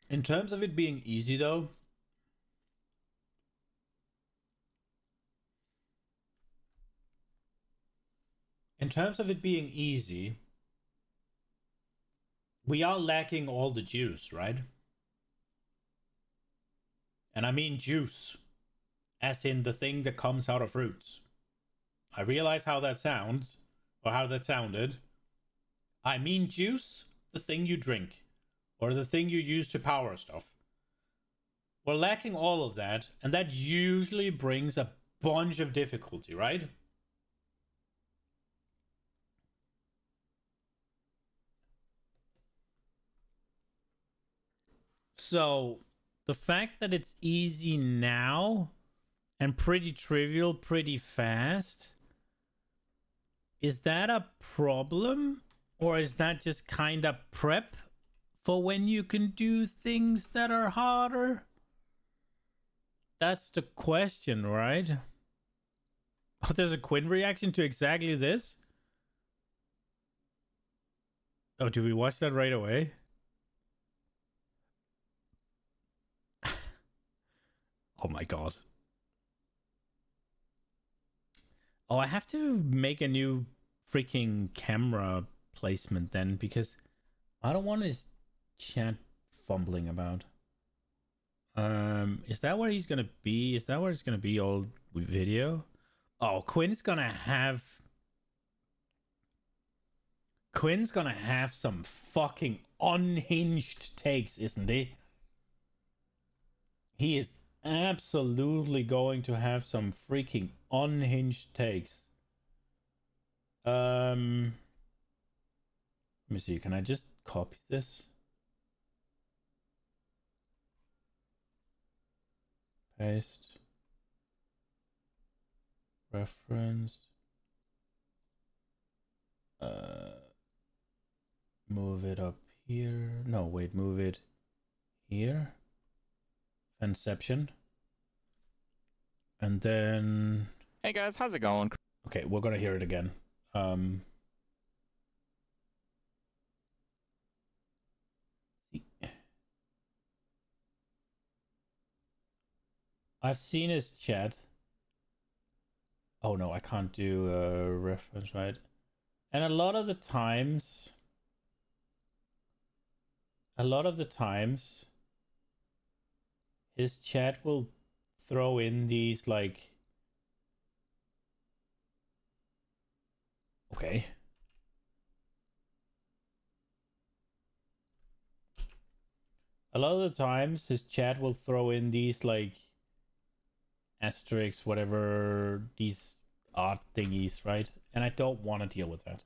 In terms of it being easy, though, we are lacking all the juice, right? And I mean juice, as in the thing that comes out of fruits. I realize how that sounds, or how that sounded. I mean juice, the thing you drink, or the thing you use to power stuff. We're lacking all of that, and that usually brings a bunch of difficulty, right? So, the fact that it's easy now and pretty trivial pretty fast, is that a problem? Or is that just kind of prep for when you can do things that are harder? That's the question, right? Oh, there's a Quinn reaction to exactly this? Oh, do we watch that right away? Oh my god. Oh, I have to make a new freaking camera placement then, because I don't want his chat fumbling about. Is that where he's gonna be? Is that where it's gonna be all video? Oh, Quinn's gonna have some fucking unhinged takes, isn't he? He is absolutely going to have some freaking unhinged takes. Let me see, can I just copy this? Paste. Reference. Move it up here. No, wait, move it here. Inception. And then... Hey guys, how's it going? Okay, we're gonna hear it again. I've seen his chat. Oh no, I can't do a reference, right? And a lot of the times, his chat will throw in these like, okay. A lot of the times his chat will throw in these like asterisks, whatever, these art thingies, right? And I don't want to deal with that.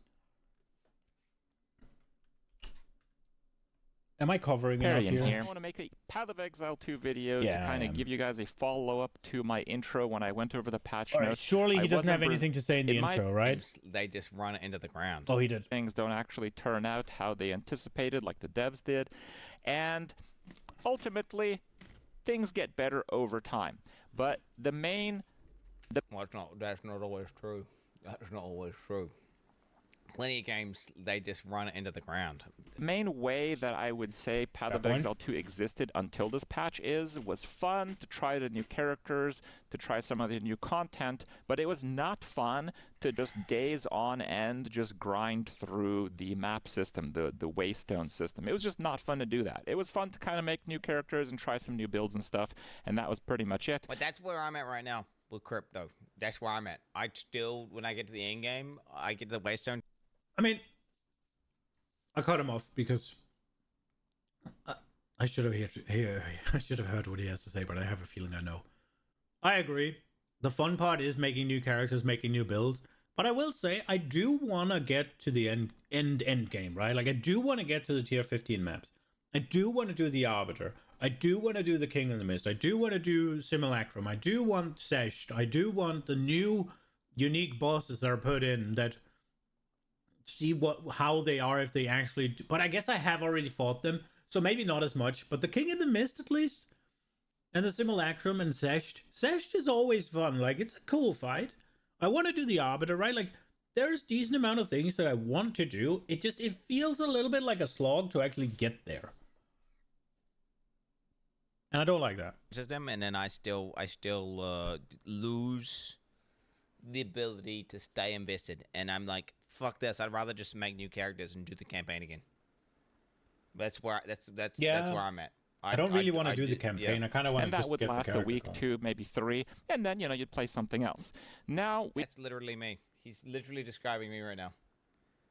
Am I covering enough here? I want to make a Path of Exile 2 video to kind of give you guys a follow-up to my intro when I went over the patch notes. Surely he doesn't have anything to say in the intro, right? They just run it into the ground. Oh, he did. Things don't actually turn out how they anticipated, like the devs did. And ultimately, things get better over time. But the main... Well, that's not always true. That's not always true. Plenty of games, they just run it into the ground. The main way that I would say Path of Exile 2 existed until this patch was fun to try the new characters, to try some of the new content, but it was not fun to just days on end just grind through the map system, the Waystone system. It was just not fun to do that. It was fun to kind of make new characters and try some new builds and stuff, and that was pretty much it. But that's where I'm at right now with crypto. That's where I'm at. I still, when I get to the end game, I get to the Waystone. I mean, I cut him off because I should have heard what he has to say, but I have a feeling I know. I agree. The fun part is making new characters, making new builds. But I will say, I do want to get to the end game, right? Like, I do want to get to the tier 15 maps. I do want to do the Arbiter. I do want to do the King of the Mist. I do want to do Simulacrum. I do want Sesht. I do want the new unique bosses that are put in that see how they are if they actually do. But I guess I have already fought them, so maybe not as much. But the King in the Mist, at least, and the Simulacrum and Sesht. Sesht is always fun. Like, it's a cool fight. I want to do the Arbiter, right? Like, there's decent amount of things that I want to do. It feels a little bit like a slog to actually get there. And I don't like that. System, and then I still lose the ability to stay invested, and I'm like, fuck this. I'd rather just make new characters and do the campaign again. That's where that's where I'm at. I don't really want to do the campaign. I kind of want to just get the character. And that would last a week, 2, maybe 3, and then you'd play something else. Now that's literally me. He's literally describing me right now.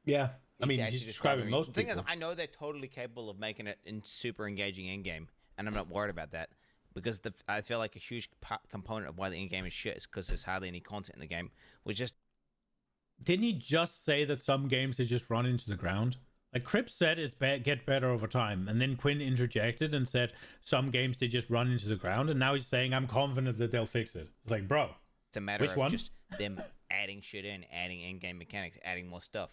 Yeah, I mean, he's describing most people. The thing is, I know they're totally capable of making it in super engaging in game, and I'm not worried about that because I feel like a huge component of why the in game is shit is because there's hardly any content in the game. Didn't he just say that some games they just run into the ground? Like Crip said, it's get better over time, and then Quinn interjected and said some games they just run into the ground, and now he's saying I'm confident that they'll fix it. It's like, bro, it's a matter of just them adding shit adding in-game mechanics, adding more stuff,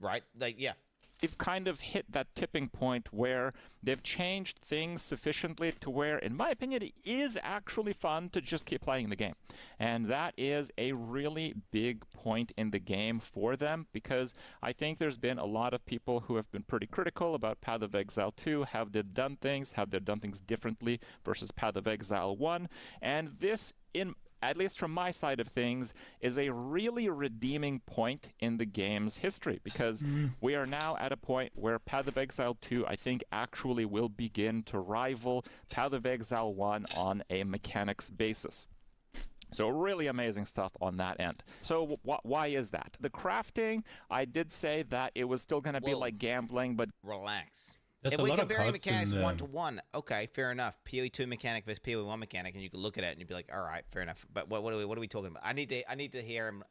right? Like, yeah. They've kind of hit that tipping point where they've changed things sufficiently to where, in my opinion, it is actually fun to just keep playing the game. And that is a really big point in the game for them, because I think there's been a lot of people who have been pretty critical about Path of Exile 2, how they've done things differently versus Path of Exile 1. And this, at least from my side of things, is a really redeeming point in the game's history, because we are now at a point where Path of Exile 2, I think, actually will begin to rival Path of Exile 1 on a mechanics basis. So really amazing stuff on that end. So why is that? The crafting, I did say that it was still going to be like gambling, but... Relax. If we compare mechanics 1-to-1, okay, fair enough. PoE 2 mechanic versus PoE 1 mechanic, and you can look at it and you'd be like, all right, fair enough. But what are we talking about? I need to hear him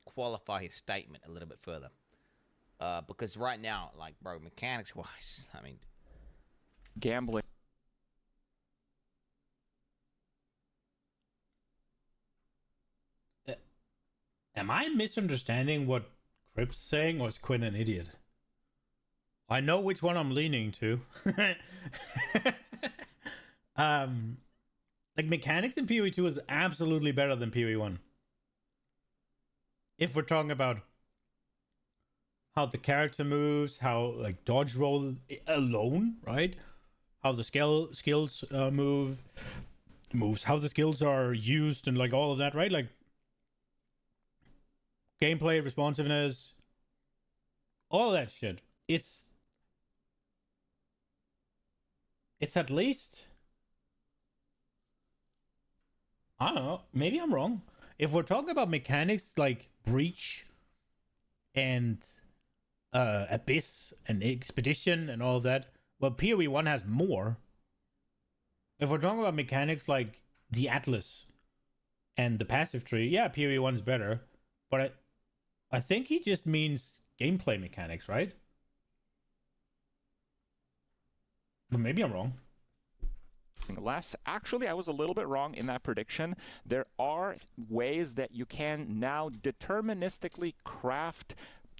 qualify his statement a little bit further, because right now, like, bro, mechanics wise, I mean, gambling. Am I misunderstanding what Crip's saying, or is Quinn an idiot? I know which one I'm leaning to. Like, mechanics in PoE 2 is absolutely better than PoE 1. If we're talking about how the character moves, how, like, dodge roll alone, right? How the skills moves, how the skills are used, and, like, all of that, right? Like, gameplay, responsiveness, all that shit. It's at least, I don't know, maybe I'm wrong. If we're talking about mechanics like Breach and Abyss and Expedition and all that, well, PoE 1 has more. If we're talking about mechanics like the Atlas and the passive tree, yeah, PoE 1's better. But I think he just means gameplay mechanics, right? But maybe I'm wrong. Less. Actually, I was a little bit wrong in that prediction. There are ways that you can now deterministically craft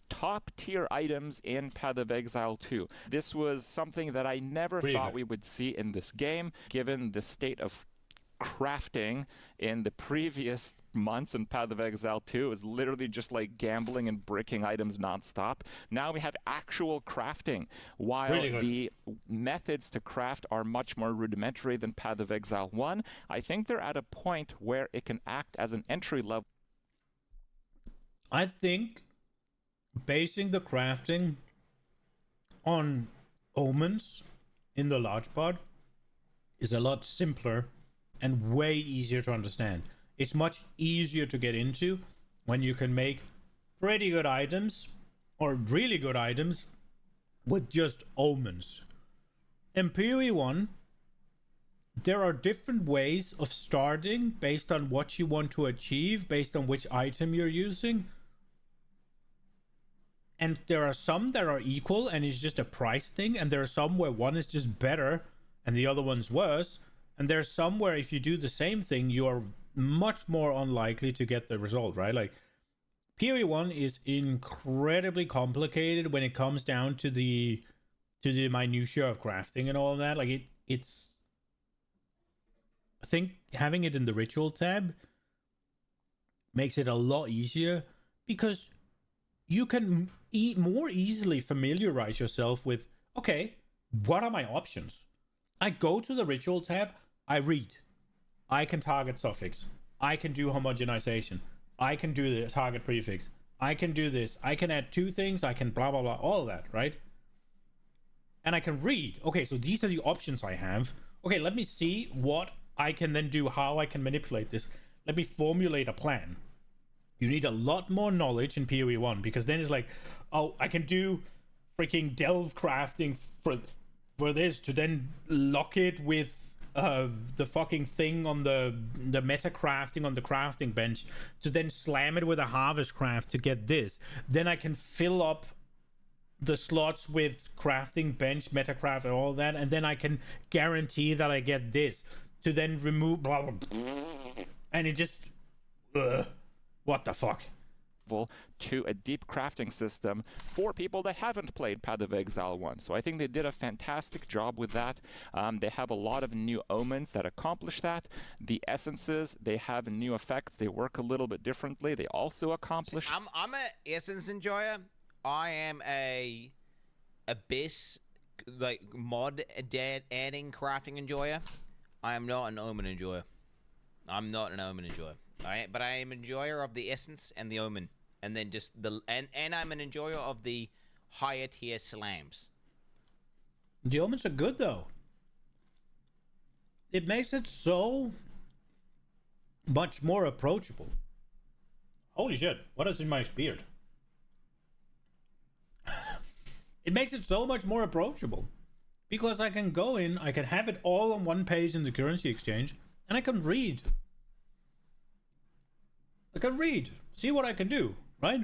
top-tier items in Path of Exile 2. This was something that I never thought we would see in this game, given the state of crafting in the previous months in Path of Exile 2. It was literally just like gambling and bricking items nonstop. Now we have actual crafting, while the methods to craft are much more rudimentary than Path of Exile 1. I think they're at a point where it can act as an entry level. I think basing the crafting on omens in the large pod is a lot simpler and way easier to understand. It's much easier to get into when you can make pretty good items or really good items with just omens. In PoE 1, there are different ways of starting based on what you want to achieve, based on which item you're using. And there are some that are equal and it's just a price thing, and there are some where one is just better and the other one's worse. And there's some where if you do the same thing, you are much more unlikely to get the result, right? Like PoE 1 is incredibly complicated when it comes down to the minutia of crafting and all of that. Like it's I think having it in the ritual tab makes it a lot easier because you can more easily familiarize yourself with, okay, what are my options? I go to the ritual tab, I read. I can target suffix. I can do homogenization. I can do the target prefix. I can do this. I can add 2 things. I can blah, blah, blah, all of that, right? And I can read. Okay, so these are the options I have. Okay, let me see what I can then do, how I can manipulate this. Let me formulate a plan. You need a lot more knowledge in PoE 1 because then it's like, oh, I can do freaking delve crafting for this to then lock it with the fucking thing on the meta crafting on the crafting bench to then slam it with a harvest craft to get this. Then I can fill up the slots with crafting bench, metacraft, and all that, and then I can guarantee that I get this to then remove blah blah, blah. And it just what the fuck. To a deep crafting system for people that haven't played Path of Exile 1. So I think they did a fantastic job with that. They have a lot of new omens that accomplish that. The essences, they have new effects. They work a little bit differently. They also accomplish... See, I'm an essence enjoyer. I am a Abyss, like, mod adding crafting enjoyer. I am not an omen enjoyer. I'm not an omen enjoyer. But I am an enjoyer of the essence and the omen. And then just and I'm an enjoyer of the higher tier slams. The omens are good though. It makes it so much more approachable. Holy shit, what is in my beard? It makes it so much more approachable. Because I can go in, I can have it all on one page in the currency exchange, and I can read. See what I can do, right?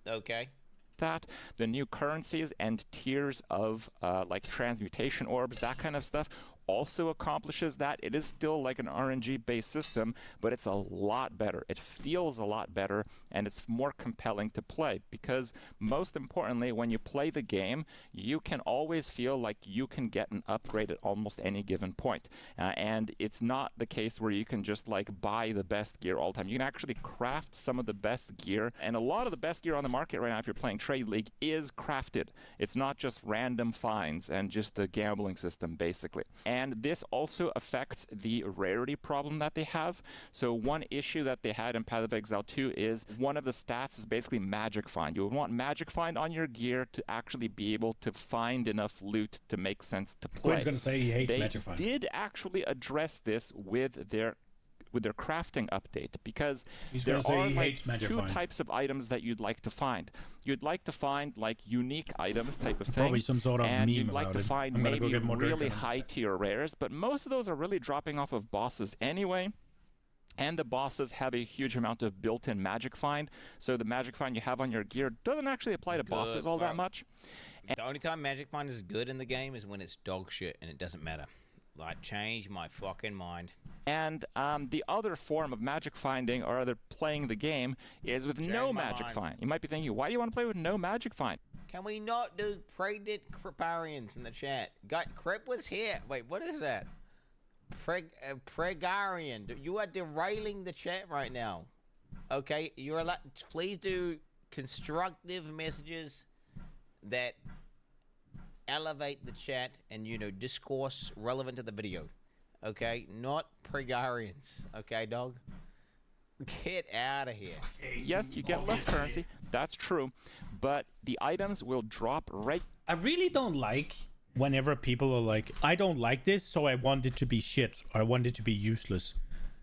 Okay. That the new currencies and tiers of like transmutation orbs, that kind of stuff, also accomplishes that. It is still like an RNG based system, but it's a lot better. It feels a lot better, and it's more compelling to play because, most importantly, when you play the game, you can always feel like you can get an upgrade at almost any given point. And it's not the case where you can just like buy the best gear all the time. You can actually craft some of the best gear, and a lot of the best gear on the market right now, if you're playing Trade League, is crafted. It's not just random finds and just the gambling system, basically. And this also affects the rarity problem that they have. So one issue that they had in Path of Exile 2 is one of the stats is basically Magic Find. You would want Magic Find on your gear to actually be able to find enough loot to make sense to play. Quinn's going to say he hates Magic Find. They did actually address this with their crafting update, because there are like 2 types of items that you'd like to find. You'd like to find like unique items type of thing, probably some sort of and meme you'd like about to it. find maybe really high tier rares, but most of those are really dropping off of bosses anyway. And the bosses have a huge amount of built-in magic find, so the magic find you have on your gear doesn't actually apply to bosses all that much. The only time magic find is good in the game is when it's dog shit and it doesn't matter. Like, change my fucking mind. And the other form of magic finding, or other playing the game, is with no magic find. You might be thinking, why do you want to play with no magic find? Can we not do pregnant Creparians in the chat? Crep was here. Wait, what is that? Pregarian. You are derailing the chat right now. Okay, you're allowed. Please do constructive messages that elevate the chat and, you know, discourse relevant to the video. Okay, not Pregarians. Okay, dog? Get out of here. Yes, you get less currency. That's true. But the items will drop right... I really don't like whenever people are like, I don't like this, so I want it to be shit, or I want it to be useless.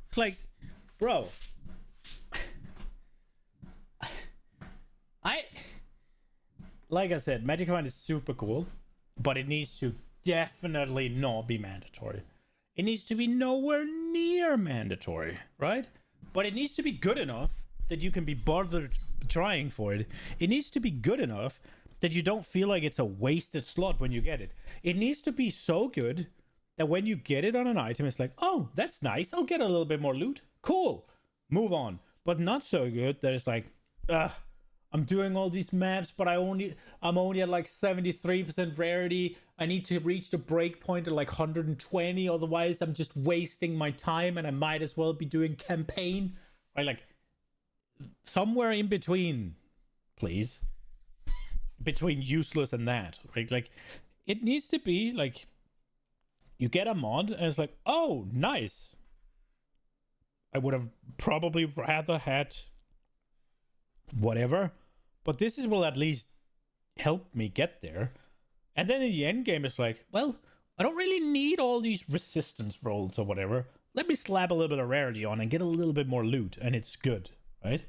It's like, bro... Like I said, Magic Find is super cool, but it needs to definitely not be mandatory. It needs to be nowhere near mandatory, right? But it needs to be good enough that you can be bothered trying for it. It needs to be good enough that you don't feel like it's a wasted slot when you get it. It needs to be so good that when you get it on an item, it's like, oh, that's nice. I'll get a little bit more loot. Cool. Move on. But not so good that it's like, I'm doing all these maps, but I'm only at like 73% rarity. I need to reach the break point at like 120, otherwise I'm just wasting my time and I might as well be doing campaign. Right? Like somewhere in between, please. Between useless and that. Right? Like it needs to be like you get a mod and it's like, oh, nice. I would have probably rather had whatever, but this will at least help me get there. And then in the end game, it's like, well, I don't really need all these resistance rolls or whatever. Let me slap a little bit of rarity on and get a little bit more loot, and it's good, right?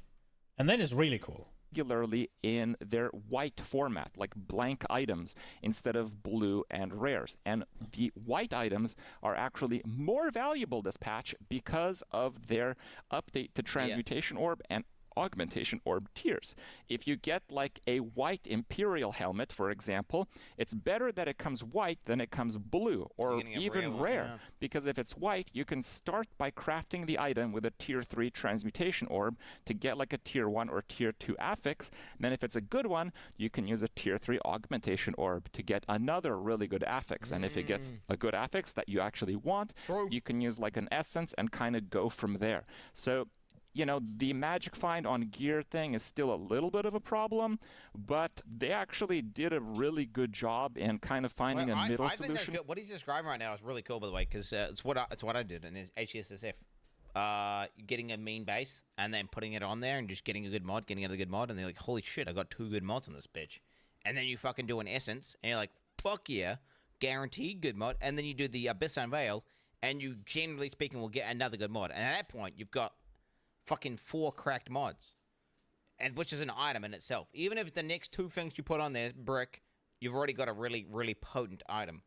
And then it's really cool. Regularly in their white format, like blank items instead of blue and rares. And the white items are actually more valuable this patch because of their update to Transmutation Orb and Augmentation Orb tiers. If you get like a white Imperial helmet, for example, it's better that it comes white than it comes blue or even rare, because if it's white, you can start by crafting the item with a tier 3 Transmutation Orb to get like a tier 1 or tier 2 affix. And then if it's a good one, you can use a tier 3 Augmentation Orb to get another really good affix. And if it gets a good affix that you actually want, you can use like an essence and kind of go from there. So you know, the magic find on gear thing is still a little bit of a problem, but they actually did a really good job in kind of finding a middle solution. What he's describing right now is really cool, by the way, because it's what I did in HCSSF. Getting a mean base and then putting it on there and just getting a good mod, getting another good mod, and they're like, holy shit, I got 2 good mods on this bitch. And then you fucking do an essence, and you're like, fuck yeah, guaranteed good mod. And then you do the Abyssal Veil, and you, generally speaking, will get another good mod. And at that point, you've got fucking 4 cracked mods, and which is an item in itself. Even if the next 2 things you put on there brick, you've already got a really, really potent item.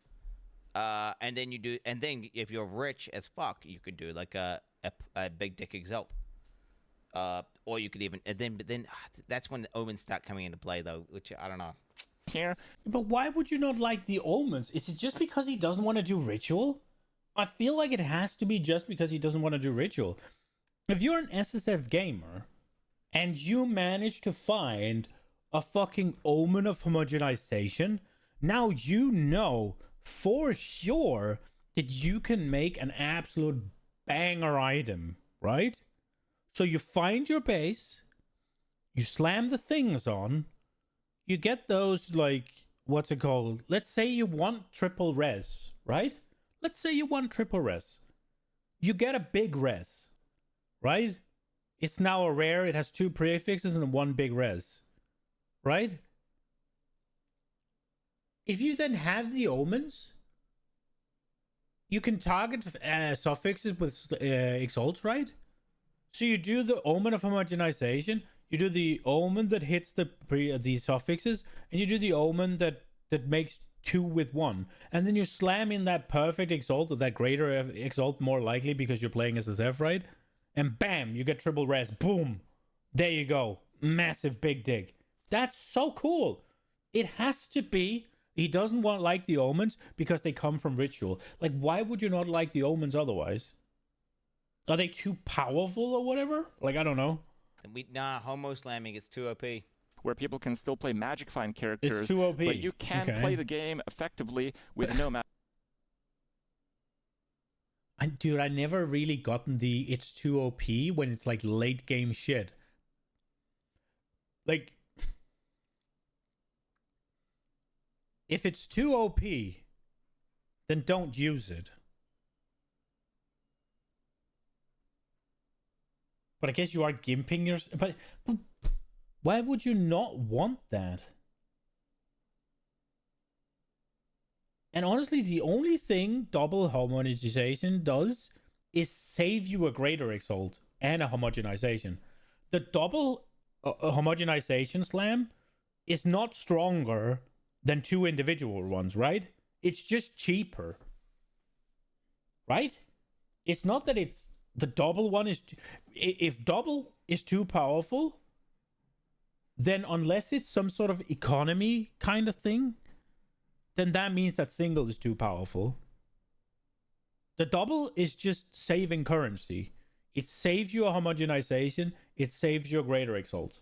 And then you do, and then if you're rich as fuck, you could do like a big dick exalt. Or you could even, but then that's when the omens start coming into play, though, which I don't know. Here, but why would you not like the omens? Is it just because he doesn't want to do ritual? I feel like it has to be just because he doesn't want to do ritual. If you're an SSF gamer and you manage to find a fucking omen of homogenization, now you know for sure that you can make an absolute banger item, right? So you find your base, you slam the things on, you get those, like, what's it called? Let's say you want triple res, right? Let's say you want triple res. You get a big res. Right? It's now a rare. It has 2 prefixes and 1 big res. Right? If you then have the omens, you can target suffixes with exalts, right? So you do the omen of homogenization, you do the omen that hits the suffixes, and you do the omen that makes 2 with 1. And then you slam in that perfect exalt, or that greater exalt more likely because you're playing SSF, right? And bam, you get triple res. Boom. There you go. Massive big dig. That's so cool. It has to be. He doesn't like the omens because they come from ritual. Like, why would you not like the omens otherwise? Are they too powerful or whatever? Like, I don't know. Homo slamming, it's too OP. Where people can still play magic find characters. It's too OP. But you can play the game effectively with no magic. Dude, I never really gotten the it's too OP when it's like late game shit. Like, if it's too OP, then don't use it. But I guess you are gimping yourself. But why would you not want that? And honestly, the only thing double homogenization does is save you a greater exalt and a homogenization. The double homogenization slam is not stronger than 2 individual ones, right? It's just cheaper. Right? It's not that it's the double one is... If double is too powerful, then unless it's some sort of economy kind of thing, then that means that single is too powerful. The double is just saving currency. It saves you a homogenization. It saves you a greater exalt.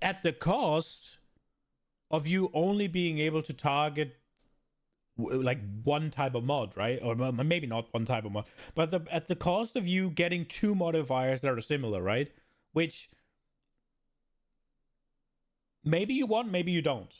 at the cost of you only being able to target like one type of mod, right? Or maybe not one type of mod, but at the cost of you getting two modifiers that are similar, right? Which maybe you want, maybe you don't.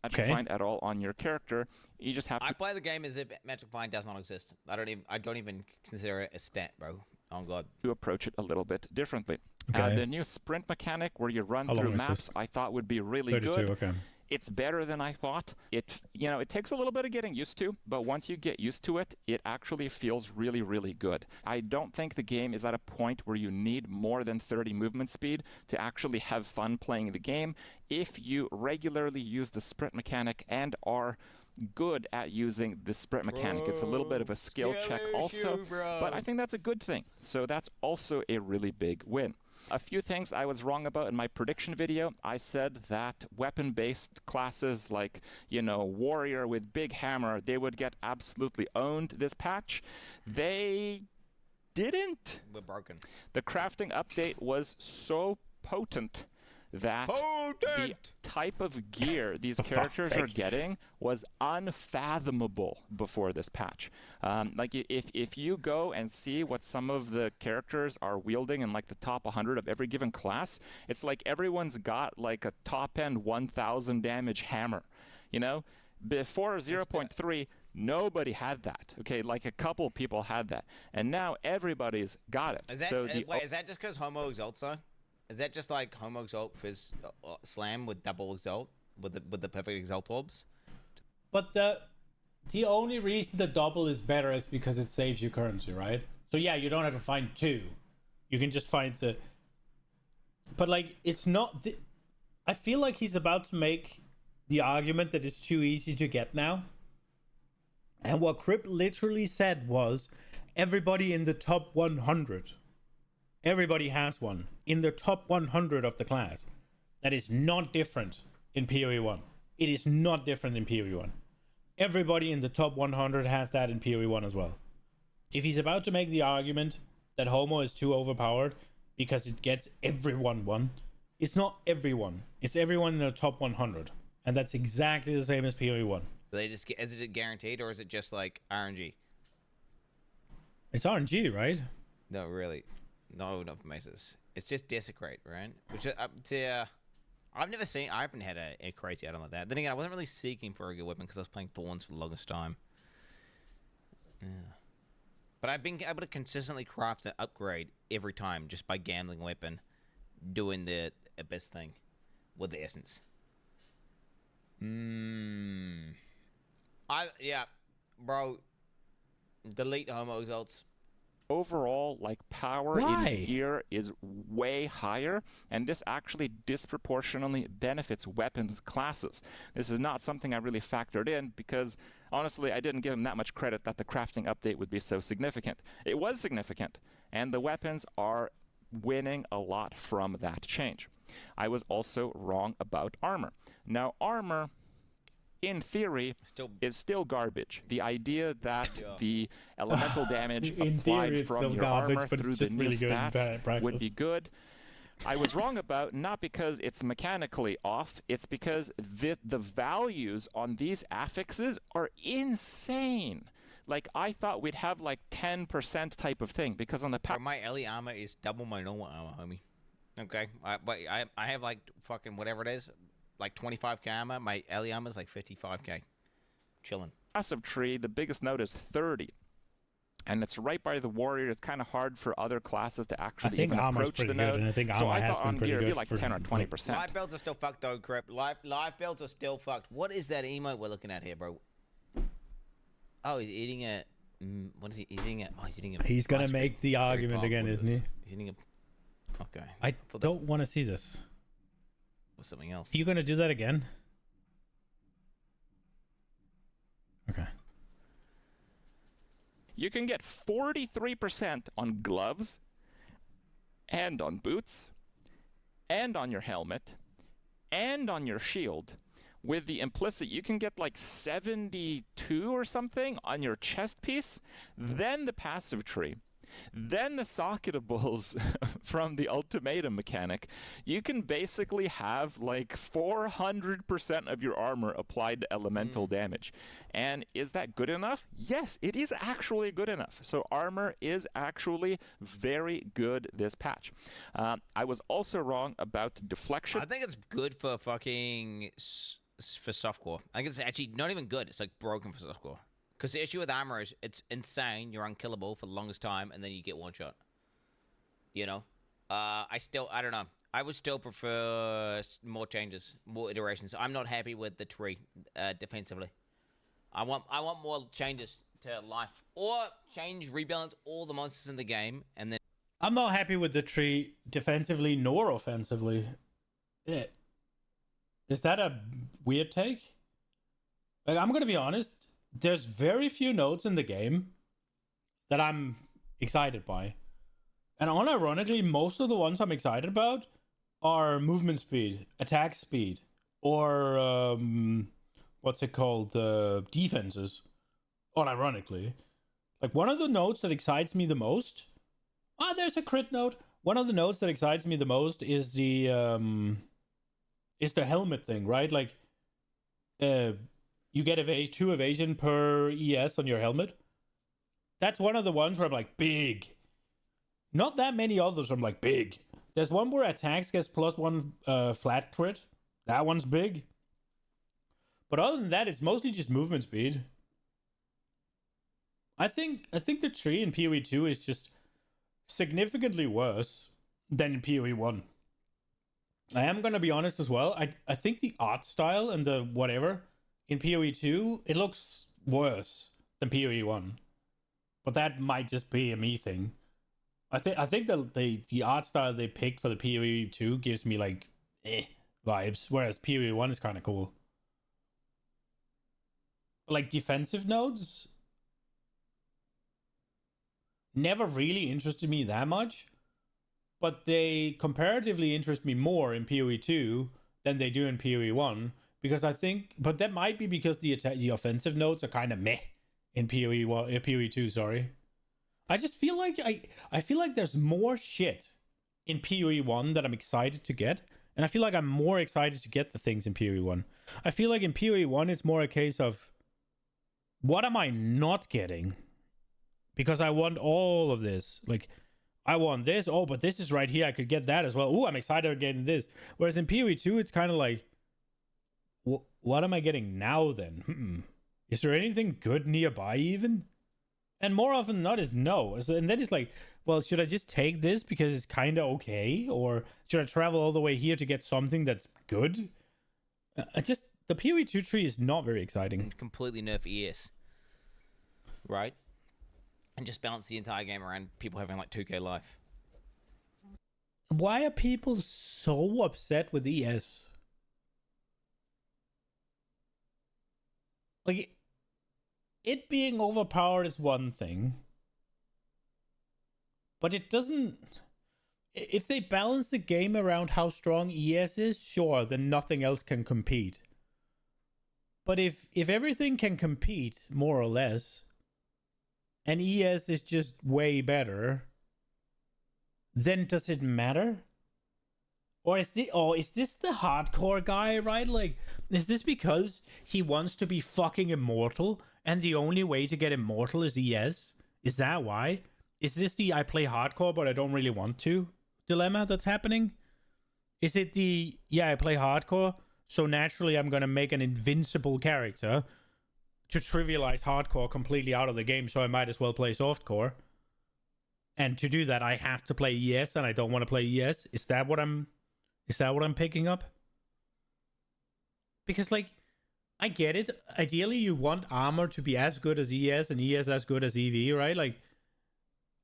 Magic Find at all on your character. You just have to. I play the game as if Magic Find does not exist. I don't even consider it a stat, bro. Oh god. To approach it a little bit differently. Okay. The new sprint mechanic where you run How through long is maps, this? I thought would be really 32, good. okay. It's better than I thought. It takes a little bit of getting used to, but once you get used to it, it actually feels really, really good. I don't think the game is at a point where you need more than 30 movement speed to actually have fun playing the game. If you regularly use the sprint mechanic and are good at using the sprint mechanic, it's a little bit of a skill check also, but I think that's a good thing. So that's also a really big win. A few things I was wrong about in my prediction video. I said that weapon-based classes like, warrior with big hammer, they would get absolutely owned this patch. They didn't. We're broken. The crafting update was so potent that the type of gear these characters are getting was unfathomable before this patch. Like if you go and see what some of the characters are wielding in like the top 100 of every given class, it's like everyone's got like a top end 1000 damage hammer. Before 0.3, nobody had that. Okay, like a couple people had that, and now everybody's got it. Is that, so wait, is that just because Homo exalts though? Is that just like Homo Exalt Fizz Slam with double Exalt with the perfect Exalt orbs? But the only reason the double is better is because it saves you currency, right? So yeah, you don't have to find two. You can just find the. But like, it's not. I feel like he's about to make the argument that it's too easy to get now. And what Crip literally said was, everybody in the top 100. Everybody has one in the top 100 of the class. That is not different in PoE 1. It is not different in PoE 1. Everybody in the top 100 has that in PoE 1 as well. If he's about to make the argument that Homo is too overpowered because it gets everyone one, it's not everyone. It's everyone in the top 100. And that's exactly the same as PoE 1. Is it guaranteed or is it just like RNG? It's RNG, right? No, really. No, not for Mesas. It's just Desecrate, right? Which I haven't had a crazy item like that. Then again, I wasn't really seeking for a good weapon because I was playing Thorns for the longest time. Yeah. But I've been able to consistently craft an upgrade every time just by gambling weapon, doing the Abyss thing with the essence. Bro, delete Homo Exalts. Overall, like, power in here is way higher, and this actually disproportionately benefits weapons classes. This is not something I really factored in because, honestly, I didn't give him that much credit that the crafting update would be so significant. It was significant, and the weapons are winning a lot from that change. I was also wrong about armor. Now, armor, in theory, is still garbage. The idea that the elemental damage applied from your armor through the new stats would be good, I was wrong about, not because it's mechanically off, it's because the values on these affixes are insane. Like, I thought we'd have like 10% type of thing, because on the my LE armor is double my normal armor, homie. Okay, I have like fucking whatever it is, like 25k armor. My LE armor is like 55k. Chilling. Passive tree, the biggest node is 30. And it's right by the warrior. It's kind of hard for other classes to actually even approach the node. So I thought on gear it'd be like 10 or 20%. Live builds are still fucked though, Crip. Live builds are still fucked. What is that emote we're looking at here, bro? Oh, he's eating a... what is he eating? Oh, he's eating a... He's gonna make the argument again, isn't he? He's eating a... Okay. I don't want to see this. Or something else. Are you gonna do that again? Okay. You can get 43% on gloves, and on boots, and on your helmet, and on your shield. With the implicit, you can get like 72 or something on your chest piece. Then the passive tree. Then the socketables from the ultimatum mechanic, you can basically have like 400% of your armor applied to elemental damage. And is that good enough? Yes, it is actually good enough. So armor is actually very good this patch. I was also wrong about deflection. I think it's good for fucking for softcore. I think it's actually not even good. It's like broken for softcore. Because the issue with armor is it's insane. You're unkillable for the longest time, and then you get one shot. You know, I don't know. I would still prefer more changes, more iterations. I'm not happy with the tree defensively. I want more changes to life, or rebalance all the monsters in the game, and then. I'm not happy with the tree defensively nor offensively. Yeah. Is that a weird take? Like, I'm gonna be honest. There's very few nodes in the game that I'm excited by. And unironically, most of the ones I'm excited about are movement speed, attack speed, or what's it called? Defenses. Unironically. Like, one of the nodes that excites me the most... there's a crit node. One of the nodes that excites me the most is the helmet thing, right? Like, you get 2 evasion per ES on your helmet. That's one of the ones where I'm like, big. Not that many others I'm like, big. There's one where attacks gets +1 flat crit. That one's big. But other than that, it's mostly just movement speed. I think the tree in PoE 2 is just significantly worse than in PoE 1. I am going to be honest as well. I think the art style and the whatever... in PoE 2, it looks worse than PoE 1. But that might just be a me thing. I think the art style they picked for the PoE 2 gives me like vibes, whereas PoE 1 is kind of cool. But like defensive nodes never really interested me that much, but they comparatively interest me more in PoE 2 than they do in PoE 1. Because I think, but that might be because the offensive nodes are kind of meh in PoE 2. Sorry, I just feel like I feel like there's more shit in PoE 1 that I'm excited to get, and I feel like I'm more excited to get the things in PoE 1. I feel like in PoE 1 it's more a case of what am I not getting, because I want all of this. Like, I want this. Oh, but this is right here. I could get that as well. Oh, I'm excited about getting this. Whereas in PoE 2 it's kind of like, what am I getting now then? Is there anything good nearby even? And more often than not is no. And then it's like, well, should I just take this because it's kind of okay? Or should I travel all the way here to get something that's good? The PoE 2 tree is not very exciting. Completely nerf ES. Right? And just balance the entire game around people having like 2k life. Why are people so upset with ES? Like, it being overpowered is one thing, but it doesn't... If they balance the game around how strong ES is, sure, then nothing else can compete. But if everything can compete, more or less, and ES is just way better, then does it matter? Or is this the hardcore guy, right? Like, is this because he wants to be fucking immortal and the only way to get immortal is ES? Is that why? Is this the I play hardcore but I don't really want to dilemma that's happening? Is it the, yeah, I play hardcore, so naturally I'm gonna make an invincible character to trivialize hardcore completely out of the game, so I might as well play softcore? And to do that, I have to play ES and I don't want to play ES? Is that what I'm picking up? Because, like, I get it. Ideally, you want armor to be as good as ES and ES as good as EV, right? Like,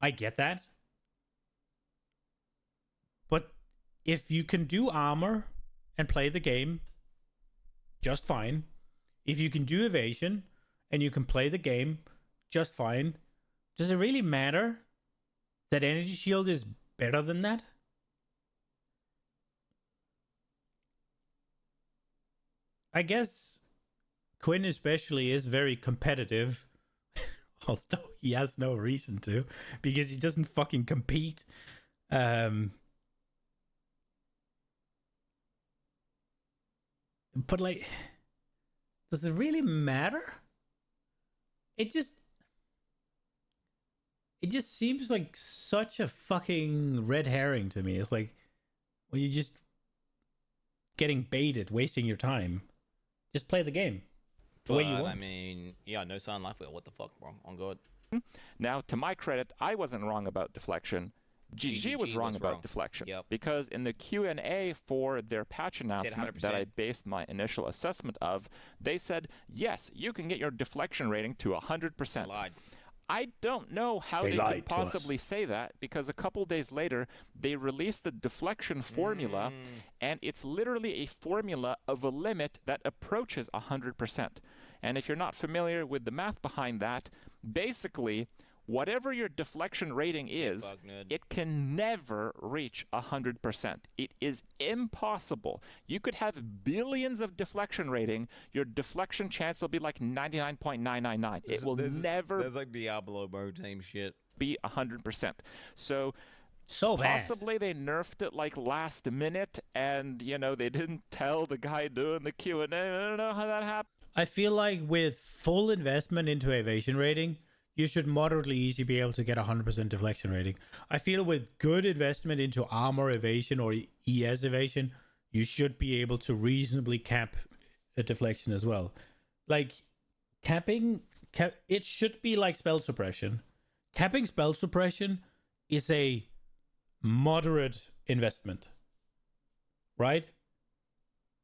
I get that. But if you can do armor and play the game just fine, if you can do evasion and you can play the game just fine, does it really matter that energy shield is better than that? I guess Quinn especially is very competitive Although he has no reason to, because he doesn't fucking compete. But like, does it really matter? It just seems like such a fucking red herring to me. It's like, well, you're just getting baited, wasting your time. Just play the game the way you want. I mean, yeah, no sign life. What the fuck, bro? On God. Now, to my credit, I wasn't wrong about deflection. GG was wrong about deflection. Yep. Because in the Q&A for their patch announcement that I based my initial assessment of, they said, yes, you can get your deflection rating to 100%. Lied. I don't know how they could possibly say that, because a couple days later, they released the deflection formula, and it's literally a formula of a limit that approaches 100%. And if you're not familiar with the math behind that, basically, whatever your deflection rating is, it can never reach 100%. It is impossible. You could have billions of deflection rating. Your deflection chance will be like 99.999. It will never... That's like Diablo mode same shit. ...be 100%. So bad. Possibly they nerfed it like last minute, and, you know, they didn't tell the guy doing the Q&A. I don't know how that happened. I feel like with full investment into evasion rating, you should moderately easily be able to get 100% deflection rating. I feel with good investment into armor evasion or ES evasion, you should be able to reasonably cap a deflection as well. Like, it should be like spell suppression. Capping spell suppression is a moderate investment. Right?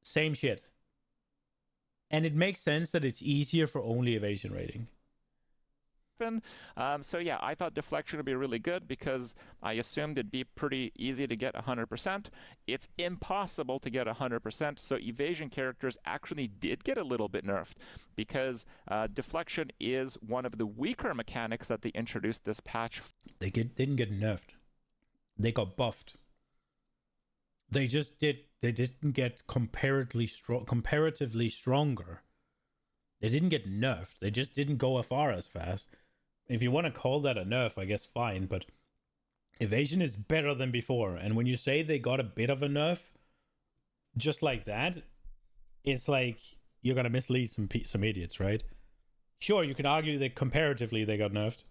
Same shit. And it makes sense that it's easier for only evasion rating. So yeah, I thought deflection would be really good because I assumed it'd be pretty easy to get 100%. It's impossible to get 100%, so evasion characters actually did get a little bit nerfed because deflection is one of the weaker mechanics that they introduced this patch. They didn't get nerfed. They got buffed. They didn't get comparatively stronger. They didn't get nerfed. They just didn't go afar as fast. If you want to call that a nerf, I guess fine, but evasion is better than before. And when you say they got a bit of a nerf, just like that, it's like you're going to mislead some idiots, right? Sure, you can argue that comparatively they got nerfed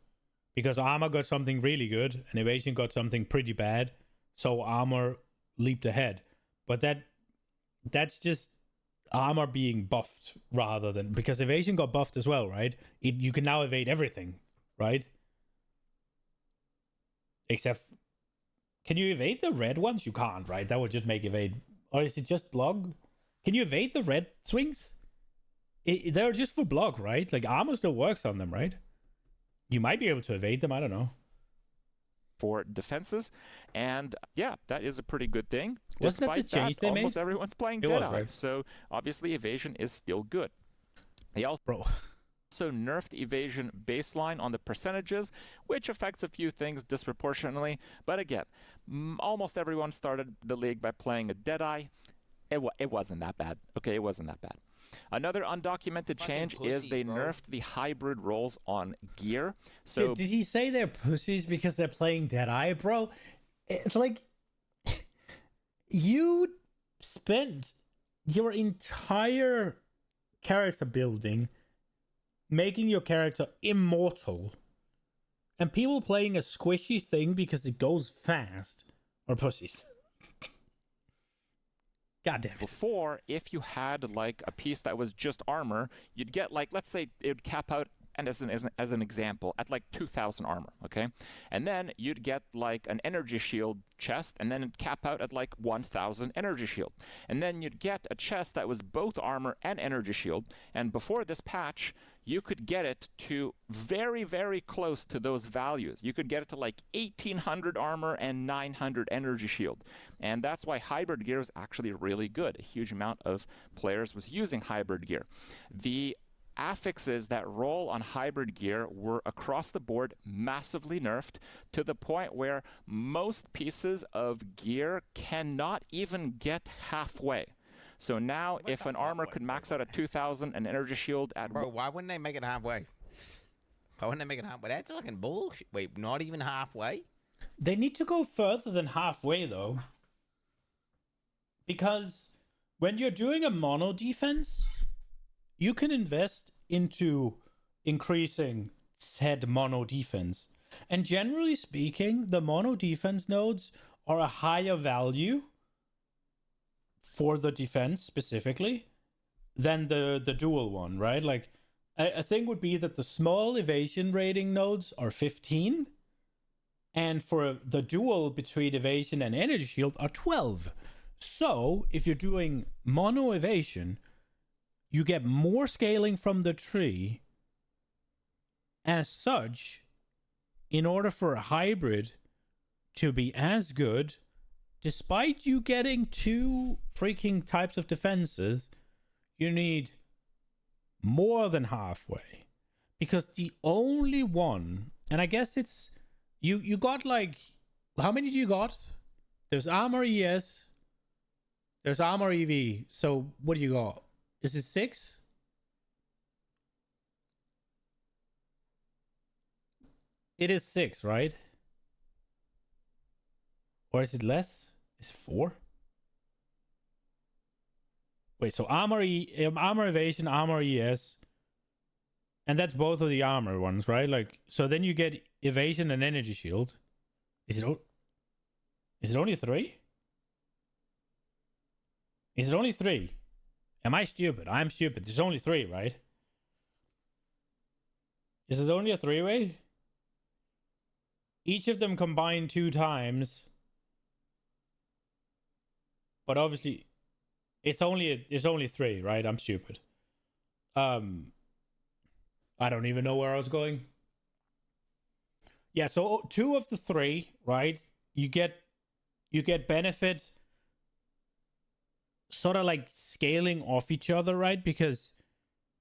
because armor got something really good and evasion got something pretty bad, so armor leaped ahead. But that's just armor being buffed rather than, because evasion got buffed as well, right? You can now evade everything, right? Except, can you evade the red ones? You can't, right? That would just make evade. Or is it just block? Can you evade the red swings? They're just for block, right? Like armor still works on them, right? You might be able to evade them. I don't know. For defenses, and yeah, that is a pretty good thing. Wasn't that the change they made? Almost everyone's playing Deadeye, right? So obviously evasion is still good. They also nerfed evasion baseline on the percentages, which affects a few things disproportionately. But again, almost everyone started the league by playing a Deadeye. It wasn't that bad. Okay, it wasn't that bad. Another undocumented change is they nerfed the hybrid roles on gear. So did he say they're pussies because they're playing Deadeye, bro? It's like you spent your entire character building making your character immortal, and people playing a squishy thing because it goes fast are pussies. God damn it. Before, if you had like a piece that was just armor, you'd get like, let's say it would cap out, and as an example, at like 2,000 armor, okay? And then you'd get like an energy shield chest, and then it'd cap out at like 1,000 energy shield. And then you'd get a chest that was both armor and energy shield, and before this patch, you could get it to very, very close to those values. You could get it to like 1,800 armor and 900 energy shield. And that's why hybrid gear is actually really good. A huge amount of players was using hybrid gear. The affixes that roll on hybrid gear were across the board massively nerfed to the point where most pieces of gear cannot even get halfway. So now, if an armor could max out at 2,000, an energy shield at... Bro, why wouldn't they make it halfway? Why wouldn't they make it halfway? That's fucking bullshit. Wait, not even halfway? They need to go further than halfway, though. Because when you're doing a mono defense, you can invest into increasing said mono defense. And generally speaking, the mono defense nodes are a higher value for the defense specifically than the dual one, right? Like, a thing would be that the small evasion rating nodes are 15, and for the dual between evasion and energy shield are 12. So if you're doing mono evasion, you get more scaling from the tree. As such, in order for a hybrid to be as good, despite you getting 2 freaking types of defenses, you need more than halfway. Because the only one, and I guess it's, you got like, how many do you got? There's armor ES, there's armor EV. So what do you got? Is it 6? It is 6, right? Or is it less? Is it 4? Wait, so armor evasion, armor ES, and that's both of the armor ones, right? Like, so then you get evasion and energy shield. Is it only 3? Is it only 3? Am I stupid? I'm stupid. There's only 3, right? Is it only a 3-way? Each of them combined 2 times. But obviously, it's only 3, right? I'm stupid. I don't even know where I was going. Yeah, so 2 of the 3, right? You get benefit sort of like scaling off each other, right? Because,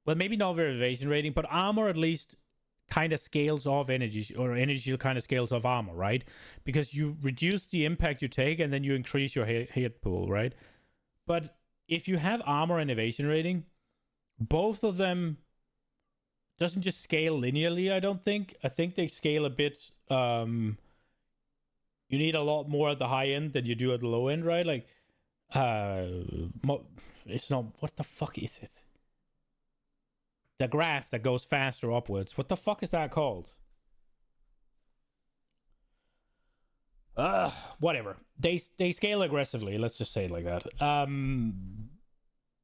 well, maybe not very evasion rating, but armor at least kind of scales off energy, or energy kind of scales off armor, right? Because you reduce the impact you take and then you increase your hit pool, right? But if you have armor and evasion rating, both of them doesn't just scale linearly, I don't think. I think they scale a bit. You need a lot more at the high end than you do at the low end, right? Like, it's not, what the fuck is it? The graph that goes faster upwards. What the fuck is that called? Whatever. They scale aggressively. Let's just say it like that.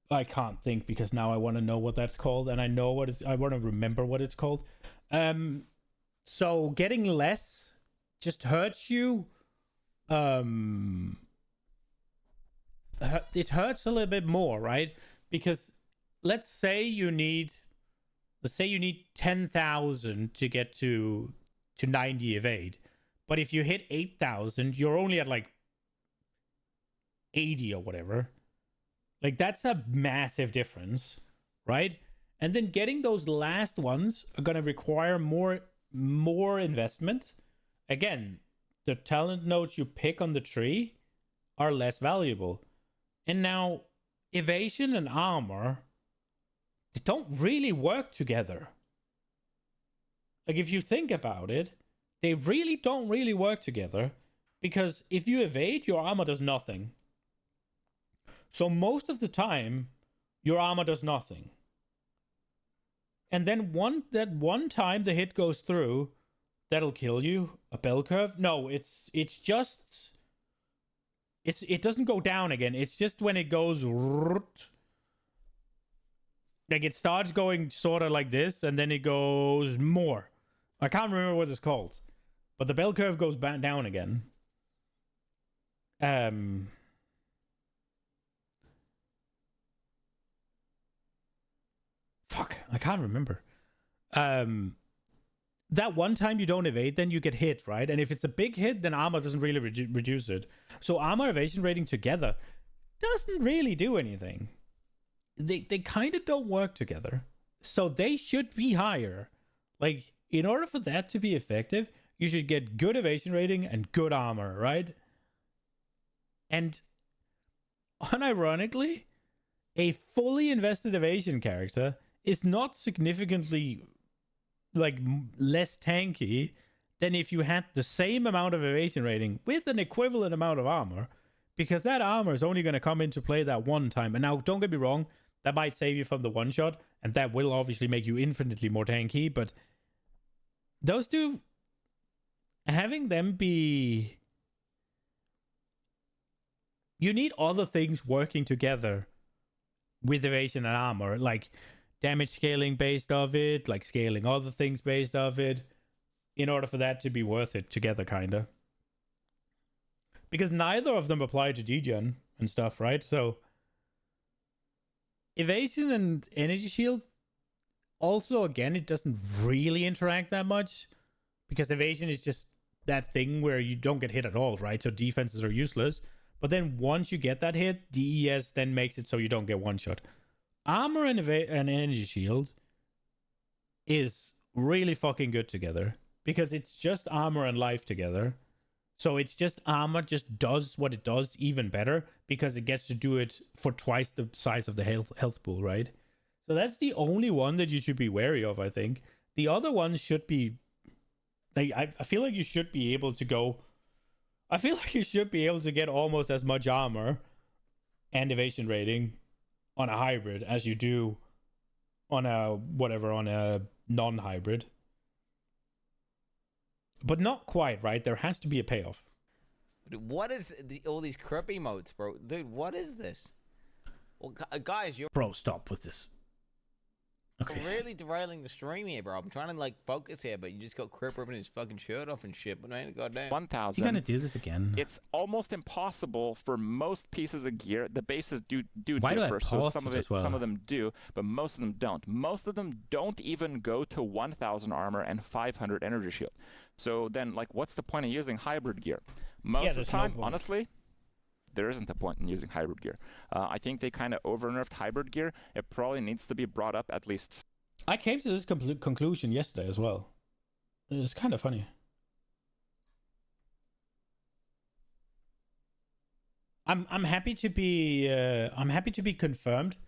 I can't think because now I want to know what that's called, and I want to remember what it's called. So getting less just hurts you. It hurts a little bit more, right? Because let's say you need 10,000 to get to 90 evade. But if you hit 8,000, you're only at like 80 or whatever. Like, that's a massive difference, right? And then getting those last ones are going to require more investment. Again, the talent nodes you pick on the tree are less valuable. And now, evasion and armor, they don't really work together. Like, if you think about it, they really don't really work together, because if you evade, your armor does nothing. So most of the time, your armor does nothing. And then that one time the hit goes through, that'll kill you. A bell curve? No, it doesn't go down again. It's just when it goes, like, it starts going sort of like this, and then it goes more. I can't remember what it's called, but the bell curve goes back down again. Fuck, I can't remember. That one time you don't evade, then you get hit, right? And if it's a big hit, then armor doesn't really reduce it. So armor evasion rating together doesn't really do anything. They kind of don't work together. So they should be higher. Like, in order for that to be effective, you should get good evasion rating and good armor, right? And unironically, a fully invested evasion character is not significantly like less tanky than if you had the same amount of evasion rating with an equivalent amount of armor, because that armor is only going to come into play that one time. And now, don't get me wrong, that might save you from the one shot, and that will obviously make you infinitely more tanky, but those two, having them be... You need other things working together with evasion and armor, like damage scaling based off it, like scaling other things based off it, in order for that to be worth it together, kinda. Because neither of them apply to degen and stuff, right? So evasion and energy shield, also, again, it doesn't really interact that much, because evasion is just that thing where you don't get hit at all, right? So defenses are useless. But then once you get that hit, DES then makes it so you don't get one shot. Armor and energy shield is really fucking good together, because it's just armor and life together. So it's just armor just does what it does even better, because it gets to do it for twice the size of the health pool, right? So that's the only one that you should be wary of, I think. The other ones should be... Like, I feel like you should be able to go... I feel like you should be able to get almost as much armor and evasion rating on a hybrid as you do on a non-hybrid. But not quite, right? There has to be a payoff. Dude, what is all these crap emotes, bro? Dude, what is this? Well, guys, you're... Bro, stop with this. Okay. Really derailing the stream here, bro. I'm trying to, like, focus here, but you just got Crip ripping his fucking shirt off and shit, but man, goddamn. 1,000. You're gonna do this again. It's almost impossible for most pieces of gear. The bases do Why differ, do I so pause some of it as well? some of them do, but most of them don't. Most of them don't even go to 1,000 armor and 500 energy shield. So then, like, what's the point of using hybrid gear? Most of the time, honestly, there isn't a point in using hybrid gear. I think they kind of over-nerfed hybrid gear. It probably needs to be brought up at least. I came to this conclusion yesterday as well. It's kind of funny. I'm happy to be confirmed.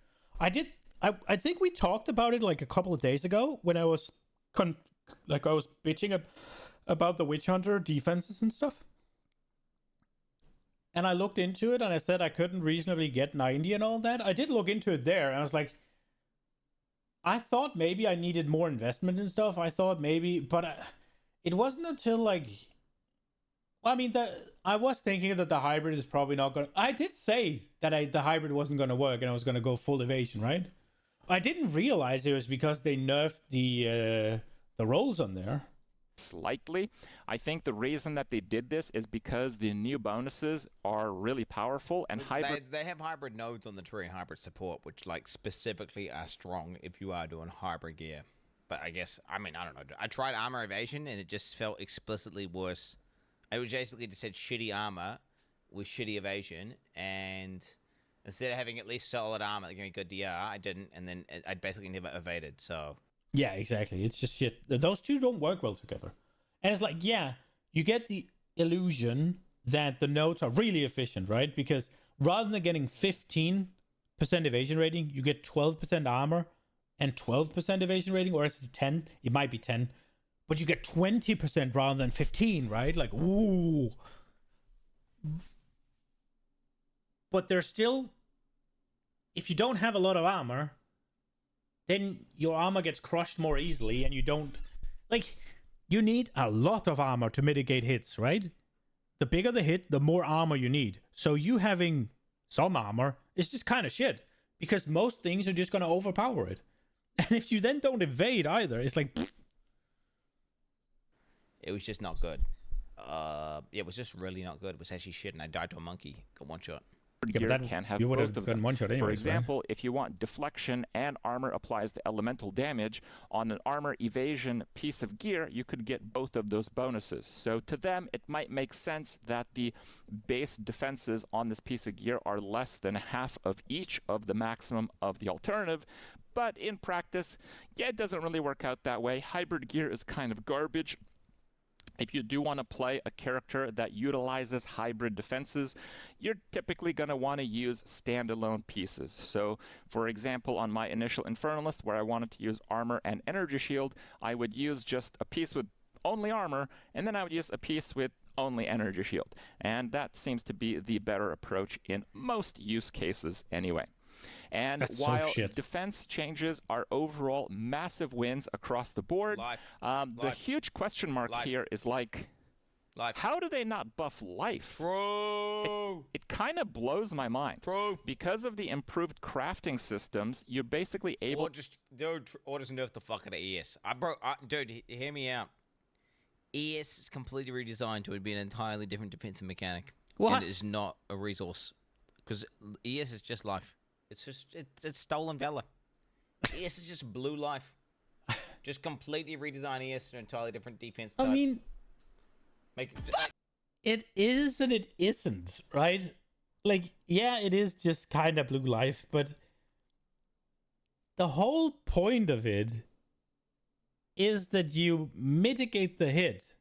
I think we talked about it like a couple of days ago when I was bitching about the Witch Hunter defenses and stuff. And I looked into it and I said I couldn't reasonably get 90 and all that. I did look into it there and I was like, I thought maybe I needed more investment and stuff. I thought maybe, but it wasn't until like, I mean, I was thinking that the hybrid is probably not going to, I did say that the hybrid wasn't going to work and I was going to go full evasion, right? I didn't realize it was because they nerfed the rolls on there. Slightly. I think the reason that they did this is because the new bonuses are really powerful, and hybrid... They have hybrid nodes on the tree and hybrid support, which, like, specifically are strong if you are doing hybrid gear. But I guess, I mean, I don't know. I tried armor evasion, and it just felt explicitly worse. It was basically just said shitty armor with shitty evasion, and instead of having at least solid armor that gave me good DR, I didn't, and then I basically never evaded, so... Yeah, exactly. It's just shit. Those two don't work well together. And it's like, yeah, you get the illusion that the nodes are really efficient, right? Because rather than getting 15% evasion rating, you get 12% armor and 12% evasion rating, or is it 10? It might be 10. But you get 20% rather than 15, right? Like, ooh. But there's still, if you don't have a lot of armor, then your armor gets crushed more easily and you don't... Like, you need a lot of armor to mitigate hits, right? The bigger the hit, the more armor you need. So you having some armor is just kind of shit, because most things are just going to overpower it. And if you then don't evade either, it's like... Pfft. It was just not good. It was just really not good. It was actually shit, and I died to a monkey. Got one shot. Gear can have both of them. One shot anyways, for example, right? If you want deflection and armor applies the elemental damage on an armor evasion piece of gear, you could get both of those bonuses. So to them, it might make sense that the base defenses on this piece of gear are less than half of each of the maximum of the alternative. But in practice, yeah, it doesn't really work out that way. Hybrid gear is kind of garbage. If you do want to play a character that utilizes hybrid defenses, you're typically going to want to use standalone pieces. So, for example, on my initial Infernalist, where I wanted to use armor and energy shield, I would use just a piece with only armor, and then I would use a piece with only energy shield. And that seems to be the better approach in most use cases anyway. And That's while so defense changes are overall massive wins across the board, the huge question mark here is like, how do they not buff life? Bro! It kind of blows my mind. Bro! Because of the improved crafting systems, you're basically able... Or just nerf the fuck out of ES. Dude, hear me out. ES is completely redesigned to be an entirely different defensive mechanic. What? And it is not a resource. Because ES is just life. It's just, it's stolen valor. ES is just blue life. Just completely redesign ES to an entirely different defense type. I mean, it is and it isn't, right? Like, yeah, it is just kind of blue life, but the whole point of it is that you mitigate the hit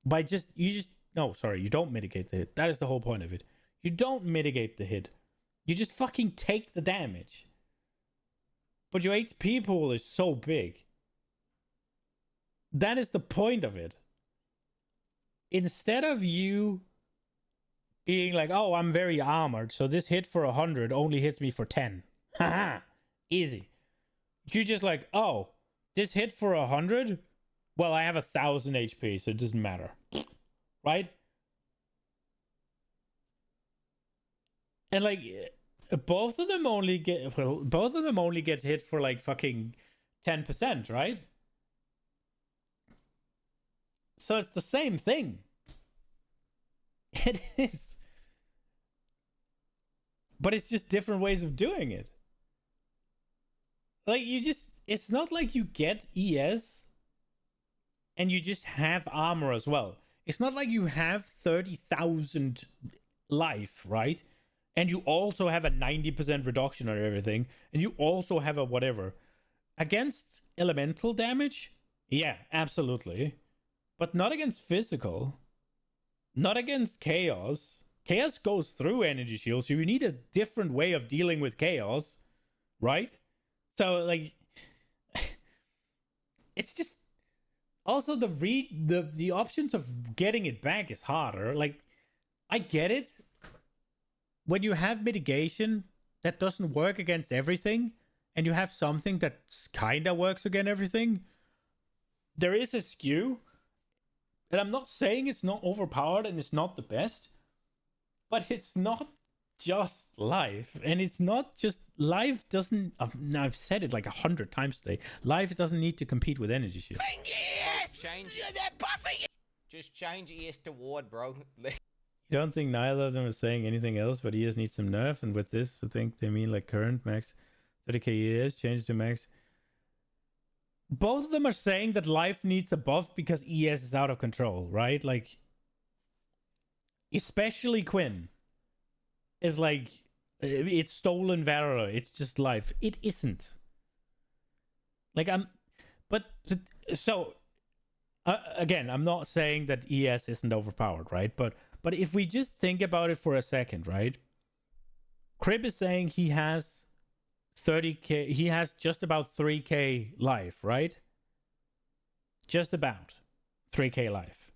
by you don't mitigate the hit. That is the whole point of it. You don't mitigate the hit. You just fucking take the damage. But your HP pool is so big. That is the point of it. Instead of you being like, oh, I'm very armored, so this hit for 100 only hits me for 10. Haha. Easy. You just like, oh, this hit for 100? Well, I have 1,000 HP, so it doesn't matter. Right? And like, both of them only get hit for like fucking 10%, right? So it's the same thing. It is. But it's just different ways of doing it. Like, it's not like you get ES and you just have armor as well. It's not like you have 30,000 life, right? And you also have a 90% reduction on everything. And you also have a whatever. Against elemental damage? Yeah, absolutely. But not against physical. Not against chaos. Chaos goes through energy shields. So you need a different way of dealing with chaos. Right? So, like... it's just... Also, the options of getting it back is harder. Like, I get it. When you have mitigation that doesn't work against everything, and you have something that kind of works against everything, there is a skew. And I'm not saying it's not overpowered and it's not the best, but it's not just life. And it's not just... Life doesn't... I've said it like 100 times today. Life doesn't need to compete with energy shield. Just change ES to ward, bro. You don't think neither of them is saying anything else, but ES needs some nerf, and with this, I think they mean like current max 30k ES, change to max. Both of them are saying that life needs a buff because ES is out of control, right? Like, especially Quinn is like, it's stolen valor, it's just life. It isn't. Like, again, I'm not saying that ES isn't overpowered, right? But if we just think about it for a second, right? Crib is saying he has 30k, he has just about 3k life, right? Just about 3k life.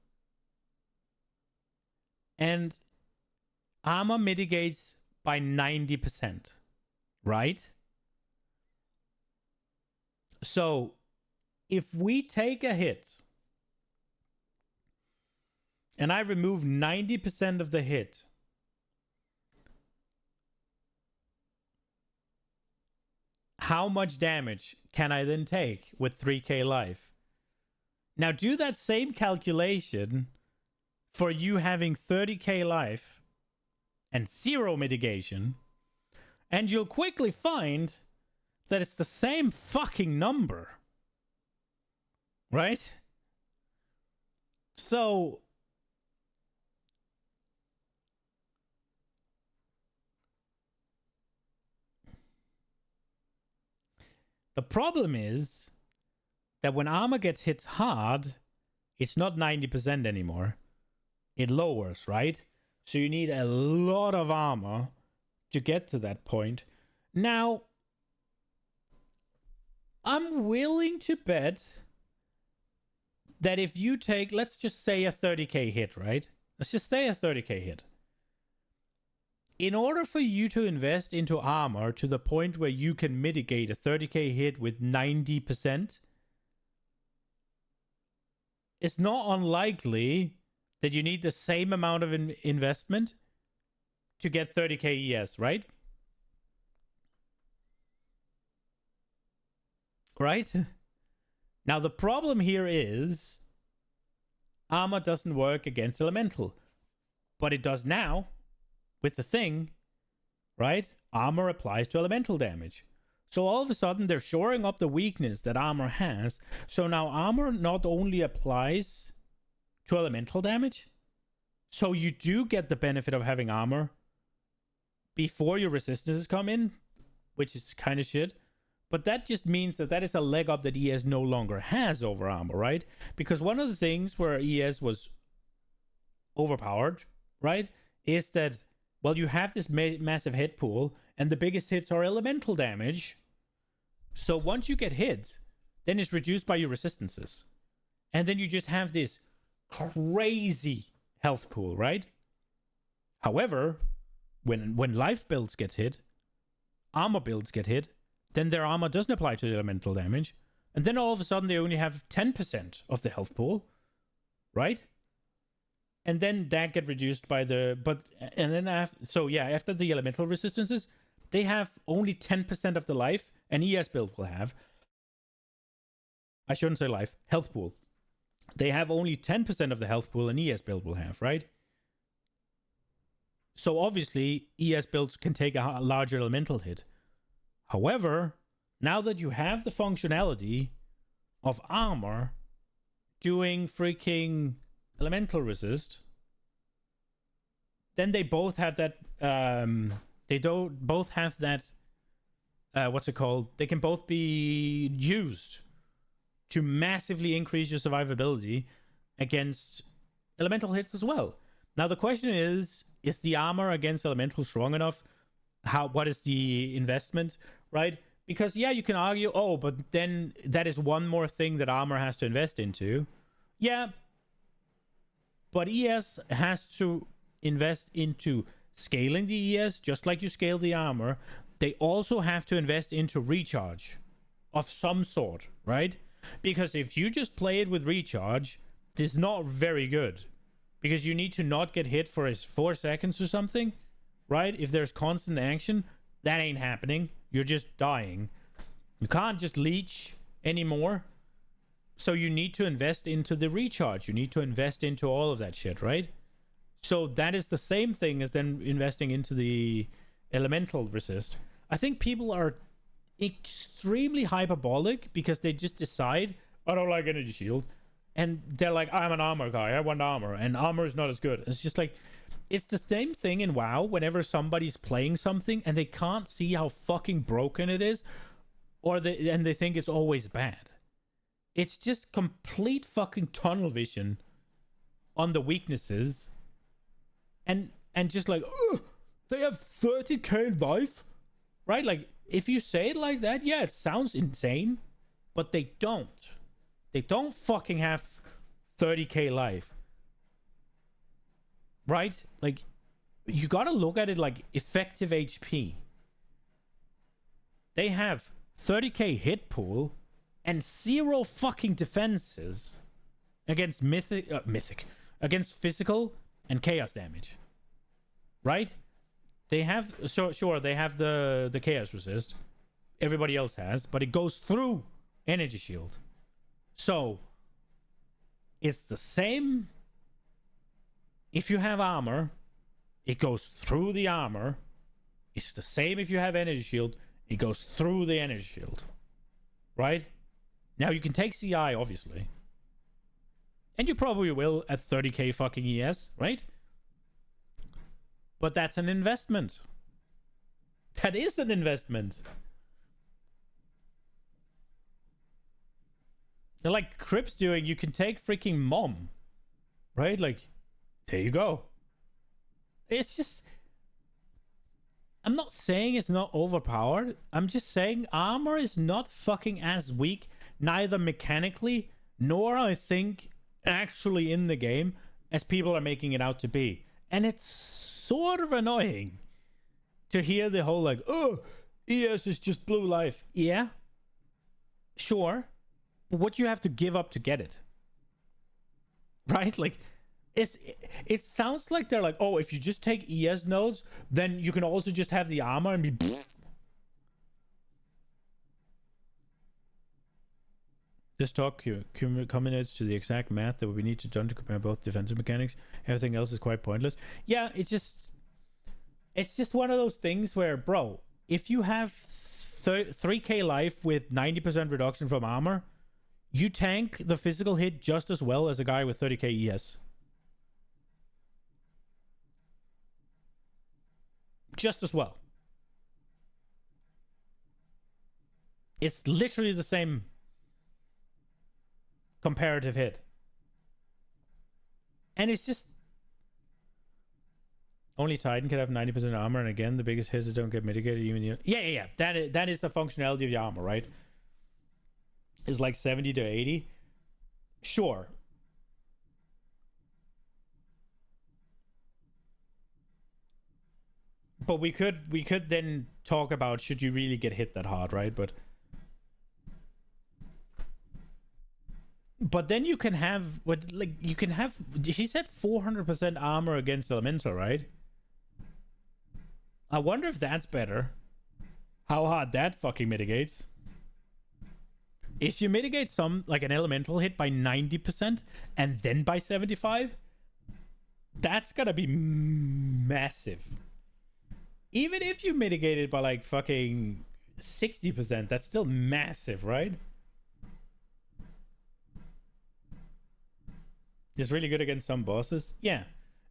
And armor mitigates by 90%, right? So if we take a hit and I remove 90% of the hit, how much damage can I then take with 3k life? Now do that same calculation for you having 30k life and 0 mitigation, and you'll quickly find that it's the same fucking number. Right? So... the problem is that when armor gets hit hard, it's not 90% anymore. It lowers, right? So you need a lot of armor to get to that point. Now, I'm willing to bet that if you take, let's just say a 30k hit, right? Let's just say a 30k hit. In order for you to invest into armor to the point where you can mitigate a 30k hit with 90%, it's not unlikely that you need the same amount of investment to get 30k ES, right? Right? Now, the problem here is armor doesn't work against elemental, but it does now with the thing, right? Armor applies to elemental damage. So all of a sudden, they're shoring up the weakness that armor has. So now armor not only applies to elemental damage, so you do get the benefit of having armor before your resistances come in, which is kind of shit. But that just means that is a leg up that ES no longer has over armor, right? Because one of the things where ES was overpowered, right, is that, well, you have this massive hit pool, and the biggest hits are elemental damage. So once you get hit, then it's reduced by your resistances. And then you just have this crazy health pool, right? However, when life builds get hit, armor builds get hit, then their armor doesn't apply to the elemental damage. And then all of a sudden they only have 10% of the health pool, right? And then that get reduced by the, after the elemental resistances, they have only 10% of the life an ES build will have. I shouldn't say life, health pool. They have only 10% of the health pool an ES build will have, right? So obviously, ES builds can take a larger elemental hit. However, now that you have the functionality of armor doing freaking elemental resist, then they both have that, what's it called? They can both be used to massively increase your survivability against elemental hits as well. Now the question is the armor against elemental strong enough? What is the investment, right? Because yeah, you can argue, oh, but then that is one more thing that armor has to invest into. Yeah, but ES has to invest into scaling the ES just like you scale the armor. They also have to invest into recharge of some sort, right? Because if you just play it with recharge, it's not very good. Because you need to not get hit for 4 seconds or something, right? If there's constant action, that ain't happening. You're just dying. You can't just leech anymore. So you need to invest into the recharge. You need to invest into all of that shit, right? So that is the same thing as then investing into the elemental resist. I think people are extremely hyperbolic because they just decide, I don't like energy shield. And they're like, I'm an armor guy. I want armor. And armor is not as good. It's just like, it's the same thing in WoW whenever somebody's playing something and they can't see how fucking broken it is, and they think it's always bad. It's just complete fucking tunnel vision on the weaknesses. And just like, they have 30k life, right? Like, if you say it like that, yeah, it sounds insane, but they don't. They don't fucking have 30k life. Right? Like, you gotta look at it like effective HP. They have 30k hit pool and 0 fucking defenses against against physical and chaos damage. Right? They have, sure, they have the chaos resist. Everybody else has, but it goes through energy shield. So, it's the same. If you have armor, it goes through the armor. It's the same if you have energy shield. It goes through the energy shield. Right? Now, you can take CI, obviously. And you probably will at 30k fucking ES, right? But that's an investment. That is an investment. They're like Crip's doing, you can take freaking Mom. Right? Like, there you go. It's just... I'm not saying it's not overpowered. I'm just saying armor is not fucking as weak, neither mechanically, nor I think actually in the game, as people are making it out to be. And it's sort of annoying to hear the whole like, oh, ES is just blue life. Yeah, sure. But what you have to give up to get it. Right? Like, it sounds like they're like, oh, if you just take ES nodes, then you can also just have the armor and be... This talk culminates to the exact math that we need to done to compare both defensive mechanics. Everything else is quite pointless. Yeah, it's just one of those things where, bro, if you have 3k life with 90% reduction from armor, you tank the physical hit just as well as a guy with 30k ES. Just as well. It's literally the same comparative hit. And it's just... Only Titan can have 90% armor, and again, the biggest hits don't get mitigated even... Yeah. That is the functionality of the armor, right? It's like 70 to 80. Sure. But we could then talk about, should you really get hit that hard, right? But then you can have he said 400% armor against elemental, right? I wonder if that's better. How hard that fucking mitigates. If you mitigate some, like an elemental hit by 90% and then by 75, that's gonna be massive. Even if you mitigate it by like fucking 60%, that's still massive, right? It's really good against some bosses. Yeah.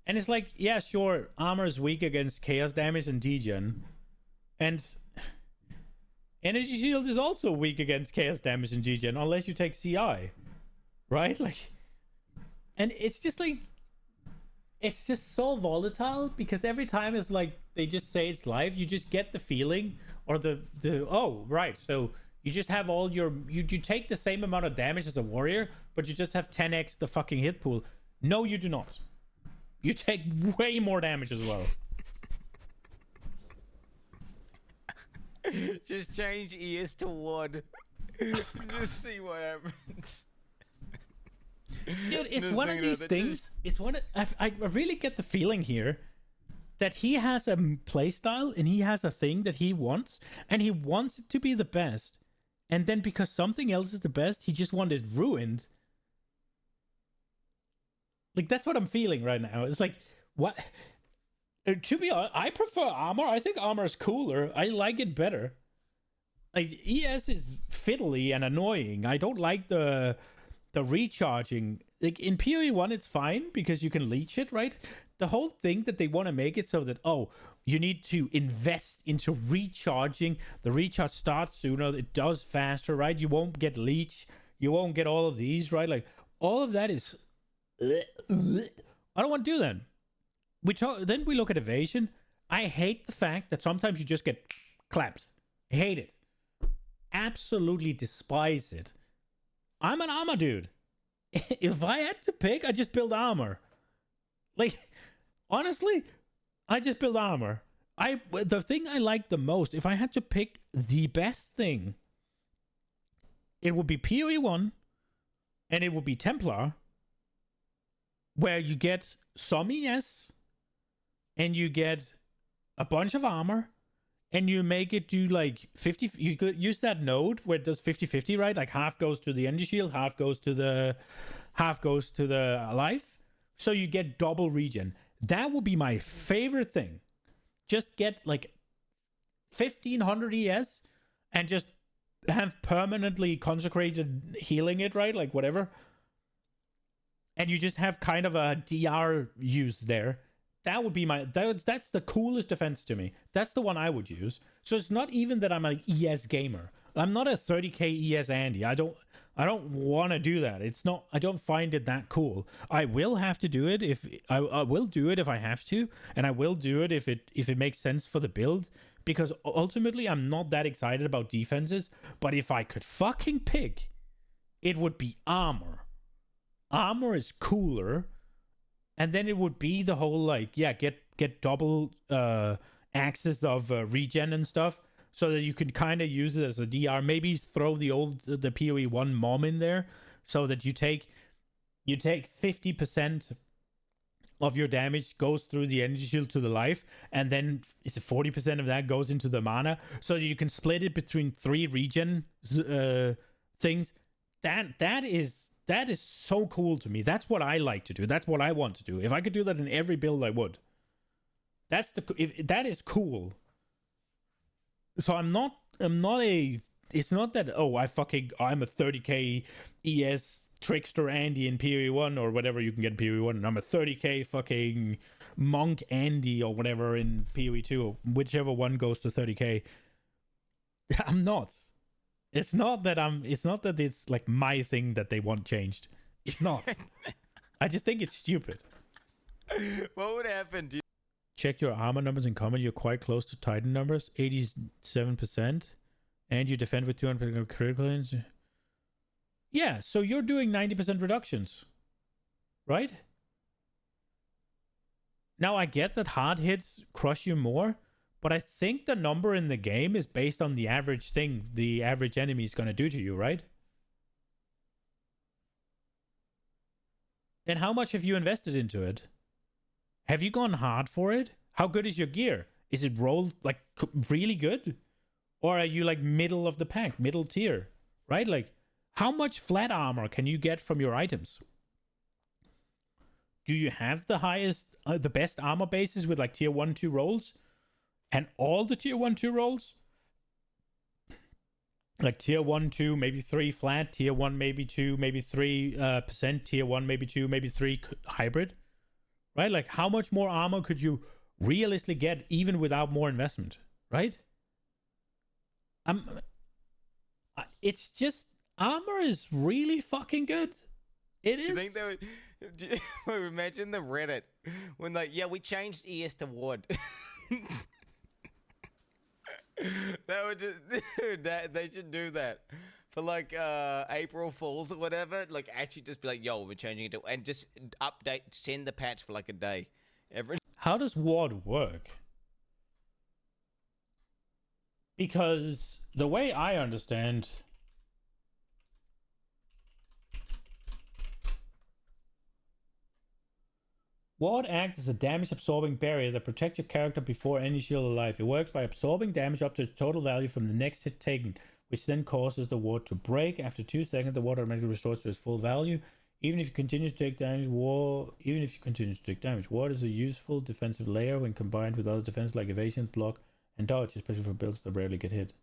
And it's like, yeah, sure, armor is weak against chaos damage and degen. And energy shield is also weak against chaos damage and degen, unless you take CI. Right? Like, and it's just like, it's just so volatile, because every time it's like they just say it's live, you just get the feeling, or the oh, right, so you just have all your, you take the same amount of damage as a warrior, but you just have 10x the fucking hit pool. No, you do not. You take way more damage as well. Just change ES to 1. Just see what happens. Dude, it's one of these things. It's one of, I really get the feeling here that he has a playstyle and he has a thing that he wants, and he wants it to be the best. And then because something else is the best, he just wants it ruined. Like, that's what I'm feeling right now. It's like, what? To be honest, I prefer armor. I think armor is cooler. I like it better. Like, ES is fiddly and annoying. I don't like the recharging. Like, in PoE 1, it's fine because you can leech it, right? The whole thing that they want to make it so that, oh, you need to invest into recharging. The recharge starts sooner. It does faster, right? You won't get leech. You won't get all of these, right? Like, all of that is... I don't want to do that. Then we look at evasion. I hate the fact that sometimes you just get clapped. I hate it. Absolutely despise it. I'm an armor dude. If I had to pick, I just build armor. Like, honestly, I just build armor. The thing I like the most, if I had to pick the best thing, it would be PoE 1, and it would be Templar, where you get some ES, and you get a bunch of armor, and you make it do like 50. You could use that node where it does 50-50, right? Like half goes to the energy shield, half goes to the life. So you get double regen. That would be my favorite thing. Just get like 1500 ES and just have permanently consecrated healing it, right? Like whatever. And you just have kind of a DR use there. That would be that's the coolest defense to me. That's the one I would use. So it's not even that I'm an ES gamer. I'm not a 30k ES Andy. I don't want to do that. It's not. I don't find it that cool. I will have to do it if I will do it if I have to, and I will do it if it makes sense for the build. Because ultimately, I'm not that excited about defenses. But if I could fucking pick, it would be armor. Armor is cooler, and then it would be the whole like get double access of regen and stuff. So that you can kind of use it as a DR. Maybe throw the PoE 1 mom in there, so that you take 50% of your damage goes through the energy shield to the life, and then 40% of that goes into the mana, so that you can split it between 3 regen things. That is so cool to me. That's what I like to do. That's what I want to do. If I could do that in every build, I would. That is cool. So I'm not a. It's not that I'm a 30k ES trickster Andy in PoE 1 or whatever you can get in PoE 1, and I'm a 30k fucking monk Andy or whatever in PoE 2, or whichever one goes to 30k. I'm not. It's not that it's like my thing that they want changed. It's not. I just think it's stupid. What would happen? Check your armor numbers in combat. You're quite close to Titan numbers, 87%, and you defend with 200% critical range. Yeah, so you're doing 90% reductions, right? Now I get that hard hits crush you more, but I think the number in the game is based on the average thing the average enemy is going to do to you, right? And how much have you invested into it? Have you gone hard for it? How good is your gear? Is it rolled like really good? Or are you like middle of the pack, middle tier, right? Like how much flat armor can you get from your items? Do you have the highest, the best armor bases with like tier 1, 2 rolls? And all the tier 1, 2 rolls? Like tier 1, 2, maybe 3 flat, tier 1, maybe 2, maybe 3%, tier 1, maybe 2, maybe 3 hybrid? Right? Like, how much more armor could you realistically get even without more investment? Right? It's just, armor is really fucking good. It is. You think they would imagine the Reddit when like, yeah, we changed ES to Ward. That would just, dude, they should do that for like April Fools or whatever. Like actually just be like, yo, we're changing it to, and just update, send the patch for like a day. How does Ward work? Because the way I understand, Ward acts as a damage-absorbing barrier that protects your character before any shield alive. It works by absorbing damage up to its total value from the next hit taken, which then causes the ward to break. After 2 seconds, the ward automatically restores to its full value. Even if you continue to take damage, ward is a useful defensive layer when combined with other defenses like evasion, block, and dodge, especially for builds that rarely get hit.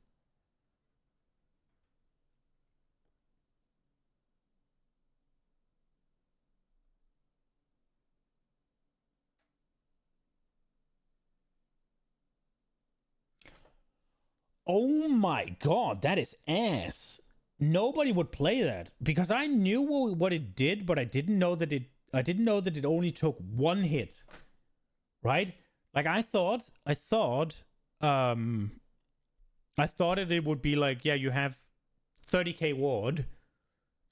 Oh my god, that is ass. Nobody would play that because I knew what it did, but I didn't know that it only took 1 hit. Right? Like I thought it would be like, yeah, you have 30k ward.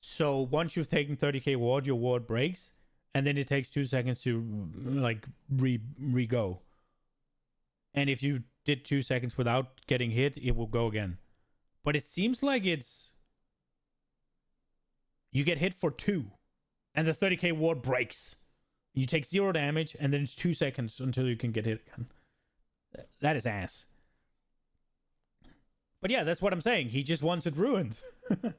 So once you've taken 30k ward, your ward breaks, and then it takes 2 seconds to like re-go. And if you did 2 seconds without getting hit, it will go again. But it seems like it's, you get hit for 2, and the 30k ward breaks. You take 0 damage, and then it's 2 seconds until you can get hit again. That is ass. But yeah, that's what I'm saying. He just wants it ruined. You're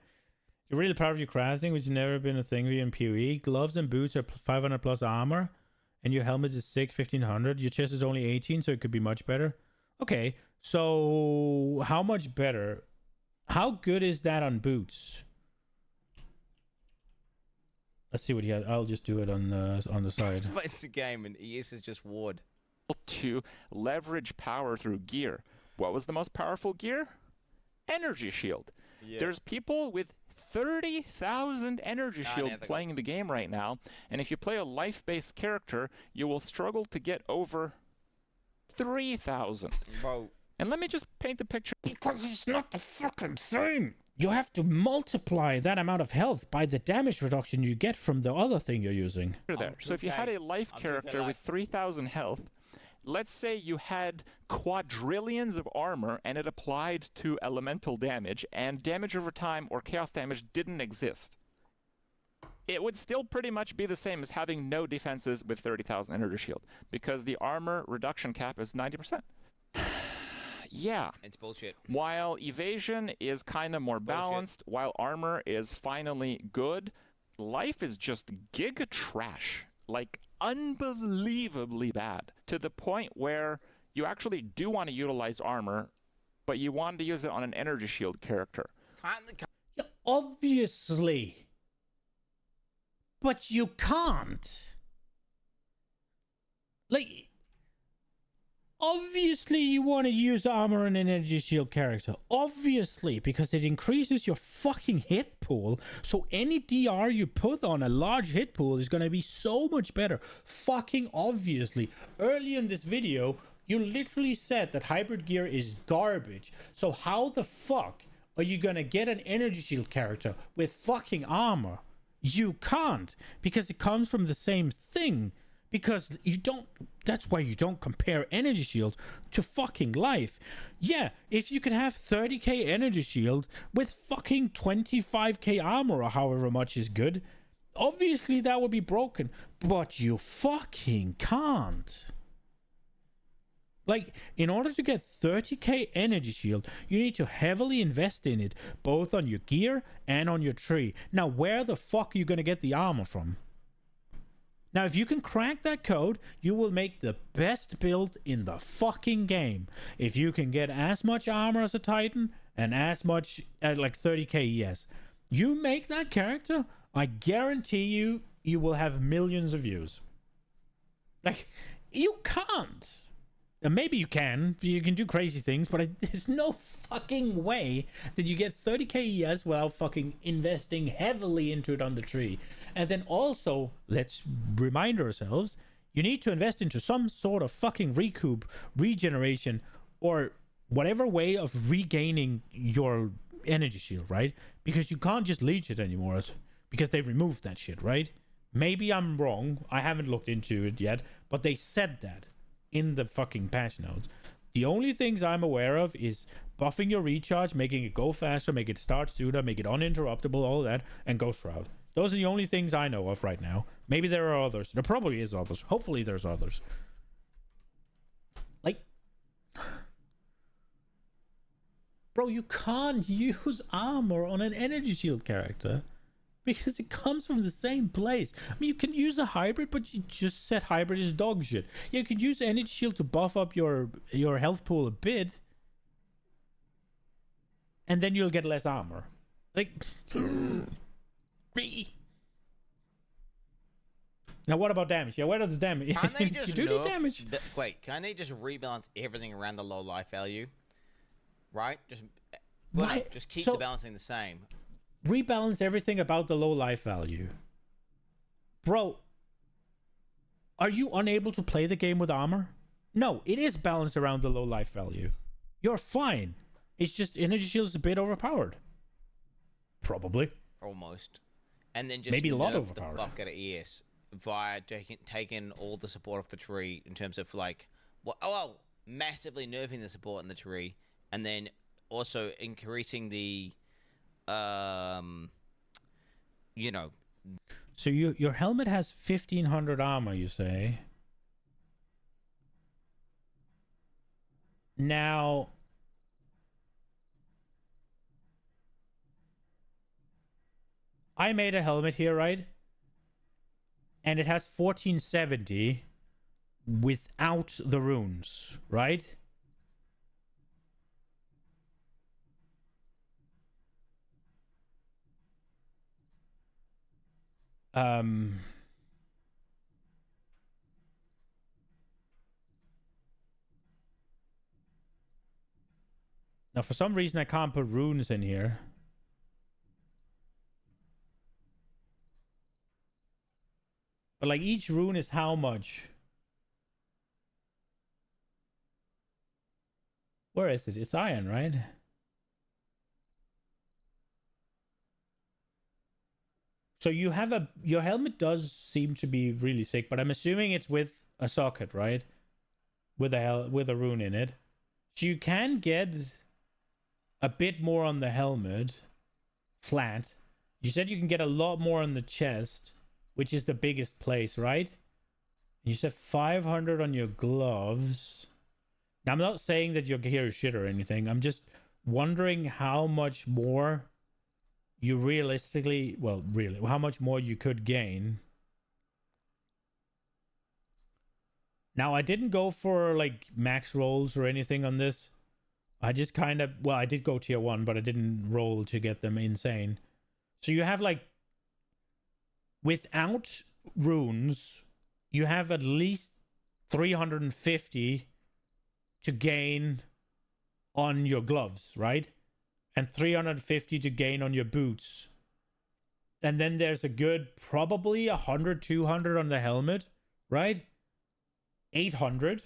really proud of your crafting, which has never been a thing in PoE. Gloves and boots are 500 plus armor, and your helmet is 1500. Your chest is only 18, so it could be much better. Okay, so how much better? How good is that on boots? Let's see what he has. I'll just do it on the side. It's a game, and ES is just ward. To leverage power through gear. What was the most powerful gear? Energy shield. Yeah. There's people with 30,000 energy shield playing the game right now, and if you play a life-based character, you will struggle to get over 3,000. Bro. And let me just paint the picture. Because it's not the fucking same. You have to multiply that amount of health by the damage reduction you get from the other thing you're using. There. So if you had a life character with 3,000 health, let's say you had quadrillions of armor and it applied to elemental damage, and damage over time or chaos damage didn't exist. It would still pretty much be the same as having no defenses with 30,000 energy shield, because the armor reduction cap is 90%. Yeah. It's bullshit. While evasion is kind of more balanced, while armor is finally good, life is just giga trash. Like, unbelievably bad. To the point where you actually do want to utilize armor, but you want to use it on an energy shield character. Yeah, obviously. But you can't. Like, obviously you want to use armor on an energy shield character. Obviously, because it increases your fucking hit pool. So any DR you put on a large hit pool is going to be so much better. Fucking obviously. Early in this video, you literally said that hybrid gear is garbage. So how the fuck are you going to get an energy shield character with fucking armor? You can't, because it comes from the same thing. Because you don't, that's why you don't compare energy shield to fucking life. Yeah, if you could have 30k energy shield with fucking 25k armor or however much is good, obviously that would be broken. But you fucking can't. Like, in order to get 30k energy shield, you need to heavily invest in it, both on your gear and on your tree. Now, where the fuck are you going to get the armor from? Now, if you can crack that code, you will make the best build in the fucking game. If you can get as much armor as a Titan and as much, like 30k ES, you make that character, I guarantee you, you will have millions of views. Like, you can't. And maybe you can do crazy things, but there's no fucking way that you get 30k ES without fucking investing heavily into it on the tree. And then also, let's remind ourselves, you need to invest into some sort of fucking recoup, regeneration, or whatever way of regaining your energy shield, right? Because you can't just leech it anymore, because they removed that shit, right? Maybe I'm wrong, I haven't looked into it yet, but they said that in the fucking patch notes. The only things I'm aware of is buffing your recharge, making it go faster, make it start sooner, make it uninterruptible, all that, and Ghost Shroud. Those are the only things I know of right now. Maybe there are others. There probably is others. Hopefully there's others. Like, bro, you can't use armor on an energy shield character because it comes from the same place. I mean, you can use a hybrid, but you just said hybrid is dog shit. Yeah, you could use energy shield to buff up your health pool a bit, and then you'll get less armor. Like, now what about damage? Yeah, where does the damage? Can they just you do need damage. Wait, can they just rebalance everything around the low life value? Right? Just keep the balancing the same. Rebalance everything about the low life value. Bro, are you unable to play the game with armor? No, it is balanced around the low life value. You're fine. It's just energy shield is a bit overpowered. Probably. Almost. And then just maybe a lot nerf overpowered. The fuck out of ES via taking all the support off the tree in terms of like, massively nerfing the support in the tree, and then also increasing the you know. So your helmet has 1500 armor, you say? Now, I made a helmet here, right? And it has 1470 without the runes, right? Now, for some reason, I can't put runes in here. But like each rune is how much? Where is it? It's iron, right? So you have your helmet does seem to be really sick, but I'm assuming it's with a socket, right? With a rune in it. So you can get a bit more on the helmet flat. You said you can get a lot more on the chest, which is the biggest place, right? You said 500 on your gloves. Now, I'm not saying that your gear is shit or anything. I'm just wondering how much more you realistically, well, really, how much more you could gain. Now, I didn't go for like max rolls or anything on this. I just kind of, well, I did go tier 1, but I didn't roll to get them insane. So you have like, without runes, you have at least 350 to gain on your gloves, right? And 350 to gain on your boots. And then there's a good probably 100, 200 on the helmet, right? 800.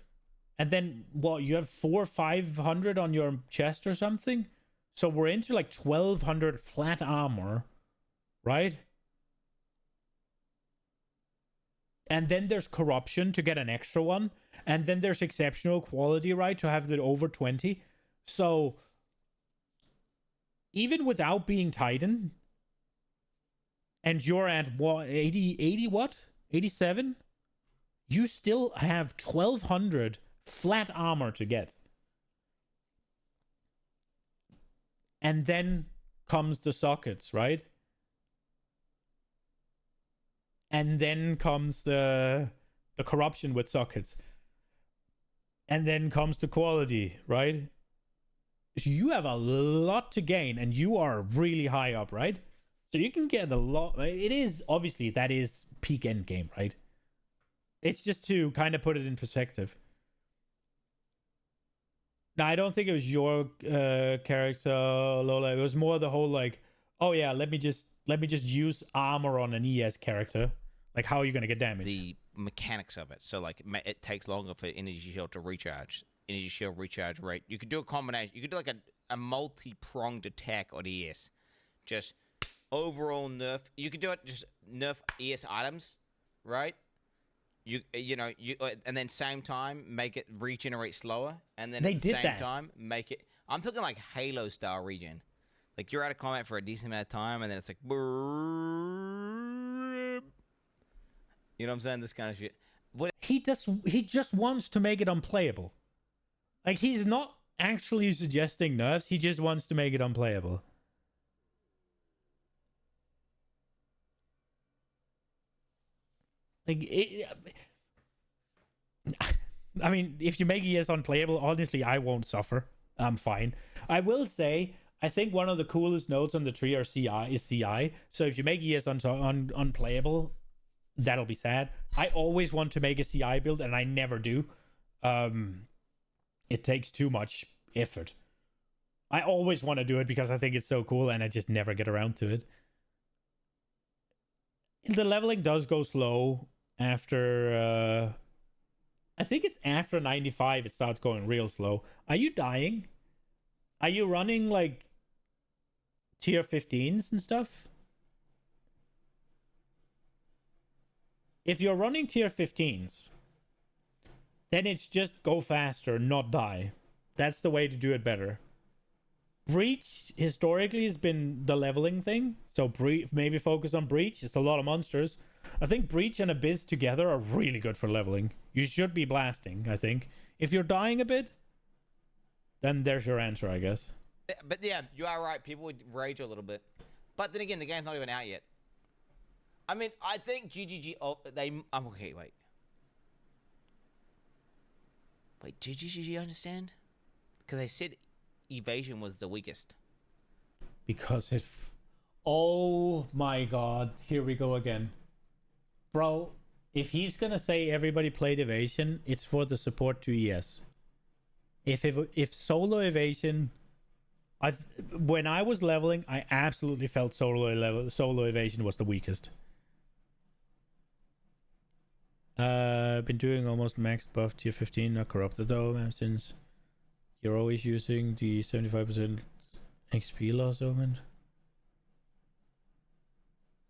And then what, you have 400, 500 on your chest or something? So we're into like 1200 flat armor, right? And then there's corruption to get an extra one. And then there's exceptional quality, right? To have the over 20. So even without being Titan, and you're at what, 80 what? 87? You still have 1200 flat armor to get. And then comes the sockets, right? And then comes the corruption with sockets. And then comes the quality, right? So you have a lot to gain, and you are really high up, right? So you can get a lot. It is, obviously, that is peak end game, right? It's just to kind of put it in perspective. Now, I don't think it was your character, Lola. It was more the whole like, oh yeah, let me just use armor on an ES character. Like, how are you going to get damage? The mechanics of it. So, like, it takes longer for energy shield to recharge. Energy shield recharge rate. You could do a combination. You could do like a multi-pronged attack on ES. Just overall nerf. You could do it just nerf ES items, right? You know, and then same time make it regenerate slower, and then at the same time make it. I'm talking like Halo style regen. Like you're out of combat for a decent amount of time, and then it's like, you know what I'm saying? This kind of shit. What he just wants to make it unplayable. Like he's not actually suggesting nerfs. He just wants to make it unplayable. Like, I mean, if you make ES unplayable, honestly, I won't suffer. I'm fine. I will say, I think one of the coolest nodes on the tree are is CI. So if you make ES unplayable, that'll be sad. I always want to make a CI build, and I never do. It takes too much effort. I always want to do it because I think it's so cool, and I just never get around to it. The leveling does go slow after I think it's after 95 it starts going real slow. Are you dying? Are you running like tier 15s and stuff? If you're running tier 15s, then it's just go faster, not die. That's the way to do it better. Breach historically has been the leveling thing, so maybe focus on Breach. It's a lot of monsters. I think Breach and Abyss together are really good for leveling. You should be blasting, I think. If you're dying a bit, then there's your answer, I guess. But yeah, you are right. People would rage a little bit. But then again, the game's not even out yet. I mean, I think GGG... Oh, I'm okay, wait. Wait, did GGG understand? Because I said evasion was the weakest. Because it... Oh my god. Here we go again. Bro, if he's gonna say everybody played evasion, it's for the support to ES. If solo evasion... when I was leveling, I absolutely felt solo evasion was the weakest. Been doing almost max buff tier 15, not corrupted though, man, since you're always using the 75% XP loss omen.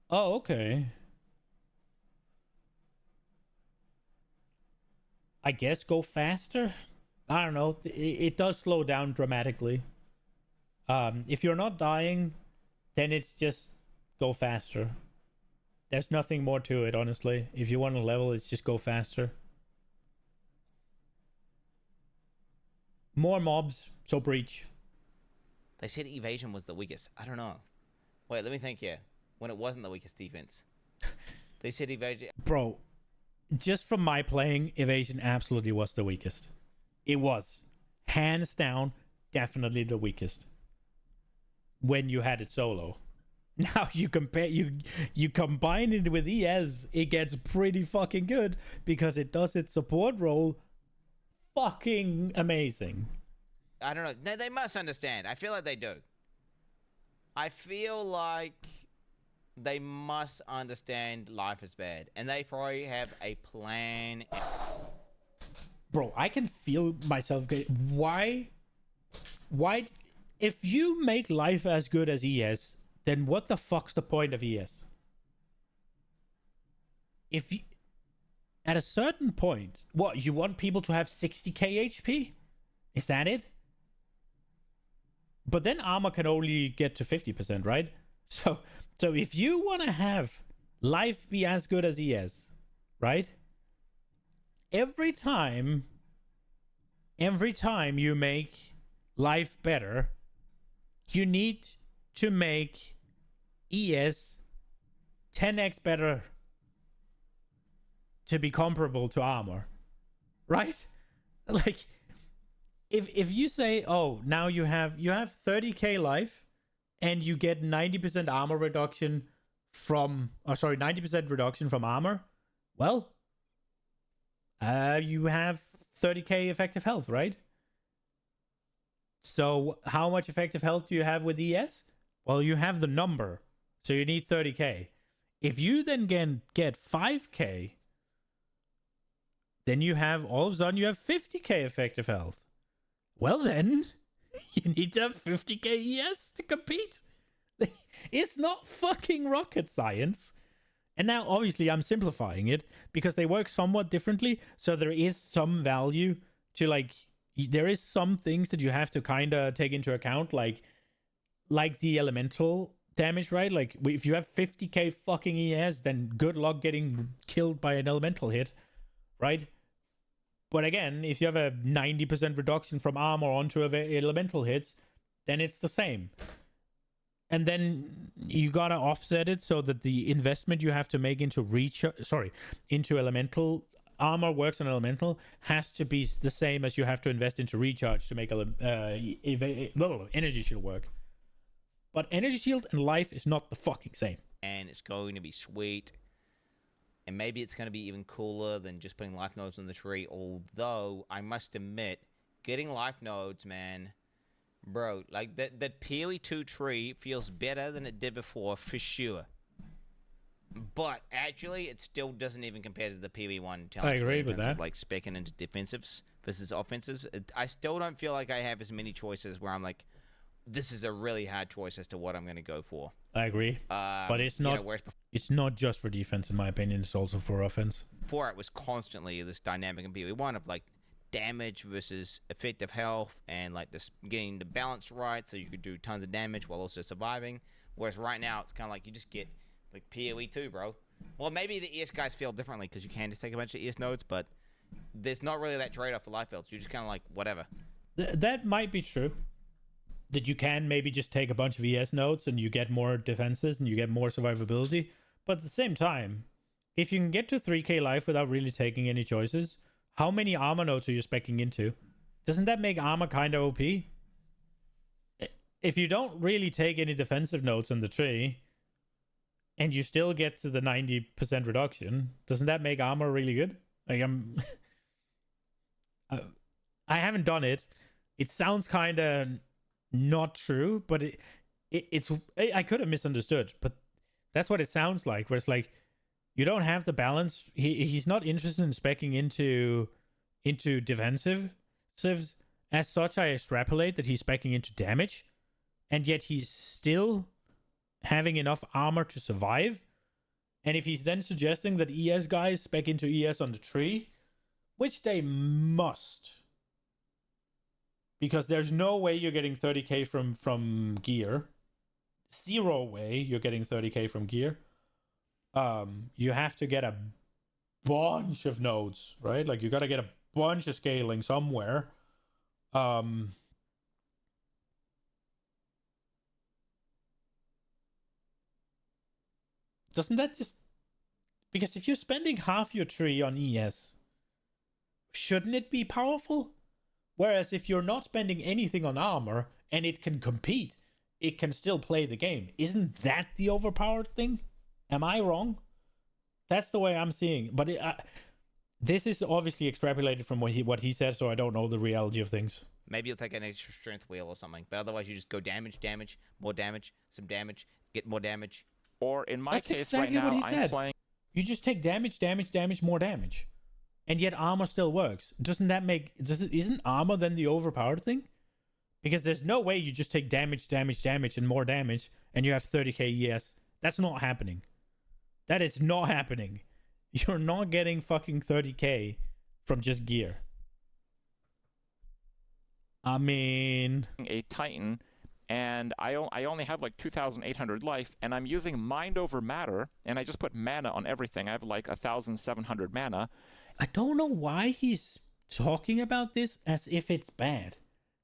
Oh, okay. I guess go faster? I don't know. It does slow down dramatically. If you're not dying, then it's just go faster. There's nothing more to it, honestly. If you want to level, it's just go faster. More mobs, so breach. They said evasion was the weakest. I don't know. Wait, let me think here. When it wasn't the weakest defense. They said evasion... Bro, just from my playing, evasion absolutely was the weakest. It was. Hands down, definitely the weakest. When you had it solo. Now you compare you combine it with ES, it gets pretty fucking good because it does its support role fucking amazing. I don't know. No, they must understand. I feel like they do. I feel like they must understand life is bad, and they probably have a plan. Bro, I can feel myself get why if you make life as good as ES, then what the fuck's the point of ES? If you, at a certain point, what, you want people to have 60k HP? Is that it? But then armor can only get to 50%, right? So if you want to have life be as good as ES, right? Every time you make life better, you need to make ES 10x better to be comparable to armor, right? Like, if you say, oh, now you have 30k life and you get 90% armor reduction from 90% reduction from armor, well, you have 30k effective health, right? So how much effective health do you have with ES? Well, you have the number, so you need 30k. If you then get 5k, then you have, all of a sudden, you have 50k effective health. Well then, you need to have 50k ES to compete. It's not fucking rocket science. And now, obviously, I'm simplifying it because they work somewhat differently. So there is some value to, like, there is some things that you have to kind of take into account, like the elemental damage, right? Like, if you have 50k fucking ES, then good luck getting killed by an elemental hit, right? But again, if you have a 90% reduction from armor onto elemental hits, then it's the same. And then you gotta offset it so that the investment you have to make into into elemental armor works on elemental has to be the same as you have to invest into recharge to make energy shield work. But energy shield and life is not the fucking same. And it's going to be sweet. And maybe it's going to be even cooler than just putting life nodes on the tree. Although, I must admit, getting life nodes, man, bro, like that PoE 2 tree feels better than it did before, for sure. But actually, it still doesn't even compare to the PoE 1 talent. I agree with that. Of, like, speccing into defensives versus offensives. I still don't feel like I have as many choices where I'm like, this is a really hard choice as to what I'm going to go for. I agree. But it's not, it's not just for defense, in my opinion. It's also for offense. Before, it was constantly this dynamic in PoE 1 of, like, damage versus effective health and, like, this getting the balance right so you could do tons of damage while also surviving. Whereas right now, it's kind of like you just get, like, PoE 2, bro. Well, maybe the ES guys feel differently because you can just take a bunch of ES nodes, but there's not really that trade-off for life builds. You're just kind of like, whatever. That might be true. That you can maybe just take a bunch of ES nodes and you get more defenses and you get more survivability. But at the same time, if you can get to 3k life without really taking any choices, how many armor nodes are you speccing into? Doesn't that make armor kind of OP? If you don't really take any defensive nodes on the tree and you still get to the 90% reduction, doesn't that make armor really good? Like, I haven't done it. It sounds kind of not true, but it's I could have misunderstood, but that's what it sounds like, where it's like You don't have the balance. He's not interested in speccing into defensive civs. As such, I extrapolate that he's speccing into damage, and yet he's still having enough armor to survive. And if he's then suggesting that ES guys spec into ES on the tree, which they must, because there's no way you're getting 30k from gear. Zero way you're getting 30k from gear. You have to get a bunch of nodes, right? Like you got to get a bunch of scaling somewhere. Doesn't that just... Because if you're spending half your tree on ES, shouldn't it be powerful? Whereas if you're not spending anything on armor and it can compete, it can still play the game. Isn't that the overpowered thing? Am I wrong? That's the way I'm seeing. But this is obviously extrapolated from what he said, so I don't know the reality of things. Maybe you'll take an extra strength wheel or something, but otherwise you just go damage, more damage, some damage, get more damage. Or in my That's case exactly right now, what he I'm said. playing... You just take damage, more damage. And yet armor still works. Doesn't that make... Isn't armor then the overpowered thing? Because there's no way you just take damage, and more damage, and you have 30k ES. That's not happening. That is not happening. You're not getting fucking 30k from just gear. I mean... a Titan, and I only have like 2,800 life, and I'm using Mind over Matter, and I just put mana on everything. I have like 1,700 mana. I don't know why he's talking about this as if it's bad.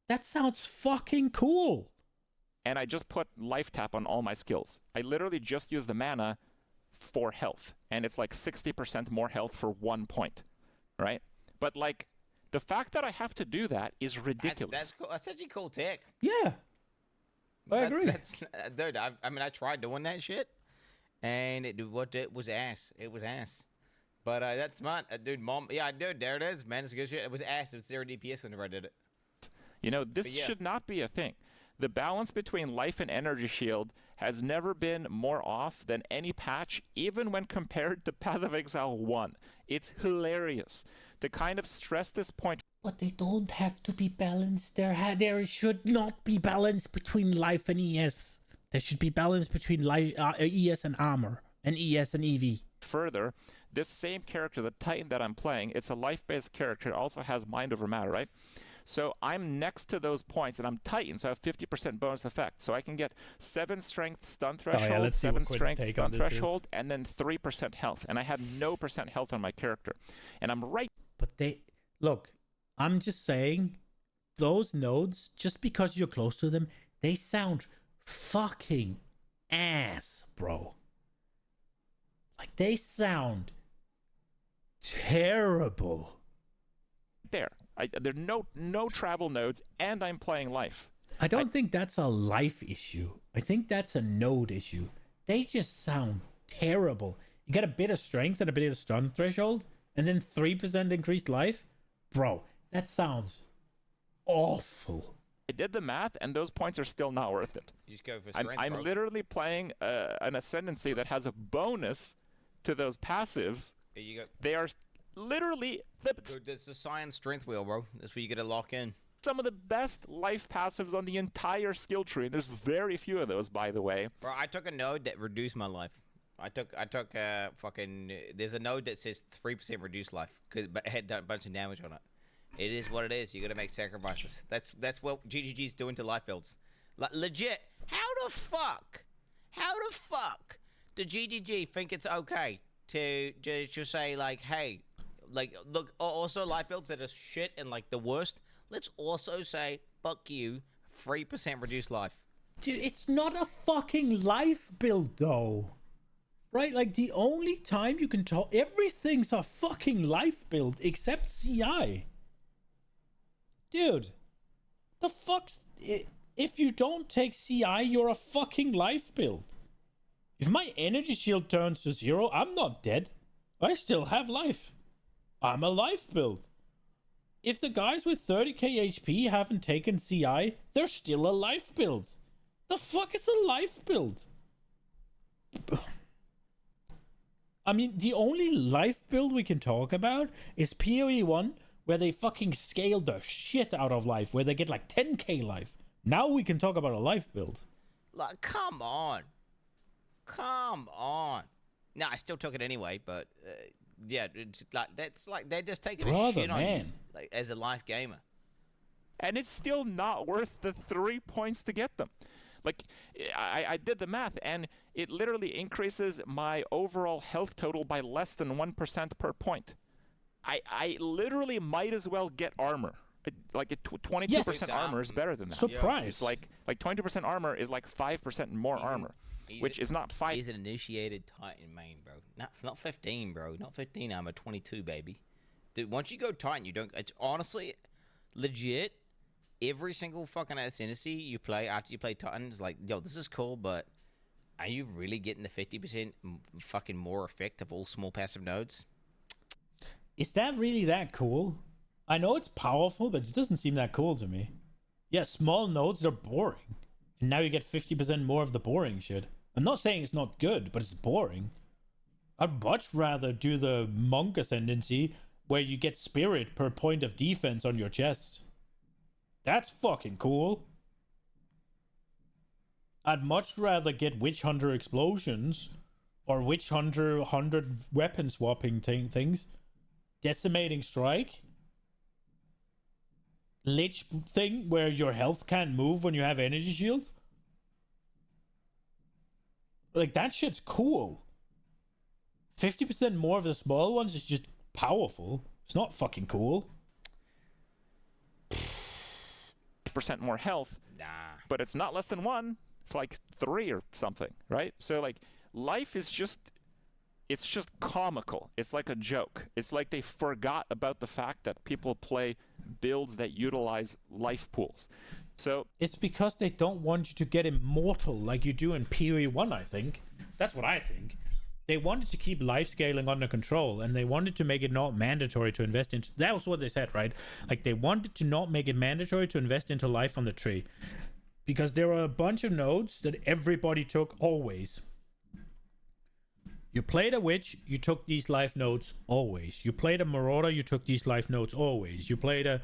That sounds fucking cool. And I just put life tap on all my skills. I literally just use the mana for health, and it's like 60% more health for 1 point, right? But like, the fact that I have to do that is ridiculous. That's cool. That's such a cool tech. Yeah. I agree. Dude, I mean, I tried doing that shit, and it was ass. It was ass. But that's smart. Dude, mom. Yeah, dude, there it is, man. It's good shit. It was ass. It was 0 DPS whenever I did it. You know, this should not be a thing. The balance between life and energy shield has never been more off than any patch, even when compared to Path of Exile 1. It's hilarious to kind of stress this point. But they don't have to be balanced. There should not be balance between life and ES. There should be balance between ES and armor, and ES and EV. Further, this same character, the Titan that I'm playing, it's a life-based character. It also has Mind over Matter, right? So I'm next to those points, and I'm Titan, so I have 50% bonus effect. So I can get 7 strength stun threshold, 7 strength stun threshold, and then 3% health. And I have no % health on my character. And I'm right. But look, I'm just saying, those nodes, just because you're close to them, they sound fucking ass, bro. Like, they sound terrible. There are no travel nodes, and I'm playing life. I don't think that's a life issue. I think that's a node issue. They just sound terrible. You get a bit of strength and a bit of stun threshold, and then 3% increased life? Bro, that sounds awful. I did the math, and those points are still not worth it. You just go for strength, I'm literally playing an Ascendancy that has a bonus to those passives. Here you go. They are literally... Dude, that's the science strength wheel, bro. That's where you get to lock in. Some of the best life passives on the entire skill tree. There's very few of those, by the way. Bro, I took a node that reduced my life. I took fucking... There's a node that says 3% reduced life, but it had done a bunch of damage on it. It is what it is. You gotta make sacrifices. That's what GGG's doing to life builds. Like, legit, how the fuck do GGG think it's okay to just say, like, hey, like, look, also life builds that are shit and, like, the worst, let's also say, fuck you, 3% reduced life. Dude, it's not a fucking life build, though. Right? Like, the only time you can talk... Everything's a fucking life build except CI. Dude, the fuck's... If you don't take CI, you're a fucking life build. If my energy shield turns to 0, I'm not dead. I still have life. I'm a life build. If the guys with 30k HP haven't taken CI, they're still a life build. The fuck is a life build? I mean, the only life build we can talk about is PoE 1, where they fucking scaled the shit out of life, where they get like 10k life. Now we can talk about a life build. Like, come on. Come on. No, I still took it anyway, but yeah, it's like that's like they're just taking a shit on you like, as a life gamer. And it's still not worth the 3 points to get them. Like, I did the math, and it literally increases my overall health total by less than 1% per point. I literally might as well get armor. Like, 22% armor is better than that. Surprise! It's like 22% armor is like 5% more armor, which is not 5. He's an initiated Titan main, bro. Not 15, bro. Not 15 armor, 22, baby. Dude, once you go Titan, you don't... It's honestly, legit, every single fucking ascendancy you play after you play Titan is like, yo, this is cool, but are you really getting the 50% fucking more effect of all small passive nodes? Is that really that cool? I know it's powerful, but it doesn't seem that cool to me. Yeah, small nodes are boring. And now you get 50% more of the boring shit. I'm not saying it's not good, but it's boring. I'd much rather do the monk ascendancy where you get spirit per point of defense on your chest. That's fucking cool. I'd much rather get witch hunter explosions or witch hunter 100 weapon swapping things. Decimating strike. Lich thing where your health can't move when you have energy shield. Like, that shit's cool. 50% more of the small ones is just powerful. It's not fucking cool. Percent more health. Nah. But it's not less than 1. It's like 3 or something, right? So, like, life is just... It's just comical. It's like a joke. It's like they forgot about the fact that people play builds that utilize life pools. So it's because they don't want you to get immortal like you do in PoE 1, I think. That's what I think. They wanted to keep life scaling under control, and they wanted to make it not mandatory to invest into... That was what they said, right? Like, they wanted to not make it mandatory to invest into life on the tree. Because there are a bunch of nodes that everybody took always. You played a witch, you took these life nodes always. You played a marauder, you took these life nodes always. You played a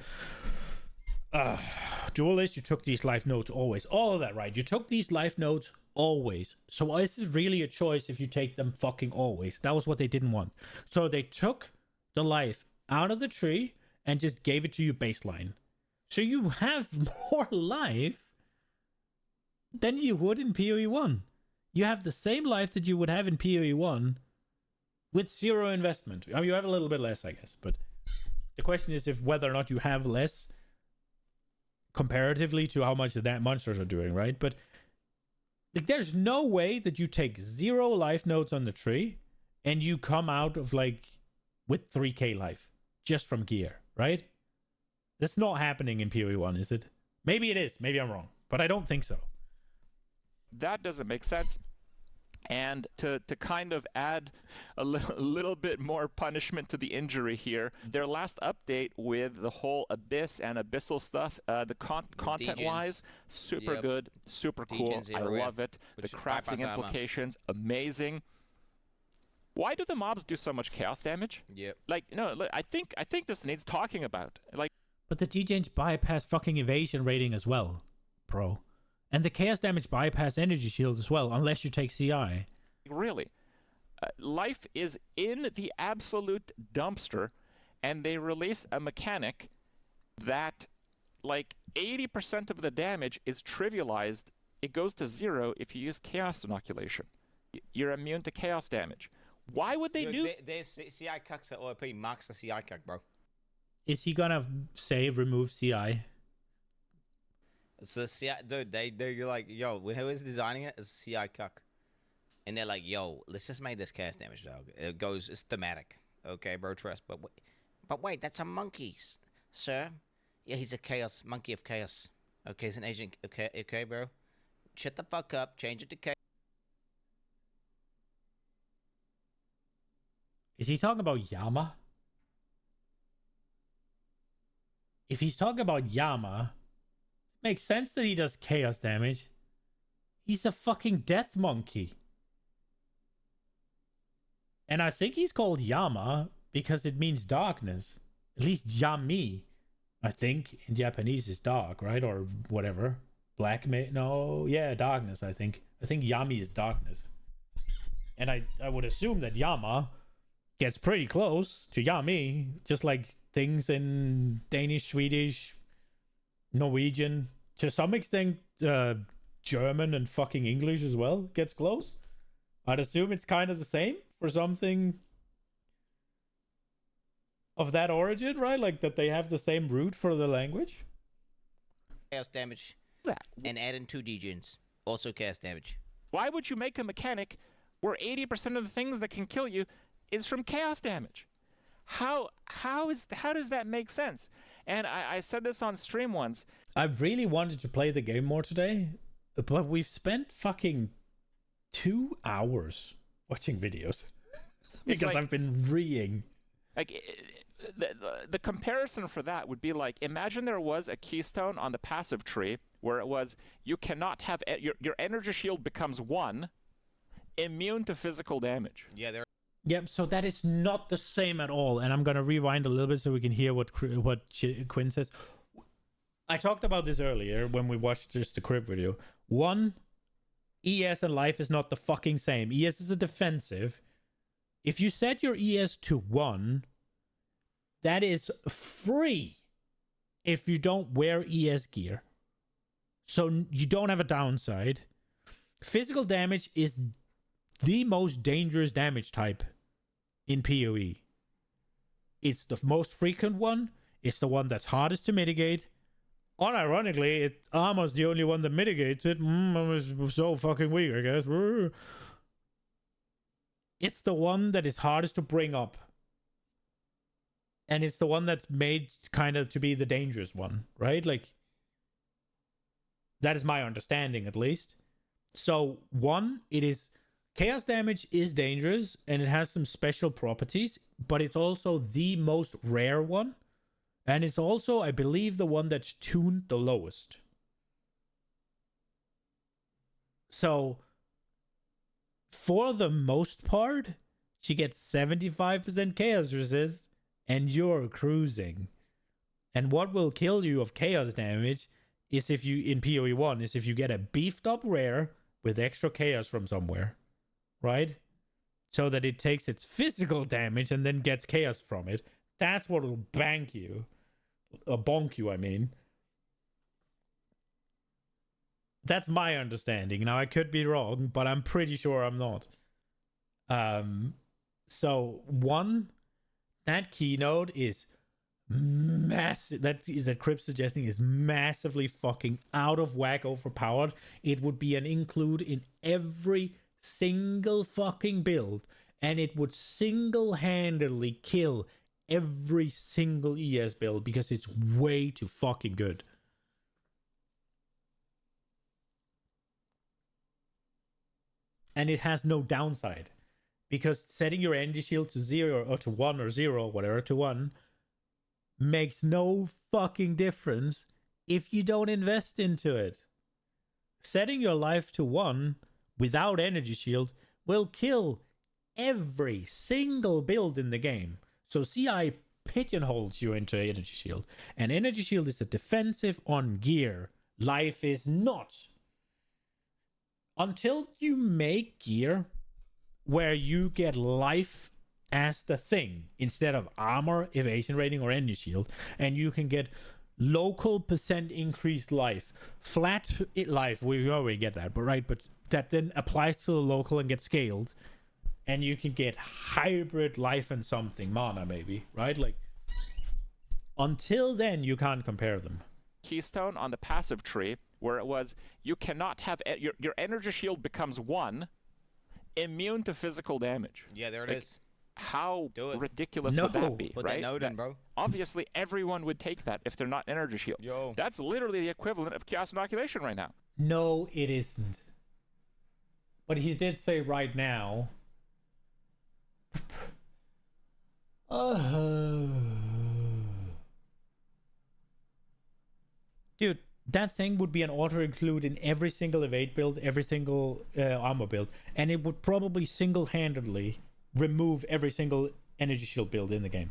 duelist, you took these life nodes always. All of that, right? You took these life nodes always. So this is really a choice if you take them fucking always. That was what they didn't want. So they took the life out of the tree and just gave it to you baseline. So you have more life than you would in PoE 1. You have the same life that you would have in PoE 1 with 0 investment. I mean, you have a little bit less, I guess, but the question is if whether or not you have less comparatively to how much the monsters are doing, right? But like, there's no way that you take 0 life nodes on the tree and you come out of like with 3k life just from gear, right? That's not happening in PoE 1, is it? Maybe it is. Maybe I'm wrong, but I don't think so. That doesn't make sense. And to kind of add a little bit more punishment to the injury here, their last update with the whole Abyss and Abyssal stuff, the content-wise, super good, super cool. I love it. The crafting implications, amazing. Why do the mobs do so much chaos damage? Yep. Like, no, I think this needs talking about. Like, but the degens bypass fucking evasion rating as well, bro. And the chaos damage bypass energy shield as well, unless you take CI. Really. Life is in the absolute dumpster, and they release a mechanic that, like, 80% of the damage is trivialized. It goes to 0 if you use chaos inoculation. You're immune to chaos damage. Why would they do... Their CI cucks at OP marks the CI cuck, bro. Is he gonna say remove CI? So dude, they're like, yo, who is designing it is CI cuck, and they're like, yo, let's just make this cast damage, dog. It's thematic, okay, bro, trust. But wait, that's a monkey, sir. Yeah, he's a chaos monkey of chaos. Okay, he's an agent. Okay, bro. Shut the fuck up. Change it to chaos. Is he talking about Yama? If he's talking about Yama, makes sense that he does chaos damage. He's a fucking death monkey. And I think he's called Yama because it means darkness. At least Yami, I think, in Japanese is dark, right? Or whatever. Darkness, I think. I think Yami is darkness. And I would assume that Yama gets pretty close to Yami, just like things in Danish, Swedish, Norwegian, to some extent German and fucking English as well gets close. I'd assume it's kind of the same for something of that origin, right? Like that they have the same root for the language. Chaos damage. And add in 2 degens. Also chaos damage. Why would you make a mechanic where 80% of the things that can kill you is from chaos damage? How does that make sense? And I said this on stream once. I really wanted to play the game more today, but we've spent fucking 2 hours watching videos because I've been reading. Like the comparison for that would be like, imagine there was a keystone on the passive tree where it was you cannot have your energy shield becomes 1, immune to physical damage. Yeah, there. Yep, so that is not the same at all. And I'm going to rewind a little bit so we can hear what Quinn says. I talked about this earlier when we watched just the Crib video. 1, ES and life is not the fucking same. ES is a defensive. If you set your ES to 1, that is free if you don't wear ES gear. So you don't have a downside. Physical damage is the most dangerous damage type in PoE. It's the most frequent one. It's the one that's hardest to mitigate. Unironically, armor's the only one that mitigates it. I'm so fucking weak, I guess. It's the one that is hardest to bring up. And it's the one that's made kind of to be the dangerous one, right? Like, that is my understanding, at least. So, 1, it is... Chaos damage is dangerous, and it has some special properties, but it's also the most rare one. And it's also, I believe, the one that's tuned the lowest. So, for the most part, she gets 75% chaos resist, and you're cruising. And what will kill you of chaos damage is if you, in PoE 1, is if you get a beefed up rare with extra chaos from somewhere. Right? So that it takes its physical damage and then gets chaos from it. That's what will bonk you, I mean. That's my understanding. Now, I could be wrong, but I'm pretty sure I'm not. So, 1, that keynote is massive. That Crip suggesting is massively fucking out of whack overpowered. It would be an include in every single fucking build, and it would single-handedly kill every single ES build because it's way too fucking good. And it has no downside because setting your energy shield to 0 or to 1 or 0, whatever, to 1 makes no fucking difference if you don't invest into it. Setting your life to 1 without energy shield will kill every single build in the game. So CI pigeonholes you into energy shield. And energy shield is a defensive on gear. Life is not. Until you make gear where you get life as the thing instead of armor, evasion rating, or energy shield, and you can get local percent increased life, flat life, we already get that, but right, but that then applies to the local and gets scaled, and you can get hybrid life and something, mana maybe, right? Like, until then, you can't compare them. Keystone on the passive tree, where it was, you cannot have, your energy shield becomes 1, immune to physical damage. Yeah, there it is. How ridiculous would that be, Put right? that note in, bro. Obviously, everyone would take that if they're not energy shield. Yo. That's literally the equivalent of chaos inoculation right now. No, it isn't. But he did say right now. Dude, that thing would be an auto include in every single evade build, every single armor build, and it would probably single-handedly remove every single energy shield build in the game.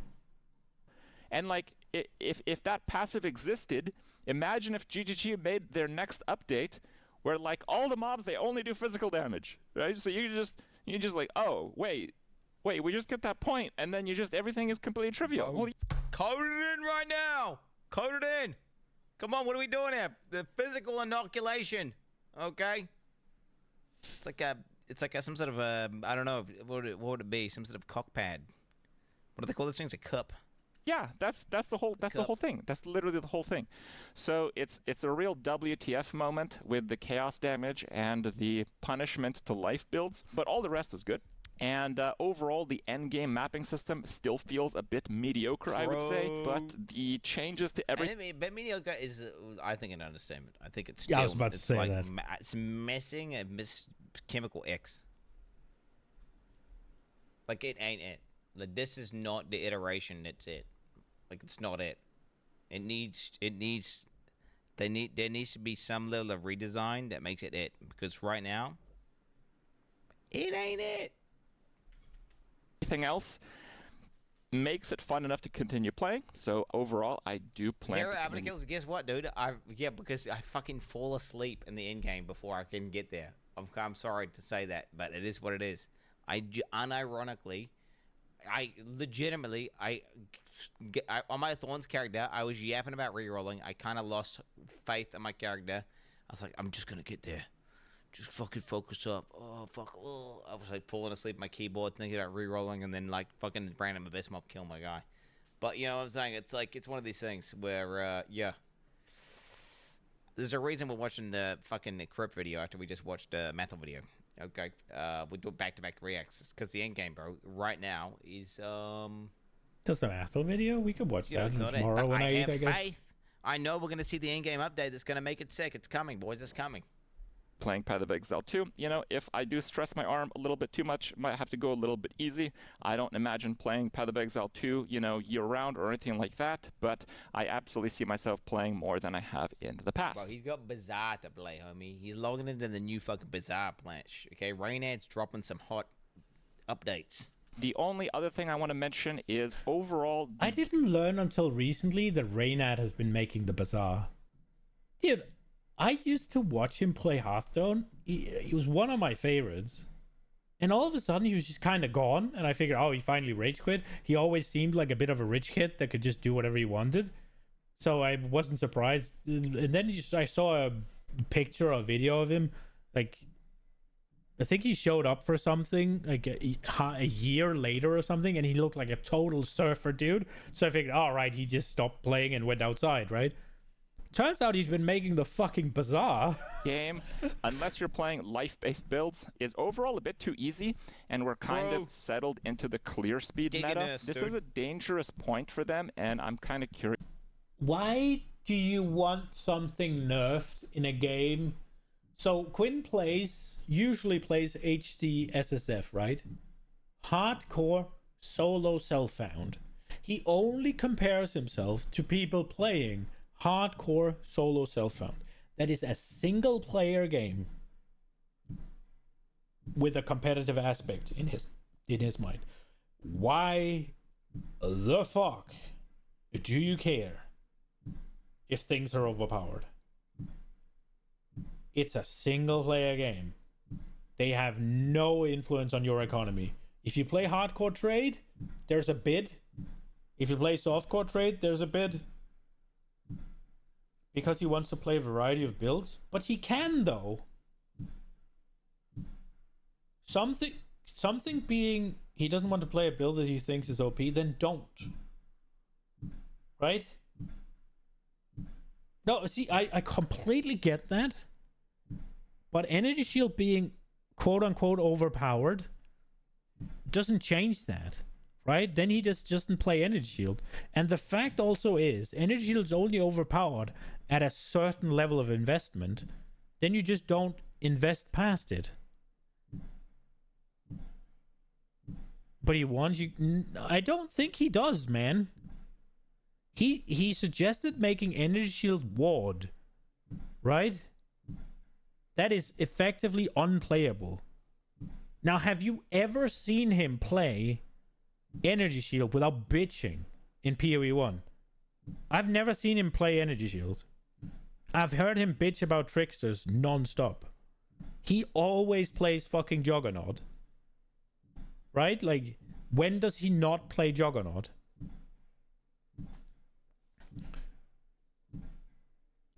And like, if that passive existed, imagine if GGG made their next update where like all the mobs, they only do physical damage, right? So you just like, oh wait, we just get that point, and then everything is completely trivial. Holy Code it in right now. Code it in. Come on, what are we doing here? The physical inoculation. Okay. It's like some sort of I don't know, what would it be? Some sort of cock pad. What do they call those things? A cup. Yeah, that's the whole thing. That's literally the whole thing. So it's a real WTF moment with the chaos damage and the punishment to life builds, but all the rest was good. And overall, the end game mapping system still feels a bit mediocre, I would say. But the changes to but mediocre is, I think, an understatement. I think it's still, I was about to say that. It's missing a chemical X. Like, it ain't it. Like, this is not the iteration that's it. Like, it's not it. There needs to be some level of redesign that makes it. Because right now, it ain't it. Everything else makes it fun enough to continue playing. So overall, I do plan 0 Abner kills. Guess what, dude? Because I fucking fall asleep in the end game before I can get there. I'm sorry to say that, but it is what it is. Unironically, on my Thorns character, I was yapping about rerolling. I kind of lost faith in my character. I was like, I'm just gonna get there. Just fucking focus up. Oh, fuck. Oh. I was like falling asleep at my keyboard, thinking about re-rolling, and then like fucking random Abyss mob kill my guy. But you know what I'm saying? It's like, it's one of these things where, yeah. There's a reason we're watching the fucking Crypt video after we just watched the Metal video. Okay? We do back-to-back reacts. Because the endgame, bro, right now is, Does an Abyssal video? We could watch that tomorrow when I eat, I guess. Faith. I know we're going to see the endgame update that's going to make it sick. It's coming, boys. It's coming. Playing Path of Exile 2, you know, if I do stress my arm a little bit too much, might have to go a little bit easy. I don't imagine playing Path of Exile 2, you know, year-round or anything like that, but I absolutely see myself playing more than I have in the past. Bro, he's got Bazaar to play, homie. He's logging into the new fucking Bazaar planch, okay? Raynad's dropping some hot updates. The only other thing I want to mention is overall... I didn't learn until recently that Raynad has been making the Bazaar. Dude, I used to watch him play Hearthstone. He was one of my favorites. And all of a sudden, he was just kind of gone. And I figured, oh, he finally rage quit. He always seemed like a bit of a rich kid that could just do whatever he wanted. So I wasn't surprised. And then I saw a picture or a video of him. Like, I think he showed up for something like a year later or something. And he looked like a total surfer dude. So I figured, all right, he just stopped playing and went outside, right? Turns out he's been making the fucking Bazaar. Game, unless you're playing life-based builds, is overall a bit too easy, and we're kind of settled into the clear speed meta. This is a dangerous point for them, and I'm kind of curious. Why do you want something nerfed in a game? So Quinn usually plays HD SSF, right? Hardcore solo self-found. He only compares himself to people playing hardcore solo self-found. That is a single player game with a competitive aspect in his mind. Why the fuck do you care if things are overpowered? It's a single player game. They have no influence on your economy. If you play hardcore trade, there's a bid. If you play softcore trade, there's a bid. Because he wants to play a variety of builds. But he can, though. Something being he doesn't want to play a build that he thinks is OP, then don't. Right? No, see, I completely get that. But Energy Shield being quote-unquote overpowered doesn't change that. Right? Then he just doesn't play Energy Shield. And the fact also is, Energy Shield is only overpowered at a certain level of investment. Then you just don't invest past it. But he wants you... I don't think he does, man. He suggested making Energy Shield ward. Right? That is effectively unplayable. Now, have you ever seen him play Energy Shield without bitching in PoE 1? I've never seen him play Energy Shield. I've heard him bitch about Tricksters non-stop. He always plays fucking Juggernaut. Right? Like, when does he not play Juggernaut?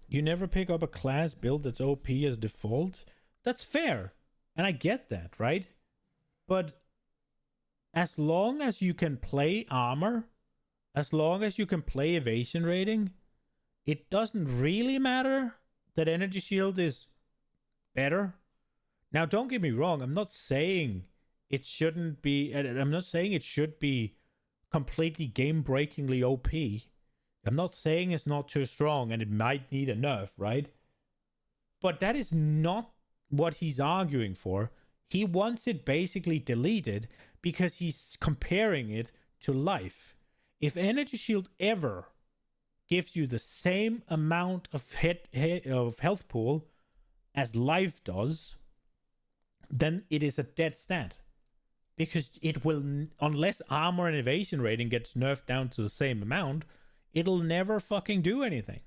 You never pick up a class build that's OP as default? That's fair. And I get that, right? But as long as you can play armor, as long as you can play evasion rating, it doesn't really matter that Energy Shield is better. Now, don't get me wrong. I'm not saying it shouldn't be... I'm not saying it should be completely game-breakingly OP. I'm not saying it's not too strong and it might need a nerf, right? But that is not what he's arguing for. He wants it basically deleted because he's comparing it to life. If Energy Shield ever gives you the same amount of health pool as life does, then it is a dead stat. Because it will, unless armor and evasion rating gets nerfed down to the same amount, it'll never fucking do anything.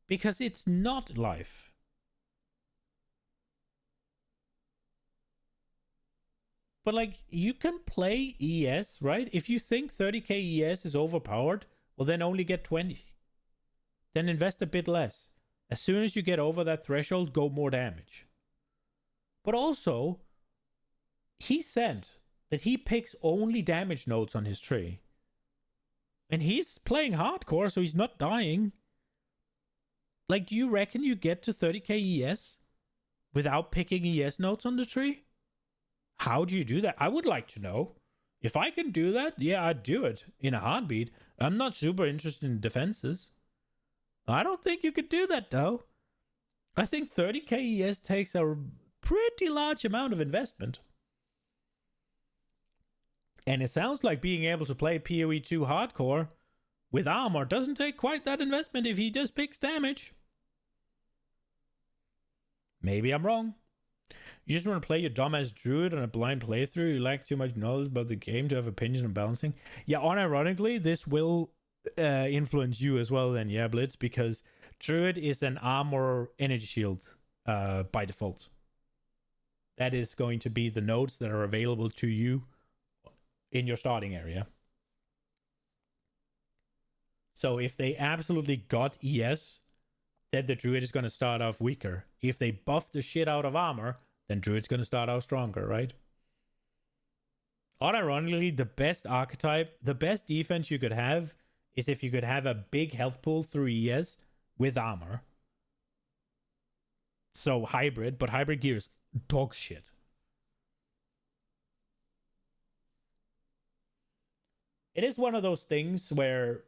Because it's not life. But like, you can play ES, right? If you think 30k ES is overpowered, well then only get 20. Then invest a bit less. As soon as you get over that threshold, go more damage. But also, he said that he picks only damage nodes on his tree. And he's playing hardcore, so he's not dying. Like, do you reckon you get to 30k ES without picking ES nodes on the tree? How do you do that? I would like to know. If I can do that, yeah, I'd do it in a heartbeat. I'm not super interested in defenses. I don't think you could do that, though. I think 30k ES takes a pretty large amount of investment. And it sounds like being able to play PoE 2 hardcore with armor doesn't take quite that investment if he just picks damage. Maybe I'm wrong. You just want to play your dumbass druid on a blind playthrough. You lack too much knowledge about the game to have opinions on balancing. Yeah, unironically, this will influence you as well then, yeah, Blitz, because druid is an armor energy shield by default. That is going to be the nodes that are available to you in your starting area. So if they absolutely got ES, then the druid is going to start off weaker. If they buff the shit out of armor, then druid's going to start out stronger, right? Unironically, the best archetype, the best defense you could have is if you could have a big health pool through ES with armor. So hybrid, but hybrid gear is dog shit. It is one of those things where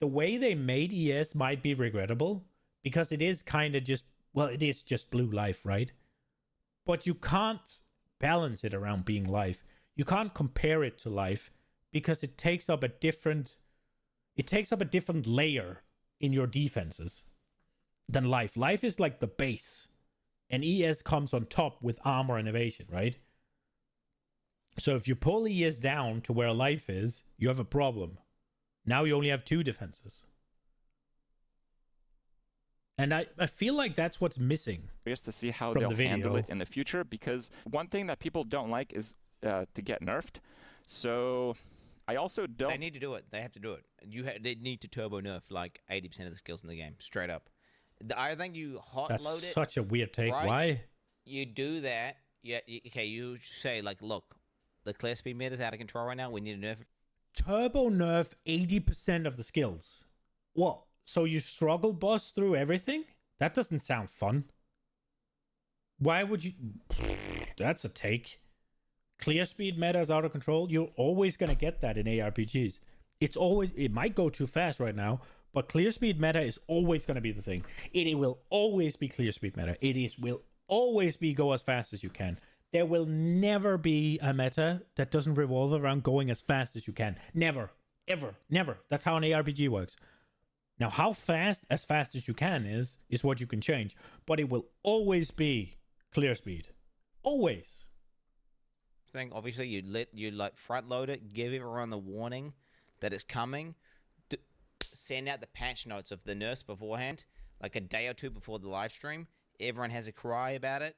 the way they made ES might be regrettable because it is kind of just, well, it is just blue life, right? But you can't balance it around being life. You can't compare it to life because it takes up a different layer in your defenses than life. Life is like the base, and ES comes on top with armor and evasion, right? So if you pull ES down to where life is, you have a problem. Now you only have 2 defenses. And I feel like that's what's missing. Curious to see how they'll handle it in the future, because one thing that people don't like is to get nerfed. So I also don't... They need to do it. They have to do it. They need to turbo nerf like 80% of the skills in the game, straight up. I think you hot load it. That's such a weird take. Right? Why? You do that. Yeah. Okay, you say, like, look, the clear speed meta is out of control right now. We need to nerf it. Turbo nerf 80% of the skills. What? So you struggle boss through everything? That doesn't sound fun. Why would you... That's a take. Clear speed meta is out of control. You're always going to get that in ARPGs. It's always... It might go too fast right now, but clear speed meta is always going to be the thing. It will always be clear speed meta. Will always be go as fast as you can. There will never be a meta that doesn't revolve around going as fast as you can. Never. Ever. Never. That's how an ARPG works. Now, how fast as you can is what you can change. But it will always be clear speed. Always. thing. Obviously, you like front load it, give everyone the warning that it's coming. Send out the patch notes of the nerfs beforehand, like a day or two before the live stream. Everyone has a cry about it.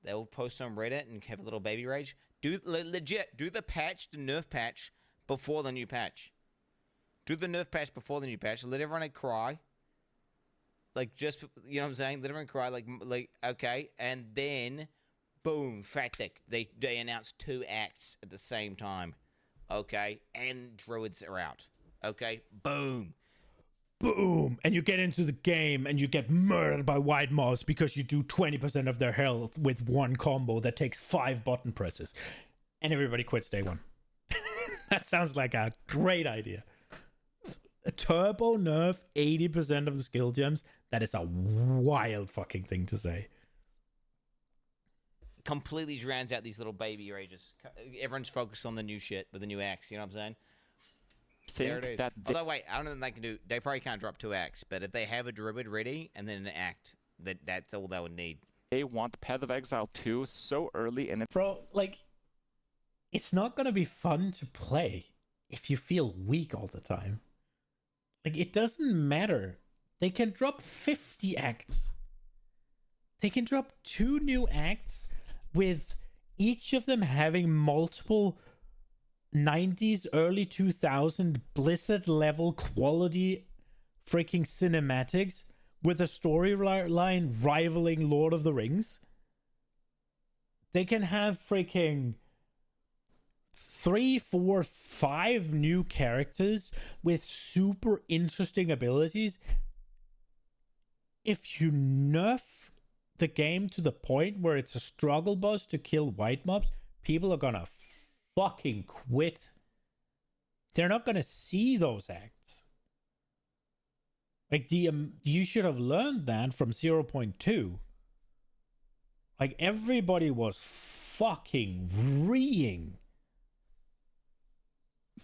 They'll post on Reddit and have a little baby rage. Legit, do the nerf patch before the new patch. Do the nerf patch before the new patch. Let everyone cry. Like, just, you know what I'm saying? Let everyone cry, like okay. And then, boom, Factic. They announce 2 acts at the same time. Okay? And druids are out. Okay? Boom. Boom! And you get into the game and you get murdered by white mobs because you do 20% of their health with one combo that takes 5 button presses. And everybody quits day 1. That sounds like a great idea. A turbo nerf 80% of the skill gems. That is a wild fucking thing to say. Completely drowns out these little baby rages. Everyone's focused on the new shit with the new acts. You know what I'm saying? There it is. Although, wait, I don't know if they can do. They probably can't drop 2 acts, but if they have a druid ready and then an act, that's all they would need. They want Path of Exile 2 so early, and bro, like, it's not gonna be fun to play if you feel weak all the time. Like, it doesn't matter. They can drop 50 acts. They can drop 2 new acts with each of them having multiple 90s, early 2000 Blizzard level quality freaking cinematics with a storyline rivaling Lord of the Rings. They can have freaking 3, 4, 5 new characters with super interesting abilities. If you nerf the game to the point where it's a struggle bus to kill white mobs, people are gonna fucking quit. They're not gonna see those acts. Like, you should have learned that from 0.2. Like, everybody was fucking reeing.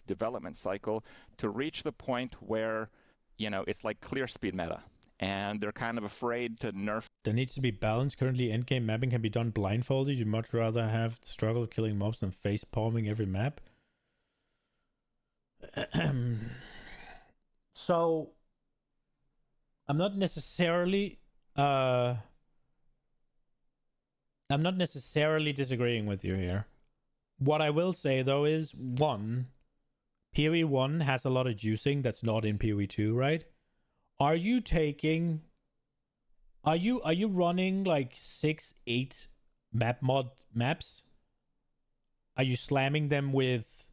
Development cycle to reach the point where, you know, it's like clear speed meta, and they're kind of afraid to nerf. There needs to be balance. Currently, endgame mapping can be done blindfolded. You'd much rather have the struggle killing mobs than face palming every map. So, I'm not necessarily disagreeing with you here. What I will say though is, 1, PoE 1 has a lot of juicing that's not in PoE 2, right? Are you running like 6, 8 maps? Are you slamming them with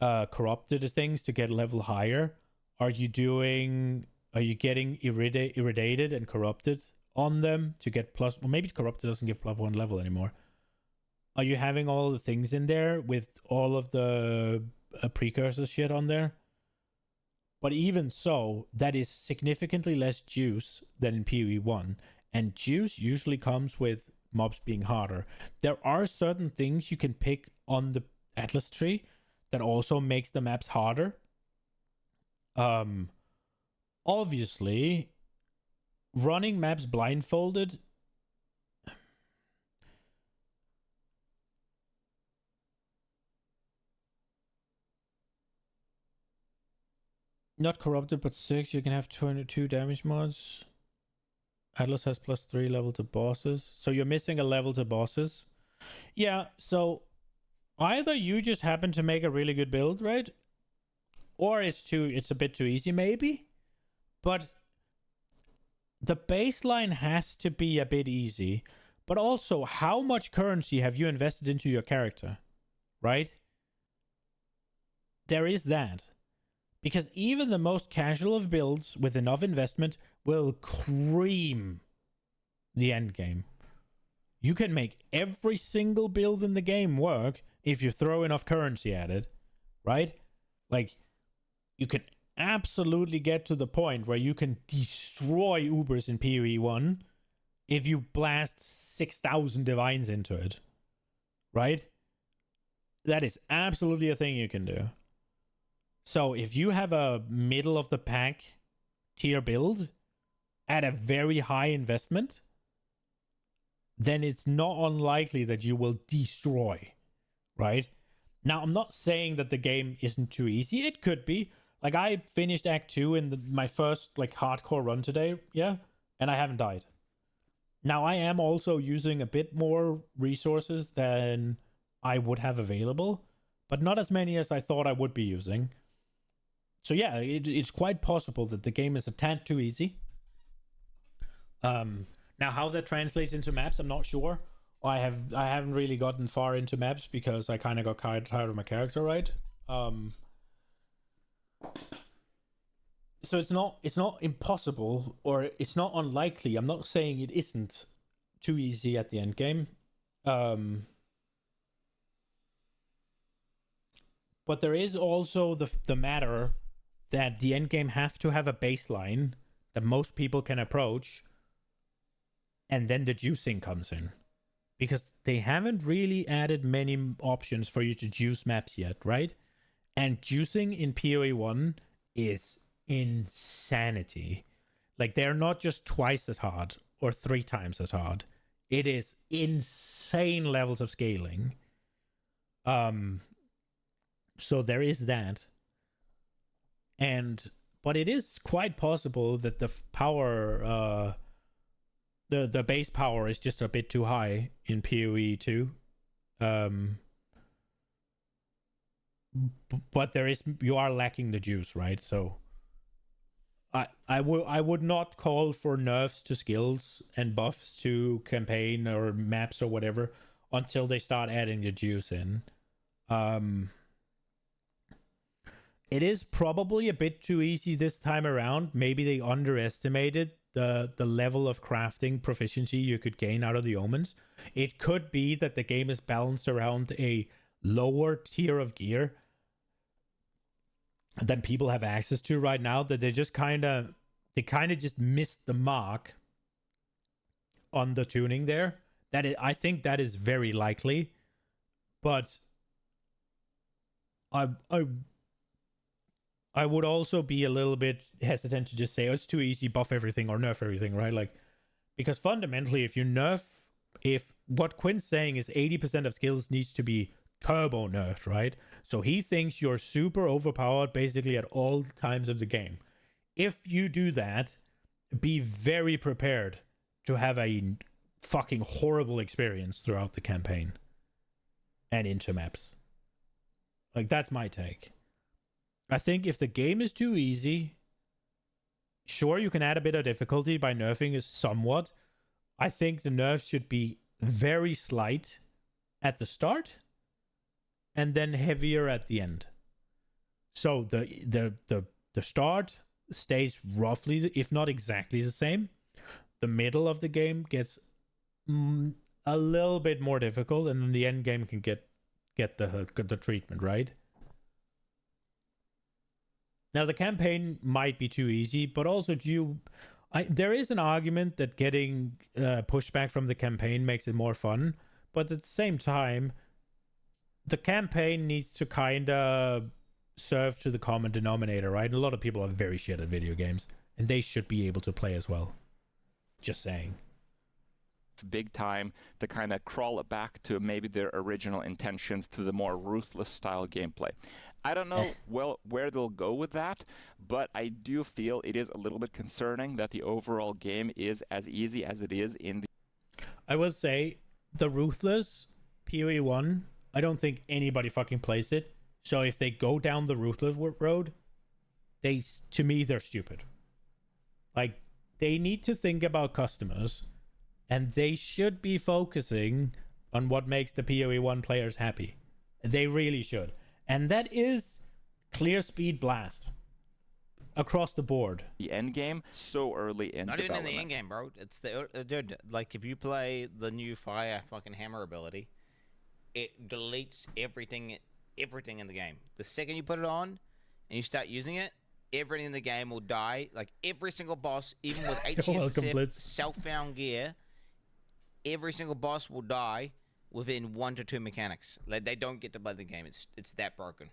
corrupted things to get level higher? Are you getting irradiated and corrupted on them to get plus? Well, maybe corrupted doesn't give plus 1 level anymore. Are you having all the things in there with all of the precursor shit on there? But even so, that is significantly less juice than in PoE 1. And juice usually comes with mobs being harder. There are certain things you can pick on the Atlas tree that also makes the maps harder. Obviously, running maps blindfolded not corrupted, but 6. You can have 22 damage mods. Atlas has +3 level to bosses. So you're missing a level to bosses. Yeah, so either you just happen to make a really good build, right? Or it's a bit too easy, maybe. But the baseline has to be a bit easy. But also, how much currency have you invested into your character? Right? There is that. Because even the most casual of builds with enough investment will cream the end game. You can make every single build in the game work if you throw enough currency at it, right? Like, you can absolutely get to the point where you can destroy Ubers in PoE 1 if you blast 6,000 divines into it, right? That is absolutely a thing you can do. So if you have a middle of the pack tier build at a very high investment, then it's not unlikely that you will destroy right? Now, I'm not saying that the game isn't too easy. It could be. Like, I finished Act 2 in my first, like, hardcore run today, yeah? And I haven't died. Now, I am also using a bit more resources than I would have available, but not as many as I thought I would be using. So yeah, it's quite possible that the game is a tad too easy. Now, how that translates into maps, I'm not sure. I haven't really gotten far into maps because I kind of got tired of my character, right? So it's not impossible, or it's not unlikely. I'm not saying it isn't too easy at the end game. But there is also the matter that the end game have to have a baseline that most people can approach, and then the juicing comes in. Because they haven't really added many options for you to juice maps yet, right? And juicing in PoE 1 is insanity. Like, they're not just twice as hard or 3 times as hard. It is insane levels of scaling. So there is that. But it is quite possible that the power, the base power is just a bit too high in PoE 2. But you are lacking the juice, right? So I would not call for nerfs to skills and buffs to campaign or maps or whatever until they start adding the juice in. It is probably a bit too easy this time around. Maybe they underestimated the level of crafting proficiency you could gain out of the omens. It could be that the game is balanced around a lower tier of gear than people have access to right now, that they just kind of just missed the mark on the tuning there. I think that is very likely, but I would also be a little bit hesitant to just say, oh, it's too easy, buff everything or nerf everything, right? Like, because fundamentally, if what Quinn's saying is 80% of skills needs to be turbo nerfed, right? So he thinks you're super overpowered basically at all times of the game. If you do that, be very prepared to have a fucking horrible experience throughout the campaign and into maps. Like, that's my take. I think if the game is too easy, sure, you can add a bit of difficulty by nerfing it somewhat. I think the nerfs should be very slight at the start and then heavier at the end. So the start stays roughly, if not exactly the same. The middle of the game gets a little bit more difficult, and then the end game can get the treatment, right? Now, the campaign might be too easy, but also there is an argument that getting pushback from the campaign makes it more fun, but at the same time, the campaign needs to kind of serve to the common denominator, right? And a lot of people are very shit at video games, and they should be able to play as well. Just saying. Big time to kind of crawl it back to maybe their original intentions, to the more ruthless style gameplay. I don't know where they'll go with that, but I do feel it is a little bit concerning that the overall game is as easy as it is in the... I will say, the ruthless PoE 1, I don't think anybody fucking plays it. So if they go down the ruthless road, to me, they're stupid. Like, they need to think about customers, and they should be focusing on what makes the PoE 1 players happy. They really should. And that is clear speed blast across the board. The end game, so early in Not development. even in the end game, bro. It's dude, like, if you play the new fire fucking hammer ability, it deletes everything in the game. The second you put it on and you start using it, everything in the game will die. Like, every single boss, even with HSF self-found gear, every single boss will die within 1 to 2 mechanics. Like, they don't get to play the game. It's that broken.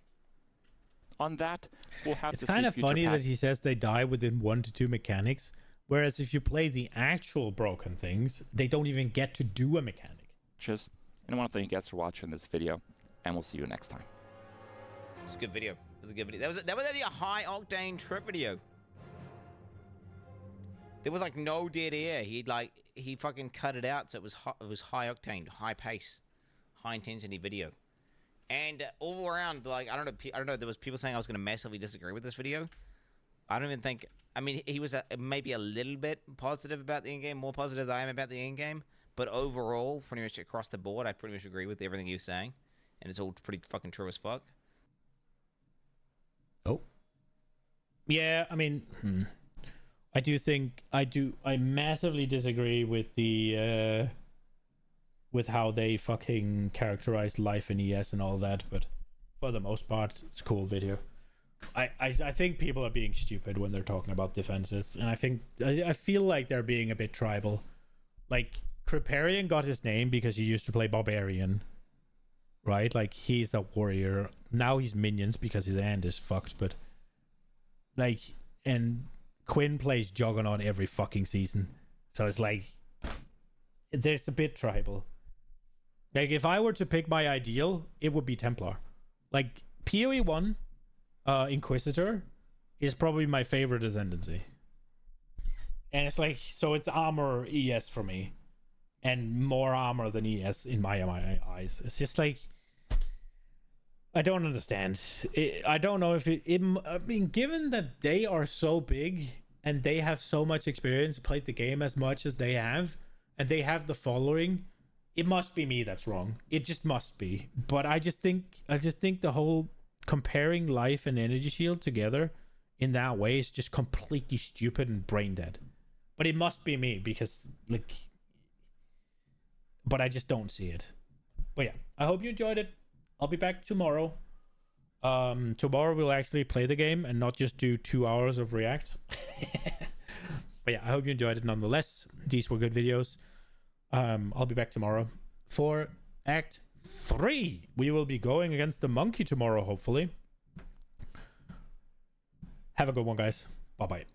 On that, we'll have to see. It's kind of funny that he says they die within 1 to 2 mechanics, whereas if you play the actual broken things, they don't even get to do a mechanic. And I want to thank you guys for watching this video. and we'll see you next time. It's a good video. It was a good video. That was actually a high octane trip video. There was like no dead air. He fucking cut it out, so it was high octane, high pace, high intensity video. And all around, like I don't know. There was people saying I was going to massively disagree with this video. I don't even think. I mean, he was maybe a little bit positive about the end game, more positive than I am about the end game. But overall, pretty much across the board, I pretty much agree with everything he was saying, and it's all pretty fucking true as fuck. Oh, yeah. I mean, I massively disagree with the with how they fucking characterize life in ES and all that, but for the most part, it's a cool video. I think people are being stupid when they're talking about defenses, and I feel like they're being a bit tribal. Like, Kripparrian got his name because he used to play Barbarian, right? Like, he's a warrior. Now he's minions because his hand is fucked, but like, and Quinn plays Juggernaut every fucking season, so it's like, there's a bit tribal. Like, if I were to pick my ideal, it would be Templar. Like, PoE 1, Inquisitor is probably my favorite ascendancy. And it's like, so it's armor ES for me. And more armor than ES in my eyes. It's just like, I don't understand. I don't know if I mean, given that they are so big and they have so much experience, played the game as much as they have, and they have the following, it must be me that's wrong. It just must be. But I just think the whole comparing life and energy shield together in that way is just completely stupid and brain dead. But it must be me because, like, but I just don't see it. But yeah, I hope you enjoyed it. I'll be back tomorrow. Tomorrow we'll actually play the game and not just do 2 hours of React. But yeah, I hope you enjoyed it nonetheless. These were good videos. I'll be back tomorrow for Act 3. We will be going against the monkey tomorrow, hopefully. Have a good one, guys. Bye-bye.